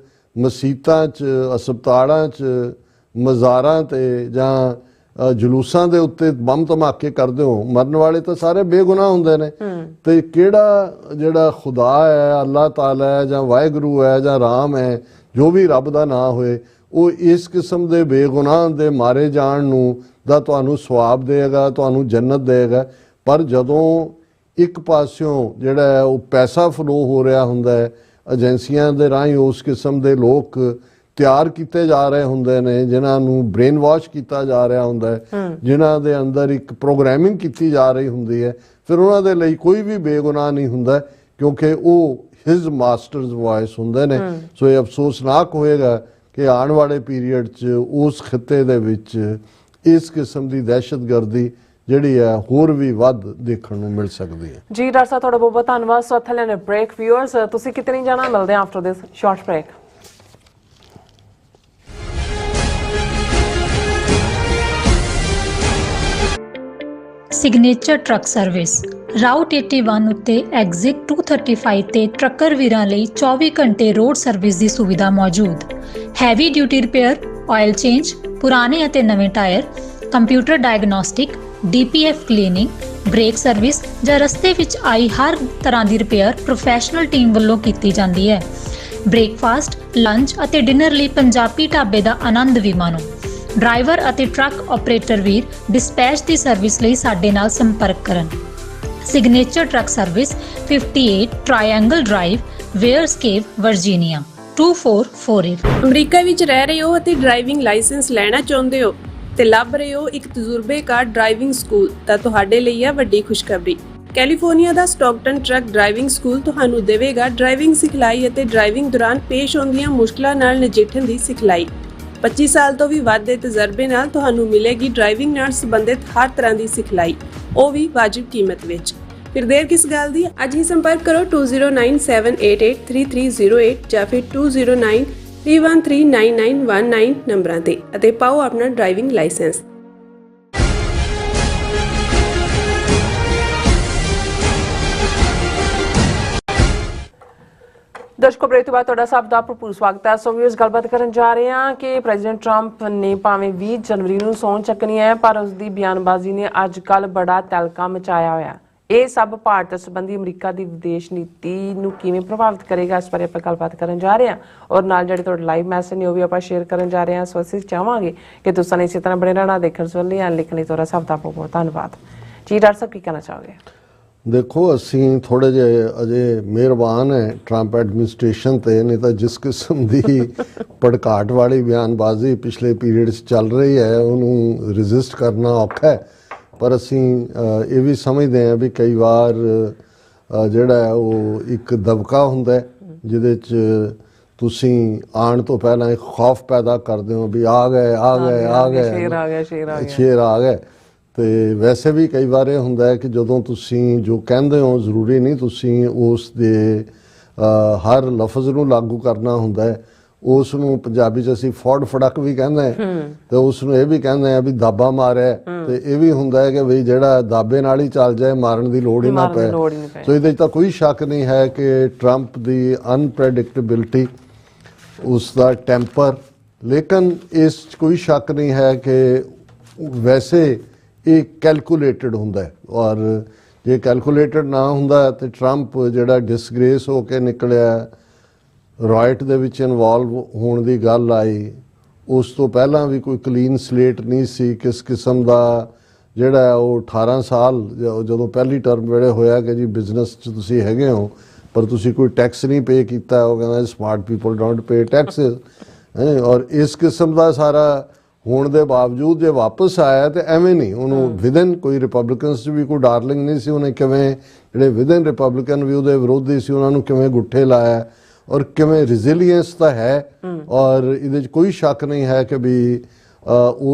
ਮਸੀਤਾਂ 'ਚ, ਹਸਪਤਾਲਾਂ 'ਚ, ਮਜ਼ਾਰਾਂ 'ਤੇ ਜਾਂ ਜਲੂਸਾਂ ਦੇ ਉੱਤੇ ਬੰਬ ਧਮਾਕੇ ਕਰਦੇ ਹੋ, ਮਰਨ ਵਾਲੇ ਤਾਂ ਸਾਰੇ ਬੇਗੁਨਾਹ ਹੁੰਦੇ ਨੇ। ਤੇ ਕਿਹੜਾ ਜਿਹੜਾ ਖੁਦਾ ਹੈ, ਅੱਲਾਹ ਤਾਲਾ ਹੈ ਜਾਂ ਵਾਹਿਗੁਰੂ ਹੈ ਜਾਂ ਰਾਮ ਹੈ, ਜੋ ਵੀ ਰੱਬ ਦਾ ਨਾਂ ਹੋਏ, ਉਹ ਇਸ ਕਿਸਮ ਦੇ ਬੇਗੁਨਾਹ ਦੇ ਮਾਰੇ ਜਾਣ ਨੂੰ ਦਾ ਤੁਹਾਨੂੰ ਸਵਾਬ ਦੇਗਾ, ਤੁਹਾਨੂੰ ਜੰਨਤ ਦੇਗਾ। ਪਰ ਜਦੋਂ ਇੱਕ ਪਾਸਿਓਂ ਜਿਹੜਾ ਹੈ ਉਹ ਪੈਸਾ ਫਲੋ ਹੋ ਰਿਹਾ ਹੁੰਦਾ ਹੈ, ਏਜੰਸੀਆਂ ਦੇ ਰਾਹੀਂ ਉਸ ਕਿਸਮ ਦੇ ਲੋਕ ਤਿਆਰ ਕੀਤੇ ਜਾ ਰਹੇ ਹੁੰਦੇ ਨੇ, ਜਿਨ੍ਹਾਂ ਨੂੰ ਬ੍ਰੇਨ ਵਾਸ਼ ਕੀਤਾ ਜਾ ਰਿਹਾ ਹੁੰਦਾ ਹੈ, ਜਿਨ੍ਹਾਂ ਦੇ ਅੰਦਰ ਇੱਕ ਪ੍ਰੋਗਰਾਮਿੰਗ ਕੀਤੀ ਜਾ ਰਹੀ ਹੁੰਦੀ ਹੈ, ਫਿਰ ਉਹਨਾਂ ਦੇ ਲਈ ਕੋਈ ਵੀ ਬੇਗੁਨਾਹ ਨਹੀਂ ਹੁੰਦਾ, ਕਿਉਂਕਿ ਉਹ ਹਿਜ਼ ਮਾਸਟਰਸ ਵੌਇਸ ਹੁੰਦੇ ਨੇ। ਸੋ ਇਹ ਅਫਸੋਸਨਾਕ ਹੋਏਗਾ ਕਿ ਆਉਣ ਵਾਲੇ ਪੀਰੀਅਡ 'ਚ ਉਸ ਖਿੱਤੇ ਦੇ ਵਿੱਚ ਇਸ ਕਿਸਮ ਦੀ ਦਹਿਸ਼ਤਗਰਦੀ ਜਿਹੜੀ ਹੈ ਹੋਰ ਵੀ ਵੱਧ ਦੇਖਣ ਨੂੰ ਮਿਲ ਸਕਦੀ ਹੈ। ਜੀ ਡਾਕਟਰ ਸਾਹਿਬ, ਤੁਹਾਡਾ ਬਹੁਤ ਬਹੁਤ ਧੰਨਵਾਦ। ਸੋ ਇੱਥੇ ਲੈਣੇ ਬ੍ਰੇਕ। ਵਿਊਅਰਸ, ਤੁਸੀਂ ਕਿਤੇ ਨਹੀਂ ਜਾਣਾ, ਮਿਲਦੇ ਹਾਂ after this short break. Signature truck service route 81 ਉੱਤੇ ਐਗਜ਼ਿਟ 235 ਤੇ ਟਰੱਕਰ ਵੀਰਾਂ ਲਈ 24 ਘੰਟੇ ਰੋਡ ਸਰਵਿਸ ਦੀ ਸੁਵਿਧਾ ਮੌਜੂਦ। Heavy duty repair, oil change, ਪੁਰਾਣੇ ਅਤੇ ਨਵੇਂ tyre, computer diagnostic, DPF cleaning, brake service ਜਾਂ ਰਸਤੇ ਵਿੱਚ ਆਈ ਹਰ ਤਰ੍ਹਾਂ ਦੀ ਰਿਪੇਅਰ ਪ੍ਰੋਫੈਸ਼ਨਲ ਟੀਮ ਵੱਲੋਂ ਕੀਤੀ ਜਾਂਦੀ ਹੈ। ਬ੍ਰੇਕਫਾਸਟ, ਲੰਚ ਅਤੇ ਡਿਨਰ ਲਈ ਪੰਜਾਬੀ ਢਾਬੇ ਦਾ ਆਨੰਦ ਵੀ ਮਾਣੋ। ਡਰਾਈਵਰ ਅਤੇ ਟਰੱਕ ਆਪਰੇਟਰ ਵੀਰ ਡਿਸਪੈਚ ਦੀ ਸਰਵਿਸ ਲਈ ਸਾਡੇ ਨਾਲ ਸੰਪਰਕ ਕਰਨ। Signature truck Service 58 Triangle drive, wares cave, Virginia 2448। America ਵਿੱਚ ਰਹਿ ਰਹੇ ਹੋ ਅਤੇ ਡਰਾਈਵਿੰਗ ਲਾਇਸੈਂਸ ਲੈਣਾ ਚਾਹੁੰਦੇ ਹੋ ਤੇ ਲੱਭ ਰਹੇ ਹੋ ਇੱਕ ਤਜਰਬੇਕਾਰ ਡਰਾਈਵਿੰਗ ਸਕੂਲ, ਤਾਂ ਤੁਹਾਡੇ ਲਈ ਹੈ ਵੱਡੀ ਖੁਸ਼ਖਬਰੀ। ਕੈਲੀਫੋਰਨੀਆ ਦਾ ਸਟਾਕਟਨ ਟਰੱਕ ਡਰਾਈਵਿੰਗ ਸਕੂਲ ਤੁਹਾਨੂੰ ਦੇਵੇਗਾ ਡਰਾਈਵਿੰਗ ਸਿਖਲਾਈ ਅਤੇ ਡਰਾਈਵਿੰਗ ਦੌਰਾਨ ਪੇਸ਼ ਆਉਂਦੀਆਂ ਮੁਸ਼ਕਲਾਂ ਨਾਲ ਨਜਿੱਠਣ ਦੀ ਸਿਖਲਾਈ। 25 ਸਾਲ ਤੋਂ ਵੀ ਵੱਧ ਦੇ ਤਜਰਬੇ ਨਾਲ ਤੁਹਾਨੂੰ ਮਿਲੇਗੀ ਡਰਾਈਵਿੰਗ ਨਾਲ ਸੰਬੰਧਿਤ ਹਰ ਤਰ੍ਹਾਂ ਦੀ ਸਿਖਲਾਈ, ਉਹ ਵੀ ਵਾਜਿਬ ਕੀਮਤ ਵਿੱਚ। ਫਿਰ ਦੇਰ ਕਿਸ ਗੱਲ ਦੀ, ਅੱਜ ਹੀ ਸੰਪਰਕ ਕਰੋ 2097883308 ਜਾਂ ਫਿਰ 2093139919 ਨੰਬਰਾਂ ਤੇ ਅਤੇ ਪਾਓ ਆਪਣਾ ਡਰਾਈਵਿੰਗ ਲਾਇਸੈਂਸ। ਦਰਸ਼ਕੋ, ਬ੍ਰੇਕ ਤੋਂ ਬਾਅਦ ਤੁਹਾਡਾ ਸਭ ਦਾ ਭਰਪੂਰ ਸਵਾਗਤ ਹੈ। ਸੋ ਵੀਅਰਸ, ਗੱਲਬਾਤ ਕਰਨ ਜਾ ਰਹੇ ਹਾਂ ਕਿ ਪ੍ਰੈਜ਼ੀਡੈਂਟ ਟਰੰਪ ਨੇ ਭਾਵੇਂ 20 ਜਨਵਰੀ ਨੂੰ ਸਹੁੰ ਚੱਕਣੀ ਹੈ, ਪਰ ਉਸ ਦੀ ਬਿਆਨਬਾਜ਼ੀ ਨੇ ਅੱਜ ਕੱਲ੍ਹ ਬੜਾ ਤਹਿਲਕਾ ਮਚਾਇਆ ਹੋਇਆ। ਇਹ ਸਭ ਭਾਰਤ ਸੰਬੰਧੀ ਅਮਰੀਕਾ ਦੀ ਵਿਦੇਸ਼ ਨੀਤੀ ਨੂੰ ਕਿਵੇਂ ਪ੍ਰਭਾਵਿਤ ਕਰੇਗਾ, ਇਸ ਬਾਰੇ ਆਪਾਂ ਗੱਲਬਾਤ ਕਰਨ ਜਾ ਰਹੇ ਹਾਂ। ਔਰ ਨਾਲ ਜਿਹੜੇ ਤੁਹਾਡੇ ਲਾਈਵ ਮੈਸੇਜ ਨੇ ਉਹ ਵੀ ਆਪਾਂ ਸ਼ੇਅਰ ਕਰਨ ਜਾ ਰਹੇ ਹਾਂ। ਸੋ ਅਸੀਂ ਚਾਹਾਂਗੇ ਕਿ ਤੁਸੀਂ ਇਸੇ ਤਰ੍ਹਾਂ ਬਣੇ ਰਹਿਣਾ, ਦੇਖਣ ਸੁਣਨ ਲਈ, ਲਿਖਣ ਲਈ। ਤੁਹਾਡਾ ਸਭ ਦਾ ਬਹੁਤ ਬਹੁਤ ਧੰਨਵਾਦ ਜੀ। ਡਾਕਟਰ ਸਾਹਿਬ, ਕੀ ਕਹਿਣਾ ਚਾਹੋਗੇ? ਦੇਖੋ, ਅਸੀਂ ਥੋੜੇ ਜਿਹੇ ਅਜੇ ਮਿਹਰਬਾਨ ਹੈ ਟਰੰਪ ਐਡਮਿਨਿਸਟ੍ਰੇਸ਼ਨ ਤੇ, ਨਹੀਂ ਤਾਂ ਜਿਸ ਕਿਸਮ ਦੀ ਭੜਕਾਟ ਵਾਲੀ ਬਿਆਨਬਾਜ਼ੀ ਪਿਛਲੇ ਪੀਰੀਅਡ 'ਚ ਚੱਲ ਰਹੀ ਹੈ ਉਹਨੂੰ ਰੈਜ਼ਿਸਟ ਕਰਨਾ ਔਖਾ ਹੈ। ਪਰ ਅਸੀਂ ਇਹ ਵੀ ਸਮਝਦੇ ਹਾਂ ਵੀ ਕਈ ਵਾਰ ਜਿਹੜਾ ਉਹ ਇੱਕ ਦਬਕਾ ਹੁੰਦਾ ਜਿਹਦੇ 'ਚ ਤੁਸੀਂ ਆਉਣ ਤੋਂ ਪਹਿਲਾਂ ਇੱਕ ਖੌਫ ਪੈਦਾ ਕਰਦੇ ਹੋ ਵੀ ਆ ਗਏ ਸ਼ੇਰ ਆ ਗਏ। ਤੇ ਵੈਸੇ ਵੀ ਕਈ ਵਾਰ ਇਹ ਹੁੰਦਾ ਹੈ ਕਿ ਜਦੋਂ ਤੁਸੀਂ ਜੋ ਕਹਿੰਦੇ ਹੋ ਜ਼ਰੂਰੀ ਨਹੀਂ ਤੁਸੀਂ ਉਸ ਦੇ ਹਰ ਲਫ਼ਜ਼ ਨੂੰ ਲਾਗੂ ਕਰਨਾ ਹੁੰਦਾ ਹੈ। ਉਸ ਨੂੰ ਪੰਜਾਬੀ 'ਚ ਅਸੀਂ ਫੌੜ ਫੜਕ ਵੀ ਕਹਿੰਦੇ ਹਾਂ, ਤੇ ਉਸ ਨੂੰ ਇਹ ਵੀ ਕਹਿੰਦੇ ਆ ਵੀ ਦਾਬਾ ਮਾਰਿਆ। ਤੇ ਇਹ ਵੀ ਹੁੰਦਾ ਹੈ ਕਿ ਵੀ ਜਿਹੜਾ ਦਾਬੇ ਨਾਲ ਹੀ ਚੱਲ ਜਾਏ, ਮਾਰਨ ਦੀ ਲੋੜ ਹੀ ਨਾ ਪਏ। ਸੋ ਇਹਦੇ 'ਚ ਤਾਂ ਕੋਈ ਸ਼ੱਕ ਨਹੀਂ ਹੈ ਕਿ ਟਰੰਪ ਦੀ ਅਨਪ੍ਰੈਡਿਕਟੇਬਿਲਿਟੀ, ਉਸ ਦਾ ਟੈਂਪਰ, ਲੇਕਿਨ ਇਸ 'ਚ ਕੋਈ ਸ਼ੱਕ ਨਹੀਂ ਹੈ ਕਿ ਵੈਸੇ ਇਹ ਕੈਲਕੂਲੇਟਡ ਹੁੰਦਾ। ਔਰ ਜੇ ਕੈਲਕੂਲੇਟਡ ਨਾ ਹੁੰਦਾ ਤੇ ਟਰੰਪ ਜਿਹੜਾ ਡਿਸਗ੍ਰੇਸ ਹੋ ਕੇ ਨਿਕਲਿਆ, ਰਾਇਟ ਦੇ ਵਿੱਚ ਇਨਵੋਲਵ ਹੋਣ ਦੀ ਗੱਲ ਆਈ, ਉਸ ਤੋਂ ਪਹਿਲਾਂ ਵੀ ਕੋਈ ਕਲੀਨ ਸਲੇਟ ਨਹੀਂ ਸੀ। ਕਿਸ ਕਿਸਮ ਦਾ ਜਿਹੜਾ ਉਹ 18 ਸਾਲ ਜਦੋਂ ਪਹਿਲੀ ਟਰਮ ਵੇਲੇ ਹੋਇਆ ਕਿ ਜੀ ਬਿਜ਼ਨਸ 'ਚ ਤੁਸੀਂ ਹੈਗੇ ਹੋ ਪਰ ਤੁਸੀਂ ਕੋਈ ਟੈਕਸ ਨਹੀਂ ਪੇ ਕੀਤਾ, ਉਹ ਕਹਿੰਦਾ smart people don't pay Texas. ਔਰ ਇਸ ਕਿਸਮ ਦਾ ਸਾਰਾ ਹੋਣ ਦੇ ਬਾਵਜੂਦ ਜੇ ਵਾਪਸ ਆਇਆ ਤੇ ਐਵੇਂ ਨਹੀਂ, ਉਹਨੂੰ ਵਿਦਨ ਕੋਈ ਰਿਪਬਲਿਕਨਸ 'ਚ ਵੀ ਕੋਈ ਡਾਰਲਿੰਗ ਨਹੀਂ ਸੀ। ਉਹਨੇ ਕਿਵੇਂ ਜਿਹੜੇ ਵਿਦਨ ਰਿਪਬਲਿਕਨ ਵੀ ਉਹਦੇ ਵਿਰੋਧੀ ਸੀ ਉਹਨਾਂ ਨੂੰ ਕਿਵੇਂ ਗੁੱਠੇ ਲਾਇਆ, ਔਰ ਕਿਵੇਂ ਰਿਜ਼ਿਲੀਅੰਸ ਤਾਂ ਹੈ। ਔਰ ਇਹਦੇ 'ਚ ਕੋਈ ਸ਼ੱਕ ਨਹੀਂ ਹੈ ਕਿ ਵੀ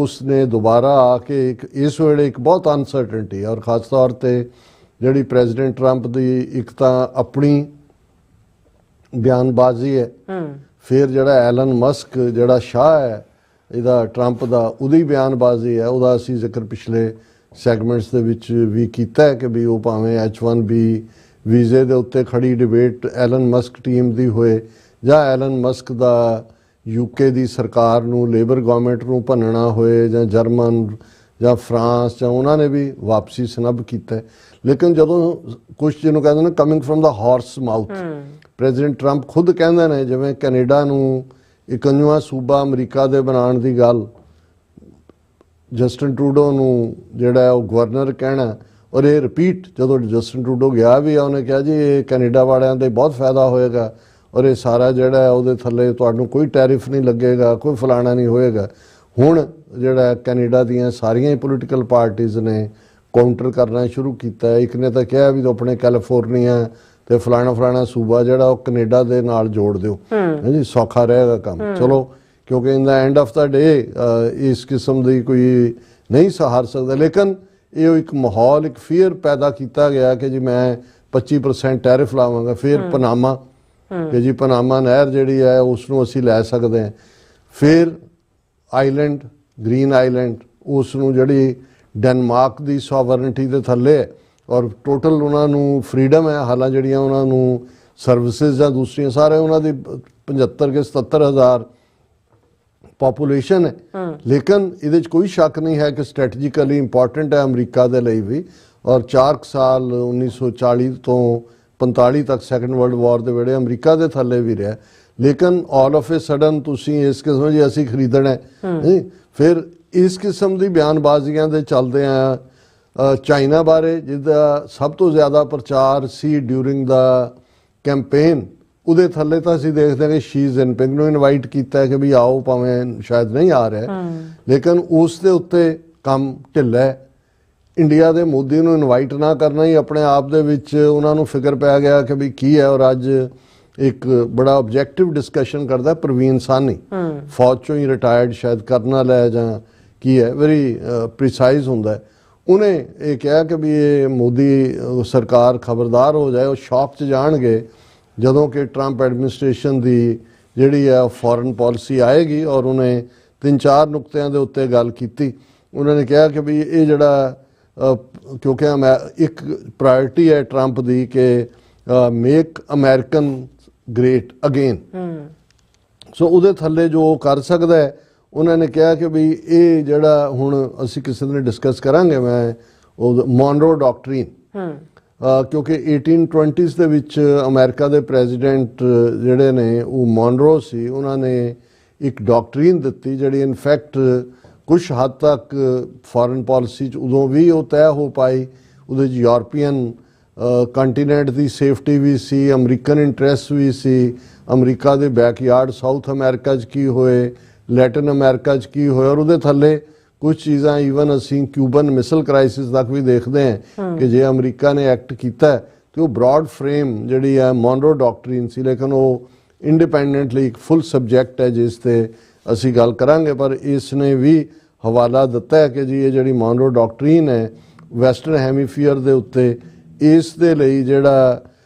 ਉਸ ਨੇ ਦੁਬਾਰਾ ਆ ਕੇ ਇਸ ਵੇਲੇ ਇੱਕ ਬਹੁਤ ਅਨਸਰਟਨਟੀ, ਔਰ ਖਾਸ ਤੌਰ 'ਤੇ ਜਿਹੜੀ ਪ੍ਰੈਜ਼ੀਡੈਂਟ ਟਰੰਪ ਦੀ ਇੱਕ ਤਾਂ ਆਪਣੀ ਬਿਆਨਬਾਜ਼ੀ ਹੈ, ਫਿਰ ਜਿਹੜਾ ਐਲਨ ਮਸਕ ਜਿਹੜਾ ਸ਼ਾਹ ਹੈ ਇਹਦਾ ਟਰੰਪ ਦਾ, ਉਹਦੀ ਬਿਆਨਬਾਜ਼ੀ ਹੈ। ਉਹਦਾ ਅਸੀਂ ਜ਼ਿਕਰ ਪਿਛਲੇ ਸੈਗਮੈਂਟਸ ਦੇ ਵਿੱਚ ਵੀ ਕੀਤਾ ਹੈ ਕਿ ਵੀ ਉਹ ਭਾਵੇਂ H1B ਵੀਜ਼ੇ ਦੇ ਉੱਤੇ ਖੜੀ ਡਿਬੇਟ ਐਲਨ ਮਸਕ ਟੀਮ ਦੀ ਹੋਏ, ਜਾਂ ਐਲਨ ਮਸਕ ਦਾ UK ਦੀ ਸਰਕਾਰ ਨੂੰ, ਲੇਬਰ ਗਵਰਨਮੈਂਟ ਨੂੰ ਭੰਨਣਾ ਹੋਏ, ਜਾਂ ਜਰਮਨ ਜਾਂ ਫਰਾਂਸ, ਜਾਂ ਉਹਨਾਂ ਨੇ ਵੀ ਵਾਪਸੀ ਸਨੱਬ ਕੀਤਾ। ਲੇਕਿਨ ਜਦੋਂ ਕੁਛ ਜਿਹਨੂੰ ਕਹਿੰਦੇ ਨੇ ਕਮਿੰਗ ਫਰਮ ਦਾ ਹਾਰਸ ਮਾਊਥ, ਪ੍ਰੈਜ਼ੀਡੈਂਟ ਟਰੰਪ ਖੁਦ ਕਹਿੰਦੇ ਨੇ ਜਿਵੇਂ ਕੈਨੇਡਾ ਨੂੰ 51ਵਾਂ ਸੂਬਾ ਅਮਰੀਕਾ ਦੇ ਬਣਾਉਣ ਦੀ ਗੱਲ, ਜਸਟਿਨ ਟਰੂਡੋ ਨੂੰ ਜਿਹੜਾ ਉਹ ਗਵਰਨਰ ਕਹਿਣਾ, ਔਰ ਇਹ ਰਿਪੀਟ ਜਦੋਂ ਜਸਟਿਨ ਟਰੂਡੋ ਗਿਆ ਵੀ ਆ ਉਹਨੇ ਕਿਹਾ ਜੀ ਇਹ ਕੈਨੇਡਾ ਵਾਲਿਆਂ ਦੇ ਬਹੁਤ ਫਾਇਦਾ ਹੋਏਗਾ, ਔਰ ਇਹ ਸਾਰਾ ਜਿਹੜਾ ਉਹਦੇ ਥੱਲੇ ਤੁਹਾਨੂੰ ਕੋਈ ਟੈਰਿਫ ਨਹੀਂ ਲੱਗੇਗਾ, ਕੋਈ ਫਲਾਣਾ ਨਹੀਂ ਹੋਏਗਾ। ਹੁਣ ਜਿਹੜਾ ਕੈਨੇਡਾ ਦੀਆਂ ਸਾਰੀਆਂ ਹੀ ਪੋਲੀਟੀਕਲ ਪਾਰਟੀਜ਼ ਨੇ ਕਾਊਂਟਰ ਕਰਨਾ ਸ਼ੁਰੂ ਕੀਤਾ। ਇੱਕ ਨੇ ਤਾਂ ਕਿਹਾ ਵੀ ਆਪਣੇ ਕੈਲੀਫੋਰਨੀਆ ਤੇ ਫਲਾਣਾ ਸੂਬਾ ਜਿਹੜਾ ਉਹ ਕੈਨੇਡਾ ਦੇ ਨਾਲ ਜੋੜ ਦਿਓ ਜੀ, ਸੌਖਾ ਰਹੇਗਾ ਕੰਮ। ਚਲੋ, ਕਿਉਂਕਿ ਇਨ ਦਾ ਐਂਡ ਆਫ ਦਾ ਡੇ ਇਸ ਕਿਸਮ ਦੀ ਕੋਈ ਨਹੀਂ ਸਹਾਰ ਸਕਦਾ। ਲੇਕਿਨ ਇਹ ਇੱਕ ਮਾਹੌਲ, ਇੱਕ ਫੀਅਰ ਪੈਦਾ ਕੀਤਾ ਗਿਆ ਕਿ ਜੀ ਮੈਂ 25% ਟੈਰਿਫ ਲਾਵਾਂਗਾ। ਫਿਰ ਪਨਾਮਾ ਕਿ ਜੀ ਪਨਾਮਾ ਨਹਿਰ ਜਿਹੜੀ ਹੈ ਉਸ ਨੂੰ ਅਸੀਂ ਲੈ ਸਕਦੇ ਹਾਂ। ਫਿਰ ਆਈਲੈਂਡ, ਗ੍ਰੀਨ ਆਈਲੈਂਡ, ਉਸ ਨੂੰ ਜਿਹੜੀ ਡੈਨਮਾਰਕ ਦੀ ਸੋਵਰਨਟੀ ਦੇ ਥੱਲੇ ਹੈ, ਔਰ ਟੋਟਲ ਉਹਨਾਂ ਨੂੰ ਫਰੀडम ਹੈ। ਹਾਲਾਂ ਜਿਹੜੀਆਂ ਉਹਨਾਂ ਨੂੰ ਸਰਵਿਸਿਜ਼ ਜਾਂ ਦੂਸਰੀਆਂ ਸਾਰੇ ਉਹਨਾਂ ਦੀ 75 ਕੇ 77 ਹਜ਼ਾਰ ਪਾਪੂਲੇਸ਼ਨ ਹੈ। ਲੇਕਿਨ ਇਹਦੇ 'ਚ ਕੋਈ ਸ਼ੱਕ ਨਹੀਂ ਹੈ ਕਿ ਸਟ੍ਰੈਟਜੀਕਲੀ ਇੰਪੋਰਟੈਂਟ ਹੈ ਅਮਰੀਕਾ ਦੇ ਲਈ ਵੀ। ਔਰ 4 ਸਾਲ 1940 ਤੋਂ 45 ਤੱਕ ਸੈਕੰਡ ਵਰਲਡ ਵਾਰ ਦੇ ਵੇਲੇ ਅਮਰੀਕਾ ਦੇ ਥੱਲੇ ਵੀ ਰਿਹਾ। ਲੇਕਿਨ ਆਲ ਆਫ ਏ ਸਡਨ ਤੁਸੀਂ ਇਸ ਕਿਸਮ ਜੀ ਅਸੀਂ ਖਰੀਦਣਾ ਹੈ। ਫਿਰ ਇਸ ਕਿਸਮ ਦੀ ਬਿਆਨਬਾਜ਼ੀਆਂ ਦੇ ਚੱਲਦੇ ਆ ਚਾਈਨਾ ਬਾਰੇ, ਜਿਹਦਾ ਸਭ ਤੋਂ ਜ਼ਿਆਦਾ ਪ੍ਰਚਾਰ ਸੀ ਡਿਊਰਿੰਗ ਦਾ ਕੈਂਪੇਨ, ਉਹਦੇ ਥੱਲੇ ਤਾਂ ਅਸੀਂ ਦੇਖਦੇ ਹਾਂ ਕਿ ਸ਼ੀ ਜਿਨਪਿੰਗ ਨੂੰ ਇਨਵਾਈਟ ਕੀਤਾ ਕਿ ਵੀ ਆਓ, ਭਾਵੇਂ ਸ਼ਾਇਦ ਨਹੀਂ ਆ ਰਿਹਾ, ਲੇਕਿਨ ਉਸ ਦੇ ਉੱਤੇ ਕੰਮ ਢਿੱਲਾ ਹੈ। ਇੰਡੀਆ ਦੇ ਮੋਦੀ ਨੂੰ ਇਨਵਾਈਟ ਨਾ ਕਰਨਾ ਹੀ ਆਪਣੇ ਆਪ ਦੇ ਵਿੱਚ ਉਹਨਾਂ ਨੂੰ ਫਿਕਰ ਪੈ ਗਿਆ ਕਿ ਵੀ ਕੀ ਹੈ। ਔਰ ਅੱਜ ਇੱਕ ਬੜਾ ਆਬਜੈਕਟਿਵ ਡਿਸਕਸ਼ਨ ਕਰਦਾ ਪ੍ਰਵੀਨ ਸਾਨੀ, ਫੌਜ ਚੋਂ ਹੀ ਰਿਟਾਇਰਡ ਸ਼ਾਇਦ ਕਰਨਲ ਹੈ ਜਾਂ ਕੀ ਹੈ, ਵੈਰੀ ਪ੍ਰੀਸਾਈਜ਼ ਹੁੰਦਾ ਹੈ। ਉਹਨੇ ਇਹ ਕਿਹਾ ਕਿ ਵੀ ਇਹ ਮੋਦੀ ਸਰਕਾਰ ਖਬਰਦਾਰ ਹੋ ਜਾਏ, ਉਹ ਸ਼ੌਕ 'ਚ ਜਾਣਗੇ ਜਦੋਂ ਕਿ ਟਰੰਪ ਐਡਮਿਨਿਸਟ੍ਰੇਸ਼ਨ ਦੀ ਜਿਹੜੀ ਹੈ ਫੋਰਨ ਪਾਲਿਸੀ ਆਏਗੀ। ਔਰ ਉਹਨੇ 3-4 ਨੁਕਤਿਆਂ ਦੇ ਉੱਤੇ ਗੱਲ ਕੀਤੀ। ਉਹਨਾਂ ਨੇ ਕਿਹਾ ਕਿ ਵੀ ਇਹ ਜਿਹੜਾ ਕਿਉਂਕਿ ਇੱਕ ਪ੍ਰਾਇਰਟੀ ਹੈ ਟਰੰਪ ਦੀ ਕਿ ਮੇਕ ਅਮਰੀਕਨ ਗ੍ਰੇਟ ਅਗੇਨ। ਸੋ ਉਹਦੇ ਥੱਲੇ ਜੋ ਉਹ ਕਰ ਸਕਦਾ ਹੈ, ਉਹਨਾਂ ਨੇ ਕਿਹਾ ਕਿ ਵੀ ਇਹ ਜਿਹੜਾ ਹੁਣ ਅਸੀਂ ਕਿਸੇ ਦਿਨ ਡਿਸਕਸ ਕਰਾਂਗੇ, ਮੈਂ ਉਹ ਮੌਨਰੋ ਡਾਕਟਰੀਨ, ਕਿਉਂਕਿ 1820s ਦੇ ਵਿੱਚ ਅਮਰੀਕਾ ਦੇ ਪ੍ਰੈਜ਼ੀਡੈਂਟ ਜਿਹੜੇ ਨੇ ਉਹ ਮੌਨਰੋ ਸੀ, ਉਹਨਾਂ ਨੇ ਇੱਕ ਡਾਕਟਰੀਨ ਦਿੱਤੀ ਜਿਹੜੀ ਇਨਫੈਕਟ ਕੁਛ ਹੱਦ ਤੱਕ ਫੋਰਨ ਪਾਲਿਸੀ 'ਚ ਉਦੋਂ ਵੀ ਉਹ ਤੈਅ ਹੋ ਪਾਈ। ਉਹਦੇ 'ਚ ਯੂਰਪੀਅਨ ਕੰਟੀਨੈਂਟ ਦੀ ਸੇਫਟੀ ਵੀ ਸੀ, ਅਮਰੀਕਨ ਇੰਟਰਸਟ ਵੀ ਸੀ, ਅਮਰੀਕਾ ਦੇ ਬੈਕਯਾਰਡ ਸਾਊਥ ਅਮਰੀਕਾ 'ਚ ਕੀ ਹੋਏ, ਲੈਟਿਨ ਅਮਰੀਕਾ 'ਚ ਕੀ ਹੋਇਆ, ਔਰ ਉਹਦੇ ਥੱਲੇ ਕੁਝ ਚੀਜ਼ਾਂ ਈਵਨ ਅਸੀਂ ਕਿਊਬਨ ਮਿਸਲ ਕ੍ਰਾਈਸਿਸ ਤੱਕ ਵੀ ਦੇਖਦੇ ਹਾਂ ਕਿ ਜੇ ਅਮਰੀਕਾ ਨੇ ਐਕਟ ਕੀਤਾ ਤੇ ਉਹ ਬ੍ਰੌਡ ਫਰੇਮ ਜਿਹੜੀ ਹੈ ਮੌਨਰੋ ਡਾਕਟਰੀਨ ਸੀ, ਲੇਕਿਨ ਉਹ ਇੰਡੀਪੈਂਡੈਂਟਲੀ ਇੱਕ ਫੁੱਲ ਸਬਜੈਕਟ ਹੈ ਜਿਸ 'ਤੇ ਅਸੀਂ ਗੱਲ ਕਰਾਂਗੇ। ਪਰ ਇਸ ਨੇ ਵੀ ਹਵਾਲਾ ਦਿੱਤਾ ਹੈ ਕਿ ਜੀ ਇਹ ਜਿਹੜੀ ਮੌਨਰੋ ਡਾਕਟਰੀਨ ਹੈ ਵੈਸਟਰਨ ਹੈਮੀਫੀਅਰ ਦੇ ਉੱਤੇ, ਇਸ ਦੇ ਲਈ ਜਿਹੜਾ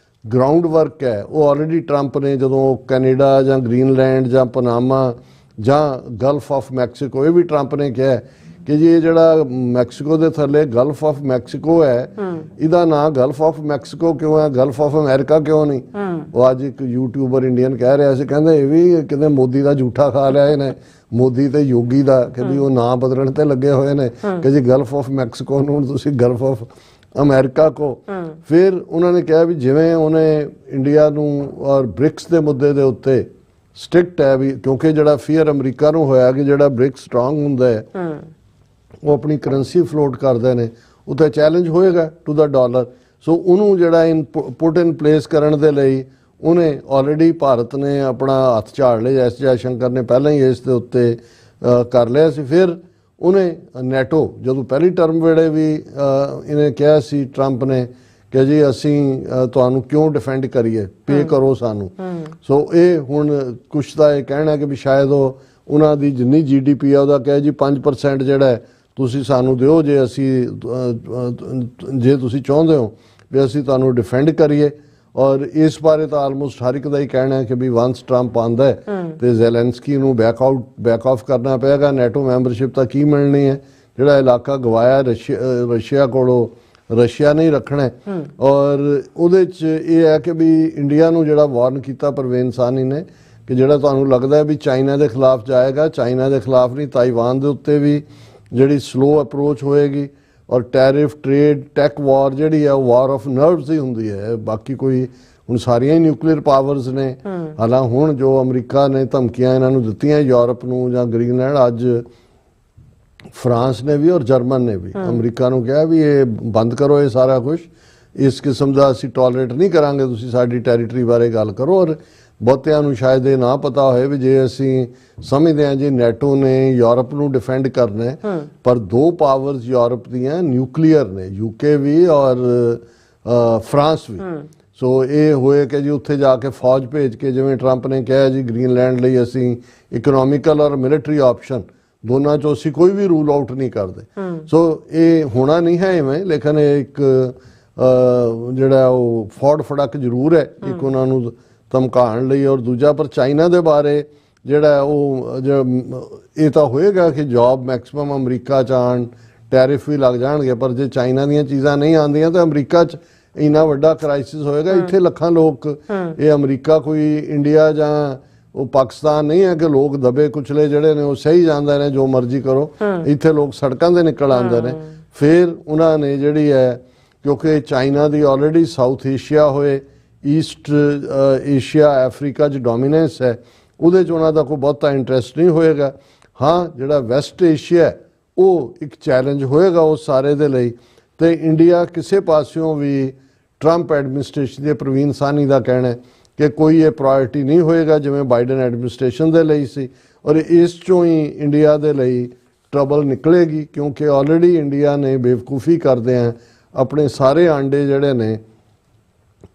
ਗਰਾਊਂਡ ਵਰਕ ਹੈ ਉਹ ਆਲਰੇਡੀ ਟਰੰਪ ਨੇ ਜਦੋਂ ਕੈਨੇਡਾ ਜਾਂ ਗ੍ਰੀਨਲੈਂਡ ਜਾਂ ਪਨਾਮਾ ਜਾਂ ਗਲਫ ਆਫ ਮੈਕਸੀਕੋ, ਇਹ ਵੀ ਟਰੰਪ ਨੇ ਕਿਹਾ ਕਿ ਜੀ ਇਹ ਜਿਹੜਾ ਮੈਕਸੀਕੋ ਦੇ ਥੱਲੇ ਗਲਫ ਆਫ ਮੈਕਸੀਕੋ ਹੈ, ਇਹਦਾ ਨਾਂ ਗਲਫ ਆਫ ਮੈਕਸੀਕੋ ਕਿਉਂ ਹੈ, ਗਲਫ ਆਫ ਅਮਰੀਕਾ ਕਿਉਂ ਨਹੀਂ? ਉਹ ਅੱਜ ਇੱਕ ਯੂਟਿਊਬਰ ਇੰਡੀਅਨ ਕਹਿ ਰਿਹਾ ਸੀ, ਕਹਿੰਦੇ ਇਹ ਵੀ ਕਿਤੇ ਮੋਦੀ ਦਾ ਝੂਠਾ ਖਾ ਲਿਆ ਇਹਨੇ, ਮੋਦੀ ਤੇ ਯੋਗੀ ਦਾ, ਕਿ ਵੀ ਉਹ ਨਾਂ ਬਦਲਣ ਤੇ ਲੱਗੇ ਹੋਏ ਨੇ ਕਿ ਜੀ ਗਲਫ ਆਫ ਮੈਕਸੀਕੋ ਨੂੰ ਤੁਸੀਂ ਗਲਫ ਆਫ ਅਮਰੀਕਾ ਕੋ। ਫਿਰ ਉਹਨਾਂ ਨੇ ਕਿਹਾ ਵੀ ਜਿਵੇਂ ਉਹਨੇ ਇੰਡੀਆ ਨੂੰ ਔਰ ਬ੍ਰਿਕਸ ਦੇ ਮੁੱਦੇ ਦੇ ਉੱਤੇ ਸਟ੍ਰਿਕਟ ਹੈ ਵੀ, ਕਿਉਂਕਿ ਜਿਹੜਾ ਫੀਅਰ ਅਮਰੀਕਾ ਨੂੰ ਹੋਇਆ ਕਿ ਜਿਹੜਾ ਬ੍ਰਿਕਸ ਸਟਰੋਂਗ ਹੁੰਦਾ ਹੈ ਉਹ ਆਪਣੀ ਕਰੰਸੀ ਫਲੋਟ ਕਰਦੇ ਨੇ, ਉੱਤੇ ਚੈਲੰਜ ਹੋਏਗਾ ਟੂ ਦਾ ਡਾਲਰ। ਸੋ ਉਹਨੂੰ ਜਿਹੜਾ ਪੁੱਟ ਇਨ ਪਲੇਸ ਕਰਨ ਦੇ ਲਈ ਉਹਨੇ ਆਲਰੇਡੀ ਭਾਰਤ ਨੇ ਆਪਣਾ ਹੱਥ ਝਾੜ ਲਿਆ, ਐਸ ਜੈਸ਼ੰਕਰ ਨੇ ਪਹਿਲਾਂ ਹੀ ਇਸ ਦੇ ਉੱਤੇ ਕਰ ਲਿਆ ਸੀ। ਫਿਰ ਉਹਨੇ ਨੈਟੋ ਜਦੋਂ ਪਹਿਲੀ ਟਰਮ ਵੇਲੇ ਵੀ ਇਹਨੇ ਕਿਹਾ ਸੀ ਟਰੰਪ ਨੇ ਕਿ ਜੀ ਅਸੀਂ ਤੁਹਾਨੂੰ ਕਿਉਂ ਡਿਫੈਂਡ ਕਰੀਏ, ਪੇ ਕਰੋ ਸਾਨੂੰ। ਸੋ ਇਹ ਹੁਣ ਕੁਛ ਦਾ ਇਹ ਕਹਿਣਾ ਕਿ ਵੀ ਸ਼ਾਇਦ ਉਹ ਉਹਨਾਂ ਦੀ ਜਿੰਨੀ GDP ਆ ਉਹਦਾ ਕਹੇ ਜੀ 5% ਜਿਹੜਾ ਹੈ ਤੁਸੀਂ ਸਾਨੂੰ ਦਿਓ, ਜੇ ਅਸੀਂ ਜੇ ਤੁਸੀਂ ਚਾਹੁੰਦੇ ਹੋ ਵੀ ਅਸੀਂ ਤੁਹਾਨੂੰ ਡਿਫੈਂਡ ਕਰੀਏ। ਔਰ ਇਸ ਬਾਰੇ ਤਾਂ ਆਲਮੋਸਟ ਹਰ ਇੱਕ ਦਾ ਹੀ ਕਹਿਣਾ ਹੈ ਕਿ ਵੀ ਵਾਂਸ ਟਰੰਪ ਆਉਂਦਾ ਹੈ ਤੇ ਜ਼ੈਲੈਂਸਕੀ ਨੂੰ ਬੈਕ ਆਫ ਕਰਨਾ ਪਏਗਾ, ਨੈਟੋ ਮੈਂਬਰਸ਼ਿਪ ਤਾਂ ਕੀ ਮਿਲਣੀ ਹੈ, ਜਿਹੜਾ ਇਲਾਕਾ ਗਵਾਇਆ ਰਸ਼ੀਆ ਕੋਲੋਂ ਰਸ਼ੀਆ ਨਹੀਂ ਰੱਖਣਾ। ਔਰ ਉਹਦੇ 'ਚ ਇਹ ਹੈ ਕਿ ਵੀ ਇੰਡੀਆ ਨੂੰ ਜਿਹੜਾ ਵਾਰਨ ਕੀਤਾ ਪਰਵੇਜ਼ ਸਾਨੀ ਨੇ ਕਿ ਜਿਹੜਾ ਤੁਹਾਨੂੰ ਲੱਗਦਾ ਹੈ ਵੀ ਚਾਈਨਾ ਦੇ ਖਿਲਾਫ ਜਾਏਗਾ, ਚਾਈਨਾ ਦੇ ਖਿਲਾਫ ਨਹੀਂ, ਤਾਈਵਾਨ ਦੇ ਉੱਤੇ ਵੀ ਜਿਹੜੀ ਸਲੋ ਅਪਰੋਚ ਹੋਏਗੀ। ਔਰ ਟੈਰਿਫ, ਟ੍ਰੇਡ, ਟੈਕ ਵਾਰ ਜਿਹੜੀ ਹੈ ਉਹ ਵਾਰ ਆਫ ਨਰਵਸ ਹੀ ਹੁੰਦੀ ਹੈ, ਬਾਕੀ ਕੋਈ ਹੁਣ ਸਾਰੀਆਂ ਹੀ ਨਿਊਕਲੀਅਰ ਪਾਵਰਸ ਨੇ। ਹਾਲਾਂਕਿ ਹੁਣ ਜੋ ਅਮਰੀਕਾ ਨੇ ਧਮਕੀਆਂ ਇਹਨਾਂ ਨੂੰ ਦਿੱਤੀਆਂ ਯੂਰਪ ਨੂੰ ਜਾਂ ਗ੍ਰੀਨਲੈਂਡ, ਅੱਜ ਫਰਾਂਸ ਨੇ ਵੀ ਔਰ ਜਰਮਨ ਨੇ ਵੀ ਅਮਰੀਕਾ ਨੂੰ ਕਿਹਾ ਵੀ ਇਹ ਬੰਦ ਕਰੋ, ਇਹ ਸਾਰਾ ਕੁਝ ਇਸ ਕਿਸਮ ਦਾ ਅਸੀਂ ਟੋਲਰੇਟ ਨਹੀਂ ਕਰਾਂਗੇ, ਤੁਸੀਂ ਸਾਡੀ ਟੈਰੀਟਰੀ ਬਾਰੇ ਗੱਲ ਕਰੋ। ਔਰ ਬਹੁਤਿਆਂ ਨੂੰ ਸ਼ਾਇਦ ਇਹ ਨਾ ਪਤਾ ਹੋਏ ਵੀ ਜੇ ਅਸੀਂ ਸਮਝਦੇ ਹਾਂ ਜੀ ਨੈਟੋ ਨੇ ਯੂਰਪ ਨੂੰ ਡਿਫੈਂਡ ਕਰਨਾ ਹੈ, ਪਰ ਦੋ ਪਾਵਰਸ ਯੂਰਪ ਦੀਆਂ ਨਿਊਕਲੀਅਰ ਨੇ, UK ਵੀ ਔਰ ਫਰਾਂਸ ਵੀ। ਸੋ ਇਹ ਹੋਏ ਕਿ ਜੀ ਉੱਥੇ ਜਾ ਕੇ ਫੌਜ ਭੇਜ ਕੇ, ਜਿਵੇਂ ਟਰੰਪ ਨੇ ਕਿਹਾ ਜੀ ਗ੍ਰੀਨਲੈਂਡ ਲਈ ਅਸੀਂ ਇਕਨੋਮਿਕਲ ਔਰ ਮਿਲਟਰੀ ਆਪਸ਼ਨ ਦੋਨਾਂ 'ਚੋਂ ਅਸੀਂ ਕੋਈ ਵੀ ਰੂਲ ਆਊਟ ਨਹੀਂ ਕਰਦੇ। ਸੋ ਇਹ ਹੋਣਾ ਨਹੀਂ ਹੈ ਇਵੇਂ, ਲੇਕਿਨ ਇਹ ਇੱਕ ਜਿਹੜਾ ਉਹ ਫੌੜ ਫੜਕ ਜ਼ਰੂਰ ਹੈ, ਇੱਕ ਉਹਨਾਂ ਨੂੰ ਧਮਕਾਉਣ ਲਈ। ਔਰ ਦੂਜਾ ਪਰ ਚਾਈਨਾ ਦੇ ਬਾਰੇ ਜਿਹੜਾ ਉਹ ਇਹ ਤਾਂ ਹੋਏਗਾ ਕਿ ਜੌਬ ਮੈਕਸਿਮਮ ਅਮਰੀਕਾ 'ਚ ਆਉਣ, ਟੈਰਿਫ ਵੀ ਲੱਗ ਜਾਣਗੇ, ਪਰ ਜੇ ਚਾਈਨਾ ਦੀਆਂ ਚੀਜ਼ਾਂ ਨਹੀਂ ਆਉਂਦੀਆਂ ਤਾਂ ਅਮਰੀਕਾ 'ਚ ਇੰਨਾ ਵੱਡਾ ਕ੍ਰਾਈਸਿਸ ਹੋਏਗਾ। ਇੱਥੇ ਲੱਖਾਂ ਲੋਕ, ਇਹ ਅਮਰੀਕਾ ਕੋਈ ਇੰਡੀਆ ਜਾਂ ਉਹ ਪਾਕਿਸਤਾਨ ਨਹੀਂ ਹੈ ਕਿ ਲੋਕ ਦਬੇ ਕੁਚਲੇ ਜਿਹੜੇ ਨੇ ਉਹ ਸਹੀ ਜਾਂਦੇ ਨੇ, ਜੋ ਮਰਜ਼ੀ ਕਰੋ। ਇੱਥੇ ਲੋਕ ਸੜਕਾਂ 'ਤੇ ਨਿਕਲ ਆਉਂਦੇ ਨੇ। ਫਿਰ ਉਹਨਾਂ ਨੇ ਜਿਹੜੀ ਹੈ, ਕਿਉਂਕਿ ਚਾਈਨਾ ਦੀ ਆਲਰੇਡੀ ਸਾਊਥ ਏਸ਼ੀਆ ਹੋਏ, ਈਸਟ ਏਸ਼ੀਆ, ਅਫਰੀਕਾ 'ਚ ਡੋਮੀਨੈਂਸ ਹੈ, ਉਹਦੇ 'ਚ ਉਹਨਾਂ ਦਾ ਕੋਈ ਬਹੁਤਾ ਇੰਟਰਸਟ ਨਹੀਂ ਹੋਏਗਾ। ਹਾਂ, ਜਿਹੜਾ ਵੈਸਟ ਏਸ਼ੀਆ ਉਹ ਇੱਕ ਚੈਲੰਜ ਹੋਏਗਾ ਉਸ ਸਾਰੇ ਦੇ ਲਈ। ਤੇ ਇੰਡੀਆ ਕਿਸੇ ਪਾਸਿਓਂ ਵੀ ਟਰੰਪ ਐਡਮਿਨਿਸਟ੍ਰੇਸ਼ਨ ਦੇ ਪ੍ਰਵੀਨ ਸਾਨੀ ਦਾ ਕਹਿਣਾ ਹੈ ਕਿ ਕੋਈ ਇਹ ਪ੍ਰਾਇੋਰਟੀ ਨਹੀਂ ਹੋਏਗਾ ਜਿਵੇਂ ਬਾਈਡਨ ਐਡਮਿਨਿਸਟ੍ਰੇਸ਼ਨ ਦੇ ਲਈ ਸੀ। ਔਰ ਇਸ 'ਚੋਂ ਹੀ ਇੰਡੀਆ ਦੇ ਲਈ ਟਰਬਲ ਨਿਕਲੇਗੀ, ਕਿਉਂਕਿ ਆਲਰੇਡੀ ਇੰਡੀਆ ਨੇ ਬੇਵਕੂਫੀ ਕਰਦੇ ਆ ਆਪਣੇ ਸਾਰੇ ਆਂਡੇ ਜਿਹੜੇ ਨੇ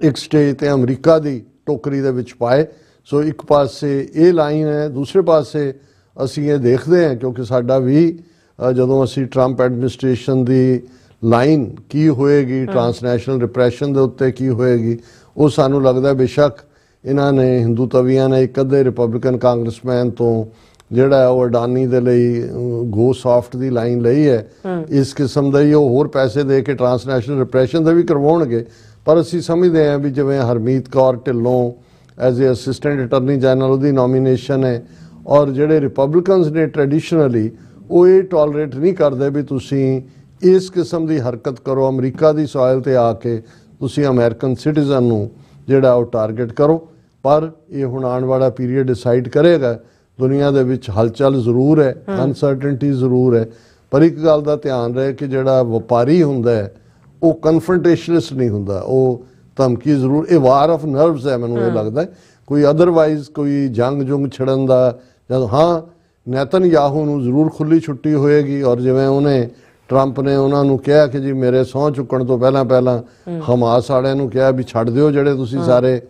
ਇੱਕ ਸਟੇਜ ਤੇ ਅਮਰੀਕਾ ਦੀ ਟੋਕਰੀ ਦੇ ਵਿੱਚ ਪਾਏ। ਸੋ ਇੱਕ ਪਾਸੇ ਇਹ ਲਾਈਨ ਹੈ, ਦੂਸਰੇ ਪਾਸੇ ਅਸੀਂ ਇਹ ਦੇਖਦੇ ਹਾਂ ਕਿਉਂਕਿ ਸਾਡਾ ਵੀ ਜਦੋਂ ਅਸੀਂ ਟਰੰਪ ਐਡਮਿਨਿਸਟ੍ਰੇਸ਼ਨ ਦੀ ਲਾਈਨ ਕੀ ਹੋਏਗੀ, ਟਰਾਂਸਨੈਸ਼ਨਲ ਰਿਪਰੈਸ਼ਨ ਦੇ ਉੱਤੇ ਕੀ ਹੋਏਗੀ, ਉਹ ਸਾਨੂੰ ਲੱਗਦਾ ਬੇਸ਼ੱਕ ਇਹਨਾਂ ਨੇ ਹਿੰਦੂ ਤਵੀਆਂ ਨੇ ਇੱਕ ਅੱਧੇ ਰਿਪਬਲਿਕਨ ਕਾਂਗਰਸਮੈਨ ਤੋਂ ਜਿਹੜਾ ਉਹ ਅਡਾਨੀ ਦੇ ਲਈ ਗੋ ਸੌਫਟ ਦੀ ਲਾਈਨ ਲਈ ਹੈ, ਇਸ ਕਿਸਮ ਦਾ ਹੀ ਉਹ ਹੋਰ ਪੈਸੇ ਦੇ ਕੇ ਟਰਾਂਸਨੈਸ਼ਨਲ ਰਿਪਰੈਸ਼ਨ ਦੇ ਵੀ ਕਰਵਾਉਣਗੇ। ਪਰ ਅਸੀਂ ਸਮਝਦੇ ਹਾਂ ਵੀ ਜਿਵੇਂ Harmeet Kaur Dhillon as a assistant attorney general ਉਹਦੀ ਨੋਮੀਨੇਸ਼ਨ ਹੈ। ਔਰ ਜਿਹੜੇ ਰਿਪਬਲਿਕਨਸ ਨੇ ਟ੍ਰੈਡੀਸ਼ਨਲੀ ਉਹ ਇਹ ਟੋਲਰੇਟ ਨਹੀਂ ਕਰਦੇ ਵੀ ਤੁਸੀਂ ਇਸ ਕਿਸਮ ਦੀ ਹਰਕਤ ਕਰੋ, ਅਮਰੀਕਾ ਦੀ ਸੋਇਲ ਤੇ ਆ ਕੇ ਤੁਸੀਂ ਅਮਰੀਕਨ ਸਿਟੀਜ਼ਨ ਨੂੰ ਜਿਹੜਾ ਉਹ ਟਾਰਗੇਟ ਕਰੋ। ਪਰ ਇਹ ਹੁਣ ਆਉਣ ਵਾਲਾ ਪੀਰੀਅਡ ਡਿਸਾਈਡ ਕਰੇਗਾ। ਦੁਨੀਆ ਦੇ ਵਿੱਚ ਹਲਚਲ ਜ਼ਰੂਰ ਹੈ, ਅਨਸਰਟਨਟੀ ਜ਼ਰੂਰ ਹੈ, ਪਰ ਇੱਕ ਗੱਲ ਦਾ ਧਿਆਨ ਰਹੇ ਕਿ ਜਿਹੜਾ ਵਪਾਰੀ ਹੁੰਦਾ ਹੈ ਉਹ ਕਨਫਰੰਟੇਸ਼ਨਲਿਸਟ ਨਹੀਂ ਹੁੰਦਾ, ਉਹ ਧਮਕੀ ਜ਼ਰੂਰ, ਇਹ ਵਾਰ ਆਫ ਨਰਵਸ ਹੈ ਮੈਨੂੰ ਇਹ ਲੱਗਦਾ। ਕੋਈ ਅਦਰਵਾਈਜ਼ ਕੋਈ ਜੰਗ ਛੜਨ ਦਾ ਜਦ ਹਾਂ ਨੇਤਨਯਾਹੂ ਨੂੰ ਜ਼ਰੂਰ ਖੁੱਲੀ ਛੁੱਟੀ ਹੋਏਗੀ। ਔਰ ਜਿਵੇਂ ਉਹਨੇ ਟਰੰਪ ਨੇ ਉਹਨਾਂ ਨੂੰ ਕਿਹਾ ਕਿ ਜੀ ਮੇਰੇ ਸਹੁੰ ਚੁੱਕਣ ਤੋਂ ਪਹਿਲਾਂ ਹਮਾਸ ਵਾਲਿਆਂ ਨੂੰ ਕਿਹਾ ਵੀ ਛੱਡ ਦਿਓ ਜਿਹੜੇ ਤੁਸੀਂ ਸਾਰੇ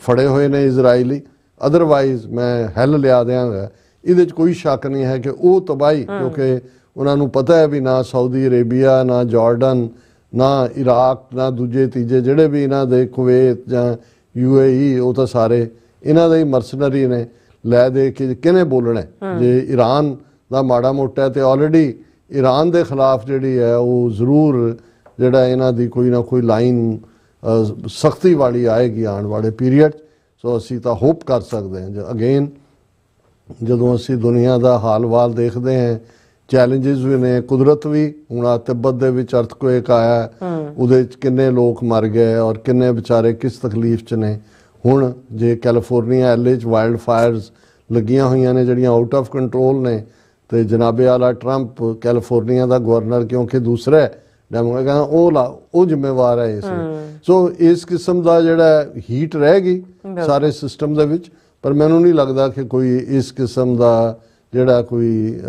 ਫੜੇ ਹੋਏ ਨੇ ਇਜ਼ਰਾਈਲੀ, ਅਦਰਵਾਈਜ਼ ਮੈਂ ਹੈਲ ਲਿਆ ਦਿਆਂਗਾ। ਇਹਦੇ 'ਚ ਕੋਈ ਸ਼ੱਕ ਨਹੀਂ ਹੈ ਕਿ ਉਹ ਤਬਾਹੀ, ਕਿਉਂਕਿ ਉਹਨਾਂ ਨੂੰ ਪਤਾ ਹੈ ਵੀ ਨਾ ਸਾਊਦੀ ਅਰੇਬੀਆ, ਨਾ ਜਾਰਡਨ, ਨਾ ਇਰਾਕ, ਨਾ ਦੂਜੇ ਤੀਜੇ ਜਿਹੜੇ ਵੀ ਇਹਨਾਂ ਦੇ ਕੁਵੈਤ ਜਾਂ UAE, ਉਹ ਤਾਂ ਸਾਰੇ ਇਹਨਾਂ ਦੇ ਹੀ ਮਰਸਨਰੀ ਨੇ। ਲੈ ਦੇ ਕੇ ਕਿਹਨੇ ਬੋਲਣਾ ਜੇ ਈਰਾਨ ਦਾ ਮਾੜਾ ਮੋਟਾ ਤੇ ਆਲਰੇਡੀ ਈਰਾਨ ਦੇ ਖਿਲਾਫ ਜਿਹੜੀ ਹੈ ਉਹ ਜ਼ਰੂਰ ਜਿਹੜਾ ਇਹਨਾਂ ਦੀ ਕੋਈ ਨਾ ਕੋਈ ਲਾਈਨ ਸਖਤੀ ਵਾਲੀ ਆਏਗੀ ਆਉਣ ਵਾਲੇ ਪੀਰੀਅਡ। ਸੋ ਅਸੀਂ ਤਾਂ ਹੋਪ ਕਰ ਸਕਦੇ ਹਾਂ। ਅਗੇਨ ਜਦੋਂ ਅਸੀਂ ਦੁਨੀਆ ਦਾ ਹਾਲ-ਵਾਲ ਦੇਖਦੇ ਹਾਂ, ਚੈਲੰਜਸ ਵੀ ਨੇ, ਕੁਦਰਤ ਵੀ। ਹੁਣ ਆ ਤਿੱਬਤ ਦੇ ਵਿੱਚ ਅਰਥਕੁਏਕ ਆਇਆ, ਉਹਦੇ 'ਚ ਕਿੰਨੇ ਲੋਕ ਮਰ ਗਏ ਔਰ ਕਿੰਨੇ ਵਿਚਾਰੇ ਕਿਸ ਤਕਲੀਫ 'ਚ ਨੇ। ਹੁਣ ਜੇ ਕੈਲੀਫੋਰਨੀਆ LA 'ਚ ਵਾਈਲਡ ਫਾਇਰਸ ਲੱਗੀਆਂ ਹੋਈਆਂ ਨੇ ਜਿਹੜੀਆਂ ਆਊਟ ਆਫ ਕੰਟਰੋਲ ਨੇ, ਤੇ ਜਨਾਬੇ ਆਲਾ ਟਰੰਪ ਕੈਲੀਫੋਰਨੀਆ ਦਾ ਗਵਰਨਰ, ਕਿਉਂਕਿ ਦੂਸਰਾ ਡੈਮੋਕ੍ਰੈਟ, ਉਹ ਜ਼ਿੰਮੇਵਾਰ ਹੈ ਇਸ ਲਈ। ਸੋ ਇਸ ਕਿਸਮ ਦਾ ਜਿਹੜਾ ਹੀਟ ਰਹੇਗੀ ਸਾਰੇ ਸਿਸਟਮ ਦੇ ਵਿੱਚ, ਪਰ ਮੈਨੂੰ ਨਹੀਂ ਲੱਗਦਾ ਕਿ ਕੋਈ ਇਸ ਕਿਸਮ ਦਾ ਜਿਹੜਾ ਕੋਈ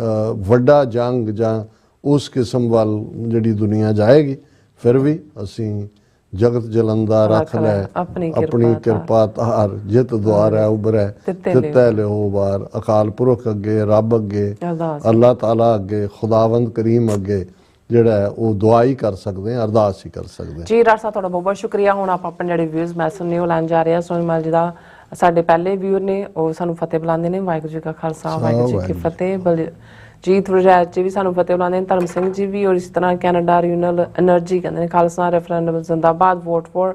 ਵੱਡਾ ਜੰਗ ਜਾਂ ਉਸ ਕਿਸਮ ਵੱਲ ਜਿਹੜੀ ਦੁਨੀਆ ਜਾਏਗੀ। ਫਿਰ ਵੀ ਅਸੀਂ ਜਗਤ ਜਲੰਦਾ ਰੱਖ ਲੈ ਆਪਣੀ ਕਿਰਪਾ ਤਾਰ, ਜਿਤ ਦੁਆਰਾ ਉਬਰੈ ਦਿੱਤਾ ਲਿਓ ਵਾਰ। ਅਕਾਲ ਪੁਰਖ ਅੱਗੇ, ਰੱਬ ਅੱਗੇ, ਅੱਲਾਹ ਤਾਲਾ ਅੱਗੇ, ਖੁਦਾਵੰਦ ਕਰੀਮ ਅੱਗੇ ਜਿਹੜਾ ਹੈ ਉਹ ਦੁਆ ਹੀ ਕਰ ਸਕਦੇ ਹਾਂ, ਅਰਦਾਸ ਹੀ ਕਰ ਸਕਦੇ ਹਾਂ। ਜੀ ਰਾਜ ਸਾਹਿਬ ਤੁਹਾਡਾ ਬਹੁਤ ਬਹੁਤ ਸ਼ੁਕਰੀਆ। ਹੁਣ ਆਪਾਂ ਆਪਣੇ ਜਿਹੜੇ ਵਿਊਜ਼ ਮੈਸੇਜ ਨੇ ਉਹ ਲੈਣ ਜਾ ਰਹੇ ਹਾਂ। ਸੋਨੀਮਲ ਜੀ ਦਾ ਸਾਡੇ ਪਹਿਲੇ ਵਿਊਅਰ ਨੇ, ਉਹ ਸਾਨੂੰ ਫਤਿਹ ਬੁਲਾਉਂਦੇ ਨੇ। ਵਾਹਿਗੁਰੂ ਜੀ ਕਾ ਖਾਲਸਾ, ਵਾਹਿਗੁਰੂ ਜੀ ਕੀ ਫਤਿਹ। ਜੀਤ ਵਰਜੈਤ ਜੀ ਵੀ ਸਾਨੂੰ ਫਤਿਹ ਬੁਲਾਉਂਦੇ ਨੇ, ਧਰਮ ਸਿੰਘ ਜੀ ਵੀ। ਔਰ ਇਸ ਤਰ੍ਹਾਂ ਕੈਨੇਡਾ ਰੀਜਨਲ એનર્ਜੀ ਕਹਿੰਦੇ ਨੇ ਖਾਲਿਸਤਾਨ ਰੈਫਰੈਂਡਮ ਜ਼ਿੰਦਾਬਾਦ, vote for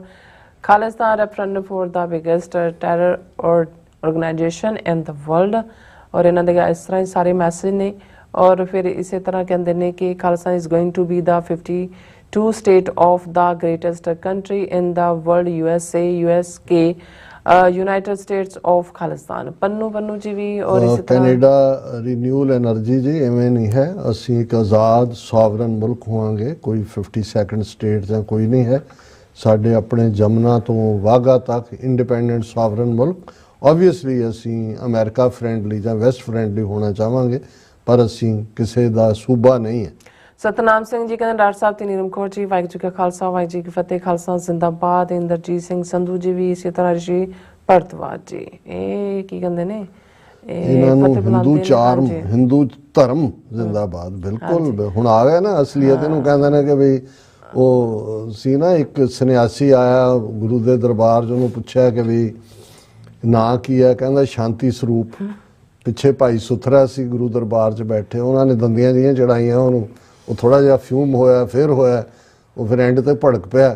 Khalistan referendum for the biggest terror organisation in the world. ਔਰ ਇਹਨਾਂ ਦੇ ਇਸ ਤਰ੍ਹਾਂ ਹੀ ਸਾਰੇ ਮੈਸੇਜ ਨੇ। ਔਰ ਫਿਰ ਇਸੇ ਤਰ੍ਹਾਂ ਕਹਿੰਦੇ ਨੇ ਕਿ Khalistan is going to be the 52 state of the greatest country in the world, USA, USK, United States of Khalistan. Pannu ਜੀ ਵੀ। ਔਰ ਇਸੇ ਤਰ੍ਹਾਂ ਕੈਨੇਡਾ ਰੀਨਿਊਲ એનર્ਜੀ ਜੀ ਐਵੇਂ ਨਹੀਂ ਹੈ, ਅਸੀਂ ਇੱਕ ਆਜ਼ਾਦ ਸੋਵਰਨ ਮੁਲਕ ਹੋਵਾਂਗੇ, ਕੋਈ 52nd ਸਟੇਟ ਜਾਂ ਕੋਈ ਨਹੀਂ ਹੈ। ਸਾਡੇ ਆਪਣੇ ਜਮਨਾ ਤੋਂ ਵਾਗਾ ਤੱਕ ਇੰਡੀਪੈਂਡੈਂਟ ਸੋਵਰਨ ਮੁਲਕ। ਓਬਵੀਅਸਲੀ ਅਸੀਂ ਅਮਰੀਕਾ ਫਰੈਂਡਲੀ ਜਾਂ ਵੈਸਟ ਫਰੈਂਡਲੀ ਹੋਣਾ ਚਾਹਾਂਗੇ, ਪਰ ਅਸੀਂ ਕਿਸੇ ਦਾ ਸੂਬਾ ਨਹੀਂ ਹੈ। ਸਤਨਾਮ ਸਿੰਘ ਜੀ ਕਹਿੰਦੇ ਡਾਕਟਰ ਸਾਹਿਬ ਤੇ ਨੀਰਮ ਕੌਰ ਜੀ, ਵਾਹਿਗੁਰੂ ਜੀ ਕਾ ਖਾਲਸਾ, ਵਾਹਿਗੁਰੂ ਜੀ ਕੀ ਫਤਿਹ। ਖਾਲਸਾ ਜ਼ਿੰਦਾਬਾਦ। ਇੰਦਰਜੀਤ ਸਿੰਘ ਸੰਧੂ ਜੀ ਵੀ ਇਸੇ ਤਰ੍ਹਾਂ। ਰਿਸ਼ੀ ਭਰਤਵਾਜ ਜੀ, ਇਹ ਕੀ ਕਹਿੰਦੇ ਨੇ, ਇਹਨਾਂ ਨੂੰ ਹਿੰਦੂ ਧਰਮ ਜ਼ਿੰਦਾਬਾਦ। ਬਿਲਕੁਲ ਹੁਣ ਆ ਗਿਆ ਨਾ ਅਸਲੀਅਤ। ਇਹਨੂੰ ਕਹਿੰਦੇ ਨੇ ਕਿ ਬਈ ਉਹ ਸੀ ਨਾ ਇੱਕ ਸੰਨਿਆਸੀ ਆਇਆ ਗੁਰੂ ਦੇ ਦਰਬਾਰ 'ਚ, ਉਹਨੂੰ ਪੁੱਛਿਆ ਕਿ ਵੀ ਨਾਂ ਕੀ ਹੈ, ਕਹਿੰਦਾ ਸ਼ਾਂਤੀ ਸਰੂਪ। ਪਿੱਛੇ ਭਾਈ ਸੁਥਰਾ ਸੀ ਗੁਰੂ ਦਰਬਾਰ 'ਚ ਬੈਠੇ, ਉਹਨਾਂ ਨੇ ਦੰਦੀਆਂ ਜਿਹੀਆਂ ਚੜਾਈਆਂ ਉਹਨੂੰ, ਉਹ ਥੋੜਾ ਜਿਹਾ ਫਿਊਮ ਹੋਇਆ, ਫਿਰ ਹੋਇਆ, ਉਹ ਫਿਰ ਐਂਡ ਤੇ ਭੜਕ ਪਿਆ।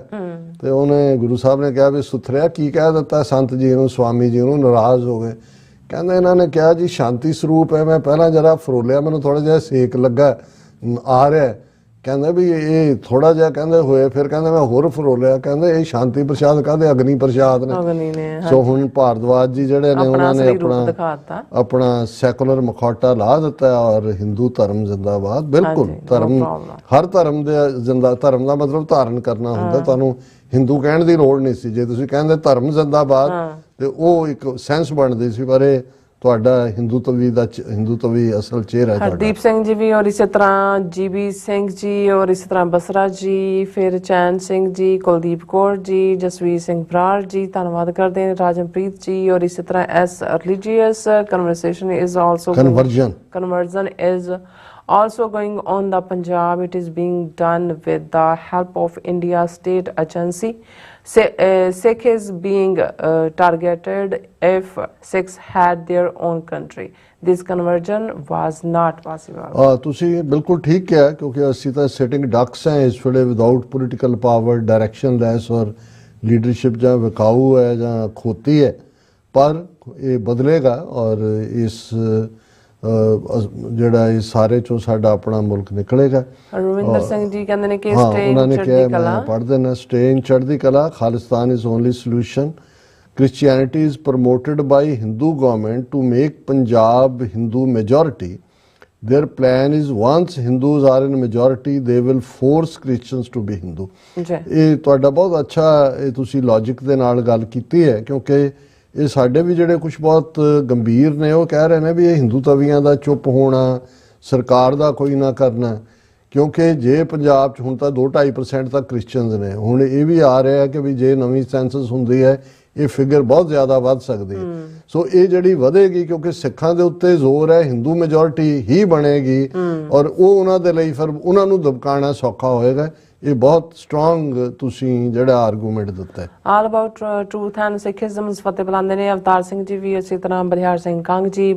ਤੇ ਉਹਨੇ ਗੁਰੂ ਸਾਹਿਬ ਨੇ ਕਿਹਾ ਵੀ ਸੁਥਰਿਆ ਕੀ ਕਹਿ ਦਿੱਤਾ ਸੰਤ ਜੀ ਨੂੰ, ਸਵਾਮੀ ਜੀ ਨੂੰ, ਨਾਰਾਜ਼ ਹੋ ਗਏ। ਕਹਿੰਦਾ ਇਹਨਾਂ ਨੇ ਕਿਹਾ ਜੀ ਸ਼ਾਂਤੀ ਸਰੂਪ ਹੈ, ਮੈਂ ਪਹਿਲਾਂ ਜਰਾ ਫਰੋਲਿਆ, ਮੈਨੂੰ ਥੋੜਾ ਜਿਹਾ ਸੇਕ ਲੱਗਾ ਆ ਰਿਹਾ। ਕਹਿੰਦਾ ਵੀ ਇਹ ਥੋੜਾ ਜਿਹਾ ਕਹਿੰਦੇ ਹੋਏ, ਫਿਰ ਕਹਿੰਦਾ ਮੈਂ ਹੋਰ ਫਰੋਲਿਆ, ਕਹਿੰਦੇ ਇਹ ਸ਼ਾਂਤੀ ਪ੍ਰਸ਼ਾਦ ਕਾਹਦੇ, ਅਗਨੀ ਪ੍ਰਸ਼ਾਦ ਨੇ। ਸੋ ਹੁਣ ਭਾਰਦਵਾਜ ਜੀ ਜਿਹੜੇ ਨੇ ਉਹਨਾਂ ਨੇ ਆਪਣਾ ਸੈਕੂਲਰ ਮਖੌਟਾ ਲਾ ਦਿੱਤਾ ਔਰ ਹਿੰਦੂ ਧਰਮ ਜ਼ਿੰਦਾਬਾਦ। ਬਿਲਕੁਲ ਧਰਮ, ਹਰ ਧਰਮ ਦੇ ਧਰਮ ਦਾ ਮਤਲਬ ਧਾਰਨ ਕਰਨਾ ਹੁੰਦਾ, ਤੁਹਾਨੂੰ ਹਿੰਦੂ ਕਹਿਣ ਦੀ ਲੋੜ ਨਹੀਂ ਸੀ। ਜੇ ਤੁਸੀਂ ਕਹਿੰਦੇ ਧਰਮ ਜ਼ਿੰਦਾਬਾਦ ਤੇ ਉਹ ਇੱਕ ਸੈਂਸ ਬਣਦੀ ਸੀ, ਪਰ ਇਹ ਤੁਹਾਡਾ ਹਿੰਦੂਤਵੀ ਅਸਲ ਚਿਹਰਾ ਹੈ। ਹਰਦੀਪ ਸਿੰਘ ਜੀ ਵੀ। ਔਰ ਇਸੇ ਤਰ੍ਹਾਂ GB ਸਿੰਘ ਜੀ। ਔਰ ਇਸੇ ਤਰ੍ਹਾਂ ਬਸਰਾ ਜੀ, ਫਿਰ ਚੈਨ ਸਿੰਘ ਜੀ, ਕੁਲਦੀਪ ਕੌਰ ਜੀ, ਜਸਵੀਰ ਸਿੰਘ ਬਰਾੜ ਜੀ, ਧੰਨਵਾਦ ਕਰਦੇ ਨੇ। ਰਾਜਨਪ੍ਰੀਤ ਜੀ। ਔਰ ਇਸੇ ਤਰ੍ਹਾਂ religious conversation is also conversion is also going on the Punjab. It is being done with the help of India State Agency. Sikh is being targeted if Sikhs had their own country. This conversion was not possible. ਤੁਸੀਂ ਬਿਲਕੁਲ ਠੀਕ ਕਿਹਾ, ਕਿਉਂਕਿ ਅਸੀਂ ਤਾਂ sitting ਡਕਸ ਹੈ ਇਸ ਵੇਲੇ, ਵਿਦਾਊਟ ਪੋਲੀਟੀਕਲ ਪਾਵਰ, ਡਾਇਰੈਕਸ਼ਨ ਲੈਸ, ਔਰ ਲੀਡਰਸ਼ਿਪ ਜਾਂ ਵਿਕਾਊ ਹੈ ਜਾਂ ਖੋਤੀ ਹੈ। ਪਰ ਇਹ ਬਦਲੇਗਾ ਔਰ ਇਸ ਜਿਹੜਾ ਇਹ ਸਾਰੇ ਚੋਂ ਸਾਡਾ ਆਪਣਾ ਮੁਲਕ ਨਿਕਲੇਗਾ। ਰਵਿੰਦਰ ਸਿੰਘ ਜੀ ਕਹਿੰਦੇ ਨੇ ਕਿ ਹਾਂ, ਸਟੇ ਉਹਨਾਂ ਇਨ ਨੇ ਚੜ੍ਹਦੀ ਕਿਹਾ, ਕਲਾ। ਮੈਂ ਪੜ੍ਹ ਦੇਣਾ, ਸਟੇ ਇਨ ਚੜ੍ਹਦੀ ਕਲਾ, Khalistan is only solution, Christianity is promoted by Hindu government to make Punjab Hindu majority. Their plan is once Hindus are in majority, they will force Christians to be Hindu. ਜੀ ਇਹ ਤੁਹਾਡਾ ਬਹੁਤ ਅੱਛਾ, ਇਹ ਤੁਸੀਂ ਲੌਜਿਕ ਦੇ ਨਾਲ ਗੱਲ ਕੀਤੀ ਹੈ, ਕਿਉਂਕਿ ਇਹ ਸਾਡੇ ਵੀ ਜਿਹੜੇ ਕੁਝ ਬਹੁਤ ਗੰਭੀਰ ਨੇ ਉਹ ਕਹਿ ਰਹੇ ਨੇ ਵੀ ਇਹ ਹਿੰਦੂ ਤਵੀਆਂ ਦਾ ਚੁੱਪ ਹੋਣਾ, ਸਰਕਾਰ ਦਾ ਕੋਈ ਨਾ ਕਰਨਾ, ਕਿਉਂਕਿ ਜੇ ਪੰਜਾਬ 'ਚ ਹੁਣ ਤਾਂ 2-2.5% ਤੱਕ ਕ੍ਰਿਸਚੀਅਨਸ ਨੇ, ਹੁਣ ਇਹ ਵੀ ਆ ਰਿਹਾ ਕਿ ਵੀ ਜੇ ਨਵੀਂ ਸੈਂਸਸ ਹੁੰਦੀ ਹੈ ਇਹ ਫਿਗਰ ਬਹੁਤ ਜ਼ਿਆਦਾ ਵੱਧ ਸਕਦੀ ਹੈ। ਸੋ ਇਹ ਜਿਹੜੀ ਵਧੇਗੀ ਕਿਉਂਕਿ ਸਿੱਖਾਂ ਦੇ ਉੱਤੇ ਜ਼ੋਰ ਹੈ, ਹਿੰਦੂ ਮੈਜੋਰਿਟੀ ਹੀ ਬਣੇਗੀ ਔਰ ਉਹ ਉਹਨਾਂ ਦੇ ਲਈ ਫਿਰ ਉਹਨਾਂ ਨੂੰ ਦਬਕਾਉਣਾ ਸੌਖਾ ਹੋਏਗਾ। ਇਹ ਬਹੁਤ ਸਟਰੋਂਗ ਤੁਸੀਂ ਜਿਹੜਾ ਆਰਗੂਮੈਂਟ ਦਿੱਤਾ ਹੈ। All about truth and Sikhism ਫਤਿਹ ਬੁਲਾਉਂਦੇ ਨੇ ਅਵਤਾਰ ਸਿੰਘ ਜੀ ਵੀ, ਇਸੇ ਤਰ੍ਹਾਂ ਬਰਿਹਾਰ ਸਿੰਘ ਕੰਗ ਜੀ,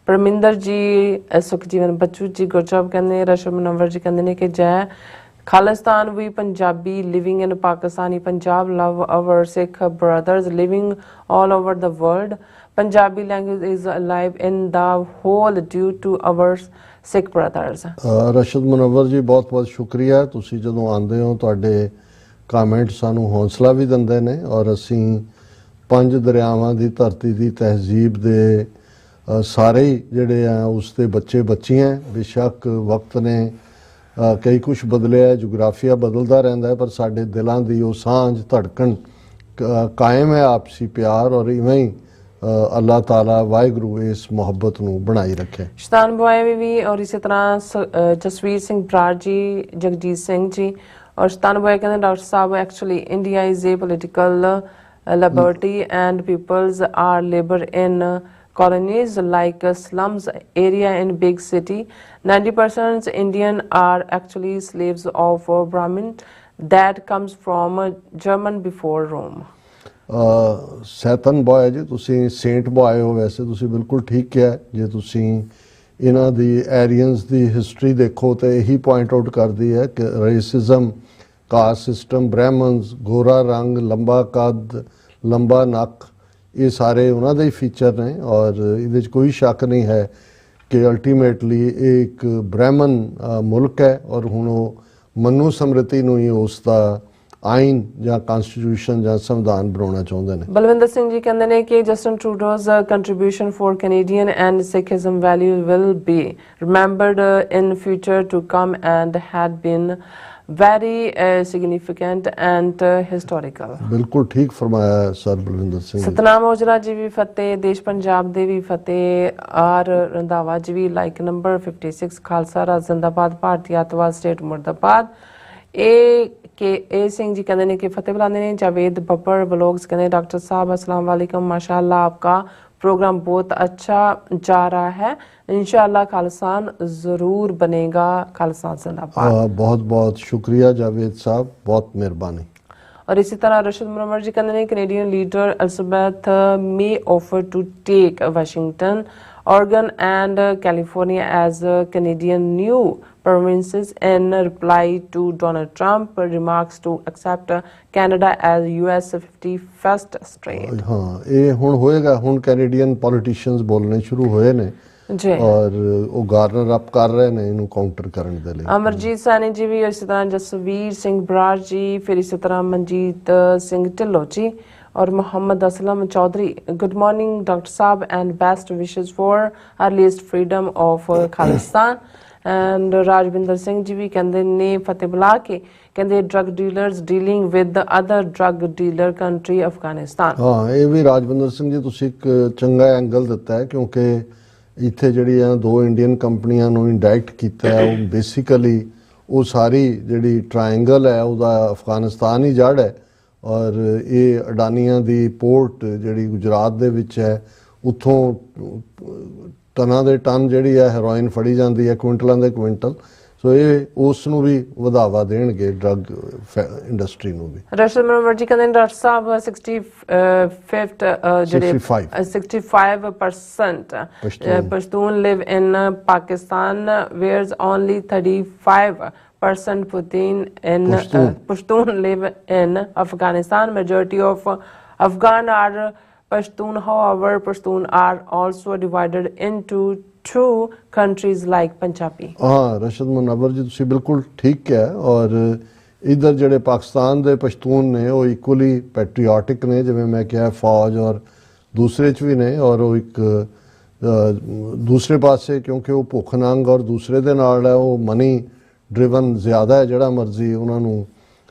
ਪਰਮਿੰਦਰ ਜੀ, ਸੁਖਜੀਵਨ ਬੱਚੂ ਜੀ, ਗੁਰਚਬ ਕਹਿੰਦੇ, ਰਸ਼ਮ ਮਨਵਰ ਜੀ ਕਹਿੰਦੇ ਨੇ ਕਿ ਜੈ Khalistan we Punjabi living in Pakistani Punjab love our Sikh brothers living all over the world Punjabi language is alive in the whole due to our Sikh brothers. Rashad Munawar ji, ਬਹੁਤ ਬਹੁਤ ਸ਼ੁਕਰੀਆ। ਤੁਸੀਂ ਜਦੋਂ ਆਉਂਦੇ ਹੋ ਤੁਹਾਡੇ ਕਮੈਂਟ ਸਾਨੂੰ ਹੌਸਲਾ ਵੀ ਦਿੰਦੇ ਨੇ ਔਰ ਅਸੀਂ ਪੰਜ ਦਰਿਆਵਾਂ ਦੀ ਧਰਤੀ ਦੀ ਤਹਿਜ਼ੀਬ ਦੇ ਸਾਰੇ ਹੀ ਜਿਹੜੇ ਆ ਉਸ ਦੇ ਬੱਚੇ ਬੱਚੀਆਂ, ਬੇਸ਼ੱਕ ਵਕਤ ਨੇ ਕਈ ਕੁਛ ਬਦਲਿਆ, ਜੁਗਰਾਫੀਆ ਬਦਲਦਾ ਰਹਿੰਦਾ ਹੈ, ਪਰ ਸਾਡੇ ਦਿਲਾਂ ਦੀ ਉਹ ਸਾਂਝ ਧੜਕਣ ਕਾਇਮ ਹੈ, ਆਪਸੀ ਪਿਆਰ, ਔਰ ਇਵੇਂ ਹੀ ਅੱਲਾਹ ਤਾਲਾ ਵਾਹਿਗੁਰੂ ਇਸ ਮੁਹੱਬਤ ਨੂੰ ਬਣਾਈ ਰੱਖੇ। ਸ਼ਤਾਨ ਬੁਆਏ ਵੀ ਔਰ ਇਸੇ ਤਰ੍ਹਾਂ ਜਸਵੀਰ ਸਿੰਘ ਬਰਾੜ ਜੀ, ਜਗਜੀਤ ਸਿੰਘ ਜੀ ਔਰ ਸ਼ਤਾਨ ਬੁਆਏ ਕਹਿੰਦੇ ਡਾਕਟਰ ਸਾਹਿਬ actually India is a political liberty and peoples are labour in colonies like slums area in big city. 90% Indian are actually slaves of Brahmin that comes from German before Rome. ਸੈਤਨ boy ਜੀ, ਤੁਸੀਂ Saint boy ਹੋ, ਵੈਸੇ ਤੁਸੀਂ ਬਿਲਕੁਲ ਠੀਕ ਕਿਹਾ। ਜੇ ਤੁਸੀਂ ਇਹਨਾਂ ਦੀ ਐਰੀਅਨਸ ਦੀ ਹਿਸਟਰੀ ਦੇਖੋ ਤਾਂ ਇਹੀ ਪੁਆਇੰਟ ਆਊਟ ਕਰਦੀ ਹੈ ਕਿ ਰੇਸਿਜ਼ਮ, ਕਾਸਟ ਸਿਸਟਮ, ਬ੍ਰਾਹਮਨਸ, ਗੋਰਾ ਰੰਗ, ਲੰਬਾ ਕੱਦ, ਲੰਬਾ ਨੱਕ, ਇਹ ਸਾਰੇ ਉਹਨਾਂ ਦੇ ਹੀ ਫੀਚਰ ਨੇ ਔਰ ਇਹਦੇ 'ਚ ਕੋਈ ਸ਼ੱਕ ਨਹੀਂ ਹੈ ਕਿ ਅਲਟੀਮੇਟਲੀ ਇਹ ਇੱਕ ਬ੍ਰਾਹਮਣ ਮੁਲਕ ਹੈ ਔਰ ਹੁਣ ਉਹ ਮਨੂ ਸਮ੍ਰਿਤੀ ਨੂੰ ਹੀ ਉਸ ਦਾ ਆਇਨ ਜਾਂ ਕਨਸਟੀਟਿਊਸ਼ਨ ਜਾਂ ਸੰਵਿਧਾਨ ਬਣਾਉਣਾ ਚਾਹੁੰਦੇ ਨੇ। ਬਲਵਿੰਦਰ ਸਿੰਘ ਜੀ ਕਹਿੰਦੇ ਨੇ ਕਿ Justin Trudeau's contribution for Canadian and Sikhism value will be remembered in future to come and had been very significant and historical. ਬਿਲਕੁਲ ਠੀਕ ਫਰਮਾਇਆ ਸਰ ਬਲਵਿੰਦਰ ਸਿੰਘ। ਸਤਨਾਮ ਔਜਲਾ ਜੀ ਵੀ ਫਤਿਹ, ਦੇਸ਼ ਪੰਜਾਬ ਦੇ ਵੀ ਫਤਿਹ, ਆਰ ਰੰਧਾਵਾ ਜੀ ਵੀ ਲਾਈਕ ਨੰਬਰ 56, ਖਾਲਸਾ ਰਾਜ ਜ਼ਿੰਦਾਬਾਦ, ਭਾਰਤੀ ਅੱਤਵਾਦ ਸਟੇਟ ਮੁਰਦਾਬਾਦ। ਏ ਸਿੰਘ ਜੀ ਕਹਿੰਦੇ ਨੇ ਕਿ ਫਤਿਹ ਬੁਲਾਉਂਦੇ ਨੇ। ਜਾਵੇਦ ਬੱਬਰ ਵਲੋਗਸ ਕਹਿੰਦੇ ਡਾਕਟਰ साहब अस्सलाम वालेकुम, माशाअल्लाह आपका प्रोग्राम बहुत अच्छा जा रहा है, इंशाअल्लाह खालिस्तान जरूर बनेगा, खालिस्तान जिंदाबाद। बहुत बहुत शुक्रिया जावेद साहब, बहुत मेहरबानी। और इसी तरह रशीद मुनव्वर जी कहते हैं Canadian leader Elizabeth May offer to take Washington, Oregon and California as Canadian new provinces in reply to Donald Trump remarks to accept Canada as US 51st state। हाँ, ये हुण होएगा, हुण कैनेडियन पॉलिटिशियंस बोलने शुरू होए ने जी और वो गार्नर अप कर रहे ने इनू काउंटर करन दे लई। अमरजीत सैनी जी भी, इसी तरह जसवीर सिंह बराड़ जी, फिर इसी तरह मनजीत सिंह ढिल्लों जी और Mohammad Aslam Chaudhary. Good morning doctor साहब and best wishes for earliest freedom of Khalistan. And Rajvinder Singh ji भी कहते ने फतेह बुला के कहते drug dealers dealing with other drug dealer country Afghanistan. हाँ, ये भी राजविंदर सिंह जी तुसीं एक चंगा एंगल दिता है क्योंकि इत्थे जिहड़ियां दो इंडियन कंपनियां नूं इंडायरेक्ट कीता है, वो बेसिकली वो सारी जिहड़ी ट्रायंगल है उहदा अफगानिस्तान ही जड़ है और ये अडानिया दी पोर्ट जिहड़ी गुजरात दे विच है, उत्थों टनां दे टन जिहड़ी है हेरोइन फड़ी जाती है, क्विंटलां दे क्विंटल। सो ये उस नूं भी वधावा देणगे ड्रग इंडस्ट्री नूं भी। रशीद मुनव्वर जी कहते डॉक्टर साहब 65% Pashtun live in Pakistan, whereas only 35% Pashtun live in Afghanistan. Majority of Afghan are Pashtun. However, Pashtun are also divided into two countries like Punjabi. ਹਾਂ ਰਸ਼ਦ ਮੁਨੱਵਰ ਜੀ ਤੁਸੀਂ ਬਿਲਕੁਲ ਠੀਕ ਕਿਹਾ ਔਰ ਇਧਰ ਜਿਹੜੇ ਪਾਕਿਸਤਾਨ ਦੇ ਪਸ਼ਤੂਨ ਨੇ ਉਹ ਇਕੁਅਲੀ ਪੈਟਰੀਓਟਿਕ ਨੇ ਜਿਵੇਂ ਮੈਂ ਕਿਹਾ ਫੌਜ ਔਰ ਦੂਸਰੇ 'ਚ ਵੀ ਨੇ ਔਰ ਉਹ ਇੱਕ ਦੂਸਰੇ ਪਾਸੇ ਕਿਉਂਕਿ ਉਹ ਭੁੱਖ ਨੰਗ ਔਰ ਦੂਸਰੇ ਦੇ ਨਾਲ ਹੈ ਉਹ ਮਨੀ ਡਰਿਵਨ ਜ਼ਿਆਦਾ ਹੈ ਜਿਹੜਾ ਮਰਜ਼ੀ ਉਹਨਾਂ ਨੂੰ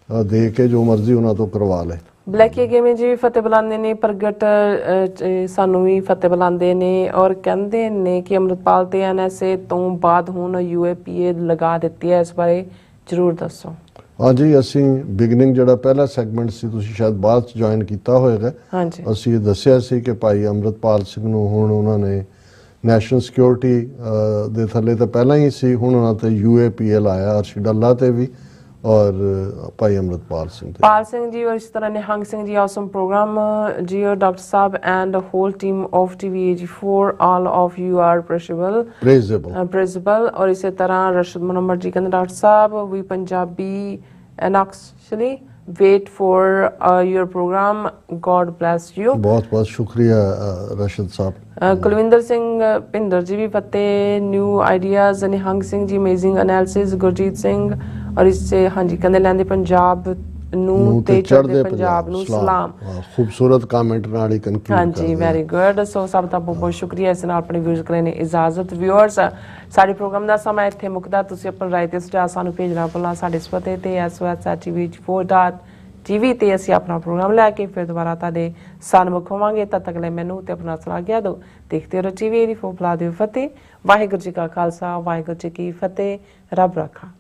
ਦੇ ਕੇ ਜੋ ਮਰਜ਼ੀ ਉਹਨਾਂ ਤੋਂ ਕਰਵਾ ਲੇ ਬਲੈਕੀ ਗੇਮੇ ਜੀ ਵੀ ਫਤਿਹ ਬੁਲਾਉਂਦੇ ਨੇ ਪ੍ਰਗਟ ਸਾਨੂੰ ਵੀ ਫਤਿਹ ਬੁਲਾਉਂਦੇ ਨੇ ਔਰ ਕਹਿੰਦੇ ਨੇ ਕਿ ਅੰਮ੍ਰਿਤਪਾਲ ਤੇ ਐਨਐਸਏ ਤੋਂ ਬਾਅਦ ਹੁਣ ਯੂਏਪੀਏ ਲਗਾ ਦਿੱਤੀ ਹੈ ਇਸ ਬਾਰੇ ਜ਼ਰੂਰ ਦੱਸੋ ਹਾਂਜੀ ਅਸੀਂ ਬਿਗਨਿੰਗ ਜਿਹੜਾ ਪਹਿਲਾ ਸੈਗਮੈਂਟ ਸੀ ਤੁਸੀਂ ਸ਼ਾਇਦ ਬਾਅਦ ਚ ਜੁਆਇਨ ਕੀਤਾ ਹੋਵੇਗਾ ਹਾਂਜੀ ਅਸੀਂ ਇਹ ਦੱਸਿਆ ਸੀ ਕਿ ਭਾਈ ਅੰਮ੍ਰਿਤਪਾਲ ਸਿੰਘ ਨੂੰ ਹੁਣ ਉਹਨਾਂ ਨੇ ਨੈਸ਼ਨਲ ਸਿਕਿਉਰਿਟੀ ਦੇ ਥੱਲੇ ਤਾਂ ਪਹਿਲਾਂ ਹੀ ਸੀ ਹੁਣ ਉਹਨਾਂ ਤੇ ਯੂਏਪੀਏ ਲਾਇਆ ਅਰਸ਼ਦ ਅੱਲਾ ਤੇ ਵੀ ਔਰ ਭਾਈ ਅੰਮ੍ਰਿਤਪਾਲ ਸਿੰਘ ਤੇ ਪਾਲ ਸਿੰਘ ਜੀ ਔਰ ਇਸ ਤਰ੍ਹਾਂ ਨਿਹੰਗ ਸਿੰਘ ਜੀ awesome program ਜੀ ਔਰ doctor Sahib and the whole team of TV84 all of you are praisable ਔਰ ਇਸੇ ਤਰ੍ਹਾਂ ਰਸ਼ਦ ਮੁਨੱਵਰ ਜੀ ਕਹਿੰਦੇ doctor Sahib we Punjabi and actually wait for your program God bless you ਬਹੁਤ ਬਹੁਤ ਸ਼ੁਕਰੀਆ ਰਸ਼ਦ ਸਾਹਿਬ ਕੁਲਵਿੰਦਰ ਸਿੰਘ ਭਿੰਦਰ ਜੀ ਵੀ ਫਤਿਹ new ideas Nihang Singh ji amazing analysis Gurjeet Singh ਔਰ ਇਸੇ ਹਾਂਜੀ ਕਹਿੰਦੇ ਲੈਂਦੇ ਪੰਜਾਬ ਨੂੰ ਤੇ ਚੜ੍ਹਦੇ ਪੰਜਾਬ ਨੂੰ ਸਲਾਮ ਖੂਬਸੂਰਤ ਕਮੈਂਟ ਨਾਲ ਹੀ ਕਨਕਲੂਡ ਹਾਂਜੀ ਵੈਰੀ ਗੁੱਡ ਸੋ ਸਭ ਦਾ ਬਹੁਤ ਬਹੁਤ ਸ਼ੁਕਰੀਆ ਇਸ ਨਾਲ ਆਪਣੇ ਵਿਊਜ਼ ਕਰਨ ਦੀ ਇਜਾਜ਼ਤ ਵਿਊਅਰਸ ਸਾਡੇ ਪ੍ਰੋਗਰਾਮ ਦਾ ਸਮਾਂ ਇੱਥੇ ਮੁੱਕਦਾ ਤੁਸੀਂ ਆਪਣੀ ਰਾਏ ਤੇ ਸੁਝਾਅ ਸਾਨੂੰ ਭੇਜਣਾ ਭੁੱਲਣਾ ਸਾਡੇ ਇਸ ਪਤੇ ਤੇ TV ਤੇ ਅਸੀਂ ਆਪਣਾ ਪ੍ਰੋਗਰਾਮ ਲੈ ਕੇ ਫਿਰ ਦੁਬਾਰਾ ਤੁਹਾਡੇ ਸਨਮੁਖ ਹੋਵਾਂਗੇ ਤਦ ਤੱਕ ਲਈ ਮੈਨੂੰ ਤੇ ਆਪਣਾ ਸਲਾਹ ਗਿਆ ਦਿਓ ਦੇਖਦੇ ਰਹੋ TV84 ਬੁਲਾ ਦਿਓ ਫਤਿਹ ਵਾਹਿਗੁਰੂ ਜੀ ਕਾ ਖਾਲਸਾ ਵਾਹਿਗੁਰੂ ਜੀ ਕੀ ਫਤਿਹ ਰੱਬ ਰਾਖਾ